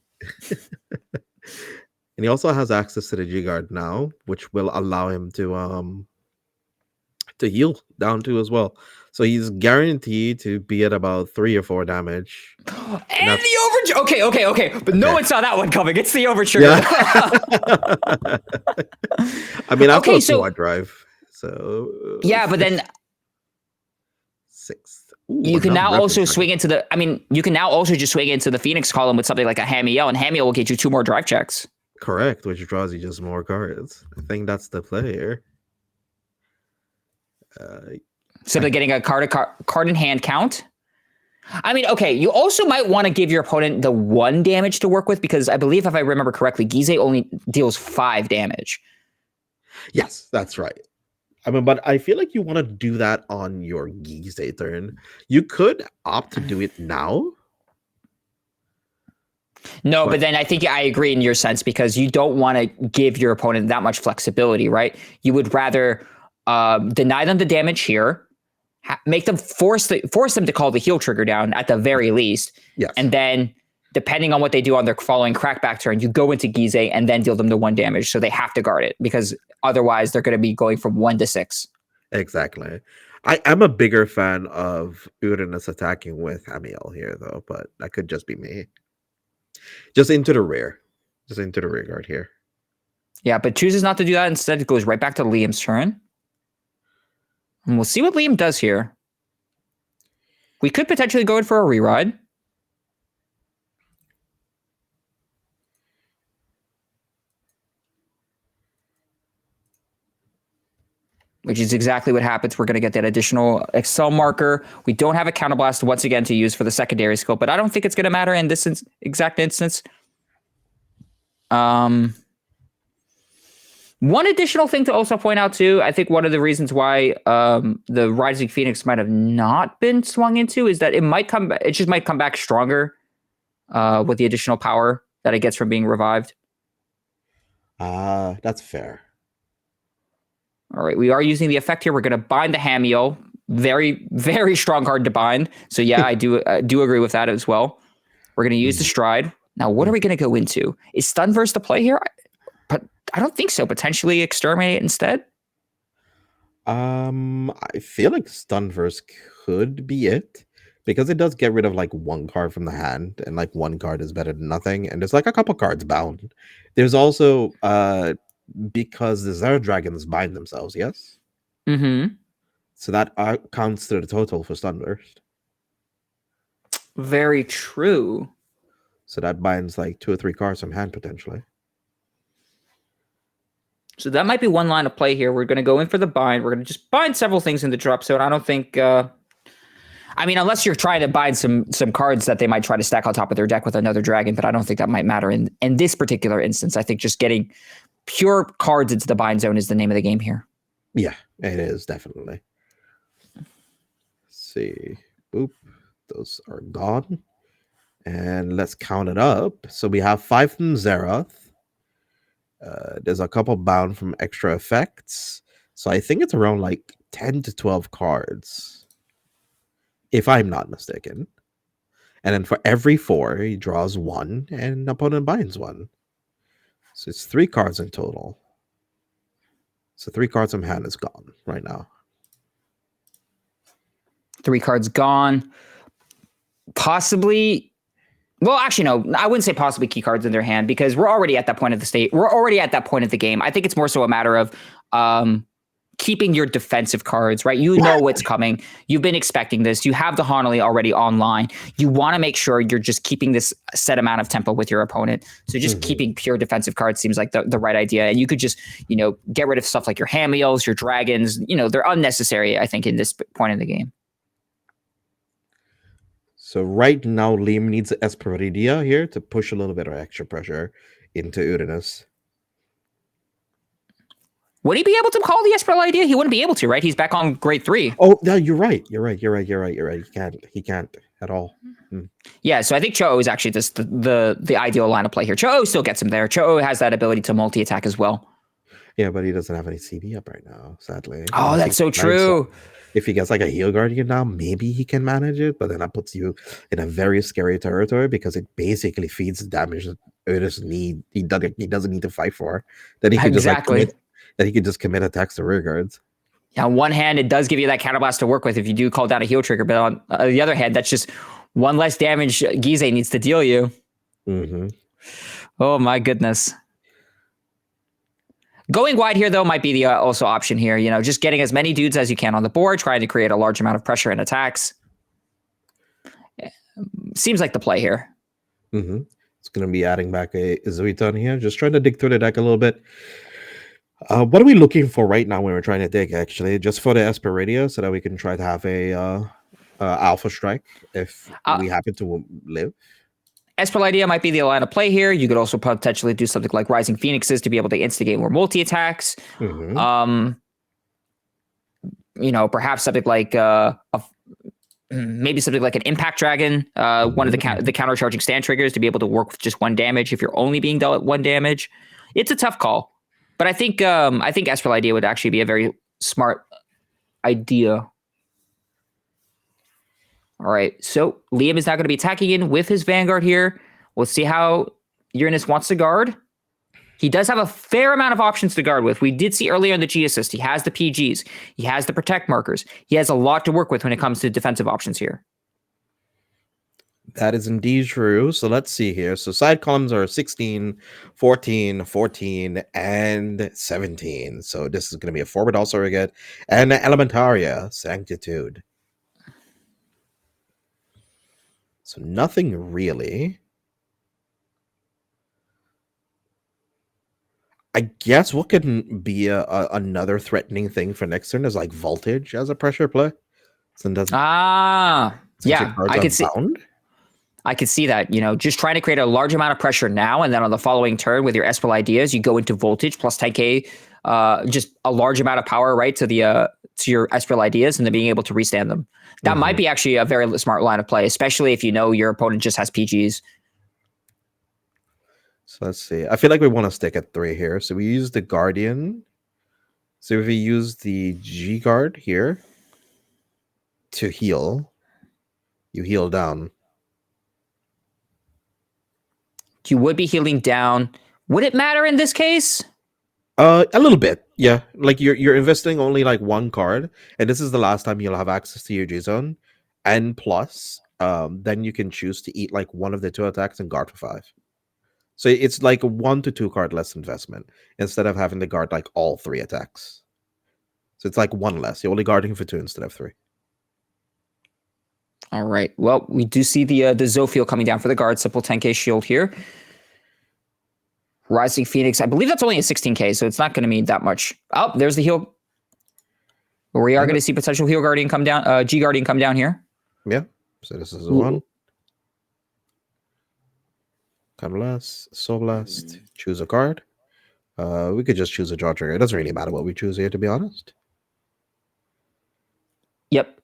And he also has access to the G-Guard now, which will allow him to heal down to as well. So he's guaranteed to be at about 3 or 4 damage. And the overture. Okay. But no one saw that one coming. It's the overture. Yeah. I mean, I've got a drive. So yeah, but then 6th. You can now also swing into the. I mean, you can now also just swing into the Phoenix column with something like a Hamiel, and Hamiel will get you 2 more drive checks. Correct, which draws you just more cards. I think that's the play here. Simply getting a card in hand count. I mean, okay, you also might want to give your opponent the 1 damage to work with because I believe, if I remember correctly, Gizeh only deals 5 damage. Yes, that's right. I mean, but I feel like you want to do that on your Gizeh turn. You could opt to do it now. No, but then I think I agree in your sense because you don't want to give your opponent that much flexibility, right? You would rather deny them the damage here, make them force them to call the heal trigger down at the very least. Yes. And then depending on what they do on their following crackback turn, you go into Gizeh and then deal them the 1 damage. So they have to guard it because otherwise they're going to be going from 1 to 6. Exactly. I'm a bigger fan of Uranus attacking with Hamiel here, though, but that could just be me. Just into the rear guard here. Yeah, but chooses not to do that. Instead, it goes right back to Liam's turn. And we'll see what Liam does here. We could potentially go in for a reride. Which is exactly what happens. We're going to get that additional Excel marker. We don't have a counterblast once again to use for the secondary skill, but I don't think it's going to matter in this exact instance. One additional thing to also point out too, I think one of the reasons why the Rising Phoenix might have not been swung into is that it just might come back stronger with the additional power that it gets from being revived. That's fair. All right, we are using the effect here. We're going to bind the Hamiel. Very, very strong card to bind. So yeah, I do agree with that as well. We're going to use the Stride. Now, what are we going to go into? Is Stunverse the play here? But I don't think so. Potentially Exterminate instead? I feel like Stunverse could be it. Because it does get rid of like 1 card from the hand. And like 1 card is better than nothing. And there's like a couple cards bound. There's also... because the Zero Dragons bind themselves, yes? Mm-hmm. So that counts to the total for Sunburst. Very true. So that binds like 2 or 3 cards from hand potentially. So that might be one line of play here. We're going to go in for the bind. We're going to just bind several things in the drop zone. I don't think... I mean, unless you're trying to bind some cards that they might try to stack on top of their deck with another dragon, but I don't think that might matter in this particular instance. I think just getting pure cards into the bind zone is the name of the game here. Yeah, it is, definitely. Let's see. Boop. Those are gone. And let's count it up. So we have 5 from Zeroth. There's a couple bound from extra effects. So I think it's around like 10 to 12 cards, if I'm not mistaken. And then for every 4, he draws 1 and opponent binds 1. So it's 3 cards in total. So 3 cards from hand is gone right now. 3 cards gone. Possibly... Well, actually, no. I wouldn't say possibly key cards in their hand because we're already at that point of the state. We're already at that point of the game. I think it's more so a matter of keeping your defensive cards, right? You know what's coming. You've been expecting this. You have the Hanali already online. You want to make sure you're just keeping this set amount of tempo with your opponent. So just keeping pure defensive cards seems like the right idea. And you could just, get rid of stuff like your Hamiels, your Dragons. They're unnecessary, I think, in this point in the game. So right now, Liam needs Esperidia here to push a little bit of extra pressure into Uranus. Would he be able to call the Esper idea? He wouldn't be able to, right? He's back on grade 3. Oh, no, you're right. You're right. He can't at all. Yeah, so I think Cho is actually just the ideal line of play here. Cho still gets him there. Cho has that ability to multi-attack as well. Yeah, but he doesn't have any CB up right now, sadly. Oh, that's so true. If he gets like a Heal Guardian now, maybe he can manage it, but then that puts you in a very scary territory because it basically feeds the damage that Uranus need. He doesn't need to fight for. Then he can just commit attacks to rear guards. Yeah, on one hand, it does give you that counterblast to work with if you do call down a heal trigger, but on the other hand, that's just one less damage Gize needs to deal you. Oh my goodness. Going wide here, though, might be the also option here. Just getting as many dudes as you can on the board, trying to create a large amount of pressure and attacks. Seems like the play here. It's going to be adding back a Zuiton here. Just trying to dig through the deck a little bit. What are we looking for right now when we're trying to dig, actually? Just for the Esperidia, so that we can try to have a Alpha Strike if we happen to live? Esper idea might be the line of play here. You could also potentially do something like Rising Phoenixes to be able to instigate more multi-attacks. Perhaps something like maybe something like an Impact Dragon, one of the countercharging stand triggers to be able to work with just 1 damage if you're only being dealt 1 damage. It's a tough call. But I think Esper idea would actually be a very smart idea. All right, so Liam is now going to be attacking in with his Vanguard here. We'll see how Uranus wants to guard. He does have a fair amount of options to guard with. We did see earlier in the G assist, he has the PGs, he has the protect markers. He has a lot to work with when it comes to defensive options here. That is indeed true. So let's see here. So side columns are 16, 14, 14, and 17. So this is going to be a forward all surrogate and Elementaria Sanctitude. So nothing really. I guess what can be another threatening thing for next turn is like Voltage as a pressure play. Yeah, I could see. I could see that, just trying to create a large amount of pressure now, and then on the following turn with your Espel ideas, you go into Voltage plus 10k, just a large amount of power, right, to your Espel ideas, and then being able to restand them. That might be actually a very smart line of play, especially if you know your opponent just has PGs. So let's see. I feel like we want to stick at 3 here. So we use the Guardian. So if we use the G Guard here to heal, you heal down. You would be healing down. Would it matter in this case? A little bit, yeah. Like you're investing only like 1 card, and this is the last time you'll have access to your G zone. And plus, then you can choose to eat like 1 of the 2 attacks and guard for 5. So it's like a 1 to 2 card less investment instead of having to guard like all 3 attacks. So it's like one less. You're only guarding for 2 instead of 3. All right. Well, we do see the Zophiel coming down for the guard. Simple 10k shield here. Rising Phoenix. I believe that's only a 16k, so it's not going to mean that much. Oh, there's the heal. We are going to see potential heal guardian come down. G guardian come down here. Yeah. So this is a 1. Come last. Soul Blast. Choose a card. We could just choose a draw trigger. It doesn't really matter what we choose here, to be honest. Yep.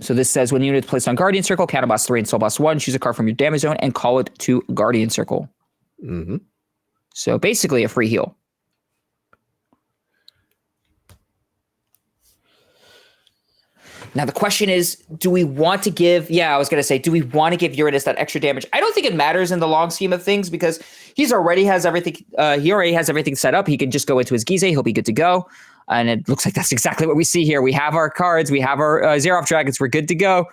So this says when the unit is placed on Guardian Circle, Counter Blast 3 and Soul Blast 1, choose a card from your damage zone and call it to Guardian Circle. Mm-hmm. So basically a free heal. Now the question is, do we want to give, do we want to give Uranus that extra damage? I don't think it matters in the long scheme of things because he already has everything set up. He can just go into his Gize, he'll be good to go. And it looks like that's exactly what we see here. We have our cards, we have our Xeroth Dragons, we're good to go.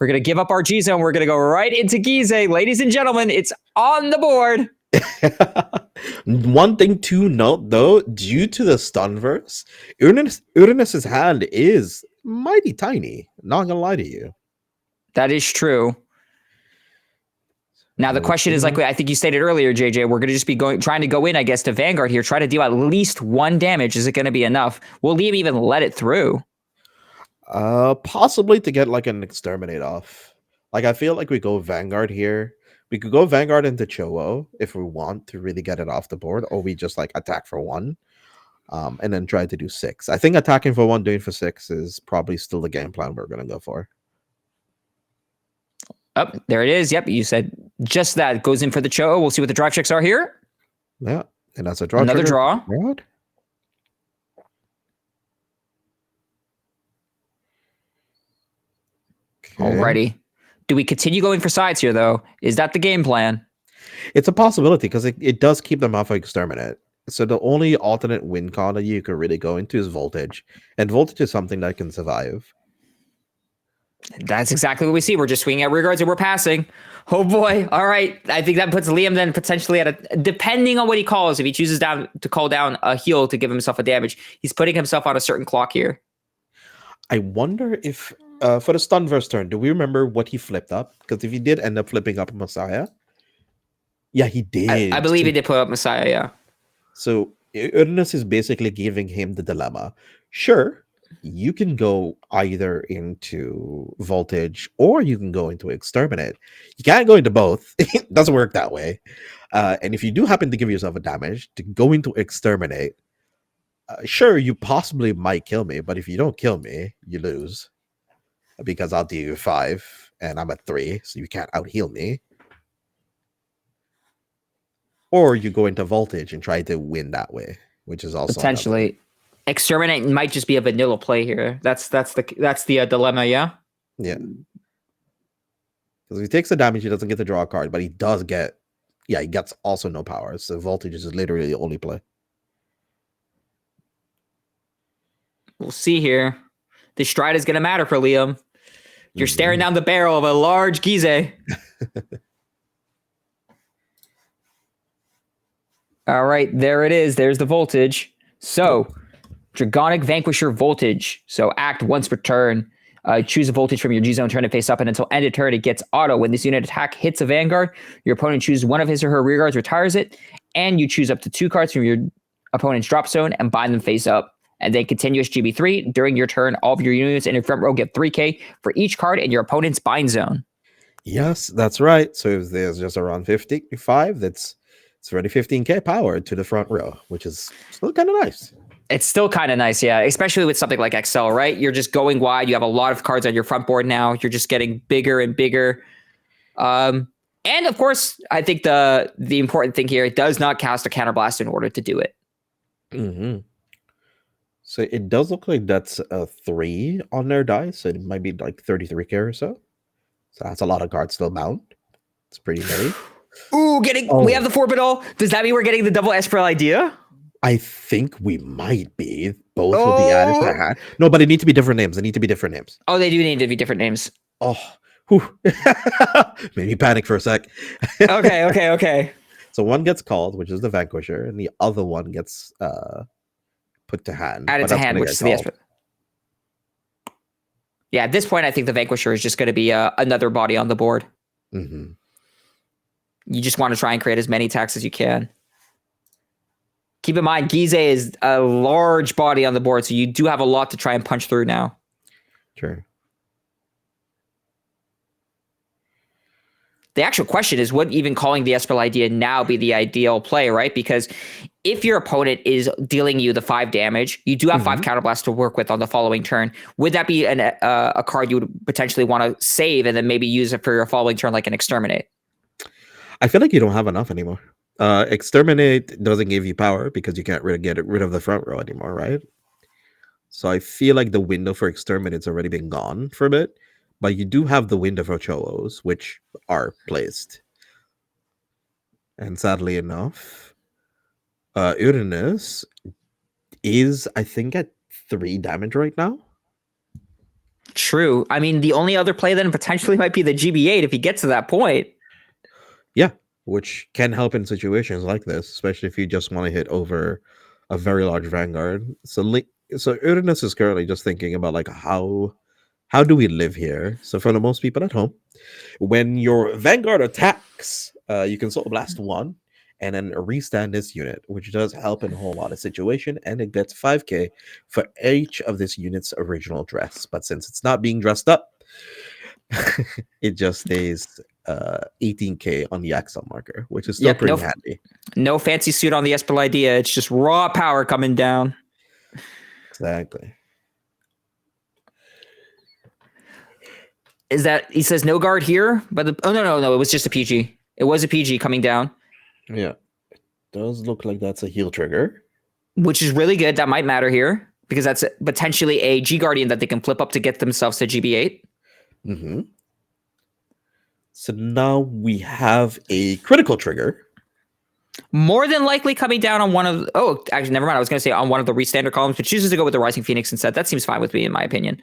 We're going to give up our G-Zone, we're going to go right into Gize. Ladies and gentlemen, it's on the board. One thing to note, though, due to the Stunverse, Uranus's hand is mighty tiny. Not gonna lie to you. That is true. Now the question is, like I think you stated earlier, JJ, we're going to just be trying to go in, I guess, to Vanguard here, try to deal at least 1 damage. Is it going to be enough? Will Liam even let it through? Possibly to get like an exterminate off. Like I feel like we go Vanguard here. We could go Vanguard into Chowo if we want to really get it off the board, or we just like attack for 1, and then try to do 6. I think attacking for 1, doing for 6 is probably still the game plan we're going to go for. Oh, there it is. Yep, you said just that. Goes in for the Chowo. We'll see what the drive checks are here. Yeah, and that's a draw. Another trigger. draw. What? Okay. Alrighty. Do we continue going for sides here, though? Is that the game plan? It's a possibility because it does keep them off of Exterminate. So the only alternate win con that you could really go into is Voltage. And Voltage is something that can survive. That's exactly what we see. We're just swinging at rear guards and we're passing. Oh boy. All right. I think that puts Liam then potentially at a, depending on what he calls, if he chooses down to call down a heal to give himself a damage, he's putting himself on a certain clock here. I wonder if, for the Stunverse turn, do we remember what he flipped up? Because if he did end up flipping up Messiah. Yeah, he did. I believe he did put up Messiah, yeah. So Uranus is basically giving him the dilemma. Sure, you can go either into Voltage or you can go into Exterminate. You can't go into both. It doesn't work that way. And if you do happen to give yourself a damage to go into Exterminate, sure, you possibly might kill me, but if you don't kill me, you lose. Because I'll do you 5 and I'm at 3, so you can't out heal me. Or you go into Voltage and try to win that way, which is also potentially. Exterminate might just be a vanilla play here. That's the dilemma, yeah? Yeah. Because if he takes the damage, he doesn't get to draw a card, but he does get, he gets also no powers. So Voltage is literally the only play. We'll see here. The stride is going to matter for Liam. You're staring down the barrel of a large Gize. All right, there it is. There's the Voltage. So, Dragonic Vanquisher Voltage. So, act once per turn. Choose a Voltage from your G-Zone turn and face up, and until end of turn, it gets auto. When this unit attack hits a Vanguard, your opponent chooses one of his or her rear guards, retires it, and you choose up to 2 cards from your opponent's drop zone and bind them face up. And then continuous GB3. During your turn, all of your units in your front row get 3k for each card in your opponent's bind zone. Yes, that's right. So if there's just around 55, it's already 15k power to the front row, which is still kind of nice. It's still kind of nice, yeah, especially with something like XL, right? You're just going wide. You have a lot of cards on your front board now. You're just getting bigger and bigger. And of course, I think the important thing here, it does not cast a counterblast in order to do it. Mm-hmm. So it does look like that's a 3 on their dice. So it might be like 33k or so. So that's a lot of cards still bound. It's pretty many. Ooh, we have the 4-bit-all. Does that mean we're getting the double Esper idea? I think we might be. Both will be added to the hat. No, but it need to be different names. They need to be different names. Oh, they do need to be different names. Oh, whew. Made me panic for a sec. Okay. So one gets called, which is the Vanquisher, and the other one gets put to hand. Added to hand, which is the Esper. Yeah, at this point, I think the Vanquisher is just going to be another body on the board. Mm-hmm. You just want to try and create as many attacks as you can. Keep in mind, Gize is a large body on the board, so you do have a lot to try and punch through now. Sure. The actual question is, would even calling the Espel idea now be the ideal play, right? Because if your opponent is dealing you the 5 damage, you do have 5 counterblasts to work with on the following turn. Would that be a card you would potentially want to save and then maybe use it for your following turn, like an Exterminate? I feel like you don't have enough anymore. Exterminate doesn't give you power because you can't really get rid of the front row anymore, right? So I feel like the window for Exterminate's already been gone for a bit. But you do have the window for Cholos, which are placed. And sadly enough, Uranus is, I think, at 3 damage right now. True. I mean, the only other play then potentially might be the GB8 if he gets to that point. Yeah, which can help in situations like this, especially if you just want to hit over a very large Vanguard. So Uranus is currently just thinking about like how do we live here? So for the most people at home, when your Vanguard attacks, you can Soul Blast 1 and then restand this unit, which does help in a whole lot of situation, and it gets 5k for each of this unit's original dress. But since it's not being dressed up, it just stays 18k on the Axel marker, which is still pretty handy. No fancy suit on the Espel idea. It's just raw power coming down. Exactly. Is that he says no guard here? But no, it was just a PG. It was a PG coming down. Yeah, it does look like that's a heal trigger, which is really good. That might matter here because that's potentially a G Guardian that they can flip up to get themselves to GB8. Mm-hmm. So now we have a critical trigger. More than likely coming down on one of actually never mind. I was going to say on one of the restander columns, but chooses to go with the Rising Phoenix instead. That seems fine with me in my opinion.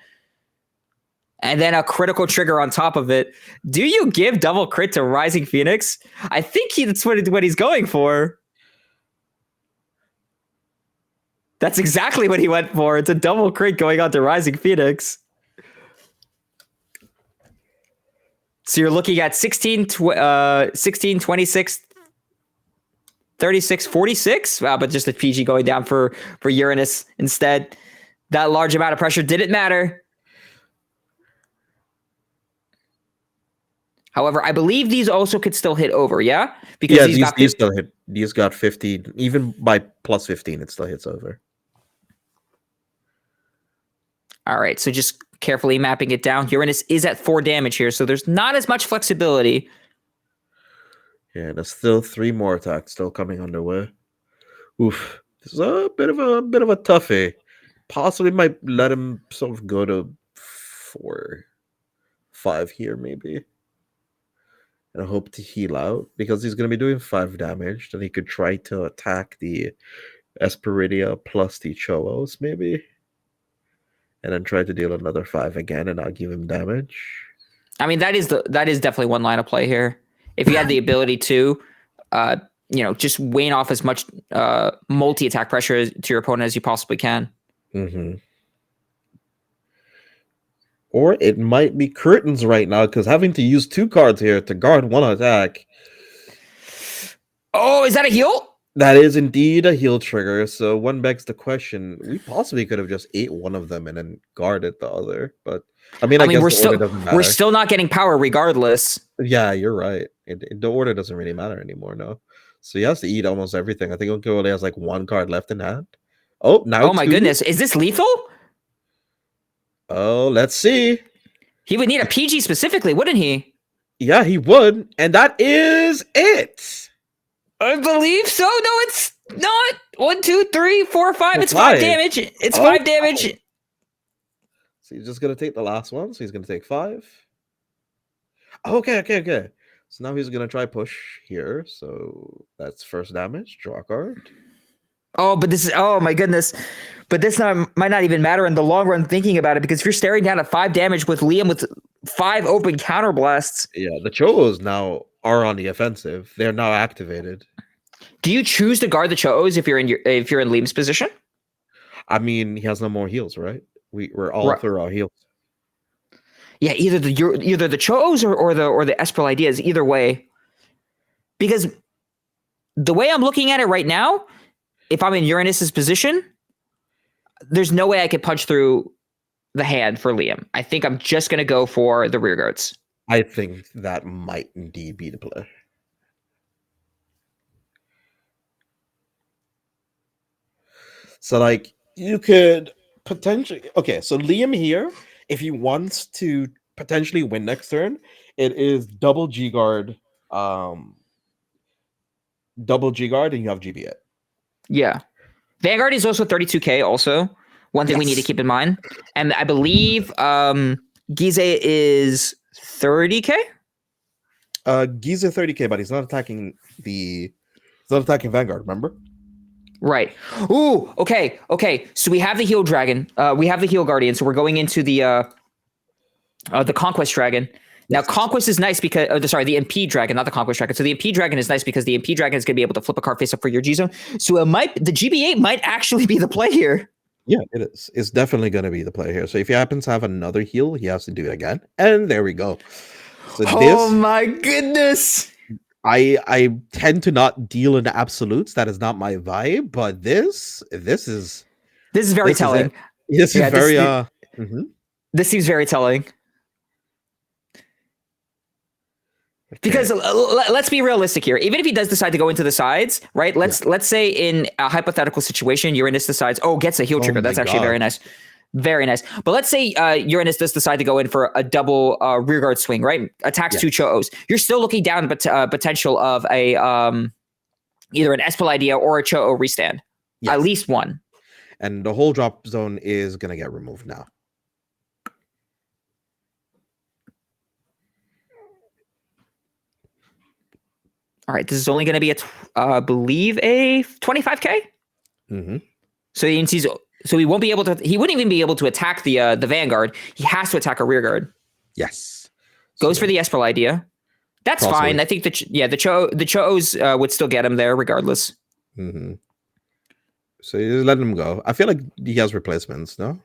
And then a critical trigger on top of it. Do you give double crit to Rising Phoenix? I think that's what he's going for. That's exactly what he went for. It's a double crit going on to Rising Phoenix. So you're looking at 16, 26, 36, 46. Wow, but just a PG going down for Uranus instead. That large amount of pressure didn't matter. However, I believe these also could still hit over, yeah? Because these still hit. These got 15. Even by plus 15, it still hits over. All right, so just carefully mapping it down. Uranus is at 4 damage here, so there's not as much flexibility. Yeah, there's still 3 more attacks still coming underway. Oof. This is a bit of a toughie. Possibly might let him sort of go to 4, 5 here, maybe. And I hope to heal out because he's going to be doing 5 damage. Then he could try to attack the Esperidia plus the Cholos, maybe. And then try to deal another 5 again and not give him damage. I mean, that is definitely one line of play here. If you had the ability to, just wane off as much multi-attack pressure to your opponent as you possibly can. Mm-hmm. Or it might be curtains right now because having to use 2 cards here to guard 1 attack. Oh, is that a heal? That is indeed a heal trigger. So one begs the question: we possibly could have just ate one of them and then guarded the other. But I mean, guess the order doesn't matter. We're still not getting power regardless. Yeah, you're right. The order doesn't really matter anymore. No, so he has to eat almost everything. I think Uncle only has like 1 card left in hand. Oh, now! Oh my goodness, is this lethal? Oh, let's see. He would need a PG specifically, wouldn't he? Yeah, he would. And that is it. I believe so. No, it's not. 1, 2, 3, 4, 5. It's 5 damage. It's 5 damage. So he's just going to take the last one. So he's going to take 5. Okay. So now he's going to try push here. So that's first damage. Draw a card. Oh, but this is, oh my goodness. But this might not even matter in the long run thinking about it, because if you're staring down at 5 damage with Liam with 5 open counterblasts. Yeah, the Cholos now are on the offensive. They're now activated. Do you choose to guard the Cholos if you're in Liam's position? I mean, he has no more heals, right? We're all through our heals. Yeah, either the Cho-Os or the Espral ideas, either way. Because the way I'm looking at it right now, if I'm in Uranus's position, there's no way I could punch through the hand for Liam. I think I'm just going to go for the rear guards. I think that might indeed be the play. So, like, you could potentially... Okay, so Liam here, if he wants to potentially win next turn, it is double G guard, and you have GB8. Yeah. Vanguard is also 32k also. One thing we need to keep in mind. And I believe Gize is 30k? Gize 30k, but he's not attacking Vanguard, remember? Right. Ooh, okay. So we have the Heal Dragon. We have the Heal Guardian, so we're going into the Conquest Dragon. Now, Conquest is nice because... the MP Dragon, not the Conquest Dragon. So the MP Dragon is nice because the MP Dragon is going to be able to flip a card face up for your G-Zone. So the GB8 might actually be the play here. Yeah, it is. It's definitely going to be the play here. So if he happens to have another heal, he has to do it again. And there we go. So my goodness. I tend to not deal in absolutes. That is not my vibe. But this is very telling. This seems very telling. Because let's be realistic here. Even if he does decide to go into the sides, right? Let's say in a hypothetical situation, Uranus decides, gets a heal trigger. That's actually very nice. Very nice. But let's say Uranus does decide to go in for a double rear guard swing, right? Attacks 2 Cho-Os. You're still looking down potential of a either an Espal idea or a Cho-O restand. Yes. At least one. And the whole drop zone is going to get removed now. All right, this is only going to be I believe a 25k. Mm-hmm. So he won't be able to. He wouldn't even be able to attack the Vanguard. He has to attack a rear guard. Yes. Goes for the Espral idea. That's fine. I think the Cho-Os would still get him there regardless. Mm-hmm. So you just let him go. I feel like he has replacements, no?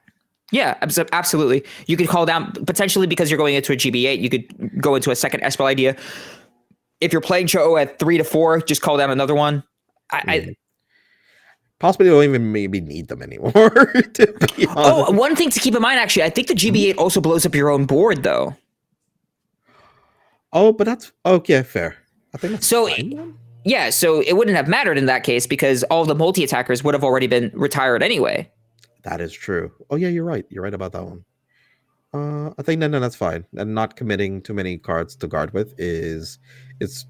Yeah, absolutely. You could call down potentially because you're going into a GB8. You could go into a second Espal idea. If you're playing Cho-O at 3 to 4, just call down another one. I possibly don't even maybe need them anymore. One thing to keep in mind, actually, I think the GB8 also blows up your own board, though. Oh, but that's okay. Fair. I think that's fine. Yeah, so it wouldn't have mattered in that case because all the multi-attackers would have already been retired anyway. That is true. Oh yeah, you're right. You're right about that one. I think no, that's fine. And not committing too many cards to guard with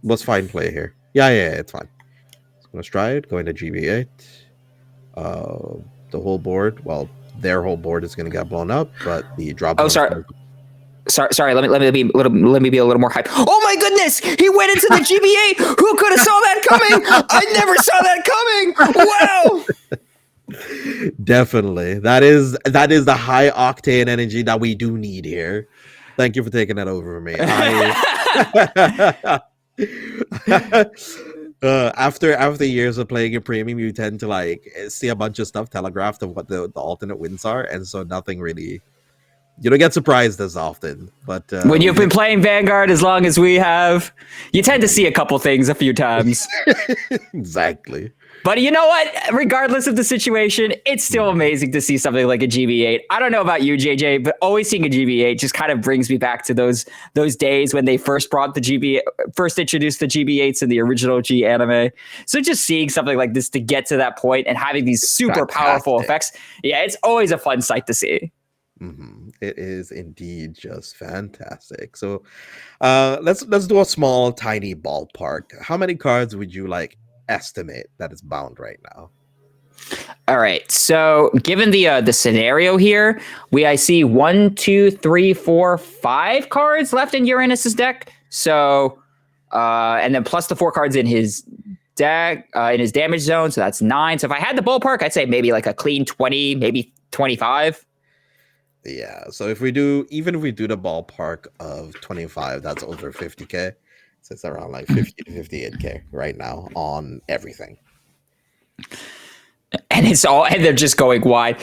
was fine play here. Yeah, it's fine. It's gonna stride, going to GB8. The whole board, their whole board is gonna get blown up, but the drop. Sorry. Let me be a little more hype. Oh my goodness! He went into the GB8. Who could have saw that coming? I never saw that coming. Wow. Definitely. That is the high octane energy that we do need here. Thank you for taking that over for me. After years of playing in premium, you tend to see a bunch of stuff telegraphed of what the alternate wins are, and so nothing really, you don't get surprised as often. But when you've been playing Vanguard as long as we have, you tend to see a couple things a few times. Exactly. But you know what? Regardless of the situation, it's still amazing to see something like a GB8. I don't know about you, JJ, but always seeing a GB8 just kind of brings me back to those days when they first introduced the GB8s in the original G anime. So just seeing something like this to get to that point and having these super powerful effects, it's always a fun sight to see. Mm-hmm. It is indeed just fantastic. So let's do a small, tiny ballpark. How many cards would you estimate that is bound right now? All right. So given the scenario here, I see 1, 2, 3, 4, 5 cards left in Uranus's deck. So and then plus the 4 cards in his deck in his damage zone. So that's 9. So if I had the ballpark, I'd say maybe a clean 20, maybe 25. Yeah. So if we do the ballpark of 25, that's over 50k. So it's around 50 to 58k right now on everything. And they're just going wide.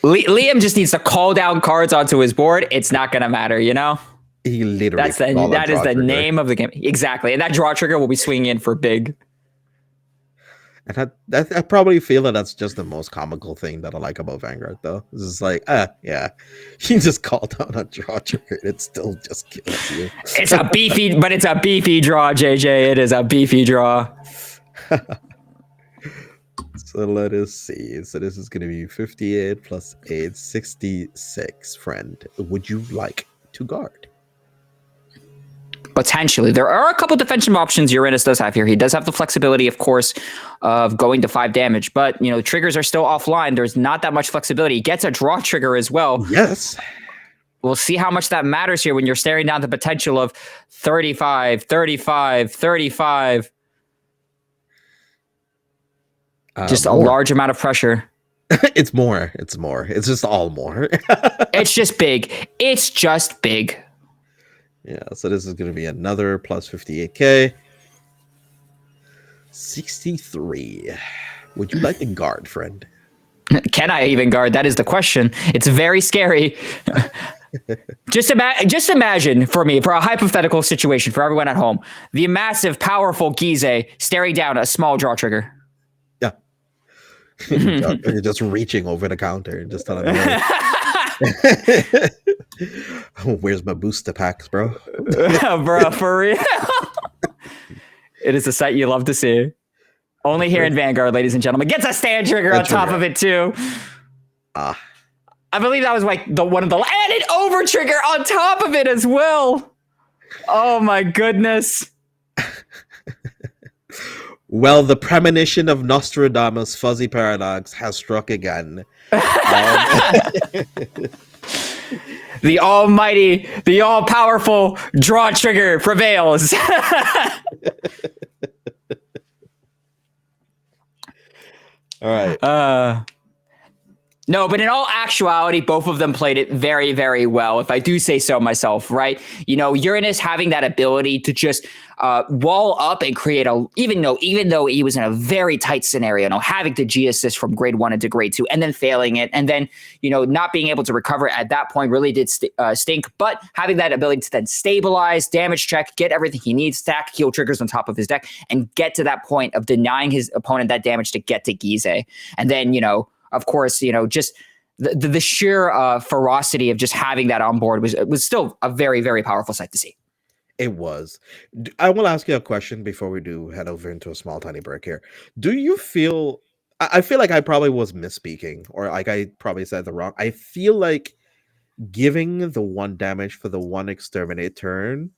Liam just needs to call down cards onto his board. It's not going to matter, you know? He literally that is the name of the game. Exactly. And that draw trigger will be swinging in for big. And I probably feel that that's just the most comical thing that I like about Vanguard, though. It's just like, yeah, you just call down a draw trigger, it still just kills you. It's a beefy draw, JJ. It is a beefy draw. So let us see. So this is going to be 58 plus 8, 66. Friend, would you like to guard? Potentially. There are a couple defensive options Uranus does have here. He does have the flexibility, of course, of going to 5 damage, but, you know, triggers are still offline. There's not that much flexibility. He gets a draw trigger as well. Yes. We'll see how much that matters here when you're staring down the potential of 35, 35, 35. Just a large amount of pressure. It's more. It's just all more. It's just big. It's just big. Yeah, so this is going to be another plus 58k. 63. Would you like to guard, friend? Can I even guard? That is the question. It's very scary. Just imagine for a hypothetical situation for everyone at home, the massive, powerful Gize staring down a small draw trigger. Yeah. You're just reaching over the counter and just telling me. Where's my booster packs, bro? Bro, for real. It is a sight you love to see. Only here in Vanguard, ladies and gentlemen. Gets a stand trigger on top of it too. I believe that was like one of the and an over trigger on top of it as well. Oh my goodness. Well, the premonition of Nostradamus' fuzzy paradox has struck again. The almighty, the all-powerful draw trigger prevails. All right. No, but in all actuality, both of them played it very, very well, if I do say so myself, right? You know, Uranus having that ability to just wall up and create even though he was in a very tight scenario, you know, having the G assist from grade 1 into grade 2 and then failing it, and then, you know, not being able to recover at that point really did stink, but having that ability to then stabilize, damage check, get everything he needs, stack heal triggers on top of his deck, and get to that point of denying his opponent that damage to get to Gize. And then, you know, of course, you know, just the sheer ferocity of just having that on board was still a very, very powerful sight to see. It was. I will ask you a question before we do head over into a small, tiny break here. Do you feel... I feel like I probably was misspeaking, or like I probably said the wrong... I feel like giving the 1 damage for the 1 exterminate turn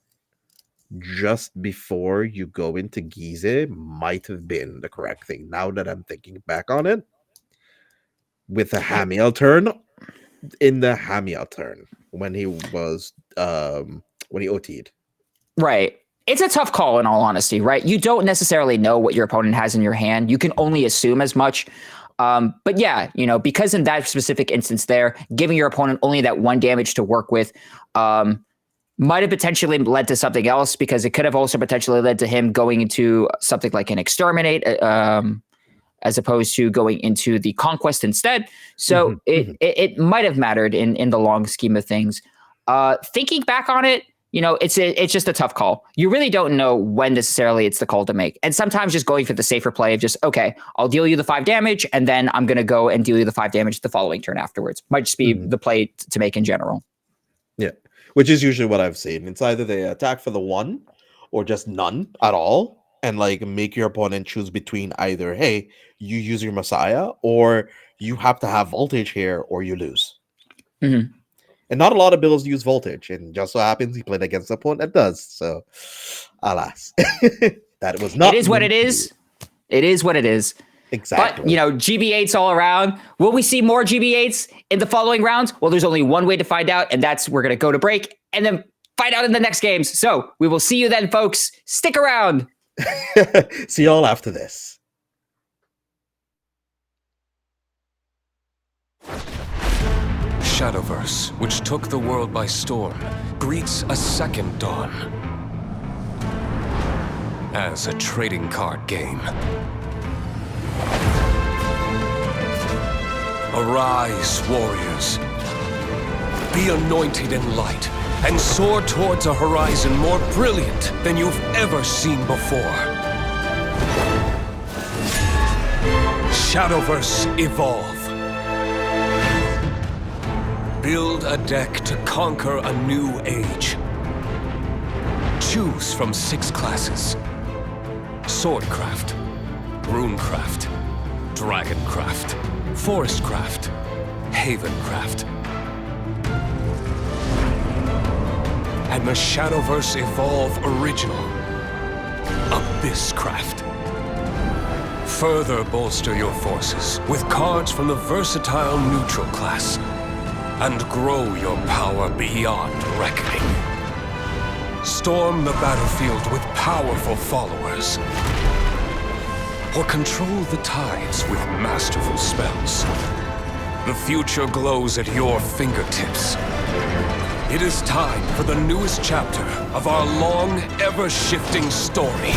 just before you go into Gize might have been the correct thing, now that I'm thinking back on it. With the Hamiel turn, in the Hamiel turn, when he was when he OT'd. Right. It's a tough call, in all honesty, right? You don't necessarily know what your opponent has in your hand. You can only assume as much. But yeah, you know, because in that specific instance there, giving your opponent only that 1 damage to work with might have potentially led to something else, because it could have also potentially led to him going into something like an exterminate, as opposed to going into the conquest instead. So it might have mattered in the long scheme of things. Thinking back on it, you know, it's just a tough call. You really don't know when necessarily it's the call to make. And sometimes just going for the safer play of just, okay, I'll deal you the 5 damage, and then I'm going to go and deal you the 5 damage the following turn afterwards. Might just be the play to make in general. Yeah, which is usually what I've seen. It's either they attack for the 1 or just none at all, and like make your opponent choose between either, hey, you use your Messiah, or you have to have voltage here, or you lose. And not a lot of builds use voltage, and just so happens he played against an opponent that does. So, alas, that was not. It is what it is. It is what it is. Exactly. But, you know, GB8s all around. Will we see more GB8s in the following rounds? Well, there's only one way to find out, and that's we're going to go to break and then find out in the next games. So we will see you then, folks. Stick around. See y'all after this. Shadowverse, which took the world by storm, greets a second dawn as a trading card game. Arise, warriors. Be anointed in light and soar towards a horizon more brilliant than you've ever seen before. Shadowverse Evolve. Build a deck to conquer a new age. Choose from 6 classes: Swordcraft, Runecraft, Dragoncraft, Forestcraft, Havencraft. And the Shadowverse Evolve Original, Abysscraft. Further bolster your forces with cards from the versatile neutral class and grow your power beyond reckoning. Storm the battlefield with powerful followers, or control the tides with masterful spells. The future glows at your fingertips. It is time for the newest chapter of our long, ever-shifting story.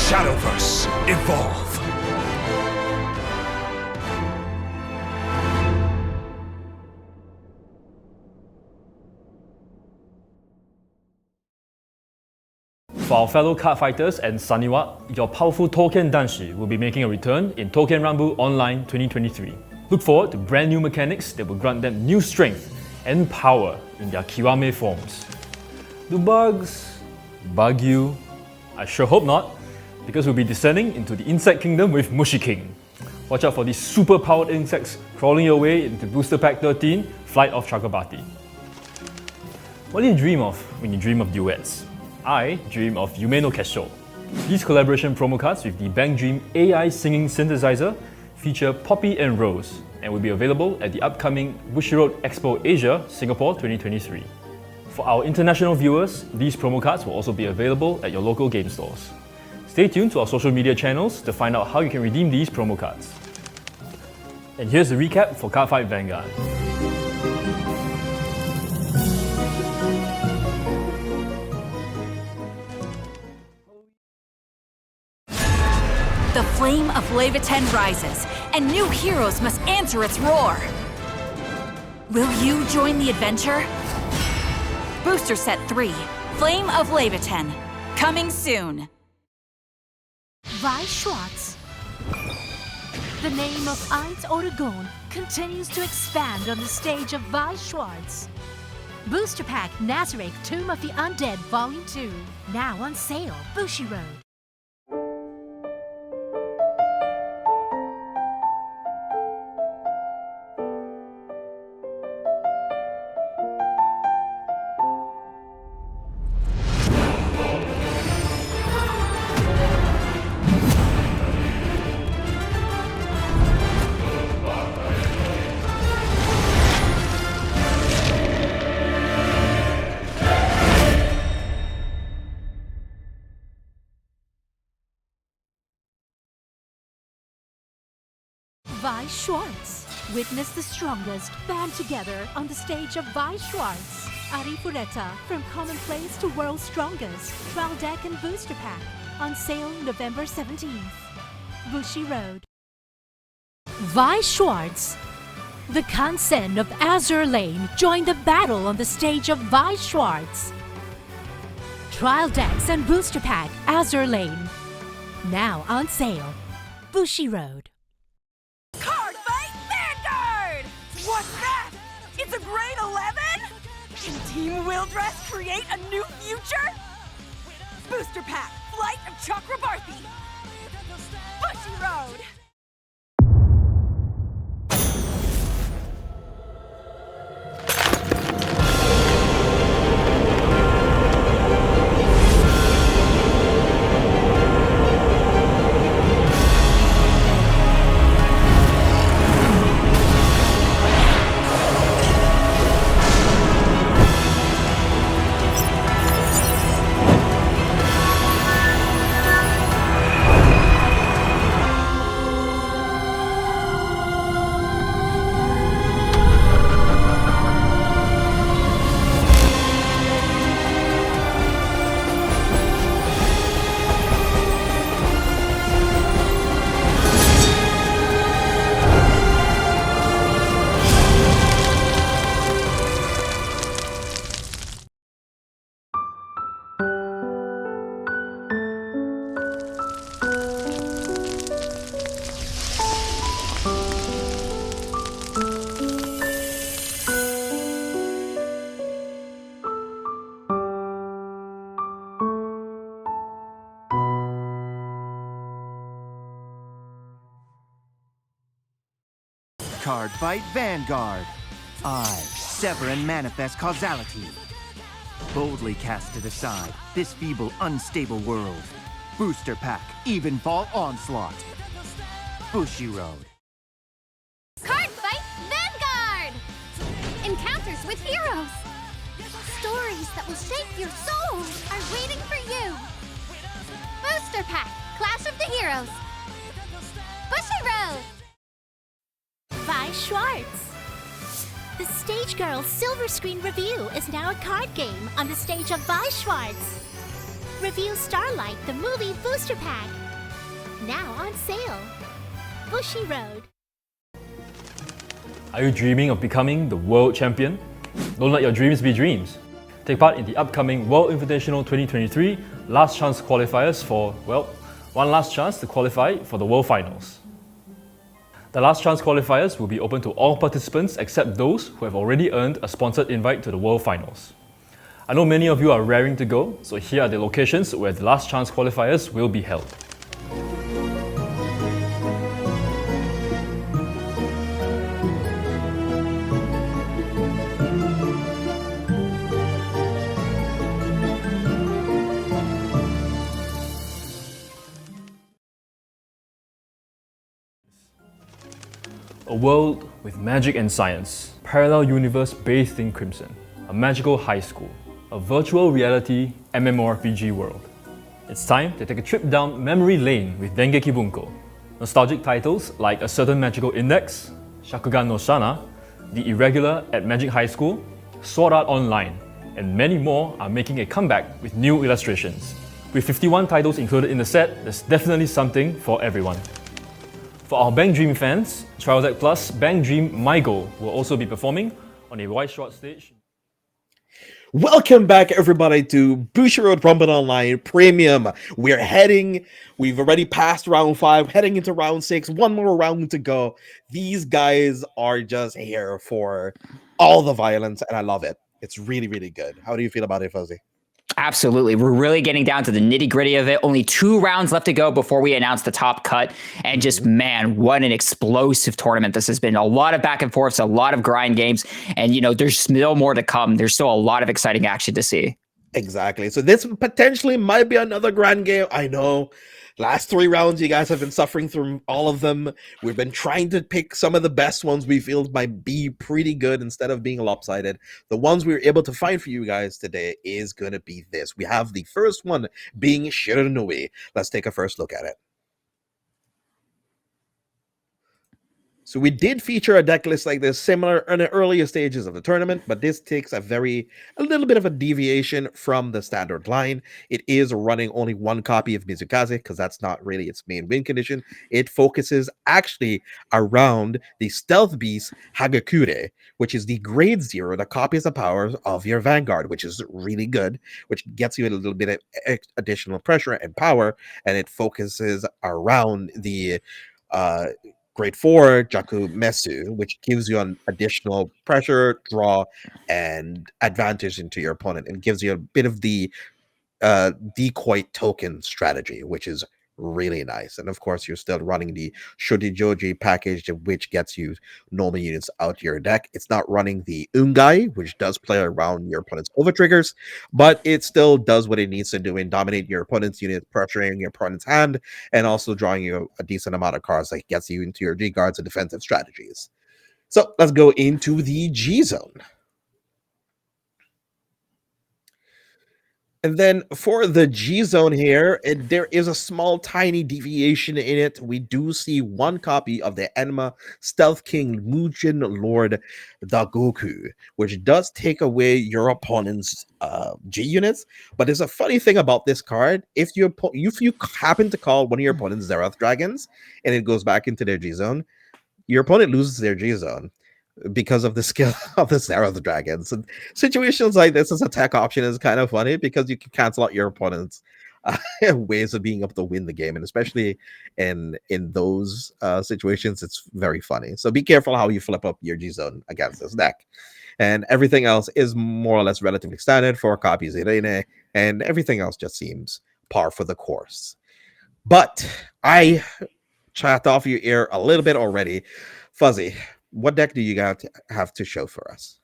Shadowverse Evolve. For our fellow card fighters and Saniwa, your powerful Token Danshi will be making a return in Token Rumble Online 2023. Look forward to brand new mechanics that will grant them new strength and power in their Kiwame forms. Do bugs bug you? I sure hope not, because we'll be descending into the insect kingdom with Mushi King. Watch out for these super powered insects crawling your way into Booster Pack 13, Flight of Chakrabarti. What do you dream of when you dream of duets? I dream of Yume no Kesho. These collaboration promo cards with the Bang Dream AI singing synthesizer feature Poppy and Rose and will be available at the upcoming Bushiroad Expo Asia, Singapore 2023. For our international viewers, these promo cards will also be available at your local game stores. Stay tuned to our social media channels to find out how you can redeem these promo cards. And here's the recap for Cardfight Vanguard. The flame of Leviathan rises, and new heroes must answer its roar. Will you join the adventure? Booster Set 3, Flame of Leviathan, coming soon. Weiss Schwarz. The name of Eins Oregon continues to expand on the stage of Weiss Schwarz. Booster Pack Nazareth Tomb of the Undead Volume 2, now on sale, Bushiroad. Weiss Schwarz. Witness the strongest band together on the stage of Weiss Schwarz. Ari Fureta, from Commonplace to World's Strongest. Trial Deck and Booster Pack. On sale November 17th. Bushiroad. Weiss Schwarz. The Kansen of Azur Lane join the battle on the stage of Weiss Schwarz. Trial Decks and Booster Pack Azur Lane. Now on sale. Bushiroad. Cardfight Vanguard! What's that? It's a grade 11? Can Team Wildress create a new future? Booster Pack, Flight of Chakrabarti! Bushiroad! Cardfight Vanguard. I sever and manifest causality. Boldly cast to the side this feeble, unstable world. Booster Pack, Evenfall Onslaught. Bushiroad. Cardfight Vanguard! Encounters with heroes! Stories that will shape your soul are waiting for you! Booster Pack, Clash of the Heroes! Bushiroad! Weiss Schwarz. The Stage Girl Silver Screen Review is now a card game on the stage of Weiss Schwarz. Review Starlight, the movie booster pack. Now on sale. Bushiroad. Are you dreaming of becoming the world champion? Don't let your dreams be dreams. Take part in the upcoming World Invitational 2023 last chance qualifiers for, well, one last chance to qualify for the World Finals. The last chance qualifiers will be open to all participants except those who have already earned a sponsored invite to the World Finals. I know many of you are raring to go, so here are the locations where the last chance qualifiers will be held. A world with magic and science, parallel universe bathed in crimson, a magical high school, a virtual reality MMORPG world. It's time to take a trip down memory lane with Dengeki Bunko. Nostalgic titles like A Certain Magical Index, Shakugan no Shana, The Irregular at Magic High School, Sword Art Online, and many more are making a comeback with new illustrations. With 51 titles included in the set, there's definitely something for everyone. For our Bang Dream fans, Trials Act Plus Bang Dream My Goal will also be performing on a Weiss Schwarz stage. Welcome back, everybody, to Bushiroad Rumble Online Premium. We've already passed round 5, heading into round 6, one more round to go. These guys are just here for all the violence, and I love it. It's really, really good. How do you feel about it, Fuzzy? Absolutely. We're really getting down to the nitty gritty of it. Only 2 rounds left to go before we announce the top cut. And just, man, what an explosive tournament this has been. A lot of back and forths, a lot of grind games. And, you know, there's still more to come. There's still a lot of exciting action to see. Exactly. So this potentially might be another grand game. I know. Last 3 rounds, you guys have been suffering through all of them. We've been trying to pick some of the best ones we feel might be pretty good instead of being lopsided. The ones we were able to find for you guys today is going to be this. We have the first one being Shiranui. Let's take a first look at it. So we did feature a deck list like this similar in the earlier stages of the tournament, but this takes a little bit of a deviation from the standard line. It is running only 1 copy of Mizukaze because that's not really its main win condition. It focuses actually around the Stealth Beast Hagakure, which is the grade 0 that copies the powers of your Vanguard, which is really good, which gets you a little bit of additional pressure and power, and it focuses around the Grade 4, Jaku Mesu, which gives you an additional pressure, draw, and advantage into your opponent, and gives you a bit of the decoy token strategy, which is really nice. And of course, you're still running the Shojijoji package, which gets you normal units out your deck. It's not running the Ungai, which does play around your opponent's over triggers, but it still does what it needs to do and dominate your opponent's unit, pressuring your opponent's hand, and also drawing you a decent amount of cards that gets you into your G guards and defensive strategies. So let's go into the G zone. And then for the G zone here, there is a small, tiny deviation in it. We do see 1 copy of the Enma Stealth King Mujin Lord Dagoku, which does take away your opponent's G units. But there's a funny thing about this card. If you happen to call one of your opponent's Zerath Dragons and it goes back into their G zone, your opponent loses their G zone because of the skill of the Zerath Dragons. And situations like this as a tech option is kind of funny because you can cancel out your opponent's ways of being able to win the game, and especially in those situations, it's very funny. So be careful how you flip up your G zone against this deck. And everything else is more or less relatively standard for copies Irene, and everything else just seems par for the course. But I chat off your ear a little bit already. Fuzzy, what deck do you have to show for us?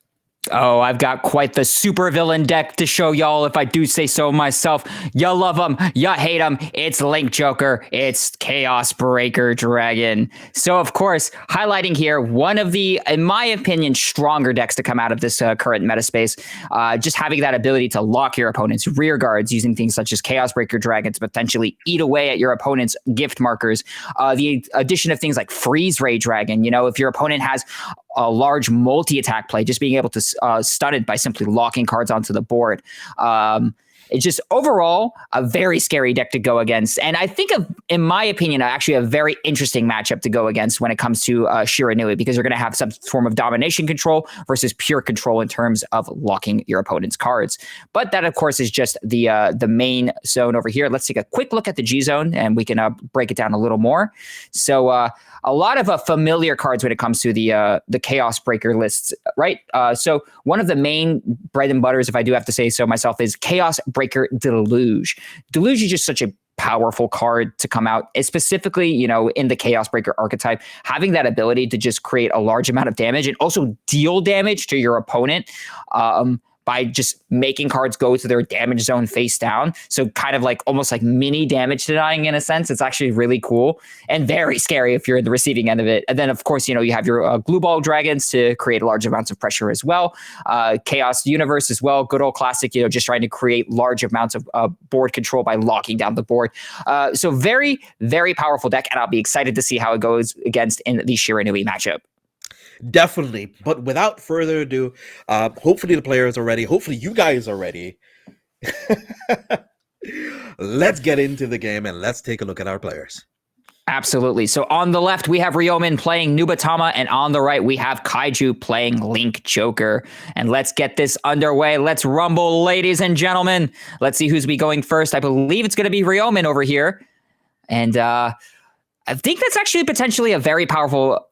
Oh, I've got quite the supervillain deck to show y'all, if I do say so myself. You love him, you hate him. It's Link Joker, it's Chaos Breaker Dragon. So, of course, highlighting here one of the, in my opinion, stronger decks to come out of this current meta space. Just having that ability to lock your opponent's rear guards using things such as Chaos Breaker Dragon to potentially eat away at your opponent's gift markers. The addition of things like Freeze Ray Dragon. You know, if your opponent has a large multi-attack play, just being able to stun it by simply locking cards onto the board. It's just overall a very scary deck to go against. And I think, in my opinion, actually a very interesting matchup to go against when it comes to Shiranui, because you're going to have some form of domination control versus pure control in terms of locking your opponent's cards. But that, of course, is just the main zone over here. Let's take a quick look at the G zone and we can break it down a little more. So a lot of familiar cards when it comes to the Chaos Breaker lists, right? So one of the main bread and butters, if I do have to say so myself, is Chaos Breaker Deluge. Deluge is just such a powerful card to come out, specifically, you know, in the Chaos Breaker archetype, having that ability to just create a large amount of damage and also deal damage to your opponent. By just making cards go to their damage zone face down. So kind of like almost like mini damage denying in a sense. It's actually really cool and very scary if you're in the receiving end of it. And then, of course, you know, you have your glue ball dragons to create large amounts of pressure as well. Chaos Universe as well. Good old classic, you know, just trying to create large amounts of board control by locking down the board. So very, very powerful deck. And I'll be excited to see how it goes against in the Shiranui matchup. Definitely. But without further ado, hopefully the players are ready. Hopefully you guys are ready. Let's get into the game and let's take a look at our players. Absolutely. So on the left, we have Ryomen playing Nubatama, and on the right, we have Kaiju playing Link Joker. And let's get this underway. Let's rumble, ladies and gentlemen. Let's see who's going first. I believe it's going to be Ryomen over here. And I think that's actually potentially a very powerful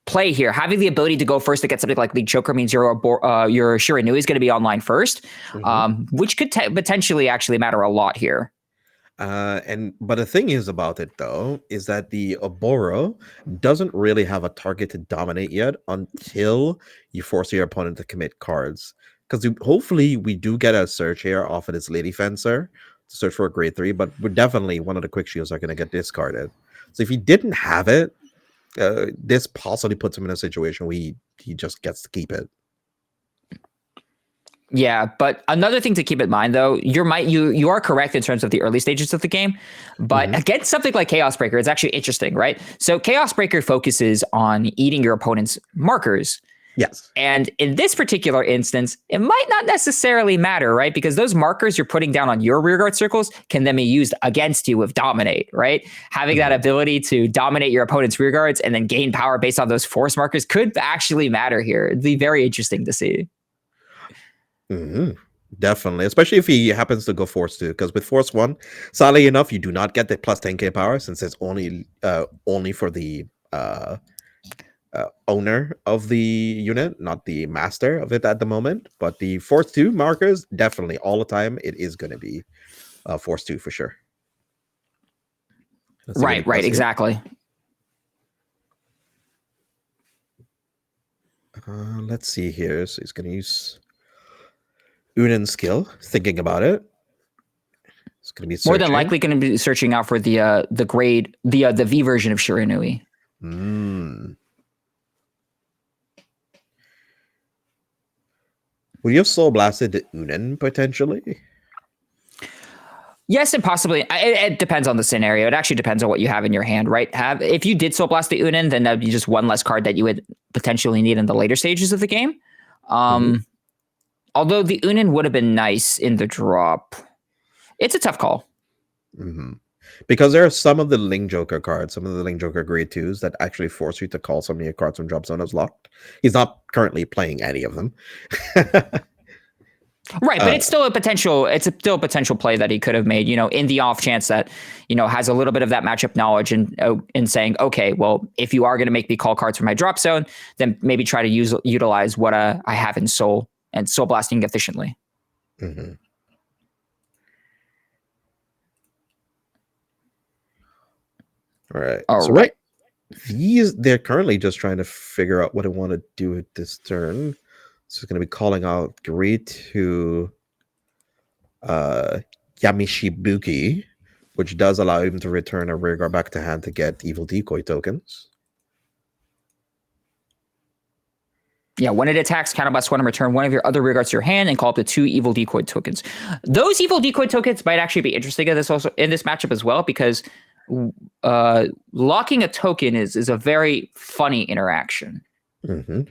play here. Having the ability to go first to get something like Link Joker means your Shiranui is going to be online first, which could potentially actually matter a lot here. But the thing is about it though, is that the Oboro doesn't really have a target to dominate yet until you force your opponent to commit cards. Because hopefully we do get a search here off of this Lady Fencer to search for a grade 3, but we're definitely one of the quick shields are going to get discarded. So if he didn't have it, this possibly puts him in a situation where he just gets to keep it. Yeah, but another thing to keep in mind, though, you are correct in terms of the early stages of the game, but against something like Chaos Breaker, it's actually interesting, right? So Chaos Breaker focuses on eating your opponent's markers. Yes. And in this particular instance, it might not necessarily matter, right? Because those markers you're putting down on your rearguard circles can then be used against you with Dominate, right? Having that ability to dominate your opponent's rearguards and then gain power based on those force markers could actually matter here. It'd be very interesting to see. Definitely, especially if he happens to go Force 2, because with Force 1, sadly enough, you do not get the plus 10k power since it's only for the owner of the unit, not the master of it at the moment. But the Force 2 markers, definitely all the time, it is going to be Force 2 for sure. Right, exactly. Let's see here. So he's going to use Unan's skill, thinking about it. It's going to be more than likely going to be searching out for the V version of Shiranui. Would you have Soul Blasted the Unan potentially? Yes, and possibly. It depends on the scenario. It actually depends on what you have in your hand, right? If you did Soul Blast the Unan, then that'd be just one less card that you would potentially need in the later stages of the game. Although the Unan would have been nice in the drop. It's a tough call. Because there are some of the Link Joker cards, some of the Link Joker grade 2s that actually force you to call some of your cards from drop zone as locked. He's not currently playing any of them. Right, but it's still a potential play that he could have made, in the off chance that, has a little bit of that matchup knowledge and in saying, okay, well, if you are going to make me call cards from my drop zone, then maybe try to utilize what I have in Soul and Soul Blasting efficiently. All right. They're currently just trying to figure out what they want to do with this turn. So it's going to be calling out Grade 2 Yamishibuki, which does allow him to return a rearguard back to hand to get evil decoy tokens. Yeah, when it attacks, counterblast one and return one of your other rearguards to your hand and call up the 2 evil decoy tokens. Those evil decoy tokens might actually be interesting in this matchup as well, because locking a token is a very funny interaction. Mm-hmm.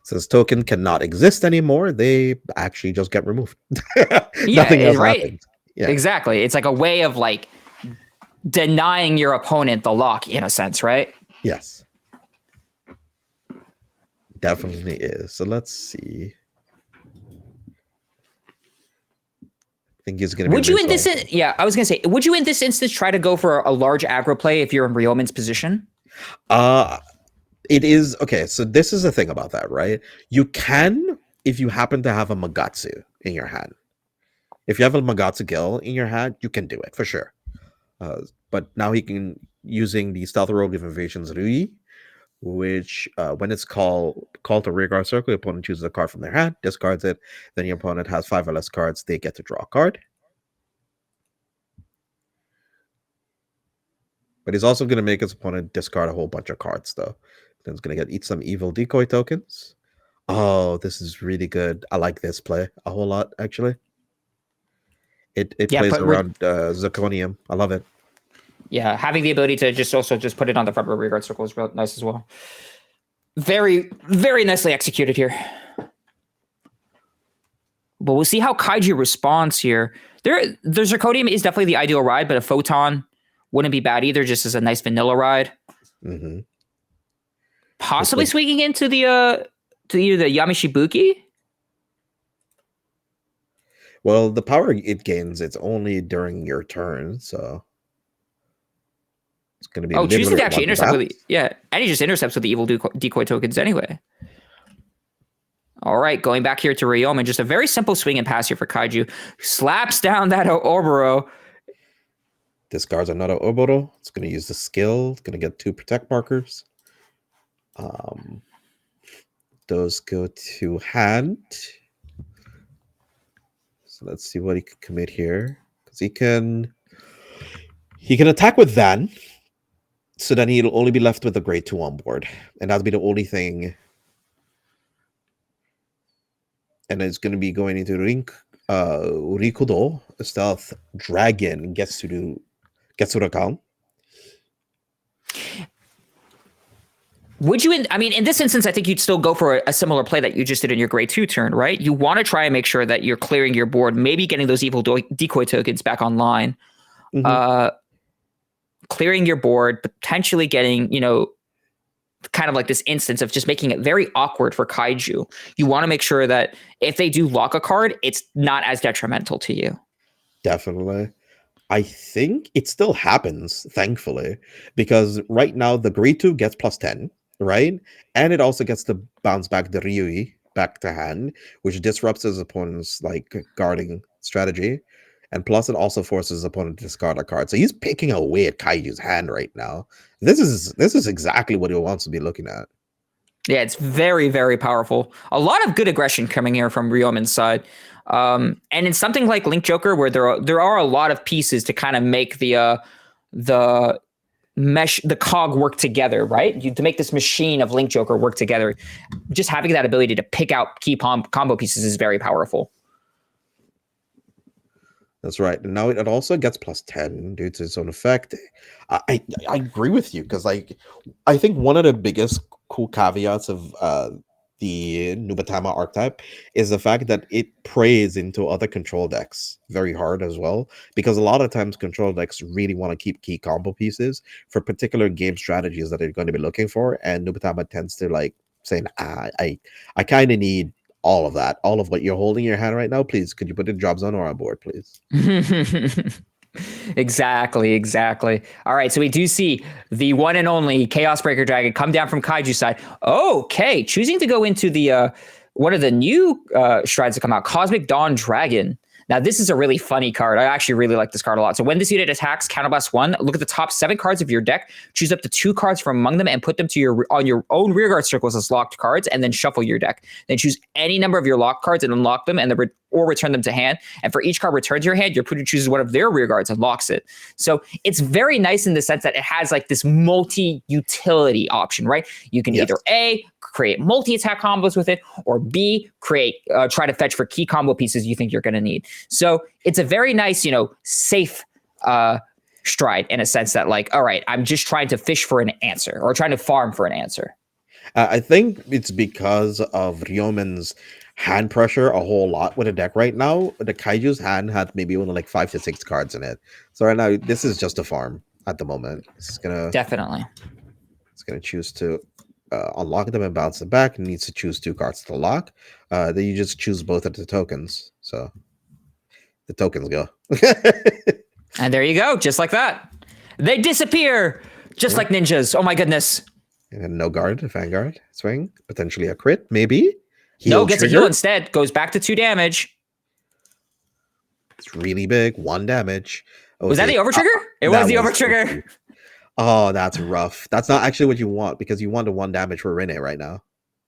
Since token cannot exist anymore, they actually just get removed. Nothing else happens. Yeah. Exactly. It's like a way of like denying your opponent the lock in a sense, right? Yes. Definitely is. So let's see. I think he's going to be. Would you in this? Yeah, I was going to say, would you in this instance try to go for a large aggro play if you're in Ryomen's position? It is okay. So this is the thing about that, right? You can, if you happen to have a Magatsu in your hand. If you have a Magatsu Gil in your hand, you can do it for sure. But now he can, using the Stealth Rogue of Invasions Rui, which when it's called to rearguard circle, your opponent chooses a card from their hand, discards it, then your opponent has 5 or less cards, they get to draw a card. But he's also going to make his opponent discard a whole bunch of cards, though. Then he's going to eat some evil decoy tokens. Oh, this is really good. I like this play a whole lot, actually. It plays around Zirconium. I love it. Yeah, having the ability to just put it on the front row rearguard circle is real nice as well. Very, very nicely executed here. But we'll see how Kaiju responds here. The Zirconium is definitely the ideal ride, but a Photon wouldn't be bad either, just as a nice vanilla ride. Mm-hmm. Possibly swinging into the either the Yamishibuki. Well, the power it gains, it's only during your turn, so it's going to be. Oh, choosing to actually intercept with and he just intercepts with the evil decoy tokens anyway. All right, going back here to Ryomen, just a very simple swing and pass here for Kaiju. Slaps down that Oboro. Discards another Oboro. It's going to use the skill. It's going to get 2 protect markers. Those go to hand. So let's see what he can commit here. Because he can attack with Van. So then he'll only be left with a grade 2 on board. And that'll be the only thing. And it's going to be going into Rikudo. A stealth dragon gets to the count. Would you, in this instance, I think you'd still go for a similar play that you just did in your grade 2 turn, right? You want to try and make sure that you're clearing your board, maybe getting those evil decoy tokens back online, clearing your board, potentially getting, kind of like this instance of just making it very awkward for Kaiju. You want to make sure that if they do lock a card, it's not as detrimental to you. Definitely. I think it still happens, thankfully, because right now the grade 2 gets +10, right? And it also gets to bounce back the Ryui back to hand, which disrupts his opponent's guarding strategy. And plus it also forces his opponent to discard a card. So he's picking away at Kaiju's hand right now. This is exactly what he wants to be looking at. Yeah, it's very, very powerful. A lot of good aggression coming here from Ryomen's side. And in something like Link Joker, where there are a lot of pieces to kind of make the cog work together, right? To make this machine of Link Joker work together, just having that ability to pick out key combo pieces is very powerful. That's right. And now it also gets +10 due to its own effect. I agree with you, because I think one of the biggest cool caveats of the Nubatama archetype is the fact that it preys into other control decks very hard as well, because a lot of times control decks really want to keep key combo pieces for particular game strategies that they're going to be looking for, and Nubatama tends to saying, I kind of need all of that, all of what you're holding in your hand right now. Please, could you put the drop zone or on board, please? Exactly. All right, so we do see the one and only Chaos Breaker Dragon come down from Kaiju's side. Okay, choosing to go into the one of the new strides to come out, Cosmic Dawn Dragon. Now, this is a really funny card. I actually really like this card a lot. So when this unit attacks, counterblast 1, look at the top 7 cards of your deck, choose up to 2 cards from among them and put them to on your own rearguard circles as locked cards, and then shuffle your deck. Then choose any number of your locked cards and unlock them, and or return them to hand. And for each card returned to your hand, your opponent chooses one of their rearguards and locks it. So it's very nice in the sense that it has like this multi-utility option, right? You can either A, create multi-attack combos with it, or B, create try to fetch for key combo pieces you think you're going to need. So it's a very nice, safe stride in a sense that like, all right, I'm just trying to fish for an answer or trying to farm for an answer. I think it's because of Ryomen's hand pressure a whole lot with the deck right now. The Kaiju's hand had maybe only like 5 to 6 cards in it. So right now, this is just a farm at the moment. It's gonna choose to unlock them and bounce them back. It needs to choose 2 cards to lock. Then you just choose both of the tokens. So the tokens go. And there you go, just like that. They disappear, just like ninjas. Oh my goodness. And no guard, Vanguard, swing, potentially a crit, maybe. No, gets a heal instead, goes back to 2 damage. It's really big, 1 damage. Was that the overtrigger? It was the overtrigger. Oh, that's rough. That's not actually what you want, because you want the 1 damage for Rene right now.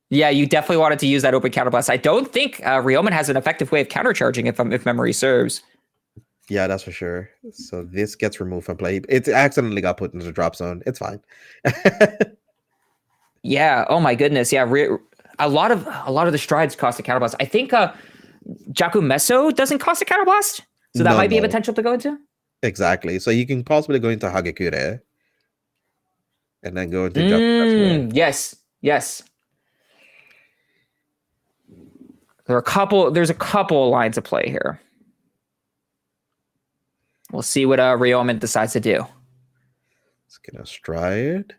Yeah, you definitely wanted to use that open counterblast. I don't think Ryomen has an effective way of countercharging if memory serves. Yeah, that's for sure. So this gets removed from play. It accidentally got put into the drop zone. It's fine. Yeah. Oh my goodness. Yeah. A lot of the strides cost a counterblast. I think Jaku Meso doesn't cost a counterblast, so that might be a potential to go into. Exactly. So you can possibly go into Hagakure and then go into Jaku Meso. Yes. There's a couple lines of play here. We'll see what Ryomen decides to do. It's gonna stride.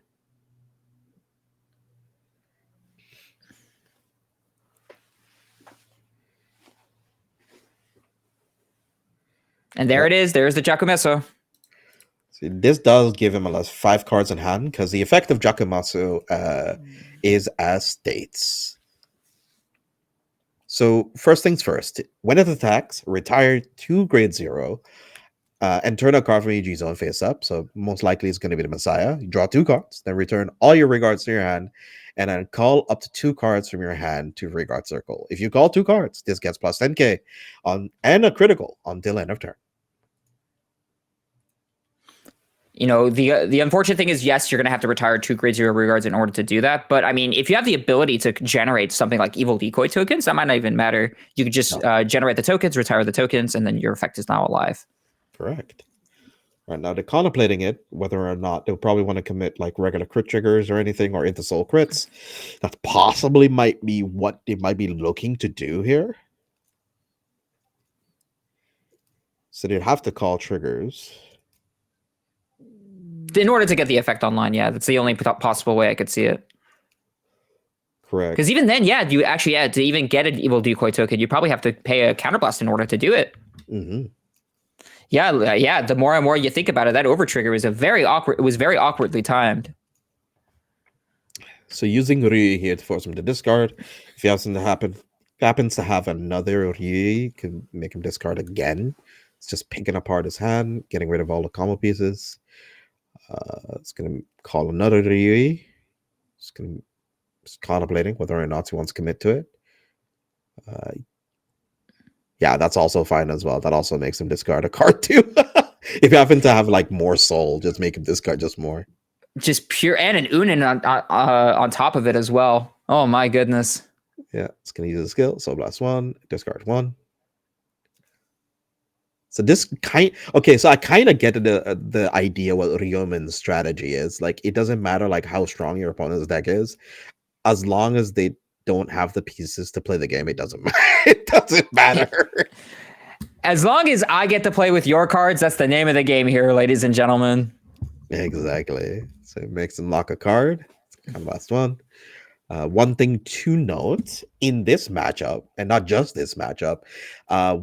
And there it is. There's the Jakumetsu. See, this does give him a less 5 cards in hand, because the effect of Jakumatsu is as states. So first things first, when it attacks, retire 2 grade 0 and turn a card from EG zone face up. So most likely it's going to be the Messiah. You draw 2 cards, then return all your regards to your hand, and then call up to 2 cards from your hand to regard circle. If you call 2 cards, this gets plus 10k and a critical until end of turn. The unfortunate thing is, yes, you're going to have to retire 2 grade 0 regards in order to do that. But I mean, if you have the ability to generate something like evil decoy tokens, that might not even matter. You could just generate the tokens, retire the tokens, and then your effect is now alive. Correct. Right now, they're contemplating it, whether or not they'll probably want to commit like regular crit triggers or anything, or into soul crits. That possibly might be what they might be looking to do here. So they'd have to call triggers. In order to get the effect online, yeah, that's the only possible way I could see it. Correct. Because even then, yeah, you actually to even get an evil decoy token, you probably have to pay a counterblast in order to do it. Mm-hmm. Yeah. The more and more you think about it, that overtrigger was very awkwardly timed. So using Ryu here to force him to discard. If he happens to have another Ryu, can make him discard again. It's just picking apart his hand, getting rid of all the combo pieces. It's going to call another Ryu. It's contemplating whether or not he wants to commit to it. Yeah, that's also fine as well. That also makes him discard a card too. If you happen to have like more soul, just make him discard just more. Just pure, and an Unin on top of it as well. Oh my goodness. Yeah, it's going to use a skill. So blast 1, discard 1. So so I kind of get the idea what Ryomen's strategy is. Like, it doesn't matter like how strong your opponent's deck is, as long as they don't have the pieces to play the game. It doesn't matter. It doesn't matter. As long as I get to play with your cards, that's the name of the game here, ladies and gentlemen. Exactly. So it makes him lock a card. Kind of last one. One thing to note in this matchup, and not just this matchup,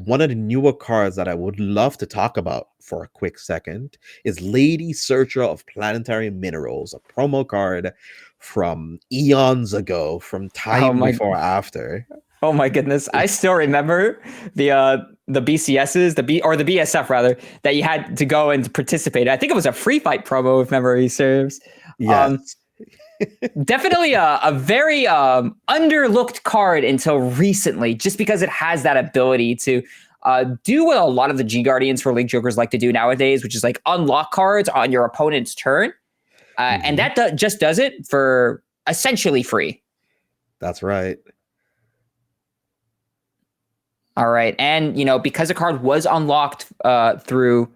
one of the newer cards that I would love to talk about for a quick second is Lady Searcher of Planetary Minerals, a promo card from eons ago, from time before after. Oh my goodness. I still remember the BCSs, or the BSF rather, that you had to go and participate. I think it was a free fight promo, if memory serves. Yes. Definitely a very underlooked card until recently, just because it has that ability to do what a lot of the G Guardians for Link Jokers like to do nowadays, which is like unlock cards on your opponent's turn. And that just does it for essentially free. That's right. All right. And, because a card was unlocked through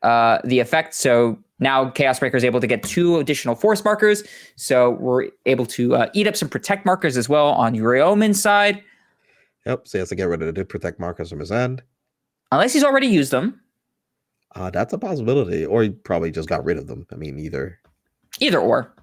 the effect, so now Chaos Breaker is able to get 2 additional force markers. So we're able to eat up some protect markers as well on Ryomen's side. Yep. So he has to get rid of the protect markers from his end. Unless he's already used them. That's a possibility. Or he probably just got rid of them. I mean, either or.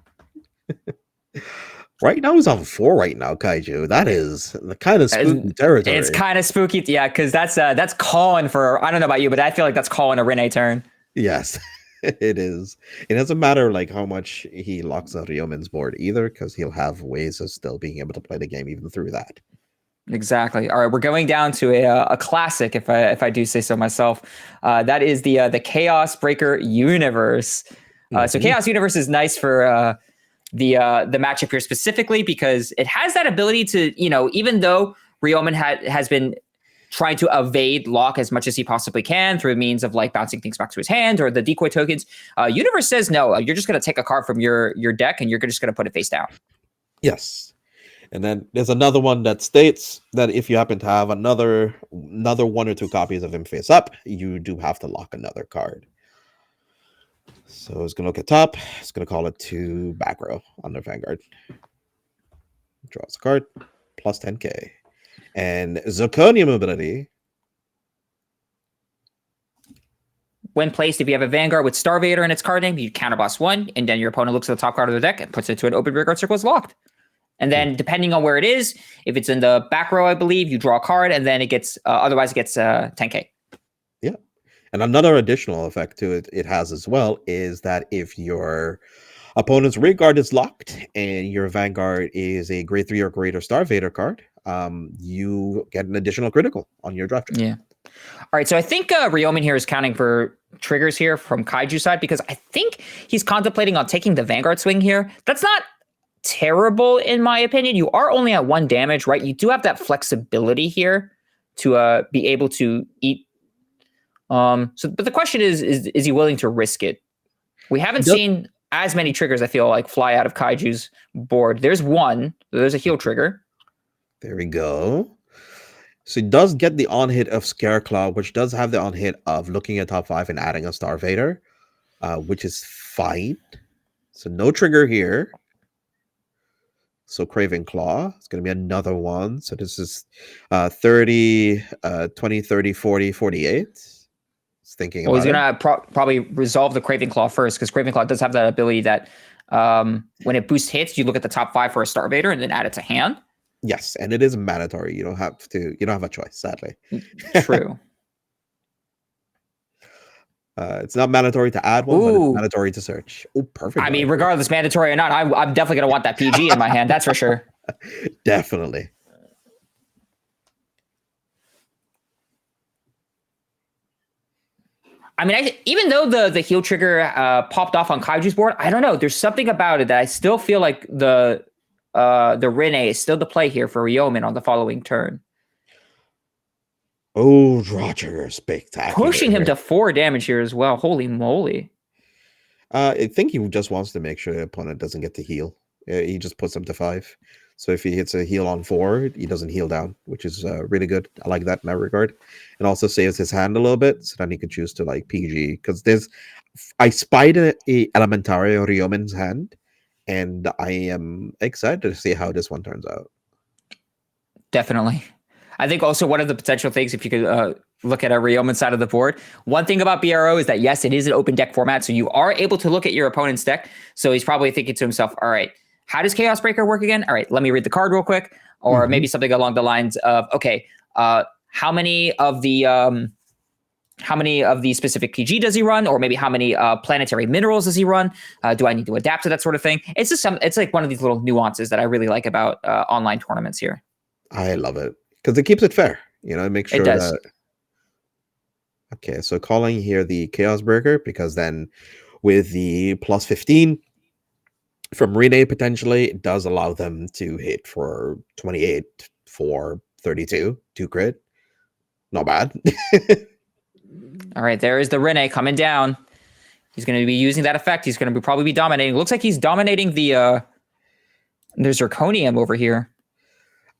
Right now he's on 4 right now, Kaiju. That is the kind of spooky territory. It's kind of spooky, yeah, because that's calling for, I don't know about you, but I feel like that's calling a Rene turn. Yes, it is. It doesn't matter like how much he locks on Ryomen's board either, because he'll have ways of still being able to play the game even through that. Exactly. All right, we're going down to a classic, if I do say so myself. That is the Chaos Breaker Universe. So Chaos Universe is nice for the matchup here specifically because it has that ability to, even though Ryomen has been trying to evade lock as much as he possibly can through means of like bouncing things back to his hand or the decoy tokens, Universe says no, you're just going to take a card from your deck and you're just going to put it face down. Yes. And then there's another one that states that if you happen to have another 1 or 2 copies of him face up, you do have to lock another card. So it's going to look at top. It's going to call it to back row on the Vanguard. Draws a card, plus 10k. And Zirconium ability. When placed, if you have a Vanguard with Star Vader in its card name, you counterboss 1, and then your opponent looks at the top card of the deck and puts it to an open Vanguard circle is locked. And then depending on where it is, if it's in the back row, I believe, you draw a card, and then it gets, otherwise it gets 10k. Yeah. And another additional effect to it has as well is that if your opponent's rear guard is locked and your Vanguard is a grade 3 or greater Star Vader card, you get an additional critical on your draft. Yeah. All right. So I think Ryomen here is counting for triggers here from Kaiju side because I think he's contemplating on taking the Vanguard swing here. That's not terrible in my opinion. You are only at 1 damage, right? You do have that flexibility here to be able to eat. But the question is he willing to risk it? We haven't seen as many triggers, I feel like, fly out of Kaiju's board. There's one. There's a heal trigger. There we go. So he does get the on-hit of Scareclaw, which does have the on-hit of looking at top 5 and adding a Star Vader, which is fine. So no trigger here. So Craven Claw, it's going to be another one. So this is 30, 20, 30, 40, 48. It's thinking well, about he's going to probably resolve the Craven Claw first, because Craven Claw does have that ability that when it boosts hits, you look at the top 5 for a Star Vader and then add it to hand. Yes, and it is mandatory. You don't have a choice, sadly. True. It's not mandatory to add one, but it's mandatory to search. Oh, perfect. I mean, regardless, mandatory or not, I'm definitely going to want that PG in my hand. That's for sure. Definitely. I mean, even though the heal trigger popped off on Kaiju's board, I don't know. There's something about it that I still feel like the Rene is still the play here for Ryomen on the following turn. Oh, draw trigger, spectacular. Pushing him to 4 damage here as well. Holy moly. I think he just wants to make sure the opponent doesn't get to heal. He just puts him to 5. So if he hits a heal on 4, he doesn't heal down, which is really good. I like that in that regard. And also saves his hand a little bit, so then he can choose to like PG. Because I spied a Elementario Ryomen's hand, and I am excited to see how this one turns out. Definitely. I think also one of the potential things, if you could look at a Ryomen side of the board, one thing about BRO is that, yes, it is an open deck format, so you are able to look at your opponent's deck. So he's probably thinking to himself, all right, how does Chaos Breaker work again? All right, let me read the card real quick. Or maybe something along the lines of, okay, how many of the specific PG does he run? Or maybe how many planetary minerals does he run? Do I need to adapt to that sort of thing? It's just it's like one of these little nuances that I really like about online tournaments here. I love it. Because it keeps it fair, it makes sure that Okay, so calling here the Chaos Breaker, because then with the plus 15 from Rene, potentially, it does allow them to hit for 28 for 32, 2 crit. Not bad. All right, there is the Rene coming down. He's going to be using that effect. He's going to probably be dominating. Looks like he's dominating the there's Zirconium over here.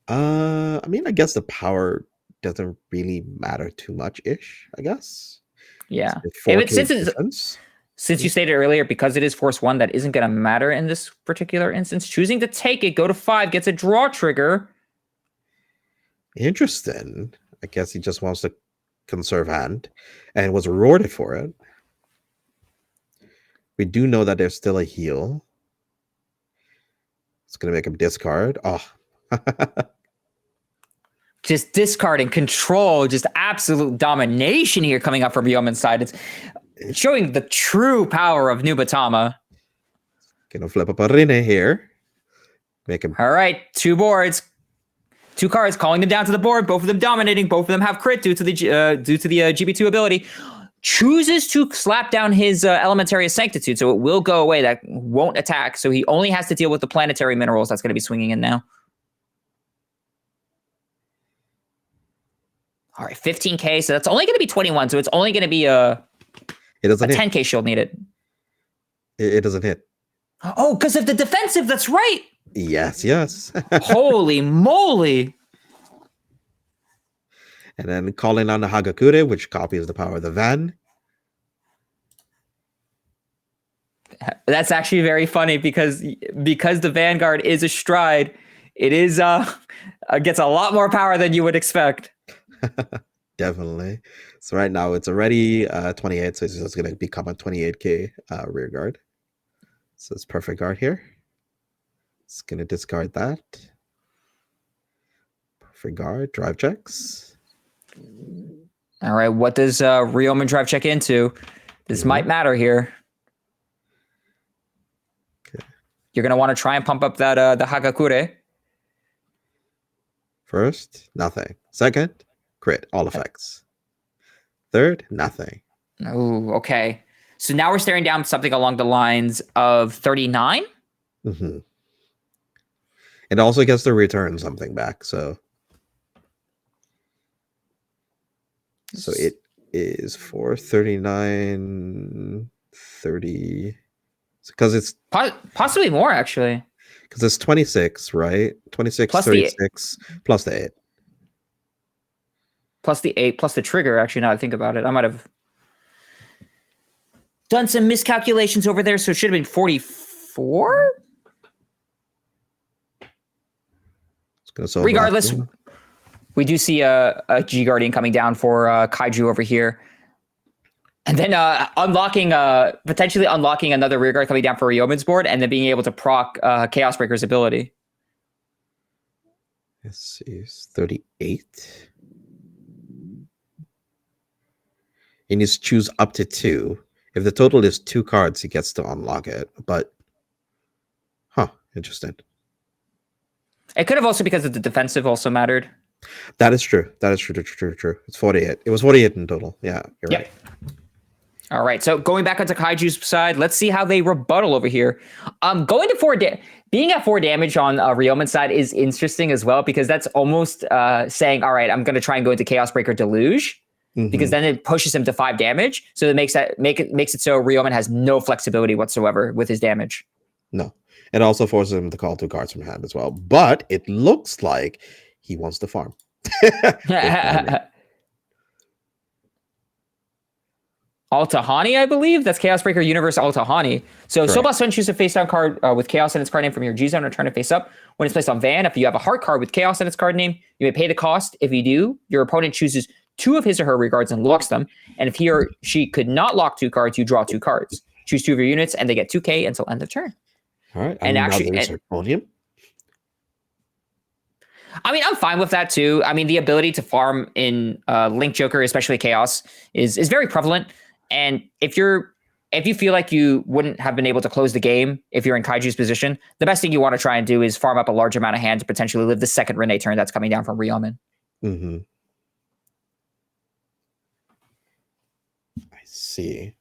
I mean, I guess the power doesn't really matter too much-ish, I guess. Yeah. Since you stated earlier, because it is Force 1, that isn't going to matter in this particular instance. Choosing to take it, go to 5, gets a draw trigger. Interesting. I guess he just wants to conserve hand and was rewarded for it. We do know that there's still a heal. It's going to make him discard. Oh. Just discarding control, just absolute domination here coming up from Ryomen's side. It's showing the true power of Nubatama. Gonna flip up a Rene here. Make him. All right, 2 boards. 2 cards, calling them down to the board. Both of them dominating. Both of them have crit due to the GB2 ability. Chooses to slap down his Elementary of Sanctitude, so it will go away. That won't attack, so he only has to deal with the planetary minerals that's going to be swinging in now. All right, 15k, so that's only going to be 21, so it's only going to be a 10k shield needed. It doesn't hit. Oh, because of the defensive, that's right. Yes. Holy moly. And then calling on the Hagakure, which copies the power of the Van. That's actually very funny because the Vanguard is a stride. It is gets a lot more power than you would expect. Definitely. So right now it's already 28, so it's just going to become a 28k rear guard. So it's perfect guard here. It's going to discard that. Perfect guard, drive checks. All right, what does Ryomen drive check into? This might matter here. Okay. You're going to want to try and pump up that the Hagakure. First, nothing. Second, crit, all effects. Third, nothing. Oh, okay. So now we're staring down something along the lines of 39? Mm-hmm. It also gets to return something back, so it is for 39, 30, because it's possibly more, actually. Because it's 26, right? 26, plus 36, plus the 8. Plus the 8, plus the trigger, actually, now that I think about it. I might have done some miscalculations over there, so it should have been 44? Regardless, we do see a G Guardian coming down for Kaiju over here. And then potentially unlocking another rear guard coming down for Ryomen's board, and then being able to proc Chaos Breaker's ability. Let's see, it's 38. He needs to choose up to 2. If the total is 2 cards, he gets to unlock it. But, interesting. It could have also because of the defensive also mattered. That is true. True. It's 48. It was 48 in total. Yeah, you're right. All right, so going back onto Kaiju's side, let's see how they rebuttal over here. Going to being at 4 damage on Ryomen's side is interesting as well, because that's almost saying, all right, I'm going to try and go into Chaos Breaker Deluge, because then it pushes him to 5 damage. So it makes it so Ryomen has no flexibility whatsoever with his damage. No. It also forces him to call 2 cards from hand as well. But it looks like he wants to farm. Altahani, I believe. That's Chaos Breaker Universe Altahani. So Soul Blast Sun, choose a face down card with Chaos in its card name from your G zone and turn it face up. When it's placed on Van, if you have a heart card with Chaos in its card name, you may pay the cost. If you do, your opponent chooses 2 of his or her regards and locks them. And if he or she could not lock 2 cards, you draw 2 cards. Choose 2 of your units, and they get 2k until end of turn. All right. And actually, I mean, I'm fine with that too. I mean, the ability to farm in Link Joker, especially Chaos, is very prevalent. And if you feel like you wouldn't have been able to close the game if you're in Kaiju's position, the best thing you want to try and do is farm up a large amount of hand to potentially live the second Rene turn that's coming down from Ryomen. Mm-hmm. see.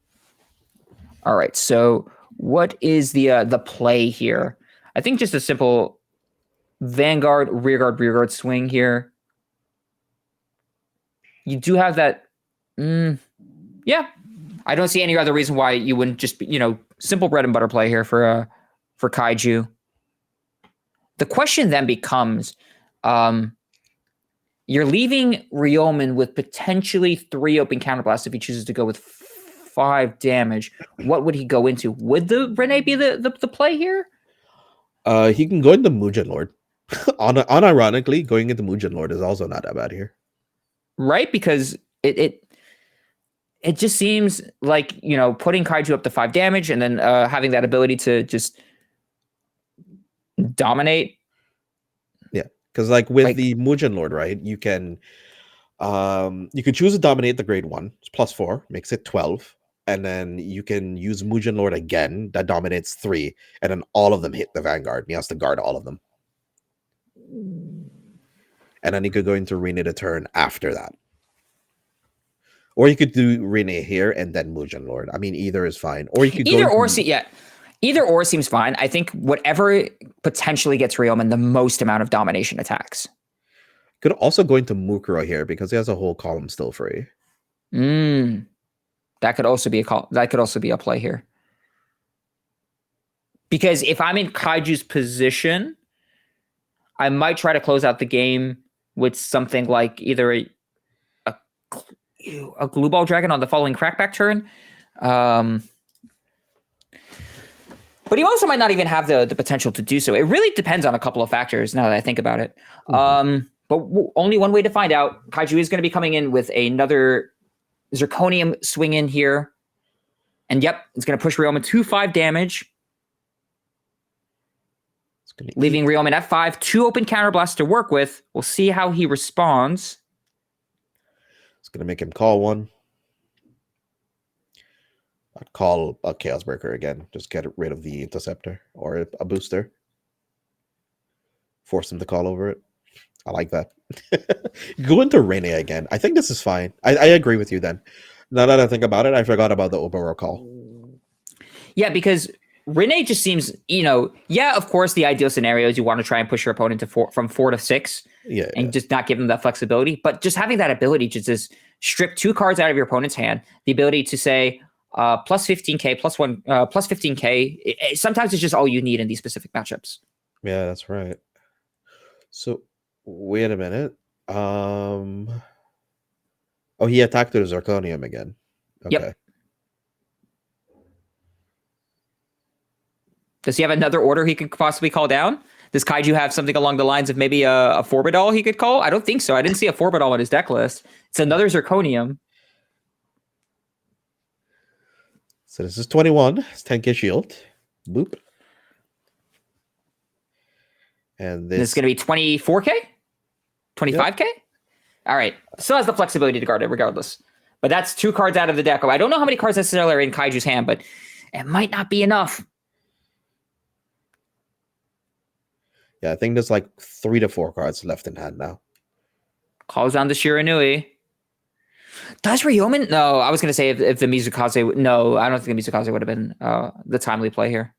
All right. So what is the play here? I think just a simple Vanguard, rearguard swing here. You do have that. Yeah. I don't see any other reason why you wouldn't just be, simple bread and butter play here for Kaiju. The question then becomes, you're leaving Ryomen with potentially 3 open counterblasts if he chooses to go with 5 damage. What would he go into? Would the Rene be the play here? He can go into Mugen Lord. Unironically, going into Mugen Lord is also not that bad here. Right? Because it just seems like, putting Kaiju up to 5 damage and then having that ability to just dominate. Yeah, because with the Mugen Lord, right, you can choose to dominate the grade 1, it's +4, makes it 12, and then you can use Mugen Lord again, that dominates 3, and then all of them hit the Vanguard. He has to guard all of them. And then he could go into Rene the turn after that. Or you could do Rene here and then Mugen Lord. I mean, either is fine. Or you could Either or seems fine. I think whatever potentially gets Ryomen the most amount of domination attacks. Could also go into Mukuro here because he has a whole column still free. That could also be a play here. Because if I'm in Kaiju's position, I might try to close out the game with something like either a Glue Ball Dragon on the following Crackback turn. But he also might not even have the potential to do so. It really depends on a couple of factors now that I think about it. But only one way to find out. Kaiju is going to be coming in with another Zirconium swing in here. And yep, it's going to push Ryomen to 5 damage. Leaving Ryomen at 5. 2 open counterblasts to work with. We'll see how he responds. It's going to make him call one. I'd call a Chaos Breaker again. Just get rid of the Interceptor or a booster. Force him to call over it. I like that. Go into Rene again. I think this is fine. I agree with you then. Now that I think about it, I forgot about the Oboro call. Yeah, because Rene just seems, of course, the ideal scenario is you want to try and push your opponent from 4 to 6 and just not give them that flexibility. But just having that ability to just strip 2 cards out of your opponent's hand, the ability to say plus 15k, plus 15k, sometimes it's just all you need in these specific matchups. Yeah, that's right. So, wait a minute. He attacked the Zirconium again. Okay. Yep. Does he have another order he could possibly call down? Does Kaiju have something along the lines of maybe a Forbidal he could call? I don't think so. I didn't see a Forbidal on his deck list. It's another Zirconium. So this is 21. It's 10k shield. Boop. And this is going to be 24k? 25k? Yep. All right. Still has the flexibility to guard it regardless. But that's 2 cards out of the deck. I don't know how many cards necessarily are in Kaiju's hand, but it might not be enough. Yeah, I think there's 3 to 4 cards left in hand now. Calls down the Shiranui. Does Ryomen? No, I was going to say if the Mizukaze... No, I don't think the Mizukaze would have been the timely play here.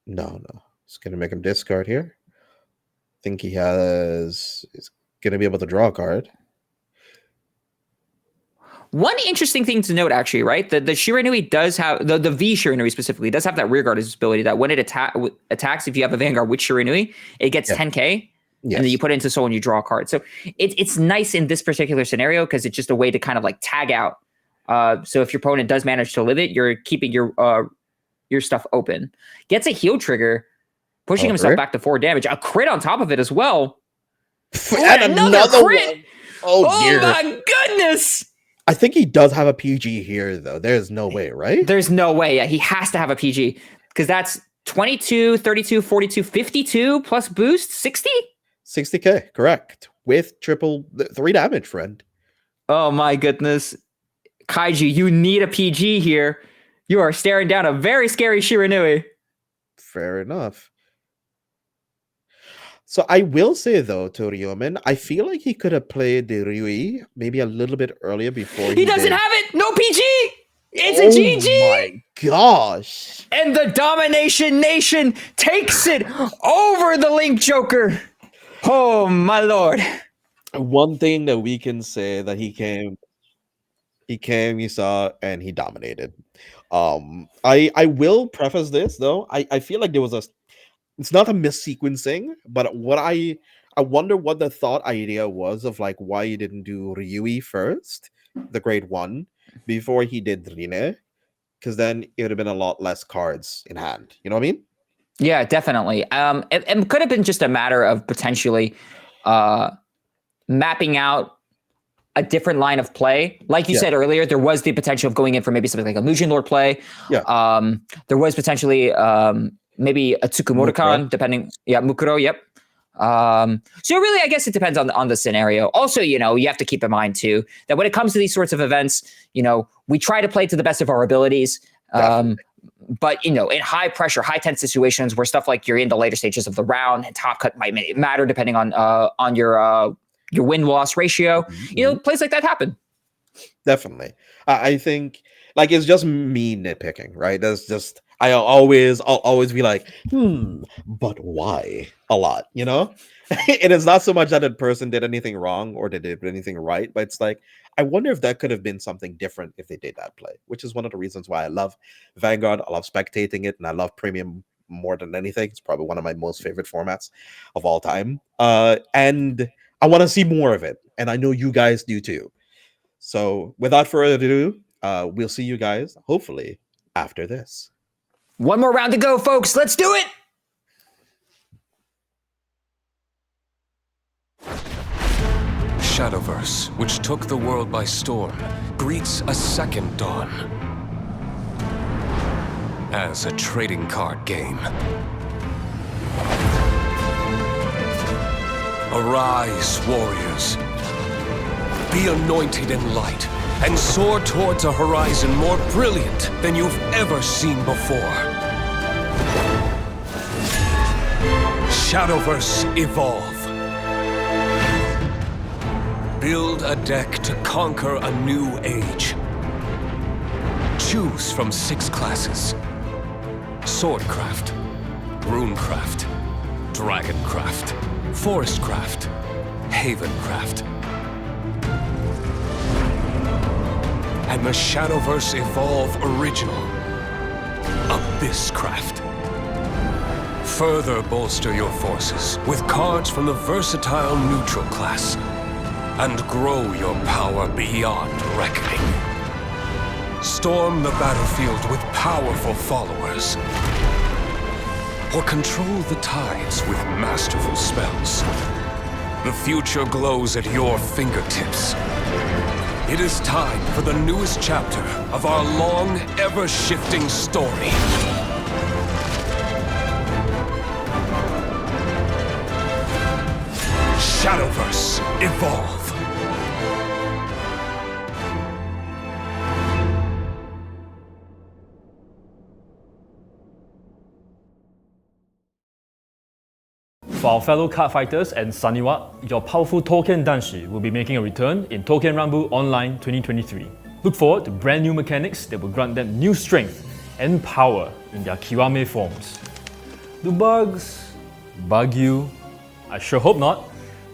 No. It's going to make him discard here. I think he is going to be able to draw a card. One interesting thing to note, actually, right? The Shiranui does have, the V Shiranui specifically, does have that rearguard ability that when it attacks, if you have a Vanguard with Shiranui, it gets 10k. Yes. And then you put it into soul and you draw a card. So it's nice in this particular scenario because it's just a way to kind of tag out. So if your opponent does manage to live it, you're keeping your stuff open. Gets a heal trigger, pushing himself back to 4 damage. A crit on top of it as well. And another crit! One. Oh dear. My goodness! I think he does have a PG here, though. There's no way, right? There's no way. Yeah, he has to have a PG because that's 22, 32, 42, 52 plus boost, 60? 60k, correct. With 3 damage, friend. Oh my goodness. Kaiju, you need a PG here. You are staring down a very scary Shiranui. Fair enough. So I will say, though, to Ryomen, I feel like he could have played the Ryui maybe a little bit earlier before he doesn't have it! No PG! It's a GG! Oh my gosh. And the Domination Nation takes it over the Link Joker. Oh my lord. One thing that we can say that he came, you saw, and he dominated. I will preface this though. I feel like there was it's not a missequencing, but I wonder what the thought idea was of like why he didn't do Ryui first, the grade 1, before he did Rine, because then it would have been a lot less cards in hand. You know what I mean? Yeah, definitely. It could have been just a matter of potentially mapping out a different line of play. Like you said earlier, there was the potential of going in for maybe something like a Illusion Lord play. Yeah. There was potentially maybe a Tsukumura-kan, depending. Yeah, Mukuro, yep. So really, I guess it depends on the scenario. Also, you know, you have to keep in mind too, that when it comes to these sorts of events, you know, we try to play to the best of our abilities. But, you know, in high pressure, high tense situations where stuff like you're in the later stages of the round and top cut might matter depending on your win-loss ratio, you know, plays like that happen. Definitely. I think like it's just me nitpicking, right? That's just I'll always be like, but why? A lot, you know? And it's not so much that a person did anything wrong or they did anything right, but it's like, I wonder if that could have been something different if they did that play, which is one of the reasons why I love Vanguard. I love spectating it, and I love Premium more than anything. It's probably one of my most favorite formats of all time. And I want to see more of it, and I know you guys do too. So without further ado, we'll see you guys hopefully after this. One more round to go, folks. Let's do it. Shadowverse, which took the world by storm, greets a second dawn as a trading card game. Arise, warriors. Be anointed in light and soar towards a horizon more brilliant than you've ever seen before. Shadowverse Evolve. Build a deck to conquer a new age. Choose from 6 classes: Swordcraft, Runecraft, Dragoncraft, Forestcraft, Havencraft. And the Shadowverse Evolve Original, Abysscraft. Further bolster your forces with cards from the versatile neutral class and grow your power beyond reckoning. Storm the battlefield with powerful followers, or control the tides with masterful spells. The future glows at your fingertips. It is time for the newest chapter of our long, ever-shifting story. Shadowverse Evolve. For our fellow card fighters and Saniwa, your powerful Token Danshi will be making a return in Token Rumble Online 2023. Look forward to brand new mechanics that will grant them new strength and power in their Kiwame forms. Do bugs bug you? I sure hope not,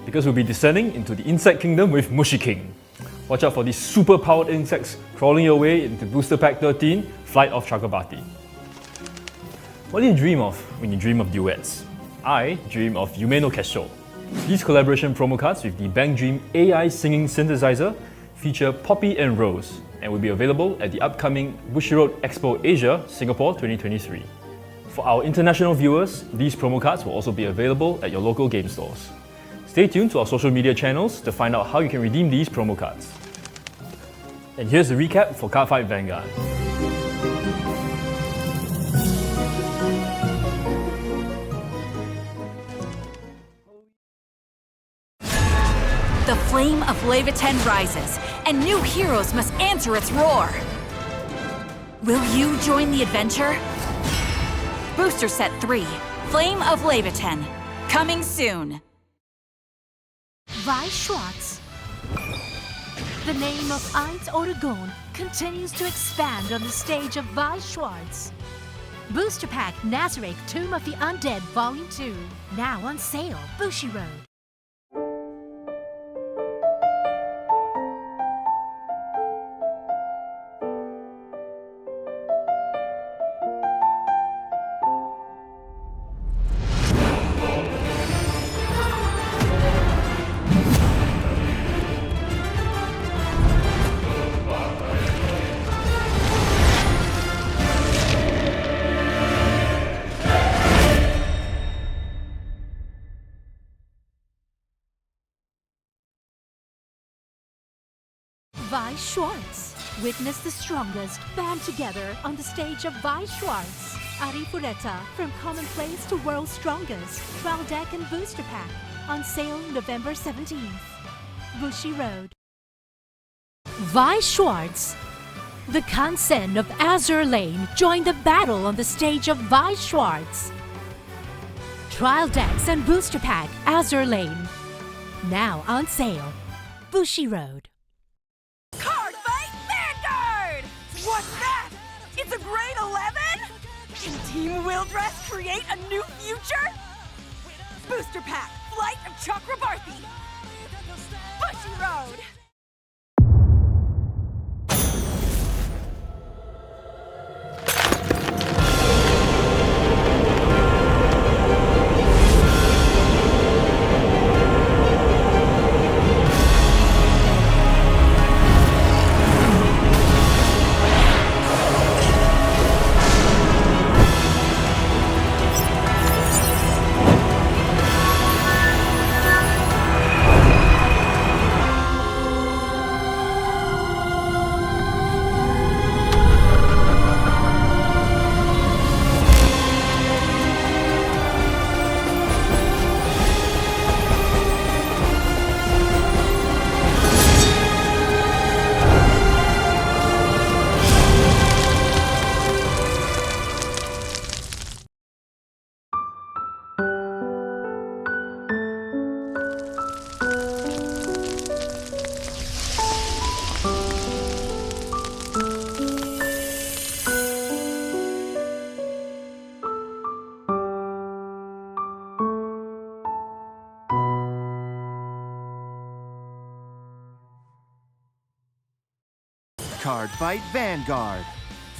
because we'll be descending into the insect kingdom with Mushi King. Watch out for these super powered insects crawling your way into Booster Pack 13, Flight of Chakrabarti. What do you dream of when you dream of duets? I dream of Yume no Kesho. These collaboration promo cards with the Bang Dream AI singing synthesizer feature Poppy and Rose and will be available at the upcoming Bushiroad Expo Asia, Singapore 2023. For our international viewers, these promo cards will also be available at your local game stores. Stay tuned to our social media channels to find out how you can redeem these promo cards. And here's the recap for Cardfight Vanguard. The flame of Leviathan rises, and new heroes must answer its roar. Will you join the adventure? Booster Set 3, Flame of Leviathan, coming soon. Weiss Schwarz. The name of Eins Oregon continues to expand on the stage of Weiss Schwarz. Booster Pack Nazareth Tomb of the Undead Volume 2, now on sale, Bushiroad. Weiss Schwarz. Witness the strongest band together on the stage of Weiss Schwarz. Ari Fureta, from Commonplace to World's Strongest. Trial Deck and Booster Pack. On sale November 17th. Bushiroad. Weiss Schwarz. The Kansen of Azur Lane join the battle on the stage of Weiss Schwarz. Trial Decks and Booster Pack Azur Lane. Now on sale. Bushiroad. Cardfight Vanguard! What's that? It's a grade 11? Can Team Wildress create a new future? Booster Pack, Flight of Chakrabarthi! Bushiroad! Cardfight Vanguard.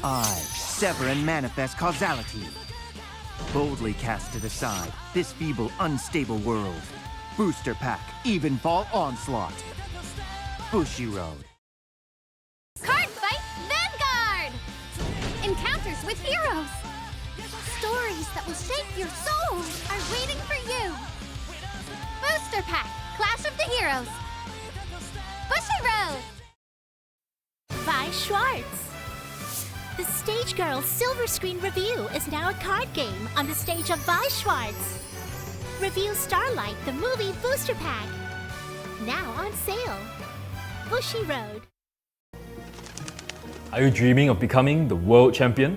I sever and manifest causality. Boldly cast to the side this feeble, unstable world. Booster Pack, Evenfall Onslaught. Bushiroad. Cardfight Vanguard! Encounters with heroes. Stories that will shape your soul are waiting for you. Booster Pack, Clash of the Heroes. Bushiroad! Weiss Schwarz. The Stage Girl Silver Screen Review is now a card game on the stage of Weiss Schwarz. Review Starlight, the movie Booster Pack. Now on sale. Bushiroad. Are you dreaming of becoming the world champion?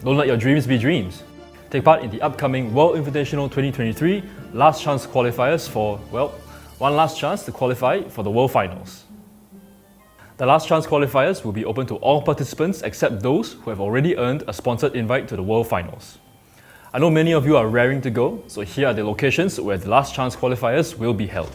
Don't let your dreams be dreams. Take part in the upcoming World Invitational 2023 Last Chance Qualifiers for, well, one last chance to qualify for the World Finals. The Last Chance Qualifiers will be open to all participants except those who have already earned a sponsored invite to the World Finals. I know many of you are raring to go, so here are the locations where the Last Chance Qualifiers will be held.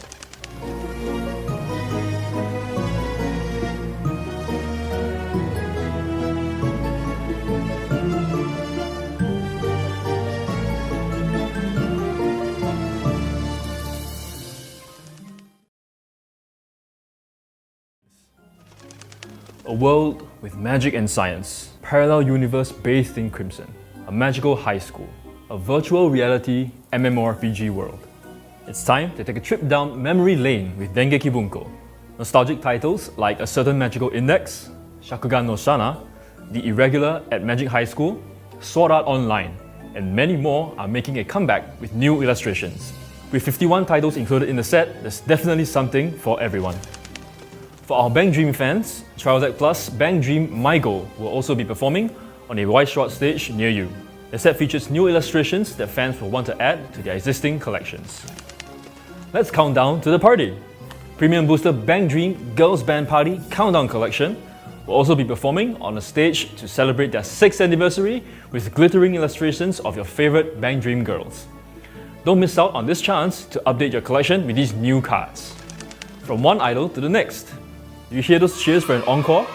A world with magic and science, parallel universe bathed in crimson, a magical high school, a virtual reality MMORPG world. It's time to take a trip down memory lane with Dengeki Bunko. Nostalgic titles like A Certain Magical Index, Shakugan no Shana, The Irregular at Magic High School, Sword Art Online, and many more are making a comeback with new illustrations. With 51 titles included in the set, there's definitely something for everyone. For our Bang Dream fans, Trial Deck Plus Bang Dream My Goal will also be performing on a Weiss Schwarz stage near you. The set features new illustrations that fans will want to add to their existing collections. Let's count down to the party! Premium Booster Bang Dream Girls Band Party Countdown Collection will also be performing on a stage to celebrate their 6th anniversary with glittering illustrations of your favorite Bang Dream girls. Don't miss out on this chance to update your collection with these new cards. From one idol to the next. You hear those cheers for an encore?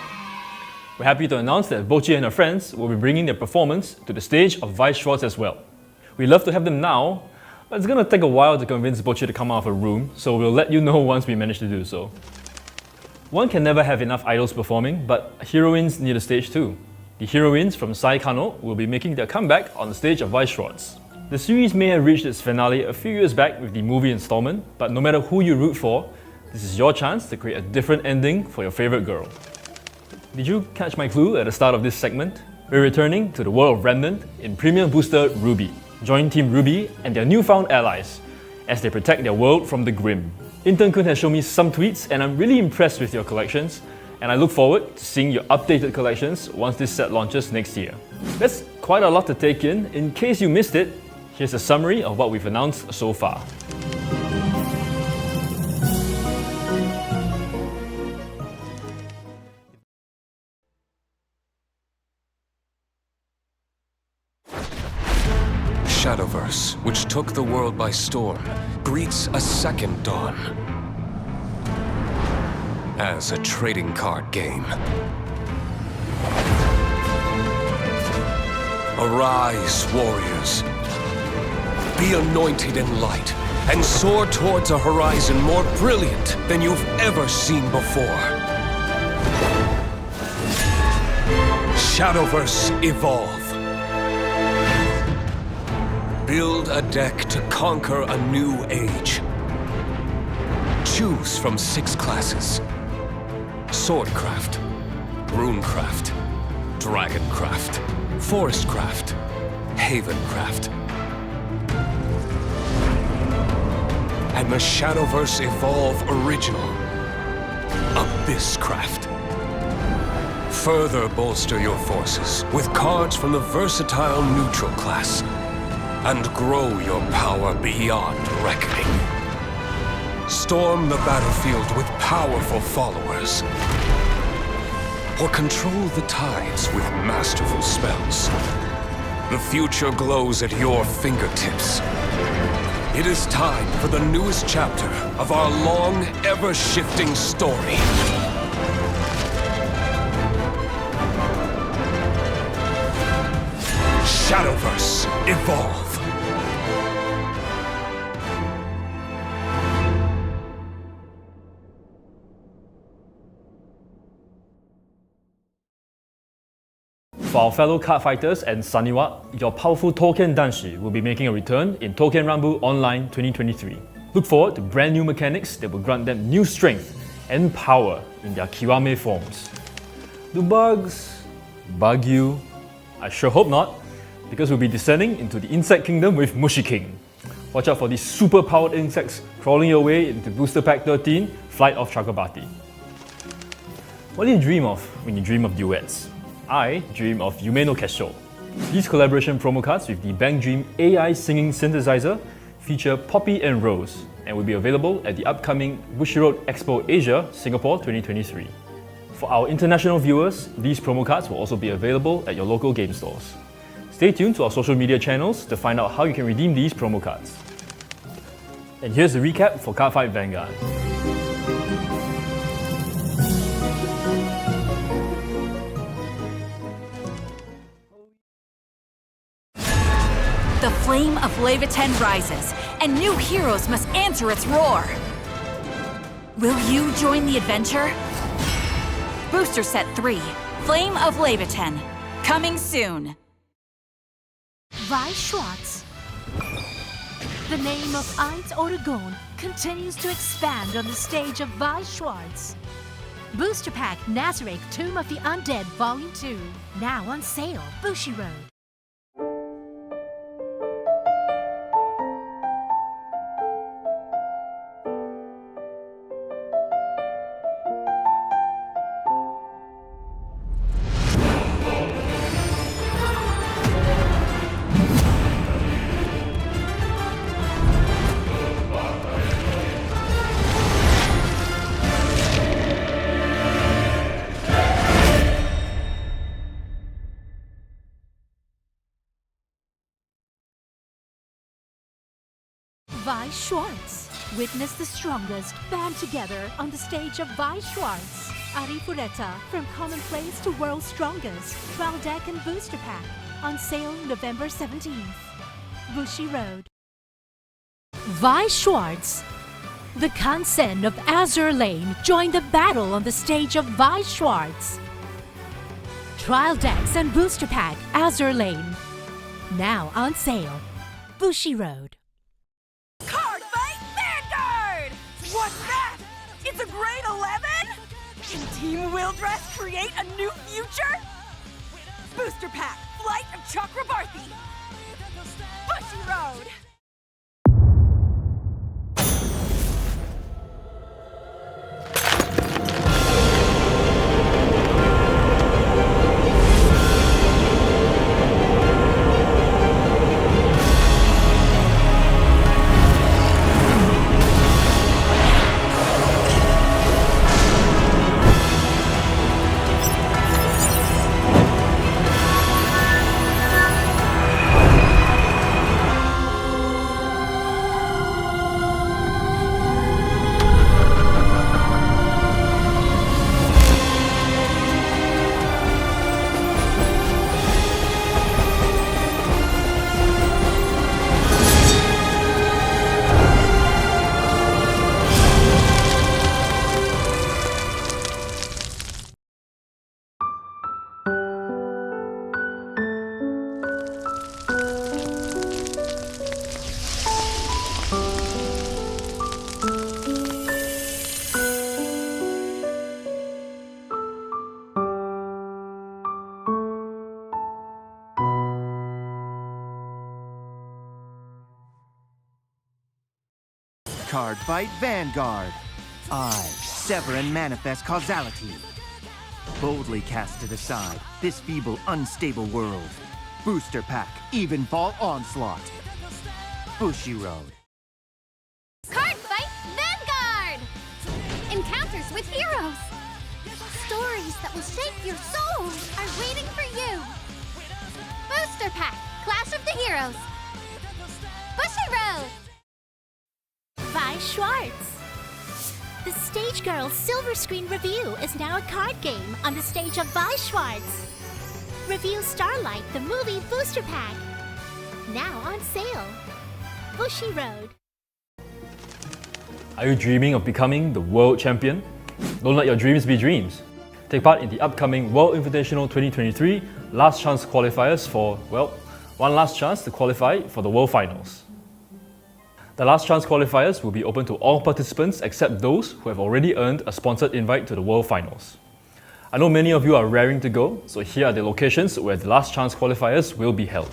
We're happy to announce that Bochi and her friends will be bringing their performance to the stage of Weiss Schwarz as well. We'd love to have them now, but it's gonna take a while to convince Bochi to come out of her room, so we'll let you know once we manage to do so. One can never have enough idols performing, but heroines need a stage too. The heroines from Sai Kano will be making their comeback on the stage of Weiss Schwarz. The series may have reached its finale a few years back with the movie installment, but no matter who you root for, this is your chance to create a different ending for your favorite girl. Did you catch my clue at the start of this segment? We're returning to the world of Remnant in Premium Booster Ruby. Join Team Ruby and their newfound allies as they protect their world from the Grim. Intern Kun has shown me some tweets and I'm really impressed with your collections, and I look forward to seeing your updated collections once this set launches next year. That's quite a lot to take in. In case you missed it, here's a summary of what we've announced so far. Shadowverse, which took the world by storm, greets a second dawn. As a trading card game. Arise, warriors. Be anointed in light, and soar towards a horizon more brilliant than you've ever seen before. Shadowverse Evolve. Build a deck to conquer a new age. Choose from 6 classes. Swordcraft, Runecraft, Dragoncraft, Forestcraft, Havencraft. And the Shadowverse Evolve Original, Abysscraft. Further bolster your forces with cards from the versatile neutral class, and grow your power beyond reckoning. Storm the battlefield with powerful followers, or control the tides with masterful spells. The future glows at your fingertips. It is time for the newest chapter of our long, ever-shifting story. Shadowverse Evolve. For our fellow card fighters and Saniwa, your powerful Touken Danshi will be making a return in Touken Rumble Online 2023. Look forward to brand new mechanics that will grant them new strength and power in their Kiwame forms. Do bugs bug you? I sure hope not, because we'll be descending into the insect kingdom with Mushi King. Watch out for these super powered insects crawling your way into Booster Pack 13, Flight of Chakrabarti. What do you dream of when you dream of duets? I dream of Yume no Kesho. These collaboration promo cards with the Bang Dream AI singing synthesizer feature Poppy and Rose and will be available at the upcoming Bushiroad Expo Asia, Singapore 2023. For our international viewers, these promo cards will also be available at your local game stores. Stay tuned to our social media channels to find out how you can redeem these promo cards. And here's the recap for Cardfight Vanguard. The flame of Leviathan rises, and new heroes must answer its roar. Will you join the adventure? Booster Set 3, Flame of Leviathan, coming soon. Weiss Schwarz. The name of Eins Oregon continues to expand on the stage of Weiss Schwarz. Booster Pack Nazareth Tomb of the Undead Volume 2, now on sale, Bushiroad. Weiss Schwarz. Witness the strongest band together on the stage of Weiss Schwarz. Ari Fureta, from commonplace to world's strongest. Trial deck and booster pack. On sale November 17th. Bushiroad. Weiss Schwarz. The Kansen of Azur Lane join the battle on the stage of Weiss Schwarz. Trial decks and booster pack Azur Lane. Now on sale. Bushiroad. Cardfight Vanguard! What's that? It's a grade 11? Can Team Wildress create a new future? Booster pack, Flight of Chakrabarthi. Bushiroad! Cardfight Vanguard. I sever and manifest causality. Boldly cast to the side this feeble, unstable world. Booster pack, Evenfall Onslaught. Bushiroad. Cardfight Vanguard! Encounters with heroes. Stories that will shape your soul are waiting for you. Booster pack, Clash of the Heroes. Bushiroad! Weiss Schwarz. The Stage Girl Silver Screen Review is now a card game on the stage of Weiss Schwarz. Review Starlight, the movie booster pack. Now on sale. Bushiroad. Are you dreaming of becoming the world champion? Don't let your dreams be dreams. Take part in the upcoming World Invitational 2023 Last Chance Qualifiers for, well, one last chance to qualify for the World Finals. The Last Chance Qualifiers will be open to all participants except those who have already earned a sponsored invite to the World Finals. I know many of you are raring to go, so here are the locations where the Last Chance Qualifiers will be held.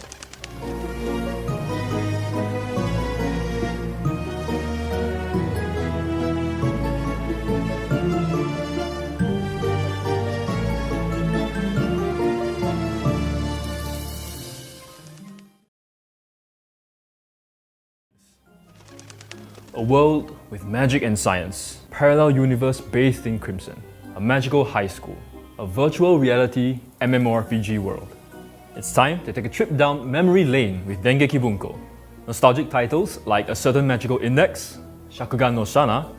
A world with magic and science, parallel universe bathed in crimson, a magical high school, a virtual reality MMORPG world. It's time to take a trip down memory lane with Dengeki Bunko. Nostalgic titles like A Certain Magical Index, Shakugan no Shana,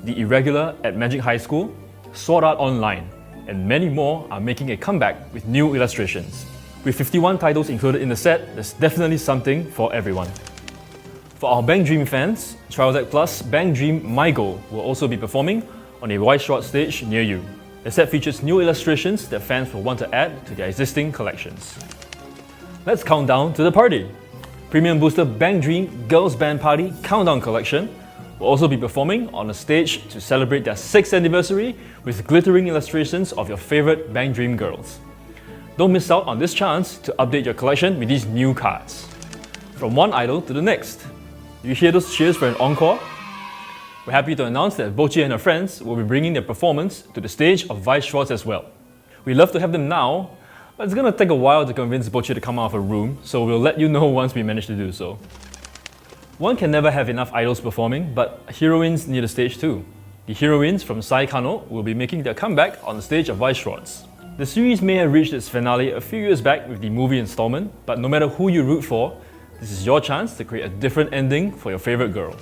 The Irregular at Magic High School, Sword Art Online, and many more are making a comeback with new illustrations. With 51 titles included in the set, there's definitely something for everyone. For our Bang Dream fans, Trial Deck Plus Bang Dream My Goal will also be performing on a Weiss Schwarz stage near you. The set features new illustrations that fans will want to add to their existing collections. Let's count down to the party! Premium Booster Bang Dream Girls Band Party Countdown Collection will also be performing on a stage to celebrate their 6th anniversary with glittering illustrations of your favorite Bang Dream girls. Don't miss out on this chance to update your collection with these new cards. From one idol to the next. You hear those cheers for an encore? We're happy to announce that Bochi and her friends will be bringing their performance to the stage of Weiss Schwarz as well. We'd love to have them now, but it's gonna take a while to convince Bochi to come out of her room, so we'll let you know once we manage to do so. One can never have enough idols performing, but heroines need a stage too. The heroines from Sai Kano will be making their comeback on the stage of Weiss Schwarz. The series may have reached its finale a few years back with the movie installment, but no matter who you root for, This is your chance to create a different ending for your favorite girl.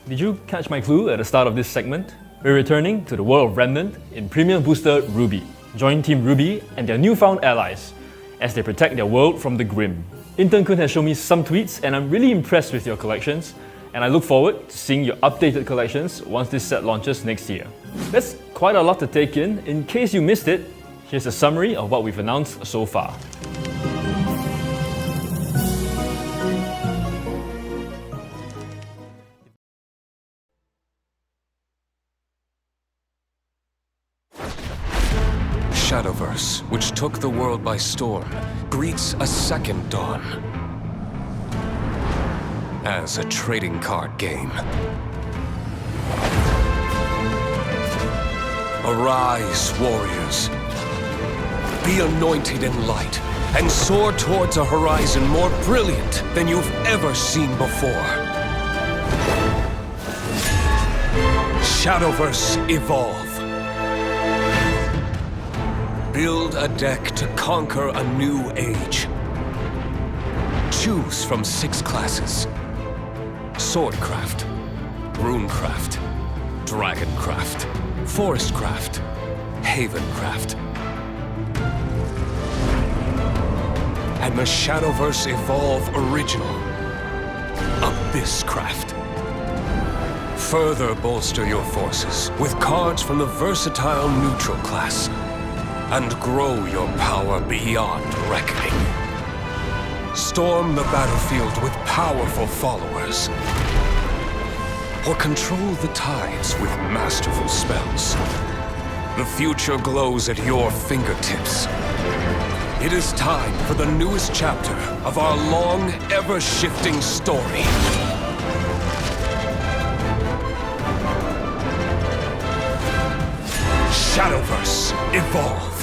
Did you catch my clue at the start of this segment? We're returning to the world of Remnant in Premium Booster Ruby. Join Team Ruby and their newfound allies as they protect their world from the Grim. Intern Kun has shown me some tweets and I'm really impressed with your collections, and I look forward to seeing your updated collections once this set launches next year. That's quite a lot to take in. In case you missed it, here's a summary of what we've announced so far. Shadowverse, which took the world by storm, greets a second dawn. As a trading card game. Arise, warriors. Be anointed in light and soar towards a horizon more brilliant than you've ever seen before. Shadowverse Evolve. Build a deck to conquer a new age. Choose from 6 classes. Swordcraft, Runecraft, Dragoncraft, Forestcraft, Havencraft. And the Shadowverse Evolve Original, Abysscraft. Further bolster your forces with cards from the versatile neutral class. And grow your power beyond reckoning. Storm the battlefield with powerful followers. Or control the tides with masterful spells. The future glows at your fingertips. It is time for the newest chapter of our long, ever-shifting story. Shadowverse Evolve.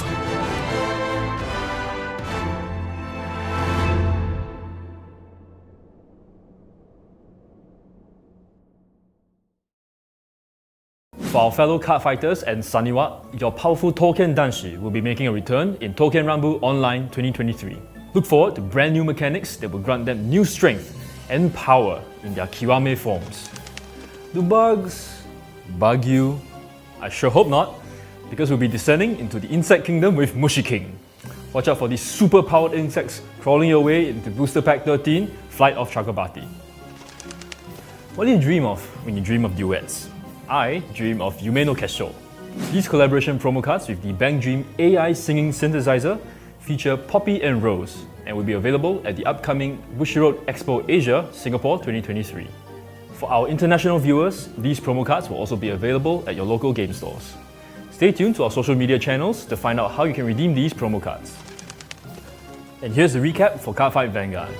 For our fellow card fighters and Saniwa, your powerful Token Danshi will be making a return in Token Rumble Online 2023. Look forward to brand new mechanics that will grant them new strength and power in their Kiwame forms. Do bugs bug you? I sure hope not, because we'll be descending into the insect kingdom with Mushi King. Watch out for these super powered insects crawling your way into Booster Pack 13, Flight of Chakrabarti. What do you dream of when you dream of duets? I dream of Yume no Kesho. These collaboration promo cards with the Bang Dream AI singing synthesizer feature Poppy and Rose and will be available at the upcoming Bushiroad Expo Asia, Singapore 2023. For our international viewers, these promo cards will also be available at your local game stores. Stay tuned to our social media channels to find out how you can redeem these promo cards. And here's the recap for Cardfight Vanguard.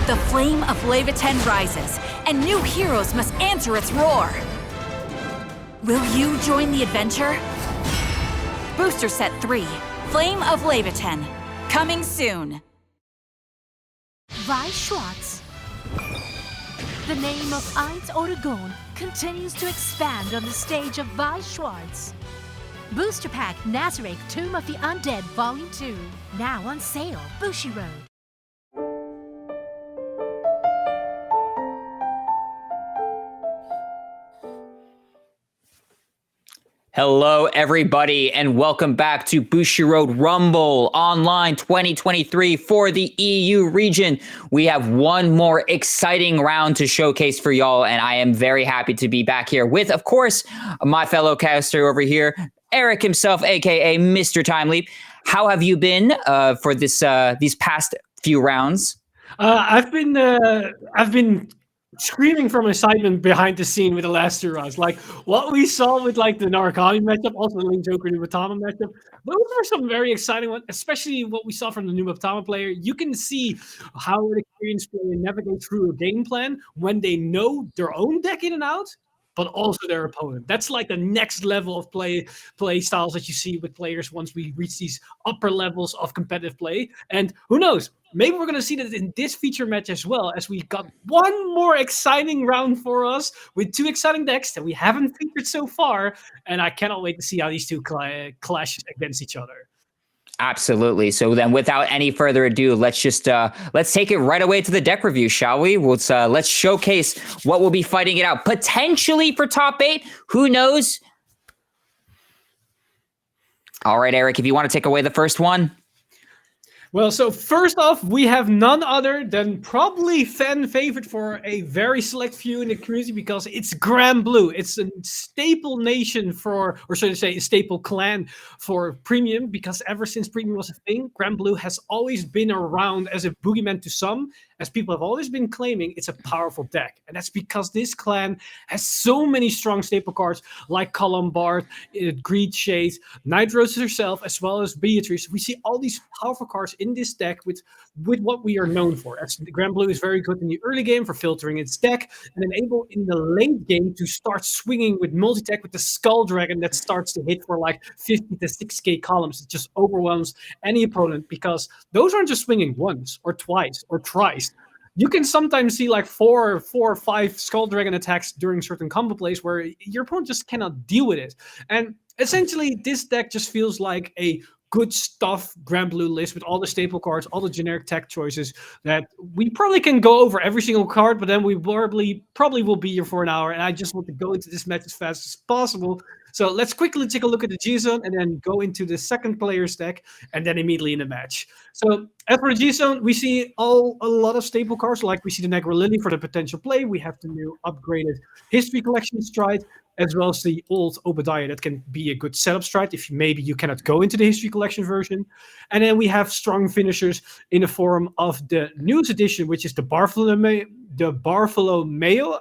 The flame of Leviathan rises, and new heroes must answer its roar. Will you join the adventure? Booster Set 3, Flame of Leviathan, coming soon. Weiss Schwarz. The name of Eins Oregon continues to expand on the stage of Weiss Schwarz. Booster Pack Nazareth Tomb of the Undead Volume 2, now on sale, Bushiroad. Hello, everybody, and welcome back to Bushiroad Rumble Online 2023 for the EU region. We have one more exciting round to showcase for y'all, and I am very happy to be back here with, of course, my fellow caster over here, Eric himself, aka Mr. Time Leap. How have you been for this these past few rounds? I've been screaming from excitement behind the scene with the last 2 rounds. Like what we saw with like the Narukami matchup, also the Link Joker Nubatama matchup. Those were some very exciting ones, especially what we saw from the Nubatama player. You can see how an experienced player navigates through a game plan when they know their own deck in and out. but also their opponent. That's like the next level of play styles that you see with players once we reach these upper levels of competitive play. And who knows, maybe we're going to see that in this feature match as well, as we got one more exciting round for us with 2 exciting decks that we haven't featured so far. And I cannot wait to see how these two clash against each other. Absolutely. So then without any further ado, let's take it right away to the deck review, shall we? Let's showcase what we'll be fighting it out potentially for top 8. Who knows? All right, Eric, if you want to take away the first one. Well, so first off, we have none other than probably fan favorite for a very select few in the community, because it's Grand Blue. It's a staple nation for, or should I say, a staple clan for Premium, because ever since Premium was a thing, Grand Blue has always been around as a boogeyman to some, as people have always been claiming it's a powerful deck. And that's because this clan has so many strong staple cards like Columbard, Greed Shade, Night Rose herself, as well as Beatrice. We see all these powerful cards in this deck with what we are known for. As the Grand Blue is very good in the early game for filtering its deck, and then able in the late game to start swinging with multi-tech with the Skull Dragon that starts to hit for like 50 to 6k columns. It just overwhelms any opponent, because those aren't just swinging once or twice or thrice. You can sometimes see like four or five Skull Dragon attacks during certain combo plays where your opponent just cannot deal with it. And essentially, this deck just feels like a good stuff Grand Blue list with all the staple cards, all the generic tech choices that we probably can go over every single card, but then we probably will be here for an hour, and I just want to go into this match as fast as possible. So let's quickly take a look at the G-Zone and then go into the second player's deck and then immediately in the match. So as for the G-Zone, we see a lot of staple cards, like we see the Negro Lily for the potential play. We have the new upgraded History Collection Stride, as well as the old Obadiah that can be a good setup stride if maybe you cannot go into the History Collection version. And then we have strong finishers in the form of the newest edition, which is the Bartholomew,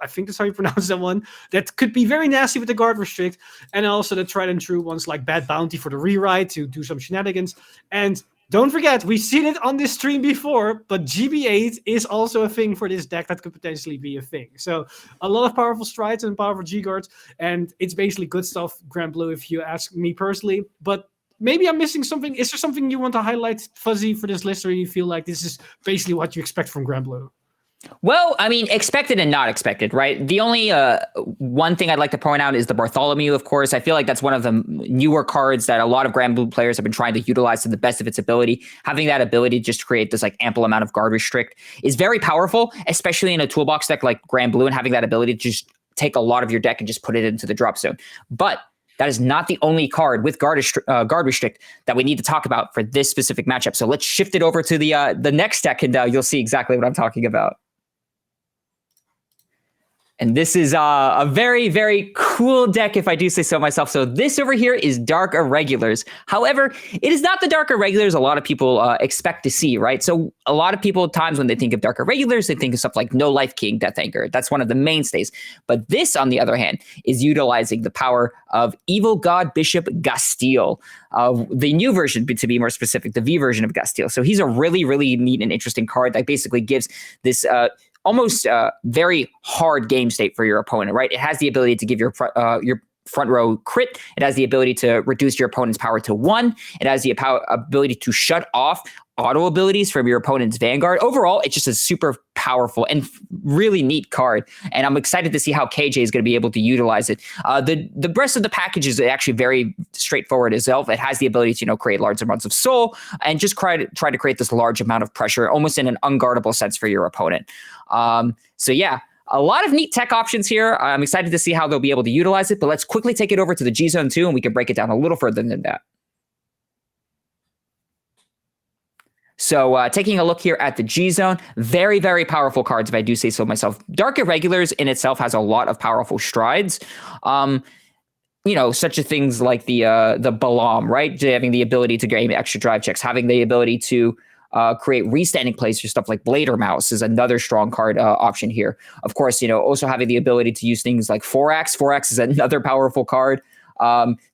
I think that's how you pronounce that one, that could be very nasty with the guard restrict, and also the tried and true ones like Bad Bounty for the rewrite to do some shenanigans. And don't forget, we've seen it on this stream before, but GB8 is also a thing for this deck that could potentially be a thing. So a lot of powerful strides and powerful G-guards, and it's basically good stuff, Grand Blue, if you ask me personally. But maybe I'm missing something. Is there something you want to highlight, Fuzzy, for this list, or you feel like this is basically what you expect from Grand Blue? Well, I mean, expected and not expected, right? The only one thing I'd like to point out is the Bartholomew, of course. I feel like that's one of the newer cards that a lot of Grand Blue players have been trying to utilize to the best of its ability. Having that ability just to create this like ample amount of guard restrict is very powerful, especially in a toolbox deck like Grand Blue, and having that ability to just take a lot of your deck and just put it into the drop zone. But that is not the only card with guard restrict that we need to talk about for this specific matchup. So let's shift it over to the next deck, and you'll see exactly what I'm talking about. And this is a very, very cool deck, if I do say so myself. So this over here is Dark Irregulars. However, it is not the Dark Irregulars a lot of people expect to see, right? So a lot of people, at times when they think of Dark Irregulars, they think of stuff like No Life King, Death Anchor. That's one of the mainstays. But this, on the other hand, is utilizing the power of Evil God Bishop Gastile, the new version, to be more specific, the V version of Gastile. So he's a really, really neat and interesting card that basically gives this almost very hard game state for your opponent, right? It has the ability to give your front row crit. It has the ability to reduce your opponent's power to 1. It has the ability to shut off auto abilities from your opponent's Vanguard. Overall, it's just a super powerful and really neat card. And I'm excited to see how KJ is going to be able to utilize it. The rest of the package is actually very straightforward itself. It has the ability to, create large amounts of soul and just try to create this large amount of pressure, almost in an unguardable sense for your opponent. So yeah, a lot of neat tech options here. I'm excited to see how they'll be able to utilize it, but let's quickly take it over to the G-Zone 2 and we can break it down a little further than that. So taking a look here at the G-Zone, very, very powerful cards, if I do say so myself. Dark Irregulars in itself has a lot of powerful strides. Such as things like the Balam, right? Having the ability to gain extra drive checks, having the ability to create restanding plays for stuff like Blader Mouse is another strong card option here. Of course, also having the ability to use things like Forax. Forax is another powerful card.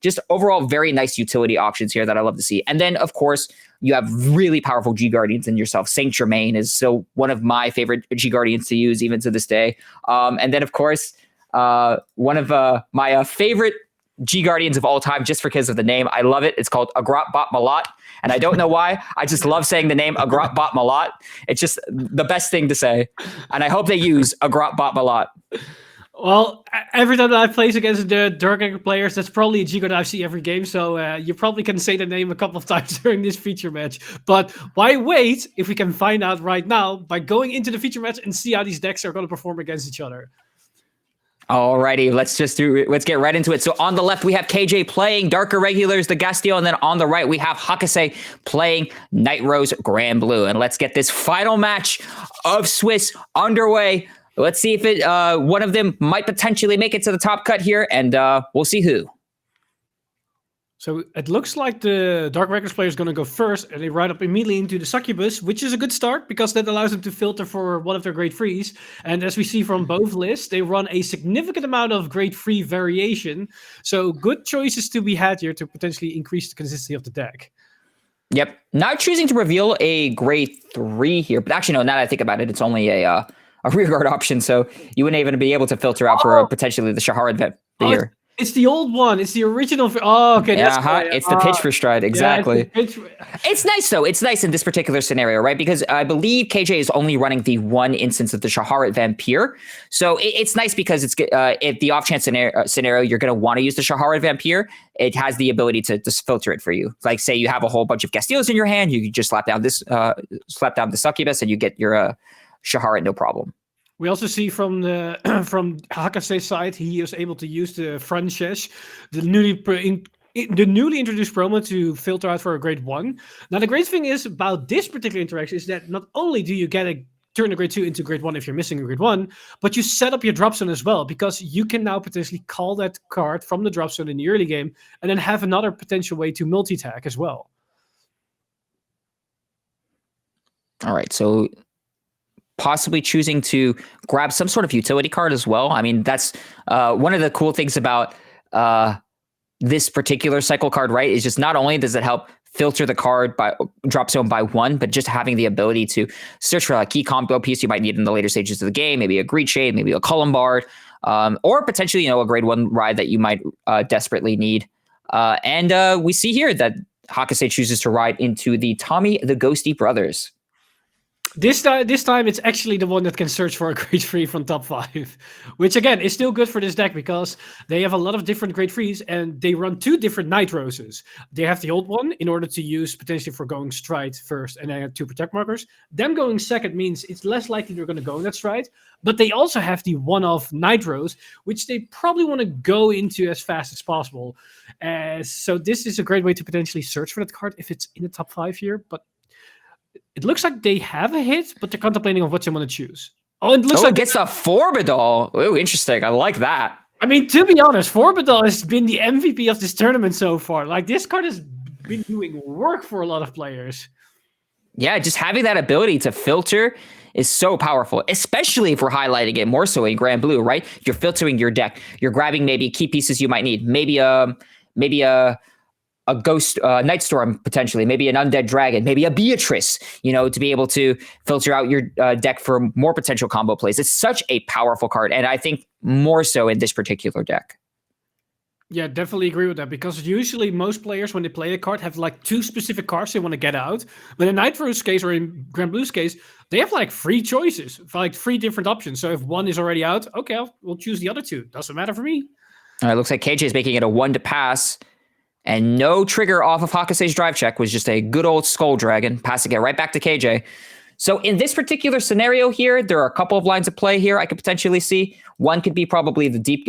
Just overall very nice utility options here that I love to see. And then, of course, you have really powerful G-Guardians in yourself. Saint Germain is still one of my favorite G-Guardians to use even to this day. And then, of course, one of my favorite G Guardians of all time, just because of the name. I love it. It's called Agrat Bot Malat. And I don't know why. I just love saying the name Agrat Bot Malat. It's just the best thing to say. And I hope they use Agrat Bot Malat. Well, every time that I play against the Dark Anchor players, that's probably a G-Guard I see every game, so you probably can say the name a couple of times during this feature match. But why wait if we can find out right now by going into the feature match and see how these decks are going to perform against each other? Alrighty, let's get right into it. So on the left, we have KJ playing Darker Regulars, the Gastille, and then on the right, we have Hakase playing Night Rose Grand Blue. And let's get this final match of Swiss underway. Let's see if one of them might potentially make it to the top cut here, and we'll see who. So it looks like the Dark Records player is going to go first, and they ride up immediately into the Succubus, which is a good start because that allows them to filter for one of their grade 3s. And as we see from both lists, they run a significant amount of grade 3 variation. So good choices to be had here to potentially increase the consistency of the deck. Yep. Not choosing to reveal a grade 3 here, but actually, no, now that I think about it, it's only a rearguard option, so you wouldn't even be able to filter out for potentially the Shahar event here. It's the old one. It's the original. Oh, okay. Yeah, it's the pitch for stride. Exactly. Yeah, it's nice, though. It's nice in this particular scenario, right? Because I believe KJ is only running the one instance of the Shaharat Vampire. So it's nice because it's if the off chance scenario you're going to want to use the Shaharat Vampire, it has the ability to just filter it for you. Like, say you have a whole bunch of Gastilles in your hand, you can just slap down the Succubus, and you get your Shaharat no problem. We also see from the from Hakase's side, he is able to use the Frances, the newly introduced promo to filter out for a grade 1. Now, the great thing is about this particular interaction is that not only do you turn a grade 2 into grade 1 if you're missing a grade 1, but you set up your drop zone as well, because you can now potentially call that card from the drop zone in the early game and then have another potential way to multi-tag as well. All right, so possibly choosing to grab some sort of utility card as well. I mean, that's one of the cool things about this particular cycle card, right? Is just not only does it help filter the card by drop zone by 1, but just having the ability to search for a key combo piece you might need in the later stages of the game, maybe a Greed Shade, maybe a Columbard, or potentially, a grade 1 ride that you might desperately need. And we see here that Hakase chooses to ride into the Tommy the Ghosty Brothers. This time, it's actually the one that can search for a grade 3 from top 5, which again is still good for this deck because they have a lot of different grade 3s and they run 2 different Night Roses. They have the old one in order to use potentially for going stride first and then have 2 protect markers. Them going second means it's less likely they're going to go in that stride, but they also have the one-off Night Rose, which they probably want to go into as fast as possible. So this is a great way to potentially search for that card if it's in the top 5 here, but it looks like they have a hit, but they're contemplating on what they want to choose. Oh, it looks like it gets a Forbidal. Oh, interesting. I like that. I mean, to be honest, Forbidal has been the MVP of this tournament so far. Like, this card has been doing work for a lot of players. Yeah, just having that ability to filter is so powerful, especially if we're highlighting it more so in Grand Blue, right? You're filtering your deck. You're grabbing maybe key pieces you might need. Maybe a Ghost Night Storm, potentially, maybe an Undead Dragon, maybe a Beatrice, to be able to filter out your deck for more potential combo plays. It's such a powerful card, and I think more so in this particular deck. Yeah, definitely agree with that, because usually most players, when they play a card, have like 2 specific cards they want to get out. But in Night Rose case, or in Grand Blue's case, they have like 3 choices, like 3 different options. So if one is already out, okay, we'll choose the other 2. Doesn't matter for me. All right, looks like KJ is making it a 1 to pass. And no trigger off of Hakase's drive check, was just a good old Skull Dragon, passing it right back to KJ. So in this particular scenario here, there are a couple of lines of play here I could potentially see. One could be probably the Deep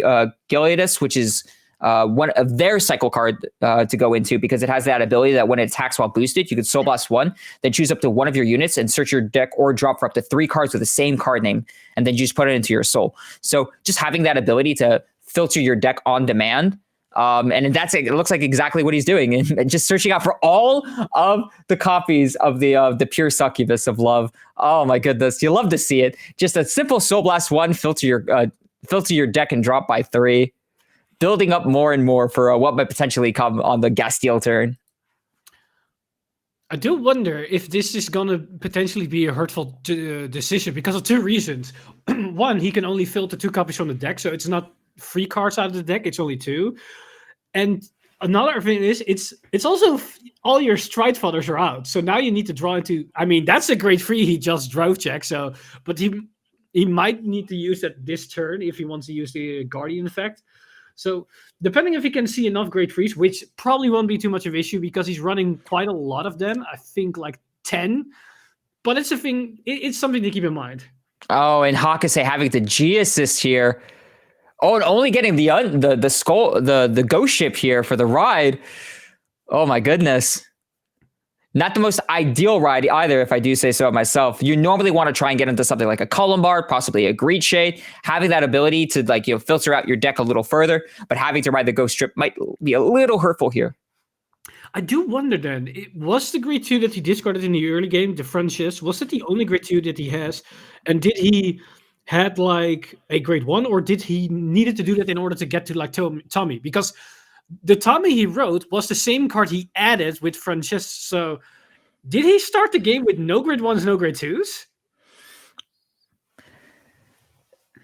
Gileadus, which is one of their cycle card to go into, because it has that ability that when it attacks while boosted, you could Soul Blast 1, then choose up to one of your units and search your deck or drop for up to 3 cards with the same card name, and then you just put it into your soul. So just having that ability to filter your deck on demand, and it looks like exactly what he's doing, and just searching out for all of the copies of the pure Succubus of Love. Oh my goodness, you love to see it. Just a simple Soul Blast 1, filter your deck and drop by 3, building up more and more for what might potentially come on the Gastille turn. I do wonder if this is going to potentially be a hurtful decision because of two reasons. One, he can only filter 2 copies from the deck, so it's not 3 cards out of the deck, it's only 2. And another thing is, it's also all your stride fodders are out, so now you need to draw into. I mean, that's a great free he just drove check. So, but he might need to use that this turn if he wants to use the Guardian effect. So depending if he can see enough great frees, which probably won't be too much of an issue because he's running quite a lot of them. I think like 10. But it's a thing. It's something to keep in mind. Oh, and Hakase having the G assist here. Oh, and only getting the skull, the ghost ship here for the ride. Oh my goodness. Not the most ideal ride either, if I do say so myself. You normally want to try and get into something like a Columbard, possibly a Greed Shade. Having that ability to filter out your deck a little further, but having to ride the Ghost Strip might be a little hurtful here. I do wonder then, was the Grade 2 that he discarded in the early game, the Franchise, was it the only Grade 2 that he has? And did he had like a Grade 1, or did he needed to do that in order to get to like Tommy? Because the Tommy he wrote was the same card he added with Franchise. So did he start the game with no Grade 1s, no Grade 2s?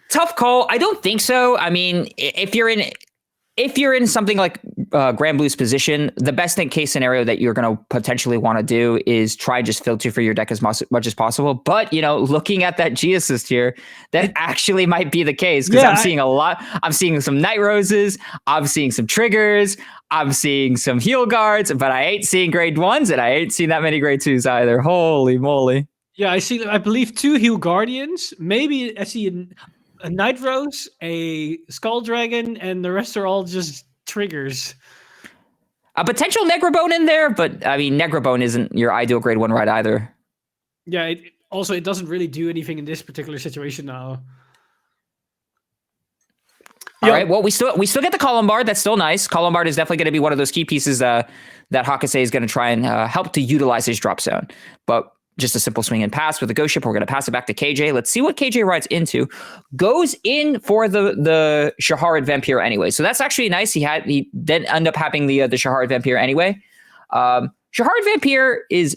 Tough call. I don't think so. I mean, if you're in something like Grand Blue's position, the best case scenario that you're going to potentially want to do is try and just filter for your deck as much as possible. But, looking at that G assist here, that actually might be the case because I'm seeing a lot. I'm seeing some Night Roses. I'm seeing some triggers. I'm seeing some heal guards, but I ain't seeing Grade 1s and I ain't seen that many Grade 2s either. Holy moly. Yeah, I believe 2 heal guardians. Maybe I see a Night Rose, a Skull Dragon, and the rest are all just triggers. A potential Negrabone in there, but I mean, Negrabone isn't your ideal Grade 1 ride either. Yeah, it doesn't really do anything in this particular situation now. All right, well, we still get the Columbard. That's still nice. Columbard is definitely going to be one of those key pieces that Hakase is going to try and help to utilize his drop zone. But just a simple swing and pass with the Ghost Ship. We're going to pass it back to KJ. Let's see what KJ rides into. Goes in for the Shaharid Vampire anyway. So that's actually nice. He then end up having the Shaharid Vampire anyway. Shaharid Vampire is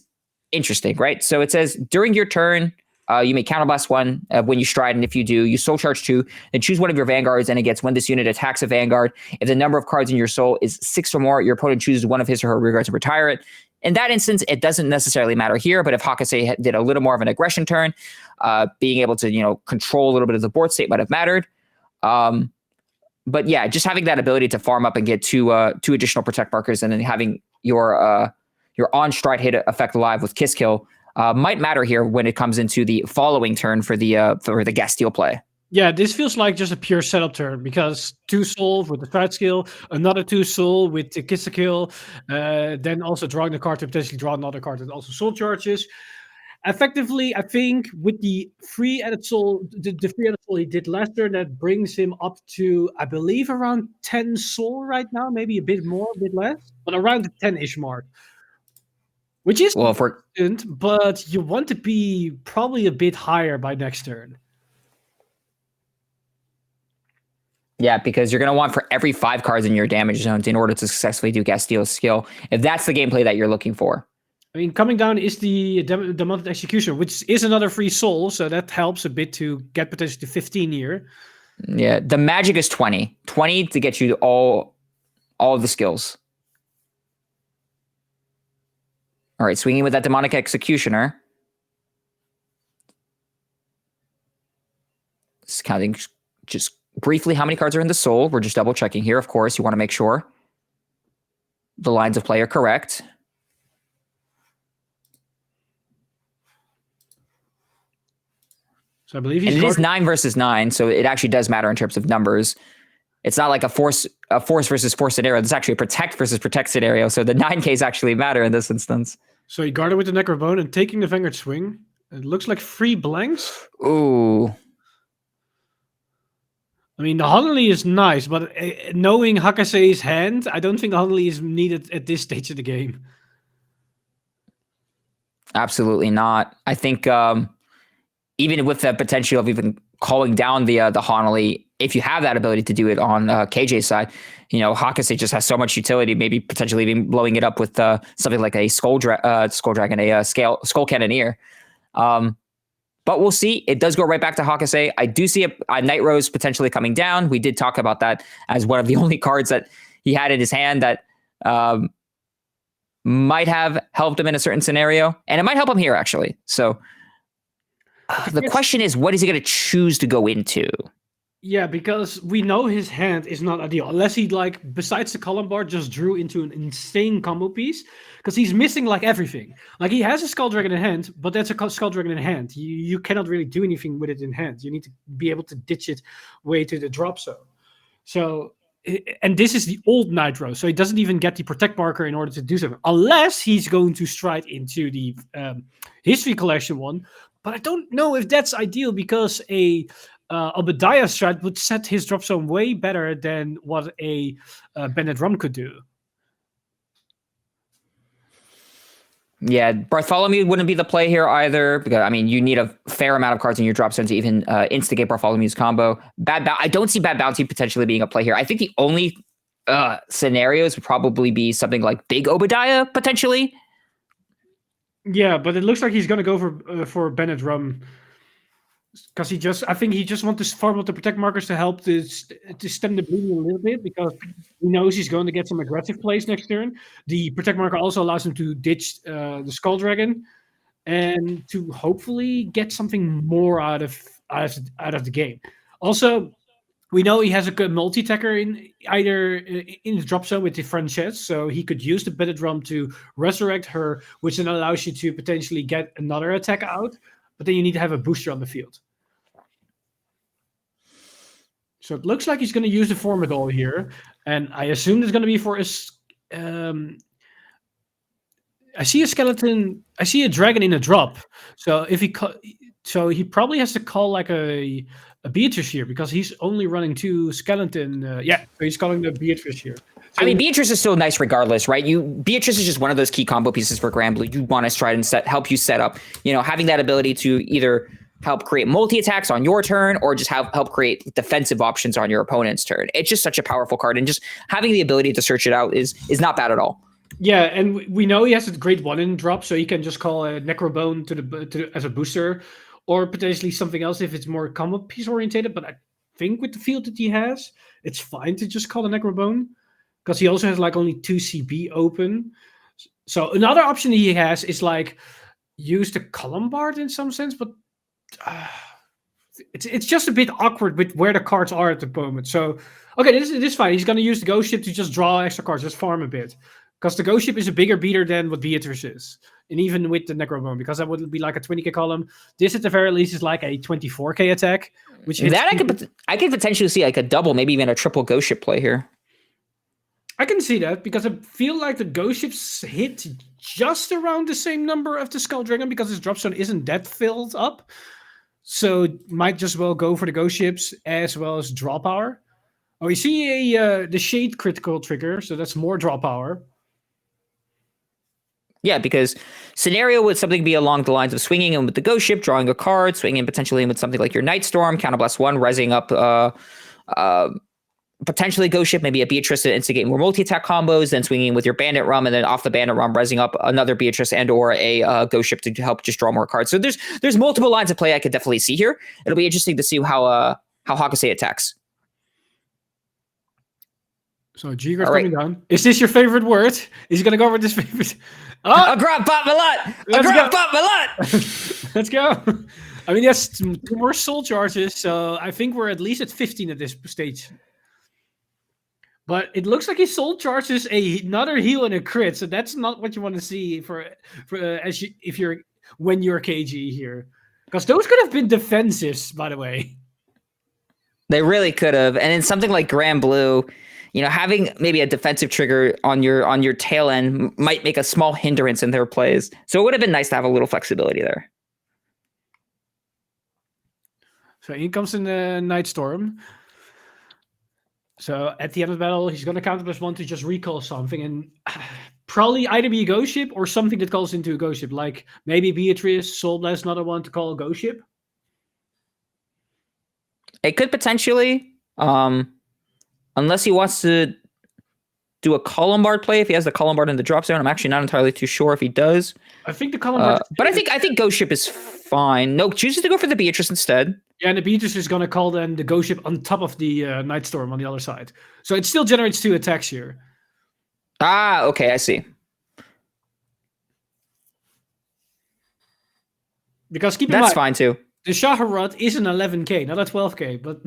interesting, right? So it says during your turn, you may counterblast 1 when you stride, and if you do, you soul charge 2, then choose one of your Vanguards, and it gets when this unit attacks a Vanguard. If the number of cards in your soul is 6 or more, your opponent chooses one of his or her rear guards and retire it. In that instance, it doesn't necessarily matter here, but if Hakase did a little more of an aggression turn, being able to control a little bit of the board state might have mattered. But yeah, just having that ability to farm up and get two additional protect markers, and then having your on stride hit effect live with Kiss Kill might matter here when it comes into the following turn for the Gastile play. Yeah, this feels like just a pure setup turn because 2 soul with the stride skill, another 2 soul with the Kiss Kill, then also drawing the card to potentially draw another card that also soul charges. Effectively, I think with the free added soul, the free added soul he did last turn, that brings him up to, I believe, around 10 soul right now, maybe a bit more, a bit less, but around the 10-ish mark. Which is important, but you want to be probably a bit higher by next turn. Yeah, because you're going to want for every 5 cards in your damage zones in order to successfully do Gastile's skill, if that's the gameplay that you're looking for. I mean, coming down is the Demonted Execution, which is another free soul, so that helps a bit to get potentially to 15 here. Yeah, the magic is 20. 20 to get you to all of the skills. All right, swinging with that Demonic Executioner. Just counting just briefly how many cards are in the soul. We're just double checking here. Of course, you want to make sure the lines of play are correct. So I believe it is 9 versus 9, so it actually does matter in terms of numbers. It's not like a force versus force scenario. It's actually a protect versus protect scenario. So the 9Ks actually matter in this instance. So he guarded with the Necrobone and taking the Vanguard swing. It looks like 3 blanks. Ooh. I mean, the Honley is nice, but knowing Hakase's hand, I don't think the Honley is needed at this stage of the game. Absolutely not. I think even with the potential of even calling down the Honolly, if you have that ability to do it on KJ's side, Hakase just has so much utility, maybe potentially even blowing it up with something like a Skull Dragon, a Skull Cannoneer. But we'll see. It does go right back to Hakase. I do see a Night Rose potentially coming down. We did talk about that as one of the only cards that he had in his hand that might have helped him in a certain scenario. And it might help him here, actually. So the question is, what is he going to choose to go into? Yeah, because we know his hand is not ideal. Unless he, besides the column bar, just drew into an insane combo piece. Because he's missing, everything. He has a Skull Dragon in hand, but that's a Skull Dragon in hand. You cannot really do anything with it in hand. You need to be able to ditch it way to the drop zone. So, and this is the old Nitro, so he doesn't even get the Protect marker in order to do something. Unless he's going to stride into the History Collection one. But I don't know if that's ideal, because a Obadiah strat would set his drop zone way better than what a Bennett Rum could do. Yeah, Bartholomew wouldn't be the play here either, because you need a fair amount of cards in your drop zone to even instigate Bartholomew's combo. I don't see Bad Bounty potentially being a play here. I think the only scenarios would probably be something like Big Obadiah potentially. Yeah, but it looks like he's going to go for Bennett Rum. Because I think he just wants to farm up the Protect markers to help to stem the bleeding a little bit, because he knows he's going to get some aggressive plays next turn. The Protect marker also allows him to ditch the Skull Dragon and to hopefully get something more out of the game. Also, we know he has a multi-attacker in the drop zone with the Frances, so he could use the Bennett Rum to resurrect her, which then allows you to potentially get another attack out. But then you need to have a booster on the field. So it looks like he's going to use the Formidol here. And I assume it's going to be for his... I see a skeleton... I see a dragon in a drop. So if he... So he probably has to call a Beatrice here, because he's only running 2 skeleton... so he's calling the Beatrice here. So, Beatrice is still nice regardless, right? Beatrice is just one of those key combo pieces for Granblue. You want to stride and help you set up. Having that ability to either help create multi-attacks on your turn or just help create defensive options on your opponent's turn. It's just such a powerful card, and just having the ability to search it out is not bad at all. Yeah, and we know he has a great 1-in drop, so he can just call a Necrobone to as a booster, or potentially something else if it's more combo piece orientated. But I think with the field that he has, it's fine to just call a Necrobone, because he also has only 2 CB open. So another option he has is use the Columbard in some sense, but it's just a bit awkward with where the cards are at the moment. So okay, this is fine. He's going to use the Ghost Ship to just draw extra cards, just farm a bit, because the Ghost Ship is a bigger beater than what Beatrice is, and even with the Necrobone, because that would be a 20k column. This at the very least is a 24k attack, which that I could potentially see a double, maybe even a triple Ghost Ship play here. I can see that, because I feel like the Ghost Ships hit just around the same number of the Skull Dragon, because his drop zone isn't that filled up. So might just well go for the Ghost Ships as well as draw power. Oh, you see the Shade critical trigger, so that's more draw power. Yeah, because scenario would something be along the lines of swinging in with the Ghost Ship, drawing a card, swinging in potentially in with something like your Night Storm, Counterblast 1, resing up potentially Ghost Ship, maybe a Beatrice to instigate more multi-attack combos, then swinging with your Bandit Rum, and then off the Bandit Rum, resing up another Beatrice and or a Ghost Ship to help just draw more cards. So there's multiple lines of play I could definitely see here. It'll be interesting to see how Hakase attacks. So G-Grad's coming down. Is this your favorite word? Is he going to go over this favorite? Oh! A grab pop malot! A grab pop malot! Let's go. That's 2 more soul charges, so I think we're at least at 15 at this stage. But it looks like he soul charges another heal and a crit, so that's not what you want to see when you're KG here, because those could have been defensives, by the way. They really could have, and in something like Granblue, having maybe a defensive trigger on your tail end might make a small hindrance in their plays. So it would have been nice to have a little flexibility there. So in comes in the Night Storm. So at the end of the battle, he's going to counter +1 to just recall something, and probably either be a Ghost Ship or something that calls into a Ghost Ship, like maybe Beatrice, Soul Blast, another one to call a Ghost Ship. It could potentially, unless he wants to do a Columbard play. If he has the Columbard in the drop zone, I'm actually not entirely too sure if he does. I think the Columbard. But I think Ghost Ship is fine. No, chooses to go for the Beatrice instead. Yeah, and the Beatrice is going to call then the Ghost Ship on top of the Nightstorm on the other side. So it still generates 2 attacks here. Ah, okay, I see. Because keep in mind, that's fine too. The Shaharat is an 11k, not a 12k, but...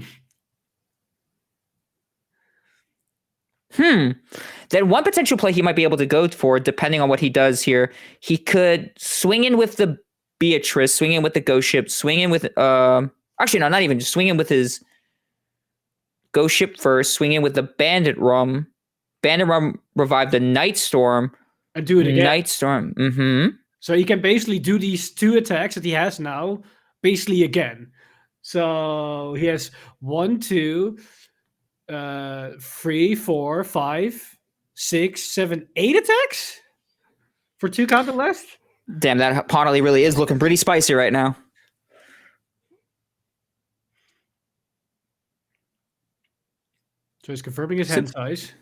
Then one potential play he might be able to go for, depending on what he does here, he could swing in with the Beatrice, swing in with the Ghost Ship, swing in with... actually, no, not even. Just swing in with his Ghost Ship first, swing in with the Bandit Rum. Bandit Rum revive the Nightstorm. And do it again. Nightstorm. So he can basically do these 2 attacks that he has now, basically again. So he has 1, 2, 3, 4, 5, 6, 7, 8 attacks for 2 counter left. Damn, that Ponley really is looking pretty spicy right now. So he's confirming his hand size.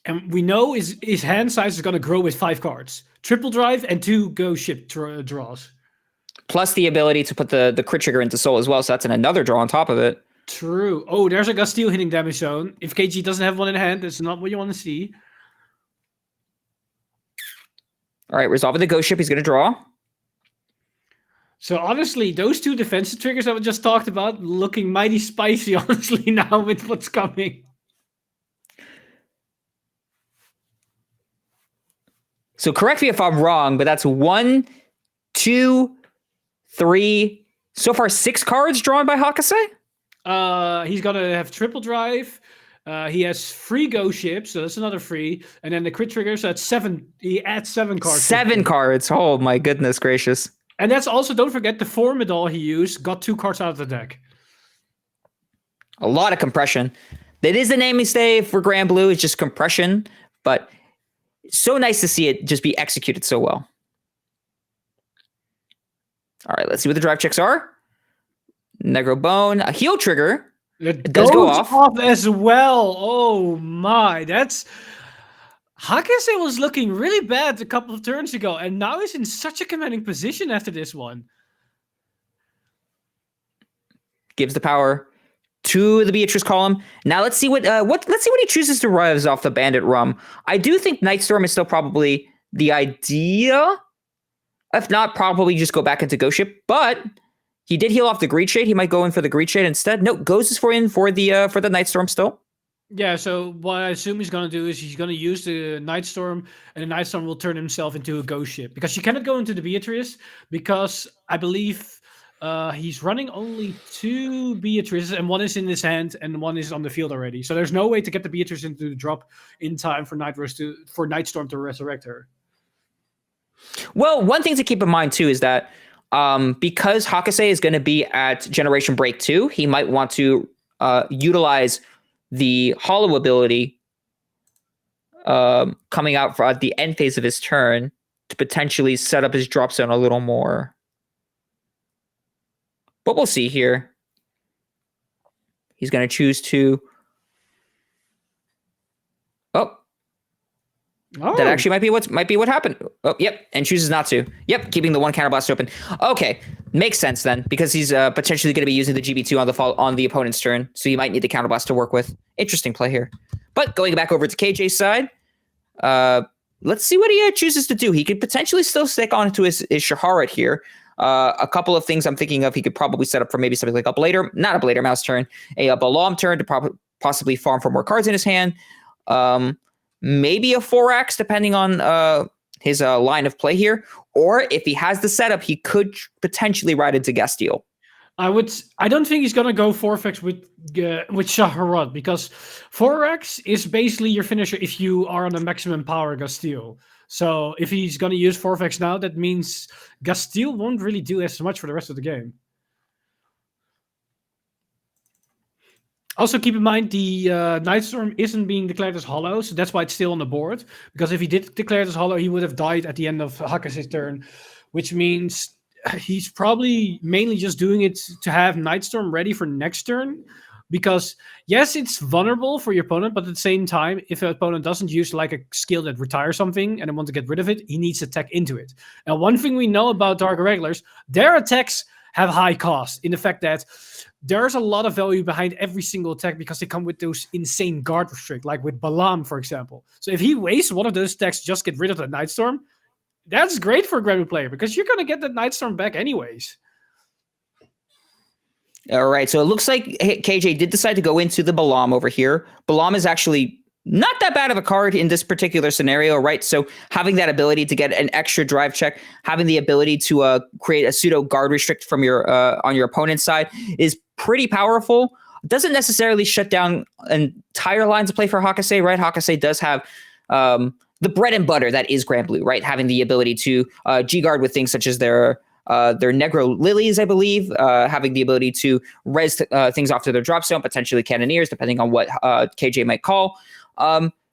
And we know his hand size is going to grow with 5 cards. Triple drive and 2 Ghost Ship draws. Plus the ability to put the crit trigger into soul as well, so that's another draw on top of it. True. Oh, there's a Gastille hitting damage zone. If KG doesn't have one in hand, that's not what you want to see. All right, resolving the Ghost Ship, he's going to draw. So honestly, those 2 defensive triggers that we just talked about looking mighty spicy, honestly, now with what's coming. So correct me if I'm wrong, but that's 1, 2, 3, so far 6 cards drawn by Hakase? He's going to have triple drive. He has 3 Ghost Ships, so that's another 3. And then the crit trigger, so that's 7. He adds 7 cards. 7 cards. Oh my goodness gracious. And that's also, don't forget, the Formidal he used got 2 cards out of the deck. A lot of compression. That is the naming stave for Grand Blue. It's just compression, but so nice to see it just be executed so well. All right, let's see what the drive checks are. Negro Bone, a heal trigger. It does go off as well. Oh my, that's... Hakase was looking really bad a couple of turns ago, and now he's in such a commanding position after this one. Gives the power to the Beatrice column. Now let's see what he chooses to rise off the Bandit Rum. I do think Nightstorm is still probably the idea. If not, probably just go back into Ghost Ship. But he did heal off the Greed Shade. He might go in for the Greed Shade instead. No, goes is for the Nightstorm still. Yeah, so what I assume he's going to do is he's going to use the Nightstorm, and the Nightstorm will turn himself into a Ghost Ship. Because you cannot go into the Beatrice, because I believe he's running only 2 Beatrices, and 1 is in his hand, and 1 is on the field already. So there's no way to get the Beatrice into the drop in time for Nightstorm to resurrect her. Well, one thing to keep in mind, too, is that because Hakase is going to be at Generation Break 2, he might want to utilize the Hollow ability coming out at the end phase of his turn to potentially set up his drop zone a little more. But we'll see here. He's going to choose to... Oh. That actually might be what happened. Oh, yep, and chooses not to. Yep, keeping the 1 counterblast open. Okay, makes sense then, because he's potentially going to be using the GB2 on the opponent's turn, so he might need the counterblast to work with. Interesting play here. But going back over to KJ's side, let's see what he chooses to do. He could potentially still stick on to his Shaharat here. A couple of things I'm thinking of. He could probably set up for maybe something like not a Blader Mouse turn, a Balam turn to possibly farm for more cards in his hand. Maybe a 4-axe, depending on his line of play here. Or if he has the setup, he could potentially ride into Gastille. I don't think he's gonna go 4-axe with Shaharat, because 4-axe is basically your finisher if you are on a maximum power Gastille. So if he's gonna use 4-axe now, that means Gastille won't really do as much for the rest of the game. Also, keep in mind, the Nightstorm isn't being declared as hollow, so that's why it's still on the board. Because if he did declare it as hollow, he would have died at the end of Hakase's turn, which means he's probably mainly just doing it to have Nightstorm ready for next turn. Because, yes, it's vulnerable for your opponent, but at the same time, if your opponent doesn't use like a skill that retires something and they want to get rid of it, he needs to tech into it. And one thing we know about Dark Regulars, their attacks have high cost in the fact that there's a lot of value behind every single attack because they come with those insane guard restrict, like with Balam, for example. So if he wastes one of those attacks, just get rid of the Nightstorm, that's great for a Granblue player because you're going to get that Nightstorm back anyways. All right, so it looks like KJ did decide to go into the Balam over here. Balam is actually not that bad of a card in this particular scenario, right? So having that ability to get an extra drive check, having the ability to create a pseudo guard restrict from your on your opponent's side is pretty powerful. Doesn't necessarily shut down entire lines of play for Hakase, right? Hakase does have the bread and butter that is Granblue, right? Having the ability to G-guard with things such as their Negro Lilies, I believe, having the ability to res things off to their drop zone, potentially Cannoneers, depending on what KJ might call.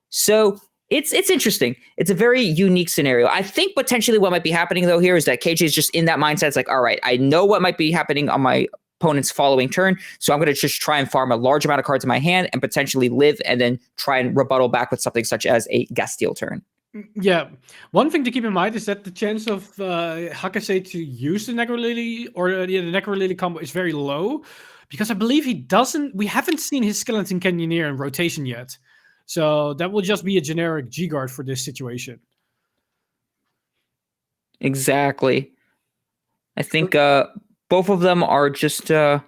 So it's interesting. It's a very unique scenario. I think potentially what might be happening though here is that KJ is just in that mindset. It's like, all right, I know what might be happening on my opponent's following turn, so I'm going to just try and farm a large amount of cards in my hand and potentially live and then try and rebuttal back with something such as a Gastile turn. Yeah, one thing to keep in mind is that the chance of Hakase to use the Negro Lily or the Negro Lily combo is very low because I believe we haven't seen his Skeleton Canyoneer in rotation yet. So that will just be a generic G-Guard for this situation. Exactly. I think both of them are just... that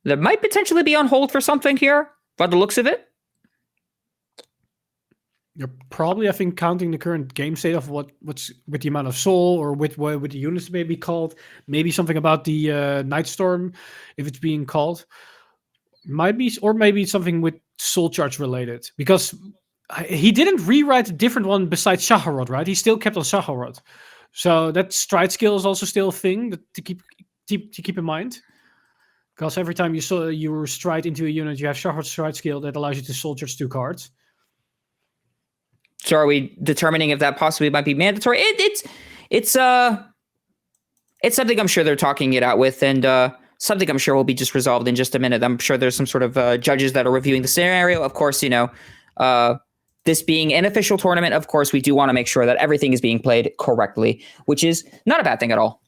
might potentially be on hold for something here, by the looks of it. You're probably, I think, counting the current game state of what's with the amount of soul or with the units may be called. Maybe something about the Nightstorm, if it's being called. Might be, or maybe something with soul charge related. Because he didn't rewrite a different one besides Shaharod, right? He still kept on Shaharod. So that stride skill is also still a thing to keep in mind. Because every time you stride into a unit, you have Shaharod's stride skill that allows you to soul charge 2 cards. So are we determining if that possibly might be mandatory? It's something I'm sure they're talking it out with, and something I'm sure will be just resolved in just a minute. I'm sure there's some sort of judges that are reviewing the scenario. Of course, this being an official tournament, of course, we do want to make sure that everything is being played correctly, which is not a bad thing at all.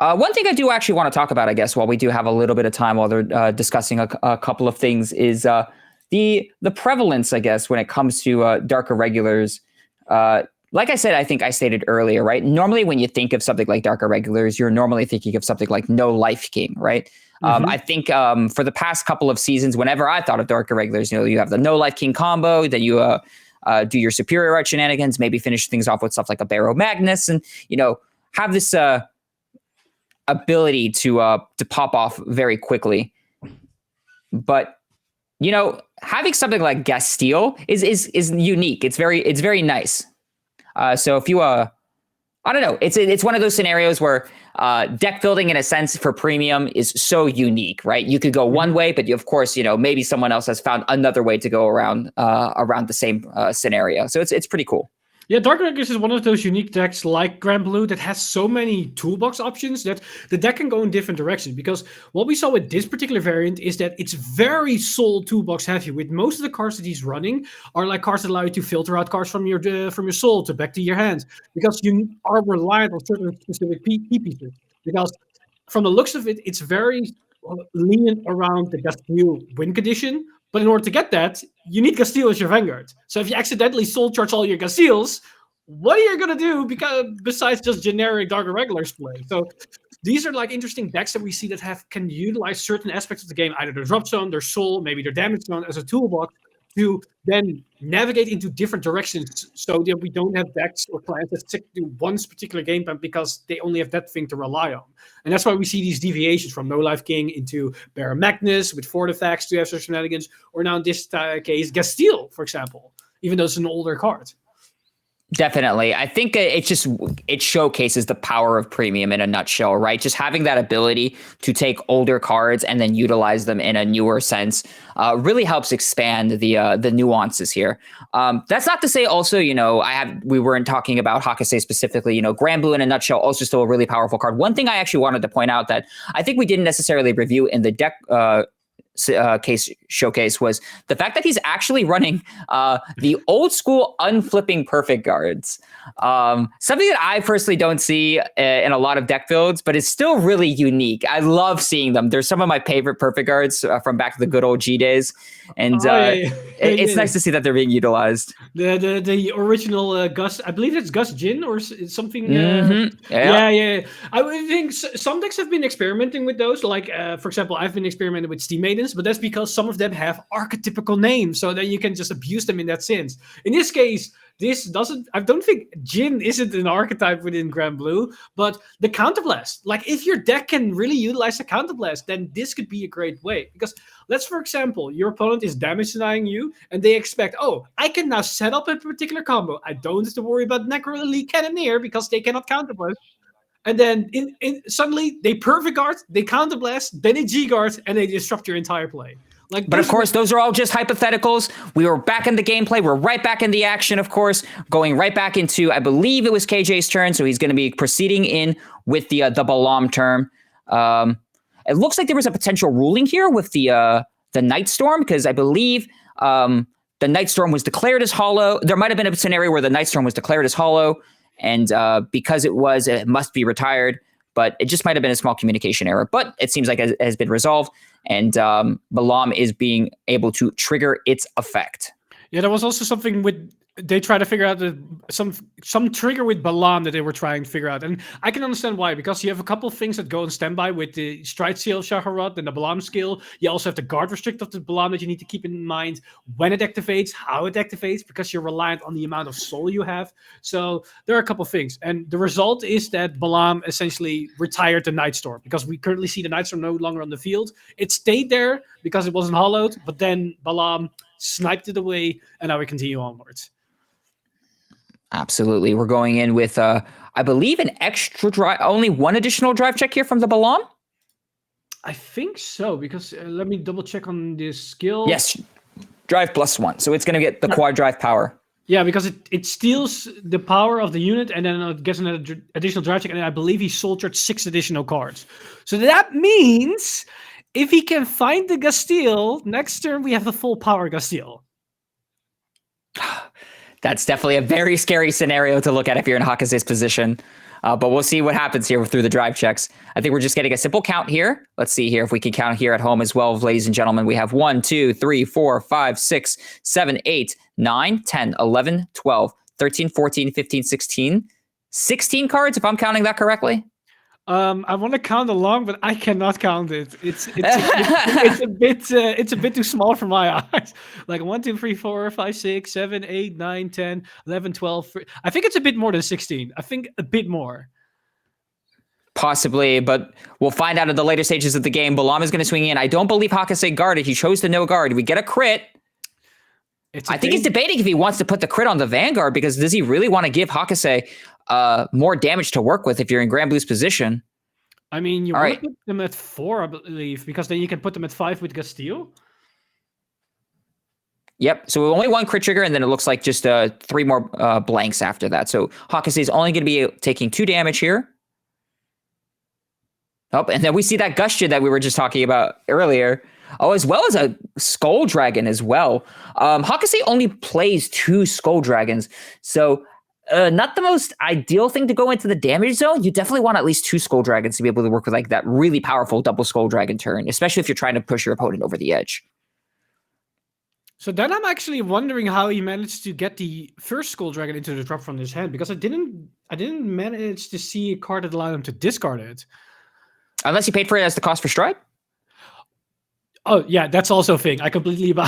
One thing I do actually want to talk about, I guess, while we do have a little bit of time while they're discussing a couple of things is the prevalence, I guess, when it comes to Dark Irregulars. Like I said, I think I stated earlier, right? Normally when you think of something like Dark Irregulars, you're normally thinking of something like No Life King, right? I think for the past couple of seasons, whenever I thought of Dark Irregulars, you have the No Life King combo, then you do your Superior Right shenanigans, maybe finish things off with stuff like a Barrow Magnus, and, have this ability to pop off very quickly. But having something like Gastile is unique. It's very nice. So if you I don't know, it's one of those scenarios where deck building in a sense for premium is so unique, right? You could go one way, but of course, maybe someone else has found another way to go around the same scenario. So it's pretty cool. Yeah, Dark Regulars is one of those unique decks like Granblue that has so many toolbox options that the deck can go in different directions. Because what we saw with this particular variant is that it's very soul toolbox heavy. With most of the cards that he's running are like cards that allow you to filter out cards from your soul to back to your hand. Because you are reliant on certain specific key pieces. Because from the looks of it, it's very lenient around the Gastile win condition. But in order to get that, you need Gastile as your Vanguard. So if you accidentally soul charge all your Gastiles, what are you going to do besides just generic Dark Irregulars play? So these are like interesting decks that we see that can utilize certain aspects of the game, either their drop zone, their soul, maybe their damage zone as a toolbox to then navigate into different directions so that we don't have decks or clients that stick to one particular game plan because they only have that thing to rely on. And that's why we see these deviations from No Life King into Barrow Magnus with Fortifacts to have such shenanigans, or now in this case, Gastile, for example, even though it's an older card. Definitely. I think it showcases the power of premium in a nutshell, right? Just having that ability to take older cards and then utilize them in a newer sense really helps expand the nuances here. That's not to say also, we weren't talking about Hakase specifically, Grand Blue in a nutshell, also still a really powerful card. One thing I actually wanted to point out that I think we didn't necessarily review in the deck case showcase was the fact that he's actually running the old school unflipping perfect guards. Something that I personally don't see in a lot of deck builds, but it's still really unique. I love seeing them. They're some of my favorite perfect guards from back to the good old G days. And it's nice to see that they're being utilized. The original Gus, I believe it's Gus Jin or something. Yeah. I would think some decks have been experimenting with those. Like, for example, I've been experimenting with Steam Maidens, but that's because some of them have archetypical names, so that you can just abuse them in that sense. In this case, I don't think Jin isn't an archetype within Grand Blue, but the Counterblast. Like, if your deck can really utilize the Counterblast, then this could be a great way. Because let's, for example, your opponent is damage denying you, and they expect, I can now set up a particular combo. I don't have to worry about Necro Elite Cannoneer because they cannot Counterblast. And then suddenly they perfect guard, they counterblast, then they G guard, and they disrupt your entire play. But of course, those are all just hypotheticals. We were back in the gameplay. We're right back in the action, of course, going right back into, I believe it was KJ's turn, so he's going to be proceeding in with the Balam term. It looks like there was a potential ruling here with the Night Storm, because I believe the Night Storm was declared as hollow. There might have been a scenario where the Night Storm was declared as hollow, and because it must be retired, but it just might have been a small communication error. But it seems like it has been resolved, and Balam is being able to trigger its effect. Yeah, there was also something with they try to figure out some trigger with Balam that they were trying to figure out. And I can understand why, because you have a couple of things that go on standby with the Stride Seal of Shaharot and the Balam skill. You also have the guard restrict of the Balam that you need to keep in mind when it activates, how it activates, because you're reliant on the amount of soul you have. So there are a couple of things. And the result is that Balam essentially retired the Night Storm, because we currently see the Night Storm no longer on the field. It stayed there because it wasn't hollowed, but then Balam sniped it away, and now we continue onwards. Absolutely. We're going in with, I believe, an extra drive, only one additional drive check here from the Balam? I think so, because let me double check on this skill. Yes, drive +1. So it's going to get the quad drive power. Yeah, because it steals the power of the unit, and then it gets an additional drive check, and I believe he soldiered 6 additional cards. So that means if he can find the Gastille, next turn we have the full power Gastille. That's definitely a very scary scenario to look at if you're in Hakase's position. But we'll see what happens here through the drive checks. I think we're just getting a simple count here. Let's see here if we can count here at home as well, ladies and gentlemen. We have 1, 2, 3, 4, 5, 6, 7, 8, 9, 10, 11, 12, 13, 14, 15, 16. 16 cards, if I'm counting that correctly. I want to count along, but I cannot count it. It's a bit too small for my eyes. Like 1, 2, 3, 4, 5, 6, 7, 8, 9, 10, 11, 12. I think it's a bit more than 16. I think a bit more. Possibly, but we'll find out at the later stages of the game. Balam is going to swing in. I don't believe Hakase guarded. He chose to no guard. We get a crit. I think he's debating if he wants to put the crit on the Vanguard, because does he really want to give Hakase more damage to work with if you're in Grand Blue's position? I mean, you want to put them at 4, I believe, because then you can put them at 5 with Gastille. Yep. So only 1 crit trigger, and then it looks like just 3 more blanks after that. So Hakase is only going to be taking 2 damage here. Oh, and then we see that Gustia that we were just talking about earlier. Oh, as well as a Skull Dragon as well. Hakase only plays 2 Skull Dragons, so not the most ideal thing to go into the damage zone. You definitely want at least 2 Skull Dragons to be able to work with like that really powerful double Skull Dragon turn, especially if you're trying to push your opponent over the edge. So then I'm actually wondering how he managed to get the first Skull Dragon into the drop from his hand, because I didn't manage to see a card that allowed him to discard it. Unless he paid for it as the cost for Stride? Oh yeah, that's also a thing. I completely Yep.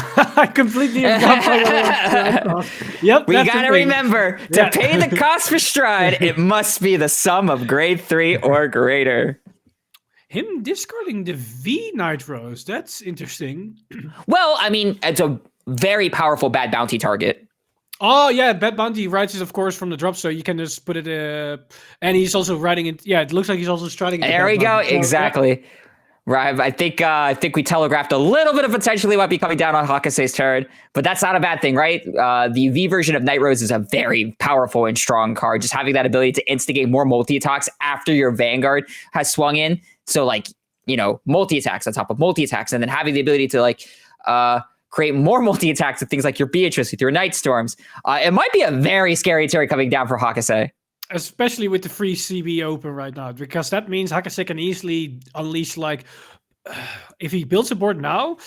We gotta remember to pay the cost for Stride. It must be the sum of grade 3 or greater. Him discarding the V Nitros, that's interesting. Well, I mean, it's a very powerful bad bounty target. Oh yeah, Bad Bounty writes it, of course, from the drop, so you can just put it. And he's also writing it. Yeah, it looks like he's also striding. There we go. Exactly. Right. I think we telegraphed a little bit of potentially what be coming down on Hakase's turn, but that's not a bad thing, right? The V version of Night Rose is a very powerful and strong card. Just having that ability to instigate more multi-attacks after your Vanguard has swung in. So like, multi-attacks on top of multi-attacks, and then having the ability to create more multi-attacks with things like your Beatrice, with your Night Storms. It might be a very scary turn coming down for Hakase. Especially with the free CB open right now, because that means Hakase can easily unleash, if he builds a board now,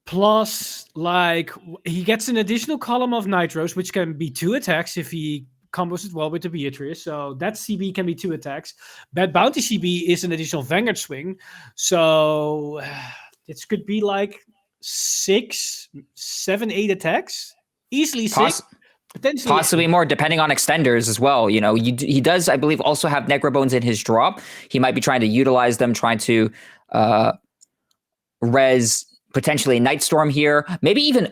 plus he gets an additional column of Nitros, which can be 2 attacks if he combos it well with the Beatrice. So that CB can be 2 attacks. Bad Bounty CB is an additional Vanguard swing. So it could be 6, 7, 8 attacks. Easily 6. Possibly more, depending on extenders as well. He does, I believe, also have Necrobones in his drop. He might be trying to utilize them, trying to res potentially Night Storm here. Maybe even,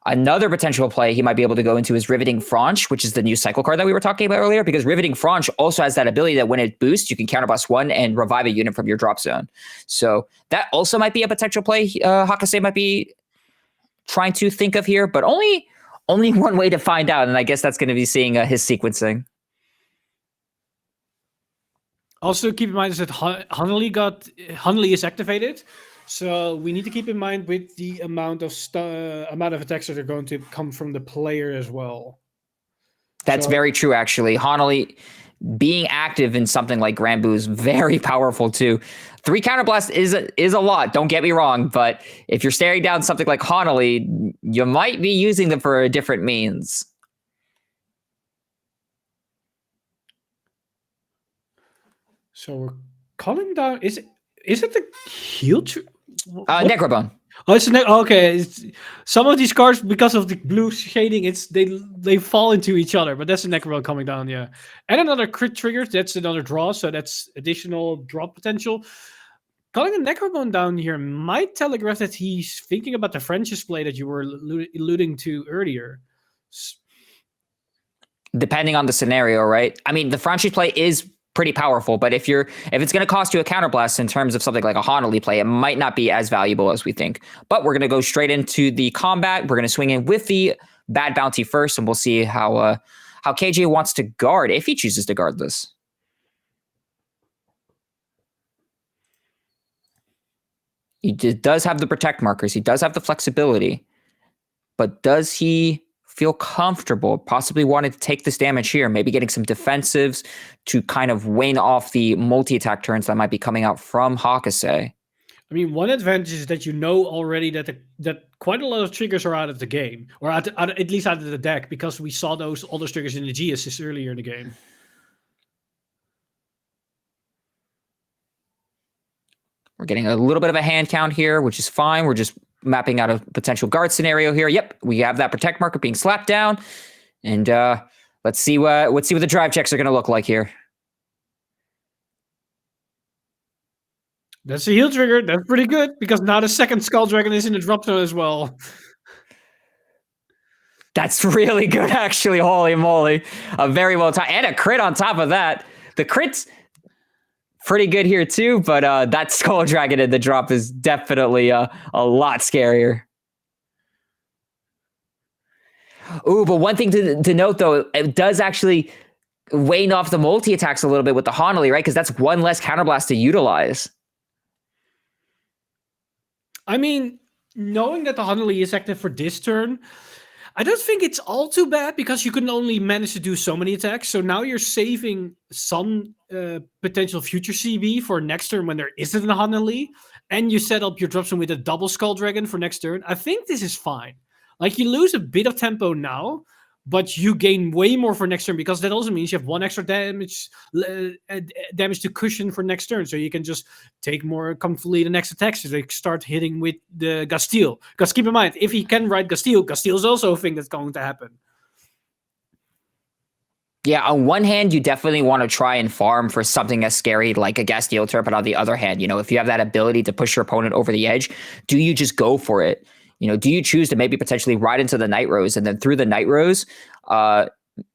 another potential play he might be able to go into is Riveting Franche, which is the new cycle card that we were talking about earlier, because Riveting Franche also has that ability that when it boosts, you can counterblast 1 and revive a unit from your drop zone. So that also might be a potential play Hakase might be trying to think of here, but only one way to find out, and I guess that's going to be seeing his sequencing. Also, keep in mind is that Hanley is activated, so we need to keep in mind with the amount of attacks that are going to come from the player as well. That's very true, actually. Hanley being active in something like Granbu is very powerful too. 3 counterblast is a lot, don't get me wrong, but if you're staring down something like Hanley, you might be using them for a different means. So we're calling down. Is it the heal? Necrobone. Oh, it's okay. Some of these cards, because of the blue shading, they fall into each other. But that's a Necrobone coming down, yeah. And another crit trigger. That's another draw, so that's additional drop potential. Calling a Necrobone down here might telegraph that he's thinking about the French's play that you were alluding to earlier. Depending on the scenario, right? I mean, the French's play is pretty powerful, but if it's going to cost you a counterblast in terms of something like a Hanley play, it might not be as valuable as we think. But we're going to go straight into the combat. We're going to swing in with the Bad Bounty first, and we'll see how KJ wants to guard, if he chooses to guard this. He does have the protect markers. He does have the flexibility, but does he feel comfortable, possibly wanting to take this damage here, maybe getting some defensives to kind of wane off the multi-attack turns that might be coming out from Hakase? I mean, one advantage is that already that quite a lot of triggers are out of the game, or at least out of the deck, because we saw all those triggers in the G assist earlier in the game. We're getting a little bit of a hand count here, which is fine. We're just mapping out a potential guard scenario here. Yep, we have that protect marker being slapped down, and let's see what the drive checks are going to look like here. That's a heal trigger. That's pretty good, because now the second Skull Dragon is in the drop zone as well. That's really good, actually. Holy moly, a very well timed, and a crit on top of that. The crit's pretty good here too, but that Skull Dragon in the drop is definitely a lot scarier. Ooh, but one thing to note though, it does actually wane off the multi-attacks a little bit with the Hanley, right? Because that's one less counterblast to utilize. I mean, knowing that the Hanley is active for this turn, I don't think it's all too bad, because you can only manage to do so many attacks. So now you're saving some potential future CB for next turn when there isn't a Hanley, and you set up your drop zone with a double Skull Dragon for next turn. I think this is fine. You lose a bit of tempo now, but you gain way more for next turn, because that also means you have 1 extra damage to cushion for next turn. So you can just take more comfortably the next attacks to start hitting with the Gastille. Because keep in mind, if he can ride Gastille is also a thing that's going to happen. Yeah, on one hand, you definitely want to try and farm for something as scary like a Gastille turn, but on the other hand, if you have that ability to push your opponent over the edge, do you just go for it? do you choose to maybe potentially ride into the Night Rose and then through the Night Rose,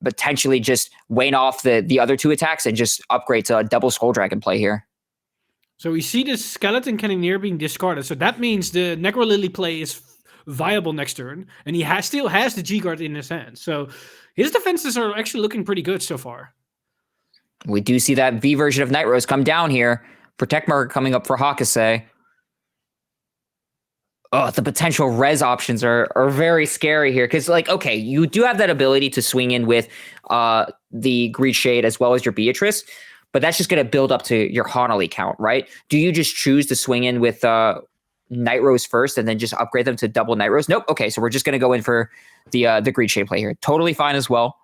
potentially just wane off the other 2 attacks and just upgrade to a double Skull Dragon play here? So we see the Skeleton Cannoneer being discarded. So that means the Necro Lily play is viable next turn, and he still has the G-Guard in his hand. So his defenses are actually looking pretty good so far. We do see that V version of Night Rose come down here. Protect Marker coming up for Hakase. Oh, the potential res options are very scary here. Because, okay, you do have that ability to swing in with the Greed Shade as well as your Beatrice, but that's just going to build up to your Hanali count, right? Do you just choose to swing in with Night Rose first and then just upgrade them to double Night Rose? Nope. Okay, so we're just going to go in for the Greed Shade play here. Totally fine as well.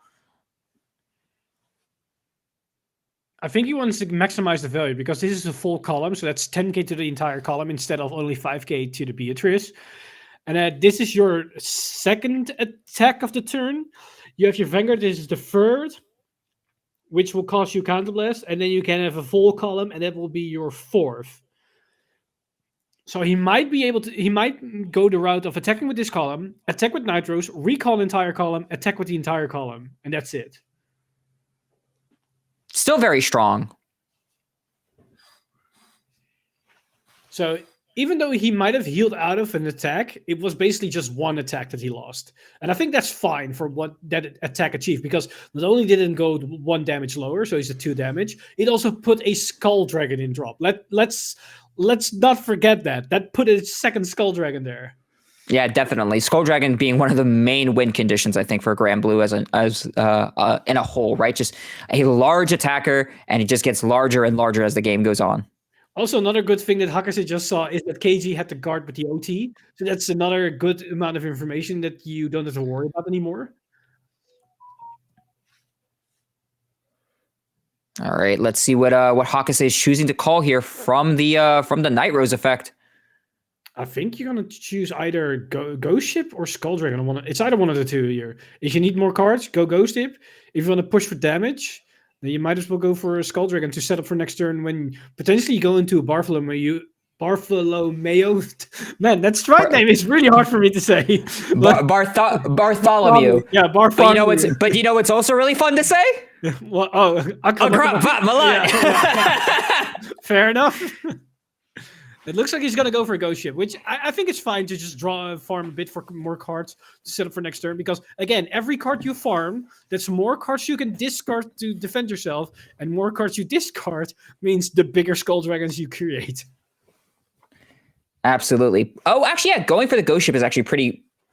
I think he wants to maximize the value because this is a full column, so that's 10k to the entire column instead of only 5k to the Beatrice. And this is your second attack of the turn. You have your Vanguard, this is the third, which will cost you Counterblast, and then you can have a full column, and that will be your fourth. So he might go the route of attacking with this column, attack with Night Rose, recall entire column, attack with the entire column, and that's it. Still very strong. So even though he might have healed out of an attack, it was basically just one attack that he lost. And I think that's fine for what that attack achieved, because not only did it go 1 damage lower, so he's at 2 damage, it also put a Skull Dragon in drop. Let's not forget that. That put a second Skull Dragon there. Yeah, definitely. Skull Dragon being one of the main win conditions, I think, for Grand Blue as in a whole, right? Just a large attacker, and it just gets larger and larger as the game goes on. Also, another good thing that Hakase just saw is that KG had to guard with the OT. So that's another good amount of information that you don't have to worry about anymore. All right, let's see what Hakase is choosing to call here from the Night Rose effect. I think you're going to choose either Ghost Ship or Skull Dragon. It's either one of the two here. If you need more cards, go Ghost Ship. If you want to push for damage, then you might as well go for a Skull Dragon to set up for next turn when potentially you go into a Bartholomew. Man, that strike name is really hard for me to say. Bartholomew. Yeah, Bartholomew. But you know what's also really fun to say? Well, fair enough. It looks like he's going to go for a Ghost Ship, which I think it's fine to just farm a bit for more cards to set up for next turn. Because, again, every card you farm, that's more cards you can discard to defend yourself. And more cards you discard means the bigger Skull Dragons you create. Absolutely. Oh, actually, yeah, going for the Ghost Ship is actually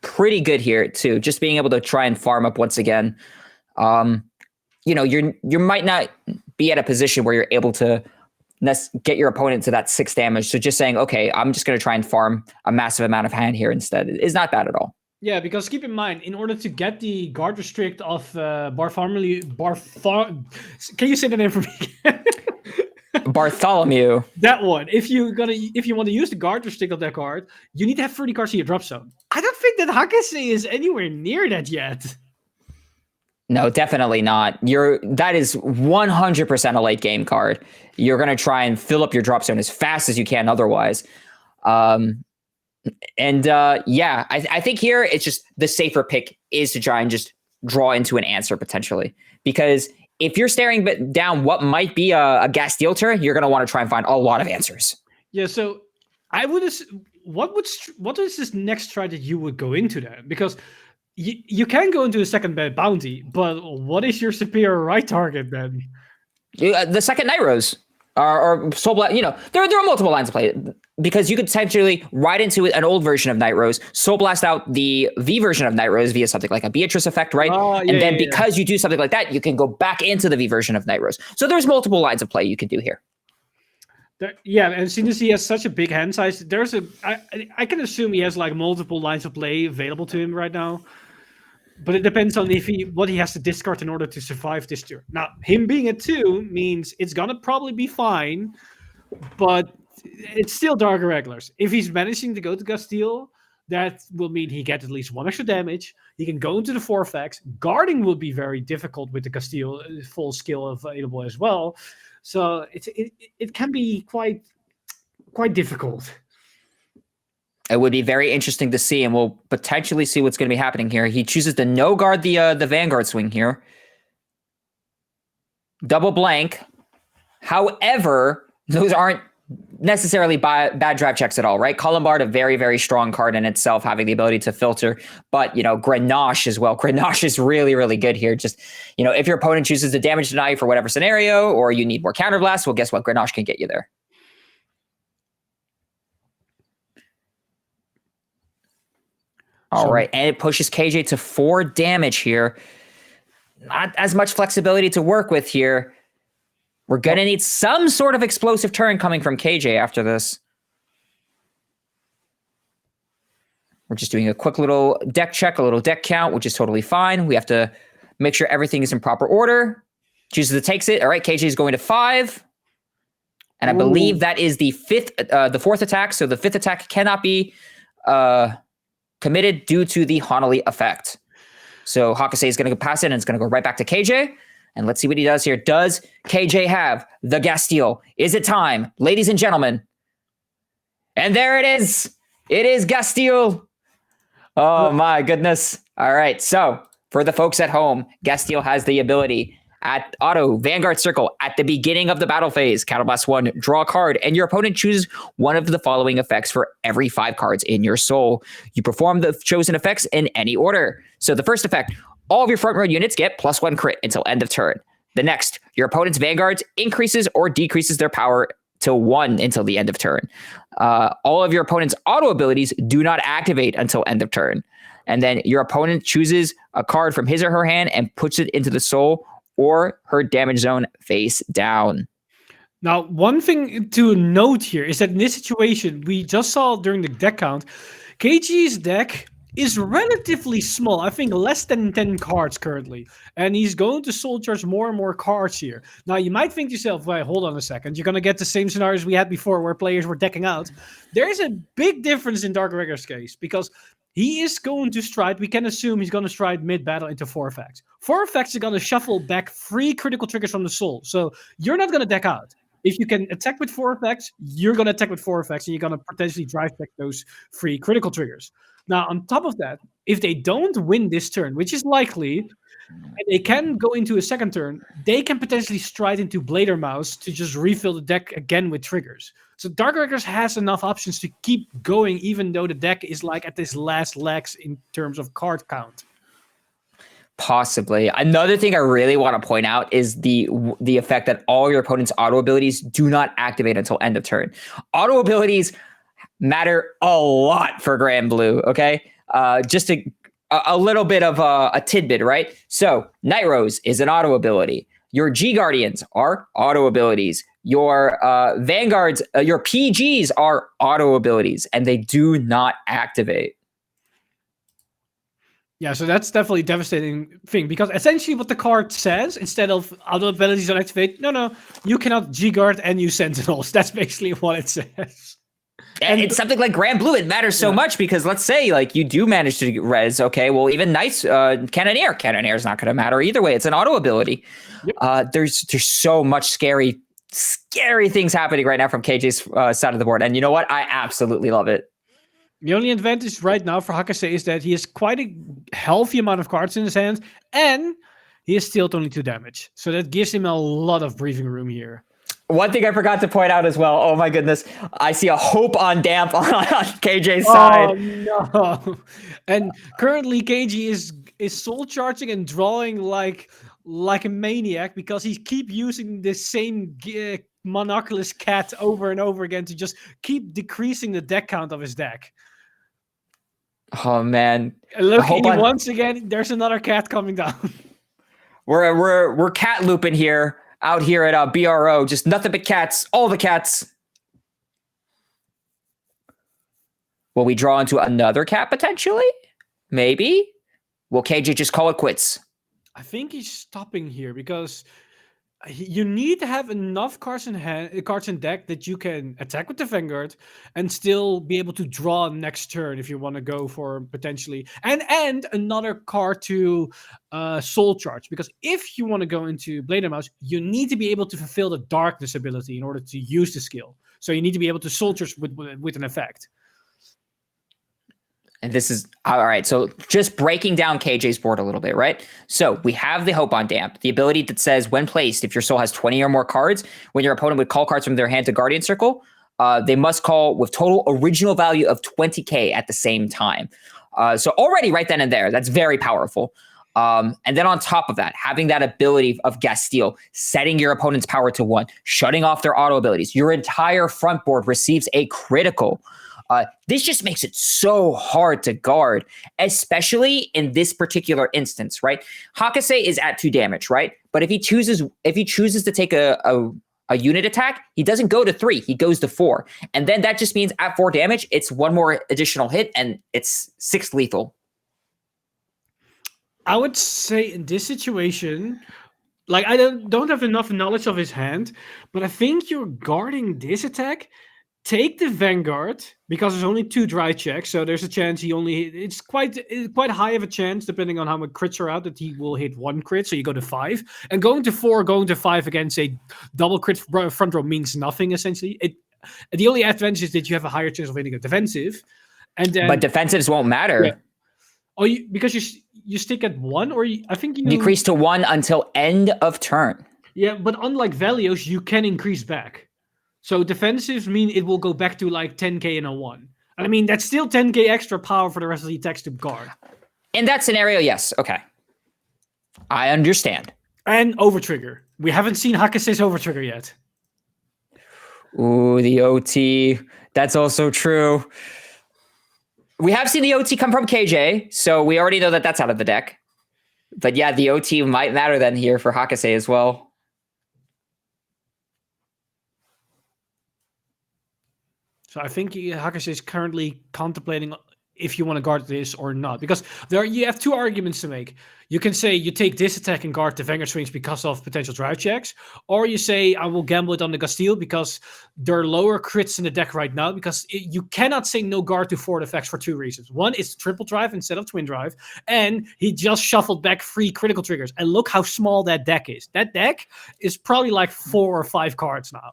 pretty good here, too. Just being able to try and farm up once again. You might not be at a position where you're able to get your opponent to that 6 damage. So just saying, okay, I'm just going to try and farm a massive amount of hand here instead is not bad at all. Yeah, because keep in mind, in order to get the guard restrict of Bartholomew, can you say the name for me? Bartholomew. That one. If you want to use the guard restrict of that card, you need to have 30 cards in your drop zone. I don't think that Hakase is anywhere near that yet. No, definitely not. That is 100% a late game card. You're going to try and fill up your drop zone as fast as you can otherwise. I think here it's just the safer pick is to try and just draw into an answer potentially. Because if you're staring down what might be a Gasteel turn, you're going to want to try and find a lot of answers. Yeah, so I would what is this next try that you would go into then? Because you can go into a second bounty, but what is your superior right target then? The second Night Rose or Soul Blast. There are multiple lines of play because you could potentially ride into an old version of Night Rose, Soul Blast out the V version of Night Rose via something like a Beatrice effect, right? Because you do something like that, you can go back into the V version of Night Rose. So there's multiple lines of play you can do here. And since he has such a big hand size, I can assume he has like multiple lines of play available to him right now. But it depends on what he has to discard in order to survive this turn. Now, him being at 2 means it's gonna probably be fine, but it's still Dark Irregulars. If he's managing to go to Gasteel, that will mean he gets at least 1 extra damage. He can go into the 4 effects. Guarding will be very difficult with the Gasteel full skill available as well. So it can be quite difficult. It would be very interesting to see, and we'll potentially see what's going to be happening here. He chooses to no guard the Vanguard swing here. Double blank. However, those aren't necessarily bad drive checks at all, right? Columbard, a very, very strong card in itself, having the ability to filter. But, Grenache as well. Grenache is really, really good here. Just, if your opponent chooses to damage deny you for whatever scenario, or you need more counterblast, well, guess what? Grenache can get you there. All right, and it pushes KJ to 4 damage here. Not as much flexibility to work with here. We're going to need some sort of explosive turn coming from KJ after this. We're just doing a quick little deck check, a little deck count, which is totally fine. We have to make sure everything is in proper order. Chooses to takes it. All right, KJ is going to 5. And I believe that is the 4th attack. So the 5th attack cannot be committed due to the Hanali effect. So Hakase is going to pass it, and it's going to go right back to KJ. And let's see what he does here. Does KJ have the Gastille? Is it time, ladies and gentlemen? And there it is. It is Gastille. Oh, my goodness. All right. So for the folks at home, Gastille has the ability at auto Vanguard Circle at the beginning of the battle phase. Counterblast 1, draw a card, and your opponent chooses one of the following effects for every 5 cards in your soul. You perform the chosen effects in any order. So the first effect, all of your front row units get +1 crit until end of turn. The next, your opponent's Vanguards increases or decreases their power to 1 until the end of turn. All of your opponent's auto abilities do not activate until end of turn. And then your opponent chooses a card from his or her hand and puts it into the soul or her damage zone face down. Now, one thing to note here is that in this situation, we just saw during the deck count, KG's deck is relatively small. I think less than 10 cards currently. And he's going to soul charge more and more cards here. Now, you might think to yourself, wait, hold on a second. You're going to get the same scenarios we had before where players were decking out. There is a big difference in Dark Rigger's case because he is going to stride. We can assume he's going to stride mid-battle into 4 effects. 4 effects are going to shuffle back 3 critical triggers from the soul. So you're not going to deck out. If you can attack with 4 effects, you're going to attack with 4 effects, and you're going to potentially drive back those 3 critical triggers. Now, on top of that, if they don't win this turn, which is likely, and they can go into a second turn, they can potentially stride into Blader Mouse to just refill the deck again with triggers. So Dark Riggers has enough options to keep going, even though the deck is like at this last legs in terms of card count. Possibly. Another thing I really want to point out is the effect that all your opponent's auto abilities do not activate until end of turn. Auto abilities matter a lot for Grand Blue, okay? Just a little bit of a tidbit, right? So Night Rose is an auto ability. Your G Guardians are auto abilities. Your Vanguards, your PGs are auto abilities, and they do not activate. Yeah, so that's definitely a devastating thing, because essentially what the card says, instead of auto abilities don't activate, no, you cannot G-Guard and use Sentinels. That's basically what it says. And it's something like Grand Blue, it matters so much, because let's say like you do manage to res, okay, well, even Knight's Cannoneer is not going to matter either way. It's an auto ability. Yep. There's so much scary things happening right now from KJ's side of the board. And you know what? I absolutely love it. The only advantage right now for Hakase is that he has quite a healthy amount of cards in his hand, and he is still only 2 damage. So that gives him a lot of breathing room here. One thing I forgot to point out as well, oh my goodness, I see a hope on damp on KJ's side. Oh no. And currently KG is soul charging and drawing like a maniac, because he keep using the same monoculous cat over and over again to just keep decreasing the deck count of his deck. Oh man! Look, once again, there's another cat coming down. We're cat looping here out here at BRO. Just nothing but cats. All the cats. Will we draw into another cat potentially? Maybe. Will KJ just call it quits? I think he's stopping here because you need to have enough cards in deck that you can attack with the Vanguard and still be able to draw next turn if you want to go for potentially and another card to soul charge, because if you want to go into Blade and Mouse, you need to be able to fulfill the darkness ability in order to use the skill. So you need to be able to soul charge with an effect. And this is all right. So just breaking down KJ's board a little bit, right? So we have the Hope on Damp, the ability that says when placed, if your soul has 20 or more cards, when your opponent would call cards from their hand to Guardian Circle, they must call with total original value of 20k at the same time. So already right then and there, that's very powerful. And then on top of that, having that ability of Gastille, setting your opponent's power to 1, shutting off their auto abilities, your entire front board receives a critical. This just makes it so hard to guard, especially in this particular instance, right? Hakase is at 2 damage, right? But if he chooses to take a unit attack, he doesn't go to 3, he goes to 4. And then that just means at 4 damage, it's 1 more additional hit and it's 6 lethal. I would say in this situation, like I don't have enough knowledge of his hand, but I think you're guarding this attack. Take the Vanguard, because there's only 2 drive checks, so there's a chance it's quite high of a chance, depending on how many crits are out, that he will hit 1 crit, so you go to 5. And going to 4, going to 5 against a double crit front row means nothing, essentially. The only advantage is that you have a higher chance of hitting a defensive. And then, but defensives won't matter. Yeah. Oh, because you stick at 1, or I think you decrease to 1 until end of turn. Yeah, but unlike Valios, you can increase back. So defensives mean it will go back to like 10k in a 1. And I mean, that's still 10k extra power for the rest of the attacks to guard. In that scenario, yes. Okay. I understand. And overtrigger. We haven't seen Hakase's overtrigger yet. Ooh, the OT. That's also true. We have seen the OT come from KJ, so we already know that that's out of the deck. But yeah, the OT might matter then here for Hakase as well. So I think Hakase is currently contemplating if you want to guard this or not. Because you have 2 arguments to make. You can say you take this attack and guard the Vanguard swings because of potential drive checks. Or you say I will gamble it on the Gastille because there are lower crits in the deck right now. Because you cannot say no guard to forward effects for 2 reasons. One is triple drive instead of twin drive. And he just shuffled back 3 critical triggers. And look how small that deck is. That deck is probably like 4 or 5 cards now.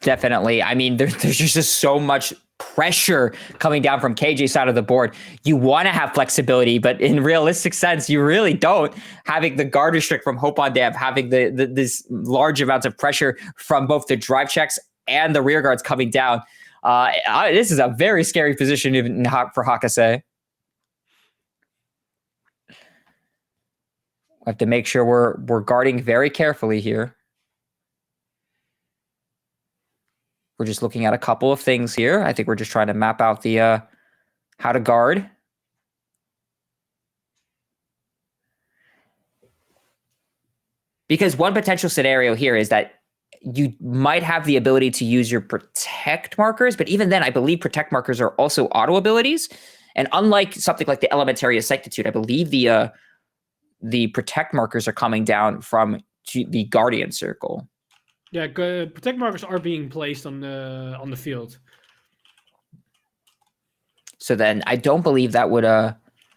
Definitely. I mean, there's just so much pressure coming down from KJ's side of the board. You want to have flexibility, but in realistic sense, you really don't. Having the guard restrict from Hope on Damp, having this large amounts of pressure from both the drive checks and the rear guards coming down. This is a very scary position even for Hakase. We have to make sure we're guarding very carefully here. We're just looking at a couple of things here. I think we're just trying to map out the how to guard. Because one potential scenario here is that you might have the ability to use your protect markers, but even then, I believe protect markers are also auto abilities. And unlike something like the Elementaria Sectitude, I believe the protect markers are coming down from the Guardian Circle. Yeah, protect markers are being placed on the field. So then I don't believe that would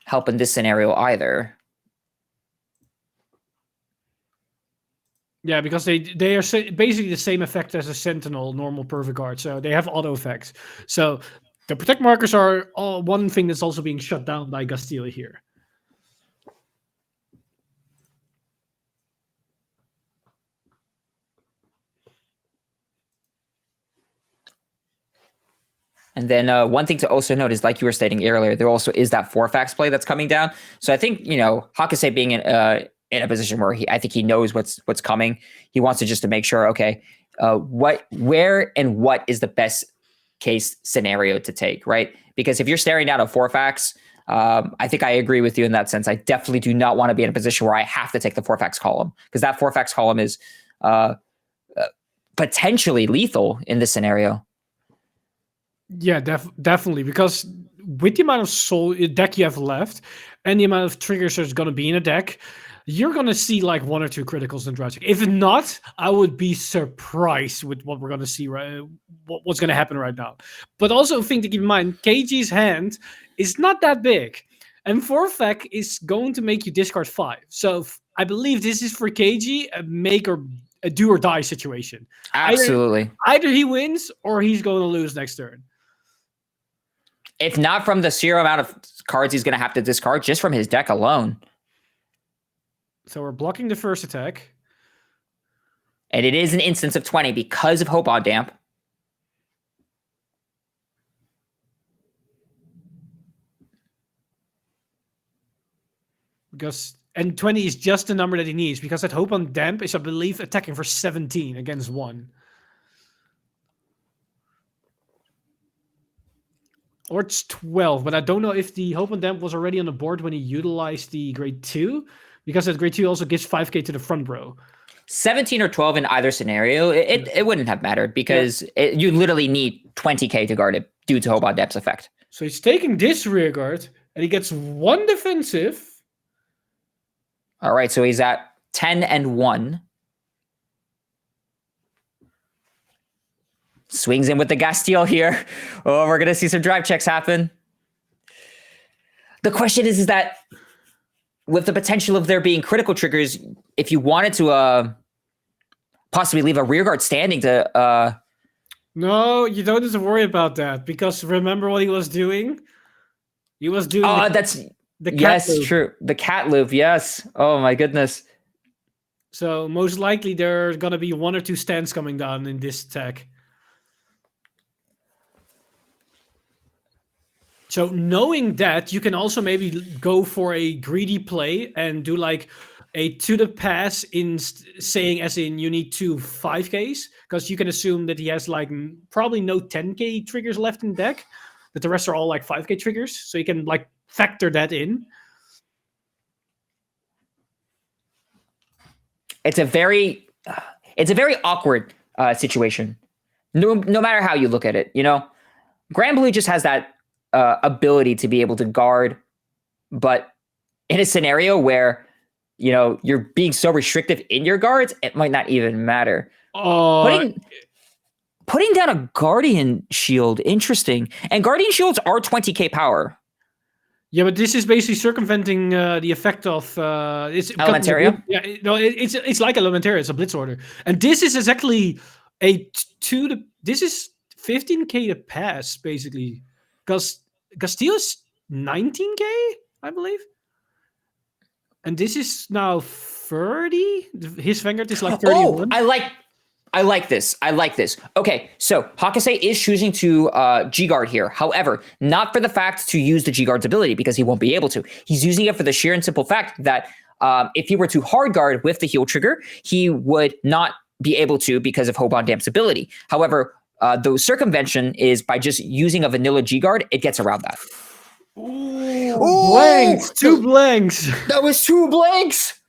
help in this scenario either. Yeah, because they are basically the same effect as a Sentinel normal perfect guard, so they have auto effects. So the protect markers are one thing that's also being shut down by Gastille here. And then one thing to also note is, like you were stating earlier, there also is that 4-fax play that's coming down. So I think, Hakase being in a position where I think he knows what's coming. He wants to just to make sure, okay, where and what is the best case scenario to take, right? Because if you're staring down a 4-fax, I think I agree with you in that sense. I definitely do not want to be in a position where I have to take the 4-fax column, because that 4-fax column is potentially lethal in this scenario. Yeah, definitely, because with the amount of soul deck you have left and the amount of triggers there's going to be in a deck, you're going to see like 1 or 2 criticals in draft check. If not, I would be surprised with what we're going to see, right? What's going to happen right now. But also a thing to keep in mind, KG's hand is not that big. And 4-fac is going to make you discard 5. So I believe this is for KG a do or die situation. Absolutely. Either he wins or he's going to lose next turn. If not from the sheer amount of cards he's going to have to discard, just from his deck alone. So we're blocking the first attack. And it is an instance of 20 because of Hope on Damp. And 20 is just the number that he needs, because that Hope on Damp is, I believe, attacking for 17 against 1. Or it's 12, but I don't know if the Hope on Damp was already on the board when he utilized the grade 2, because that grade 2 also gives 5k to the front row. 17 or 12 in either scenario, it wouldn't have mattered, because you literally need 20k to guard it due to Hope on Damp's effect. So he's taking this rear guard, and he gets 1 defensive. All right, so he's at 10 and 1. Swings in with the Gastille here. Oh, we're going to see some drive checks happen. The question is that with the potential of there being critical triggers, if you wanted to possibly leave a rear guard standing to... No, you don't have to worry about that, because remember what he was doing? He was doing the cat loop. True. The cat loop, yes. Oh my goodness. So most likely there are going to be 1 or 2 stands coming down in this attack. So knowing that, you can also maybe go for a greedy play and do like a to the pass in saying as in you need 2 5Ks, because you can assume that he has like probably no 10K triggers left in deck, that the rest are all like 5K triggers. So you can like factor that in. It's a very awkward situation. No matter how you look at it, you know, Grand Blue just has that ability to be able to guard, but in a scenario where, you know, you're being so restrictive in your guards, it might not even matter. Putting down a Guardian Shield, interesting. And Guardian Shields are 20k power. Yeah, but this is basically circumventing the effect of it's Elementaria. Yeah, no, it's like Elementaria. It's a Blitz Order, and this is exactly this is 15k to pass basically, because Castillo's 19k, I believe, and this is now 30. His Vanguard is like 31. Oh, I like this. Okay, so Hakase is choosing to G-Guard here. However, not for the fact to use the G-Guard's ability, because he won't be able to. He's using it for the sheer and simple fact that if he were to hard guard with the heal trigger, he would not be able to because of Hope on Damp's ability. However, the circumvention is by just using a vanilla G-Guard, it gets around that. Ooh, blanks! 2 blanks! That was 2 blanks!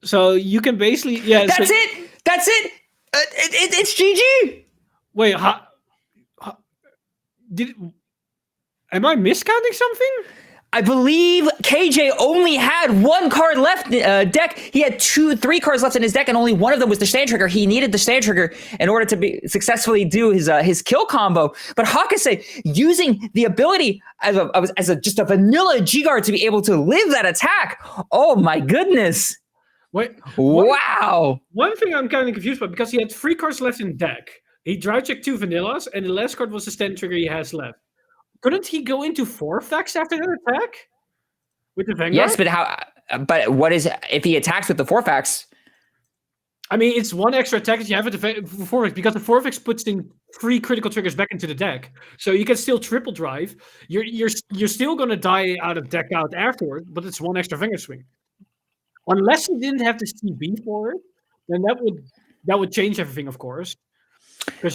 So you can basically, That's it. It's GG. Wait, am I miscounting something? I believe KJ only had 1 card left deck. He had 3 cards left in his deck, and only one of them was the stand trigger. He needed the stand trigger in order to successfully do his kill combo. But Hakase using the ability as just a vanilla G-Guard to be able to live that attack. Oh my goodness. Wait, wow. One thing I'm kind of confused about, because he had 3 cards left in deck. He drive checked 2 vanillas, and the last card was the stand trigger he has left. Couldn't he go into 4 effects after that attack? With the Vanguard? Yes, but what is, if he attacks with the 4-fax? I mean, it's 1 extra attack that you have with the 4-fax, because the 4-fax puts in 3 critical triggers back into the deck. So you can still triple drive. You're still going to die out of deck out afterward, but it's 1 extra Vanguard swing. Unless he didn't have the CB for it, then that would change everything, of course.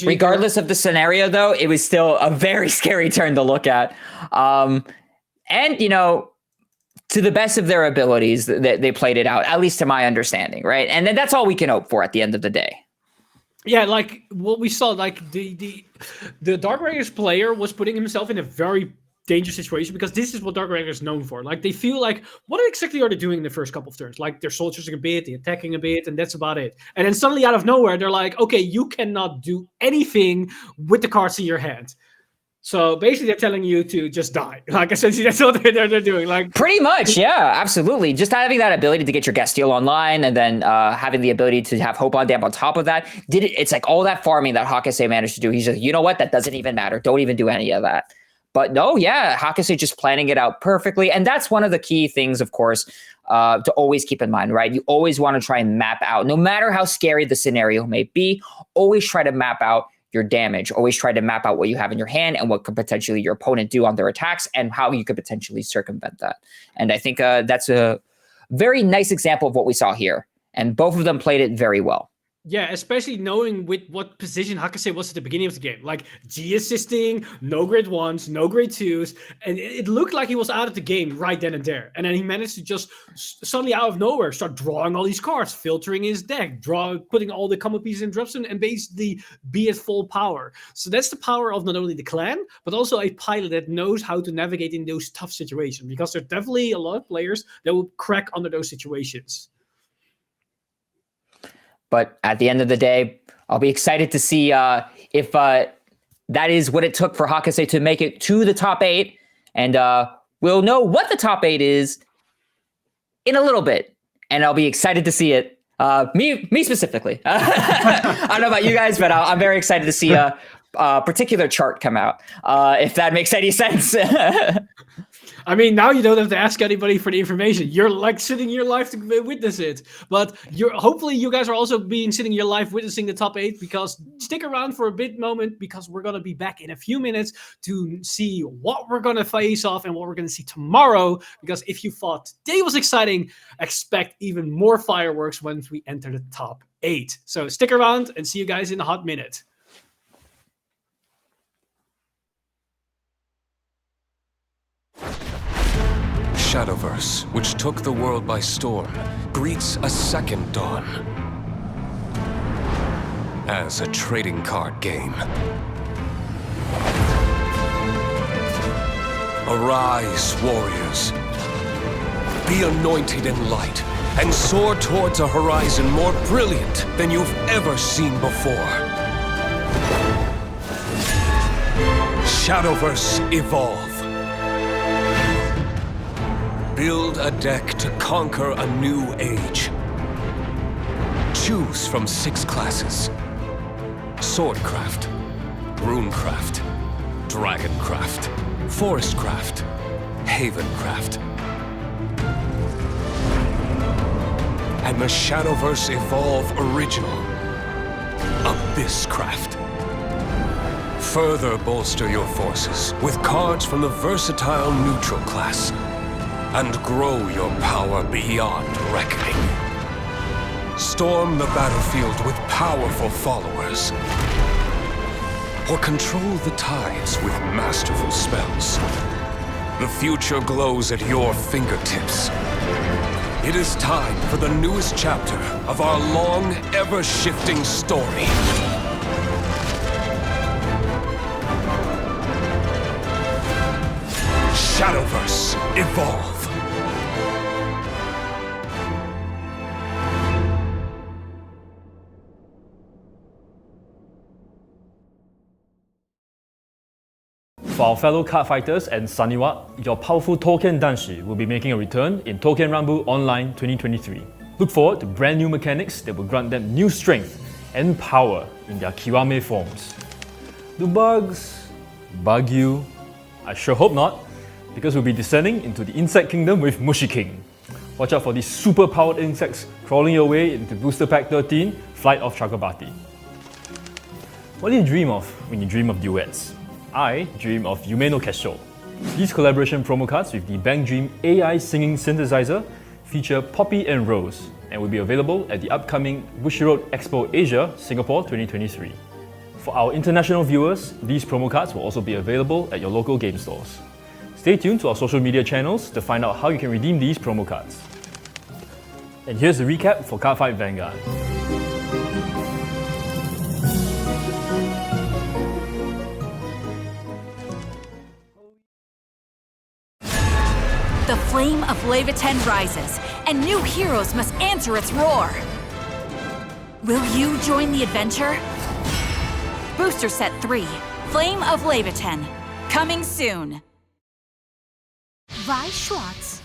Regardless of the scenario, though, it was still a very scary turn to look at. And, you know, to the best of their abilities, they played it out, at least to my understanding, right? And then that's all we can hope for at the end of the day. Yeah, like what we saw, like the Dark Raiders player was putting himself in a very dangerous situation, because this is what Dark Raiders is known for. Like, they feel like, what exactly are they doing in the first couple of turns? Like, they're soldiering a bit, they're attacking a bit, and that's about it. And then suddenly, out of nowhere, they're like, okay, you cannot do anything with the cards in your hand. So basically, they're telling you to just die. Like essentially, that's what they're doing. Like pretty much, yeah, absolutely. Just having that ability to get your guest steal online, and then having the ability to have hope on damp on top of that. It's like all that farming that Hakase managed to do. He's like, you know what? That doesn't even matter. Don't even do any of that. But no, yeah, Hakase just planning it out perfectly, and that's one of the key things, of course, to always keep in mind, right? You always want to try and map out, no matter how scary the scenario may be. Always try to map out your damage. Always try to map out what you have in your hand and what could potentially your opponent do on their attacks and how you could potentially circumvent that. And I think that's a very nice example of what we saw here. And both of them played it very well. Yeah, especially knowing with what position Hakase was at the beginning of the game. Like G assisting, no grade 1s, no grade 2s. And it looked like he was out of the game right then and there. And then he managed to just suddenly out of nowhere start drawing all these cards, filtering his deck, putting all the combo pieces in drops and basically be at full power. So that's the power of not only the clan, but also a pilot that knows how to navigate in those tough situations. Because there's definitely a lot of players that will crack under those situations. But at the end of the day, I'll be excited to see if that is what it took for Hakase to make it to the top 8. And we'll know what the top 8 is in a little bit. And I'll be excited to see it. Me specifically. I don't know about you guys, but I'm very excited to see a particular chart come out, if that makes any sense. I mean, now you don't have to ask anybody for the information. You're like sitting your life to witness it. But hopefully you guys are also sitting your life witnessing the top 8, because stick around for a moment, because we're going to be back in a few minutes to see what we're going to face off and what we're going to see tomorrow. Because if you thought today was exciting, expect even more fireworks once we enter the top 8. So stick around and see you guys in a hot minute. Shadowverse, which took the world by storm, greets a second dawn. As a trading card game. Arise, warriors. Be anointed in light, and soar towards a horizon more brilliant than you've ever seen before. Shadowverse Evolve. Build a deck to conquer a new age. Choose from 6 classes. Swordcraft, Runecraft, Dragoncraft, Forestcraft, Havencraft. And the Shadowverse Evolve Original, Abysscraft. Further bolster your forces with cards from the versatile neutral class. And grow your power beyond reckoning. Storm the battlefield with powerful followers. Or control the tides with masterful spells. The future glows at your fingertips. It is time for the newest chapter of our long, ever-shifting story. Shadowverse Evolve. For our fellow card fighters and Saniwa, your powerful Token Danshi will be making a return in Token Rumble Online 2023. Look forward to brand new mechanics that will grant them new strength and power in their Kiwame forms. Do bugs bug you? I sure hope not, because we'll be descending into the insect kingdom with Mushi King. Watch out for these super powered insects crawling your way into Booster Pack 13, Flight of Chakrabarti. What do you dream of when you dream of duets? I dream of Yume no Kesho. These collaboration promo cards with the Bang Dream AI singing synthesizer feature Poppy and Rose and will be available at the upcoming Bushiroad Expo Asia, Singapore 2023. For our international viewers, these promo cards will also be available at your local game stores. Stay tuned to our social media channels to find out how you can redeem these promo cards. And here's the recap for Cardfight Vanguard. The flame of Leviathan rises, and new heroes must answer its roar. Will you join the adventure? Booster Set 3, Flame of Leviathan. Coming soon. Weiss Schwarz.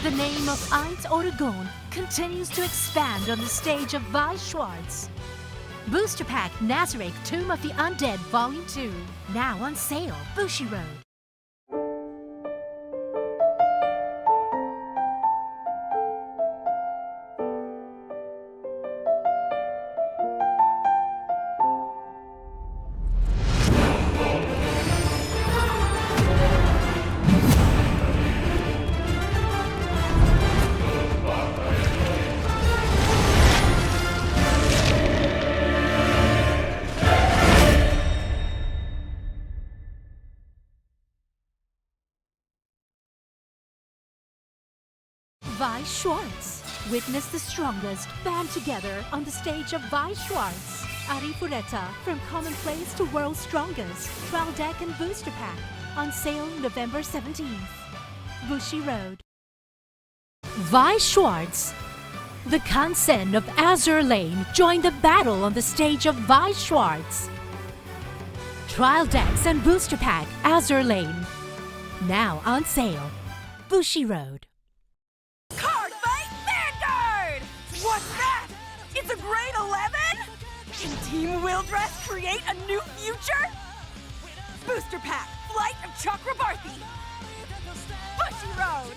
The name of Eins Oregon continues to expand on the stage of Weiss Schwarz. Booster Pack Nazareth Tomb of the Undead Volume 2. Now on sale. Bushiroad. Weiss Schwarz. Witness the strongest band together on the stage of Weiss Schwarz. Arifureta, from commonplace to world's strongest. Trial deck and booster pack. On sale November 17th. Bushiroad. Weiss Schwarz. The Kansen of Azur Lane join the battle on the stage of Weiss Schwarz. Trial decks and booster pack Azur Lane. Now on sale. Bushiroad. Cardfight Vanguard! What's that? It's a grade 11? Can Team Wildress create a new future? Booster Pack, Flight of Chakrabarthi! Bushiroad!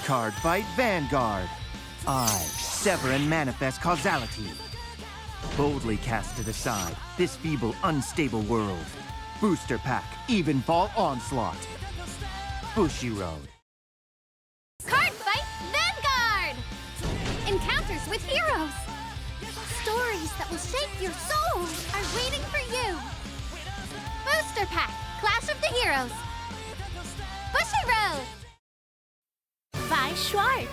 Cardfight Vanguard. I sever and manifest causality. Boldly cast to the side this feeble, unstable world. Booster Pack, Evenfall Onslaught. Bushiroad. Cardfight Vanguard! Encounters with heroes. Stories that will shape your soul are waiting for you. Booster Pack, Clash of the Heroes. Bushiroad! Weiss Schwarz.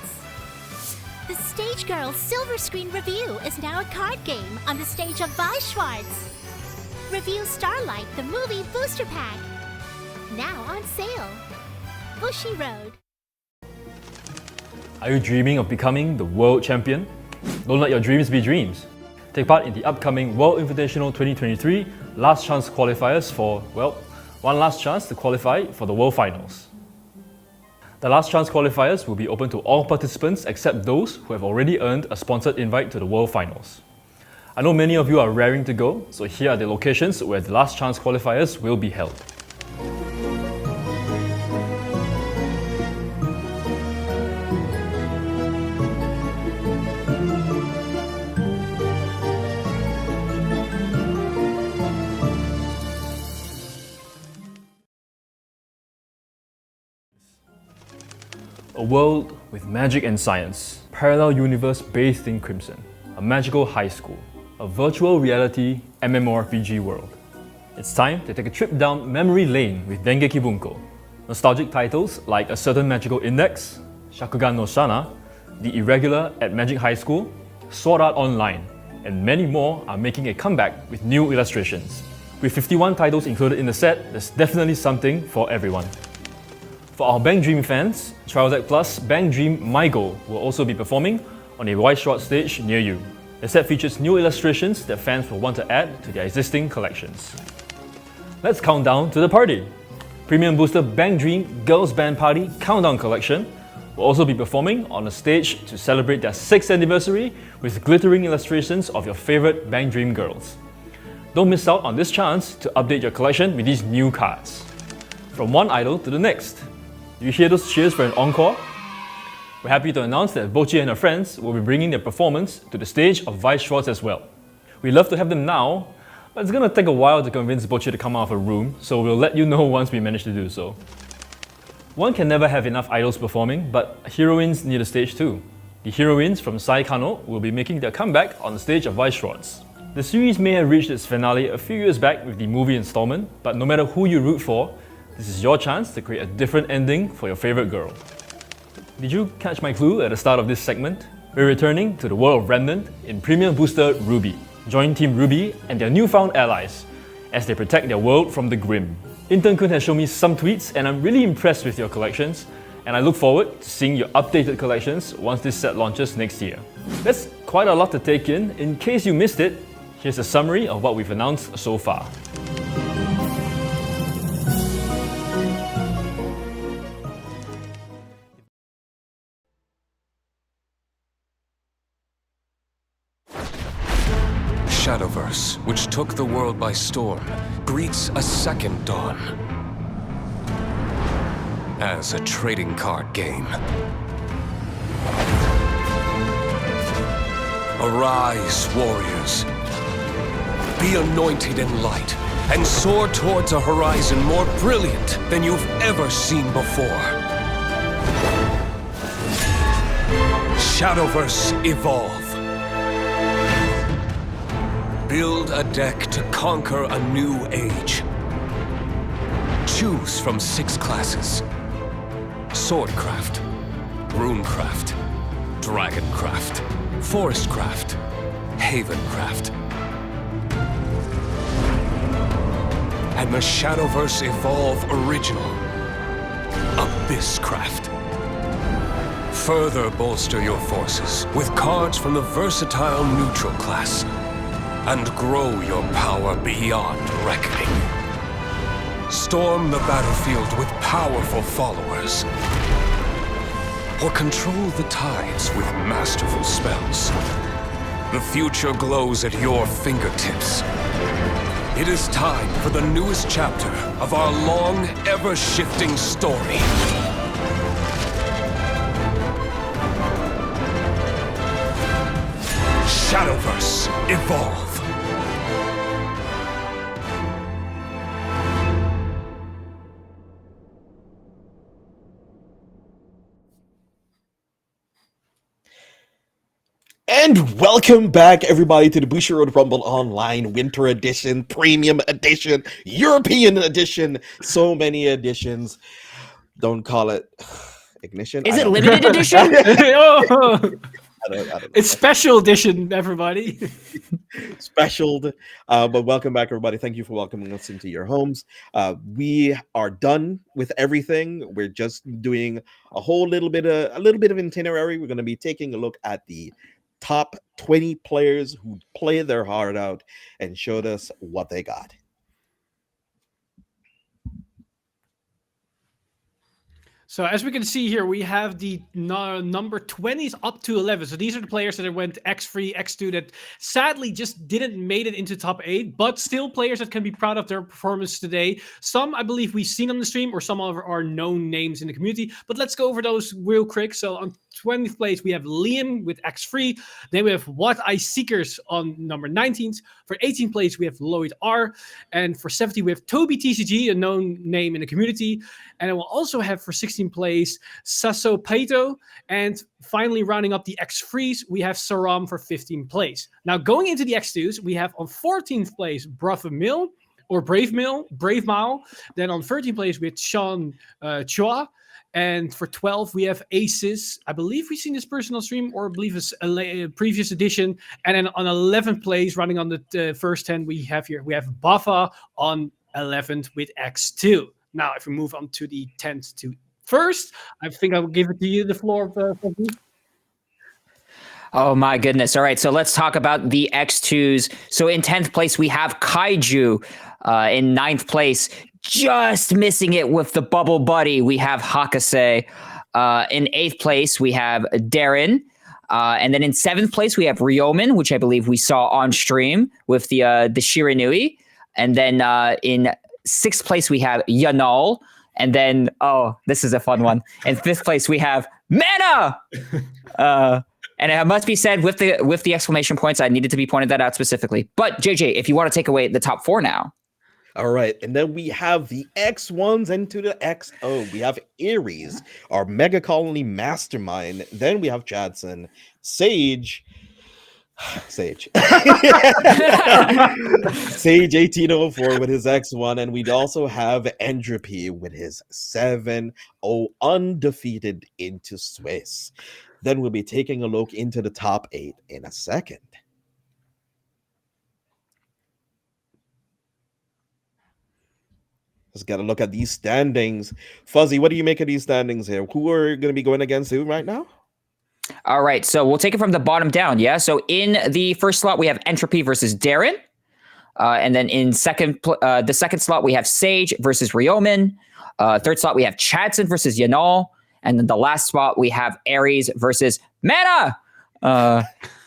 The Stage Girl Silver Screen Review is now a card game on the stage of Weiss Schwarz. Review Starlight, the movie booster pack. Now on sale. Bushiroad. Are you dreaming of becoming the world champion? Don't let your dreams be dreams. Take part in the upcoming World Invitational 2023 Last Chance Qualifiers for, well, one last chance to qualify for the World Finals. The Last Chance Qualifiers will be open to all participants except those who have already earned a sponsored invite to the World Finals. I know many of you are raring to go, so here are the locations where the Last Chance Qualifiers will be held. A world with magic and science, parallel universe bathed in crimson, a magical high school, a virtual reality MMORPG world. It's time to take a trip down memory lane with Dengeki Bunko. Nostalgic titles like A Certain Magical Index, Shakugan no Shana, The Irregular at Magic High School, Sword Art Online, and many more are making a comeback with new illustrations. With 51 titles included in the set, there's definitely something for everyone. For our Bang Dream fans, Trial Deck Plus Bang Dream My Goal will also be performing on a Weiss Schwarz stage near you. The set features new illustrations that fans will want to add to their existing collections. Let's count down to the party. Premium Booster Bang Dream Girls Band Party Countdown Collection will also be performing on a stage to celebrate their 6th anniversary with glittering illustrations of your favorite Bang Dream girls. Don't miss out on this chance to update your collection with these new cards. From one idol to the next. You hear those cheers for an encore? We're happy to announce that Bochi and her friends will be bringing their performance to the stage of Weiss Schwarz as well. We'd love to have them now, but it's gonna take a while to convince Bochi to come out of her room, so we'll let you know once we manage to do so. One can never have enough idols performing, but heroines need a stage too. The heroines from Sai Kano will be making their comeback on the stage of Weiss Schwarz. The series may have reached its finale a few years back with the movie installment, but no matter who you root for, this is your chance to create a different ending for your favorite girl. Did you catch my clue at the start of this segment? We're returning to the world of Remnant in Premium Booster Ruby. Join Team Ruby and their newfound allies as they protect their world from the Grim. Intern-kun has shown me some tweets and I'm really impressed with your collections, and I look forward to seeing your updated collections once this set launches next year. That's quite a lot to take in. In case you missed it, here's a summary of what we've announced so far. Shadowverse, which took the world by storm, greets a second dawn. As a trading card game. Arise, warriors. Be anointed in light, and soar towards a horizon more brilliant than you've ever seen before. Shadowverse Evolve. Build a deck to conquer a new age. Choose from 6 classes. Swordcraft, Runecraft, Dragoncraft, Forestcraft, Havencraft. And the Shadowverse Evolve Original, Abysscraft. Further bolster your forces with cards from the versatile neutral class. And grow your power beyond reckoning. Storm the battlefield with powerful followers. Or control the tides with masterful spells. The future glows at your fingertips. It is time for the newest chapter of our long, ever-shifting story. Shadowverse Evolve. And welcome back, everybody, to the Bushiroad Rumble Online Winter Edition, Premium Edition, European Edition. So many editions. Don't call it Ignition. Is it limited edition? Oh, I don't know. it's special edition, everybody. Specialed. But welcome back, everybody. Thank you for welcoming us into your homes. We are done with everything. We're just doing a little bit of itinerary. We're going to be taking a look at the top 20 players who played their heart out and showed us what they got. So as we can see here, we have the number 20s up to 11. So these are the players that went X3, X2 that sadly just didn't made it into top 8, but still players that can be proud of their performance today. Some, I believe, we've seen on the stream, or some of our known names in the community. But let's go over those real quick. So on 20th place, we have Liam with X3. Then we have What I Seekers on number 19th. For 18th place, we have Lloyd R. And for 70, we have Toby TCG, a known name in the community. And then we'll also have for 16th place, Sasso Paito. And finally, rounding up the X3s, we have Saram for 15th place. Now, going into the X2s, we have on 14th place, Brave Mill. Then on 13th place, we have Sean Chua. And for 12, we have Aces. I believe we've seen this person on stream, or I believe it's a previous edition. And then on 11th place, running on the first 10 we have here, we have Bafa on 11th with X2. Now, if we move on to the 10th to first, I think I will give it to you, the floor. Oh my goodness. All right, so let's talk about the X2s. So in 10th place, we have Kaiju. In 9th place, just missing it with the Bubble Buddy, we have Hakase. In 8th place, we have Darren. And then in 7th place, we have Ryomen, which I believe we saw on stream with the Shiranui. And then in 6th place, we have Yanal. And then, this is a fun one. In 5th place, we have Mana! And it must be said with the exclamation points, I needed to be pointed that out specifically. But JJ, if you want to take away the top 4 now. All right, and then we have the X1s into the XO. We have Ares, our Mega Colony mastermind. Then we have Chadson, Sage. Sage 1804 with his X1, and we'd also have Entropy with his 7-0 undefeated into Swiss. Then we'll be taking a look into the top 8 in a second. Let's get a look at these standings. Fuzzy, what do you make of these standings here? Who are going to be going against who right now? All right, so we'll take it from the bottom down, yeah? So in the first slot, we have Entropy versus Darren. And then in the second slot, we have Sage versus Ryomen. Third slot, we have Chadson versus Yanal. And then the last spot, we have Ares versus Mana.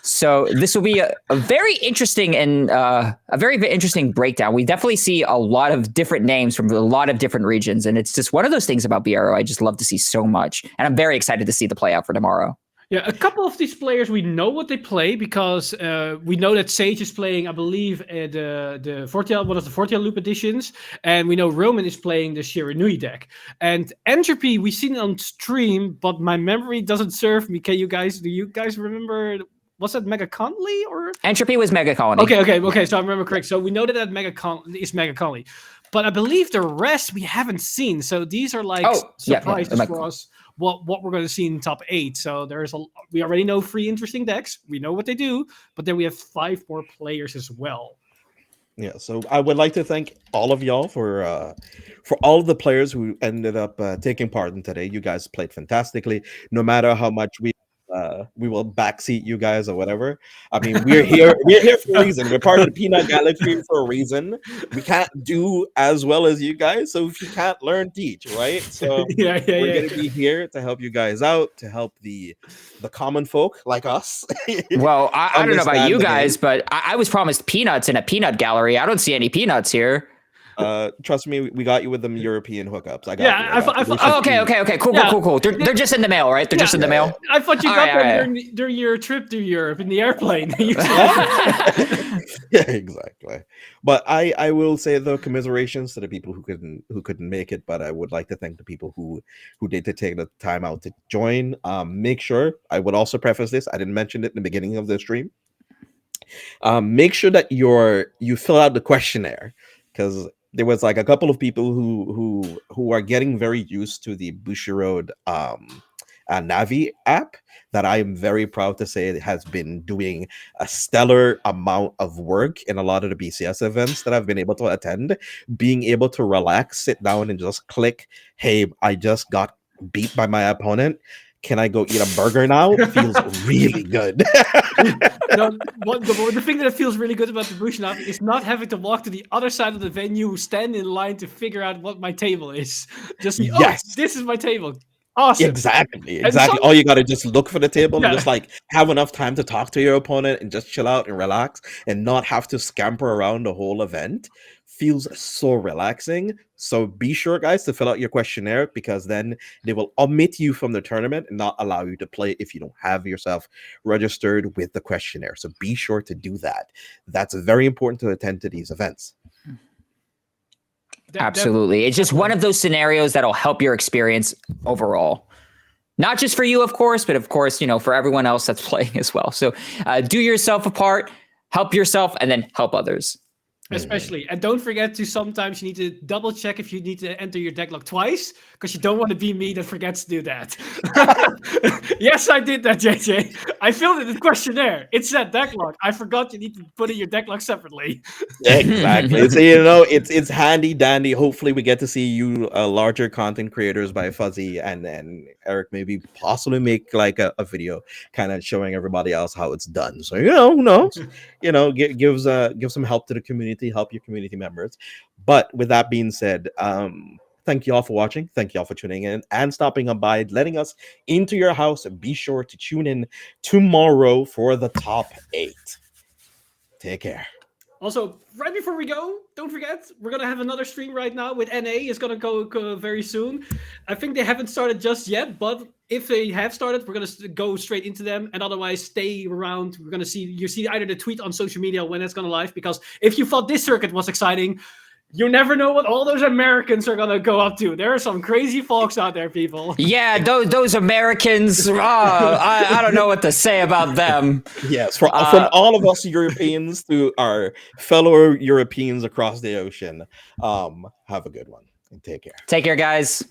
So this will be a very interesting and a very interesting breakdown. We definitely see a lot of different names from a lot of different regions. And it's just one of those things about BRO I just love to see so much. And I'm very excited to see the play out for tomorrow. Yeah, a couple of these players, we know what they play because we know that Sage is playing, I believe, the Fortiel, one of the Fortiel Loop editions, and we know Roman is playing the Shiranui deck. And Entropy, we've seen it on stream, but my memory doesn't serve me. Do you guys remember? Was that Mega Conley or? Entropy was Mega Colony. Okay. So I remember correct. So we know that Mega Conley is Mega Conley, but I believe the rest we haven't seen. So these are like surprises for us. What we're going to see in top 8. So we already know 3 interesting decks. We know what they do, but then we have 5 more players as well. Yeah, so I would like to thank all of y'all for all of the players who ended up taking part in today. You guys played fantastically. No matter how much we will backseat you guys or whatever. I mean, we're here for a reason. We're part of the Peanut Galaxy for a reason. We can't do as well as you guys, so if you can't learn, teach, right? So we're gonna be here to help you guys out, to help the common folk like us. Well, I don't know about you guys, but I was promised peanuts in a peanut gallery. I don't see any peanuts here. Trust me, we got you with them European hookups. Okay, cool. They're just in the mail, right? They're just in the mail. I thought you got them during your trip to Europe in the airplane. Yeah, exactly. But I will say though, commiserations to the people who couldn't make it. But I would like to thank the people who did take the time out to join. Make sure, I would also preface this, I didn't mention it in the beginning of the stream. Make sure that you fill out the questionnaire, because there was like a couple of people who are getting very used to the Bushiroad Navi app that I am very proud to say it has been doing a stellar amount of work in a lot of the BCS events that I've been able to attend. Being able to relax, sit down, and just click, hey, I just got beat by my opponent. Can I go eat a burger now? It feels really good. The thing that feels really good about the Bush Navi is not having to walk to the other side of the venue, stand in line to figure out what my table is. Just this is my table. Awesome. Exactly. All you gotta just look for the table and just like have enough time to talk to your opponent and just chill out and relax and not have to scamper around the whole event. Feels so relaxing. So be sure, guys, to fill out your questionnaire, because then they will omit you from the tournament and not allow you to play if you don't have yourself registered with the questionnaire. So be sure to do that. That's very important to attend to these events. Absolutely. It's just one of those scenarios that'll help your experience overall. Not just for you, of course, but of course, for everyone else that's playing as well. So do yourself a part, help yourself, and then help others. Especially, and don't forget to sometimes you need to double check if you need to enter your deck log twice, because you don't want to be me that forgets to do that. Yes, I did that, JJ. I filled in the questionnaire. It said decklog. I forgot you need to put in your decklog separately. Exactly. So it's handy dandy. Hopefully, we get to see you larger content creators by Fuzzy and then Eric maybe possibly make like a video kind of showing everybody else how it's done. So who knows? Give some help to the community, help your community members. But with that being said, thank you all for watching. Thank you all for tuning in and stopping by, letting us into your house. Be sure to tune in tomorrow for the top 8. Take care. Also, right before we go, don't forget, we're going to have another stream right now with NA. It's going to go very soon. I think they haven't started just yet, but if they have started, we're going to go straight into them. And otherwise, stay around. We're going to see either the tweet on social media when it's going to live, because if you thought this circuit was exciting, you never know what all those Americans are going to go up to. There are some crazy folks out there, people. Yeah, those Americans, I don't know what to say about them. Yes, from all of us Europeans to our fellow Europeans across the ocean, have a good one and take care. Take care, guys.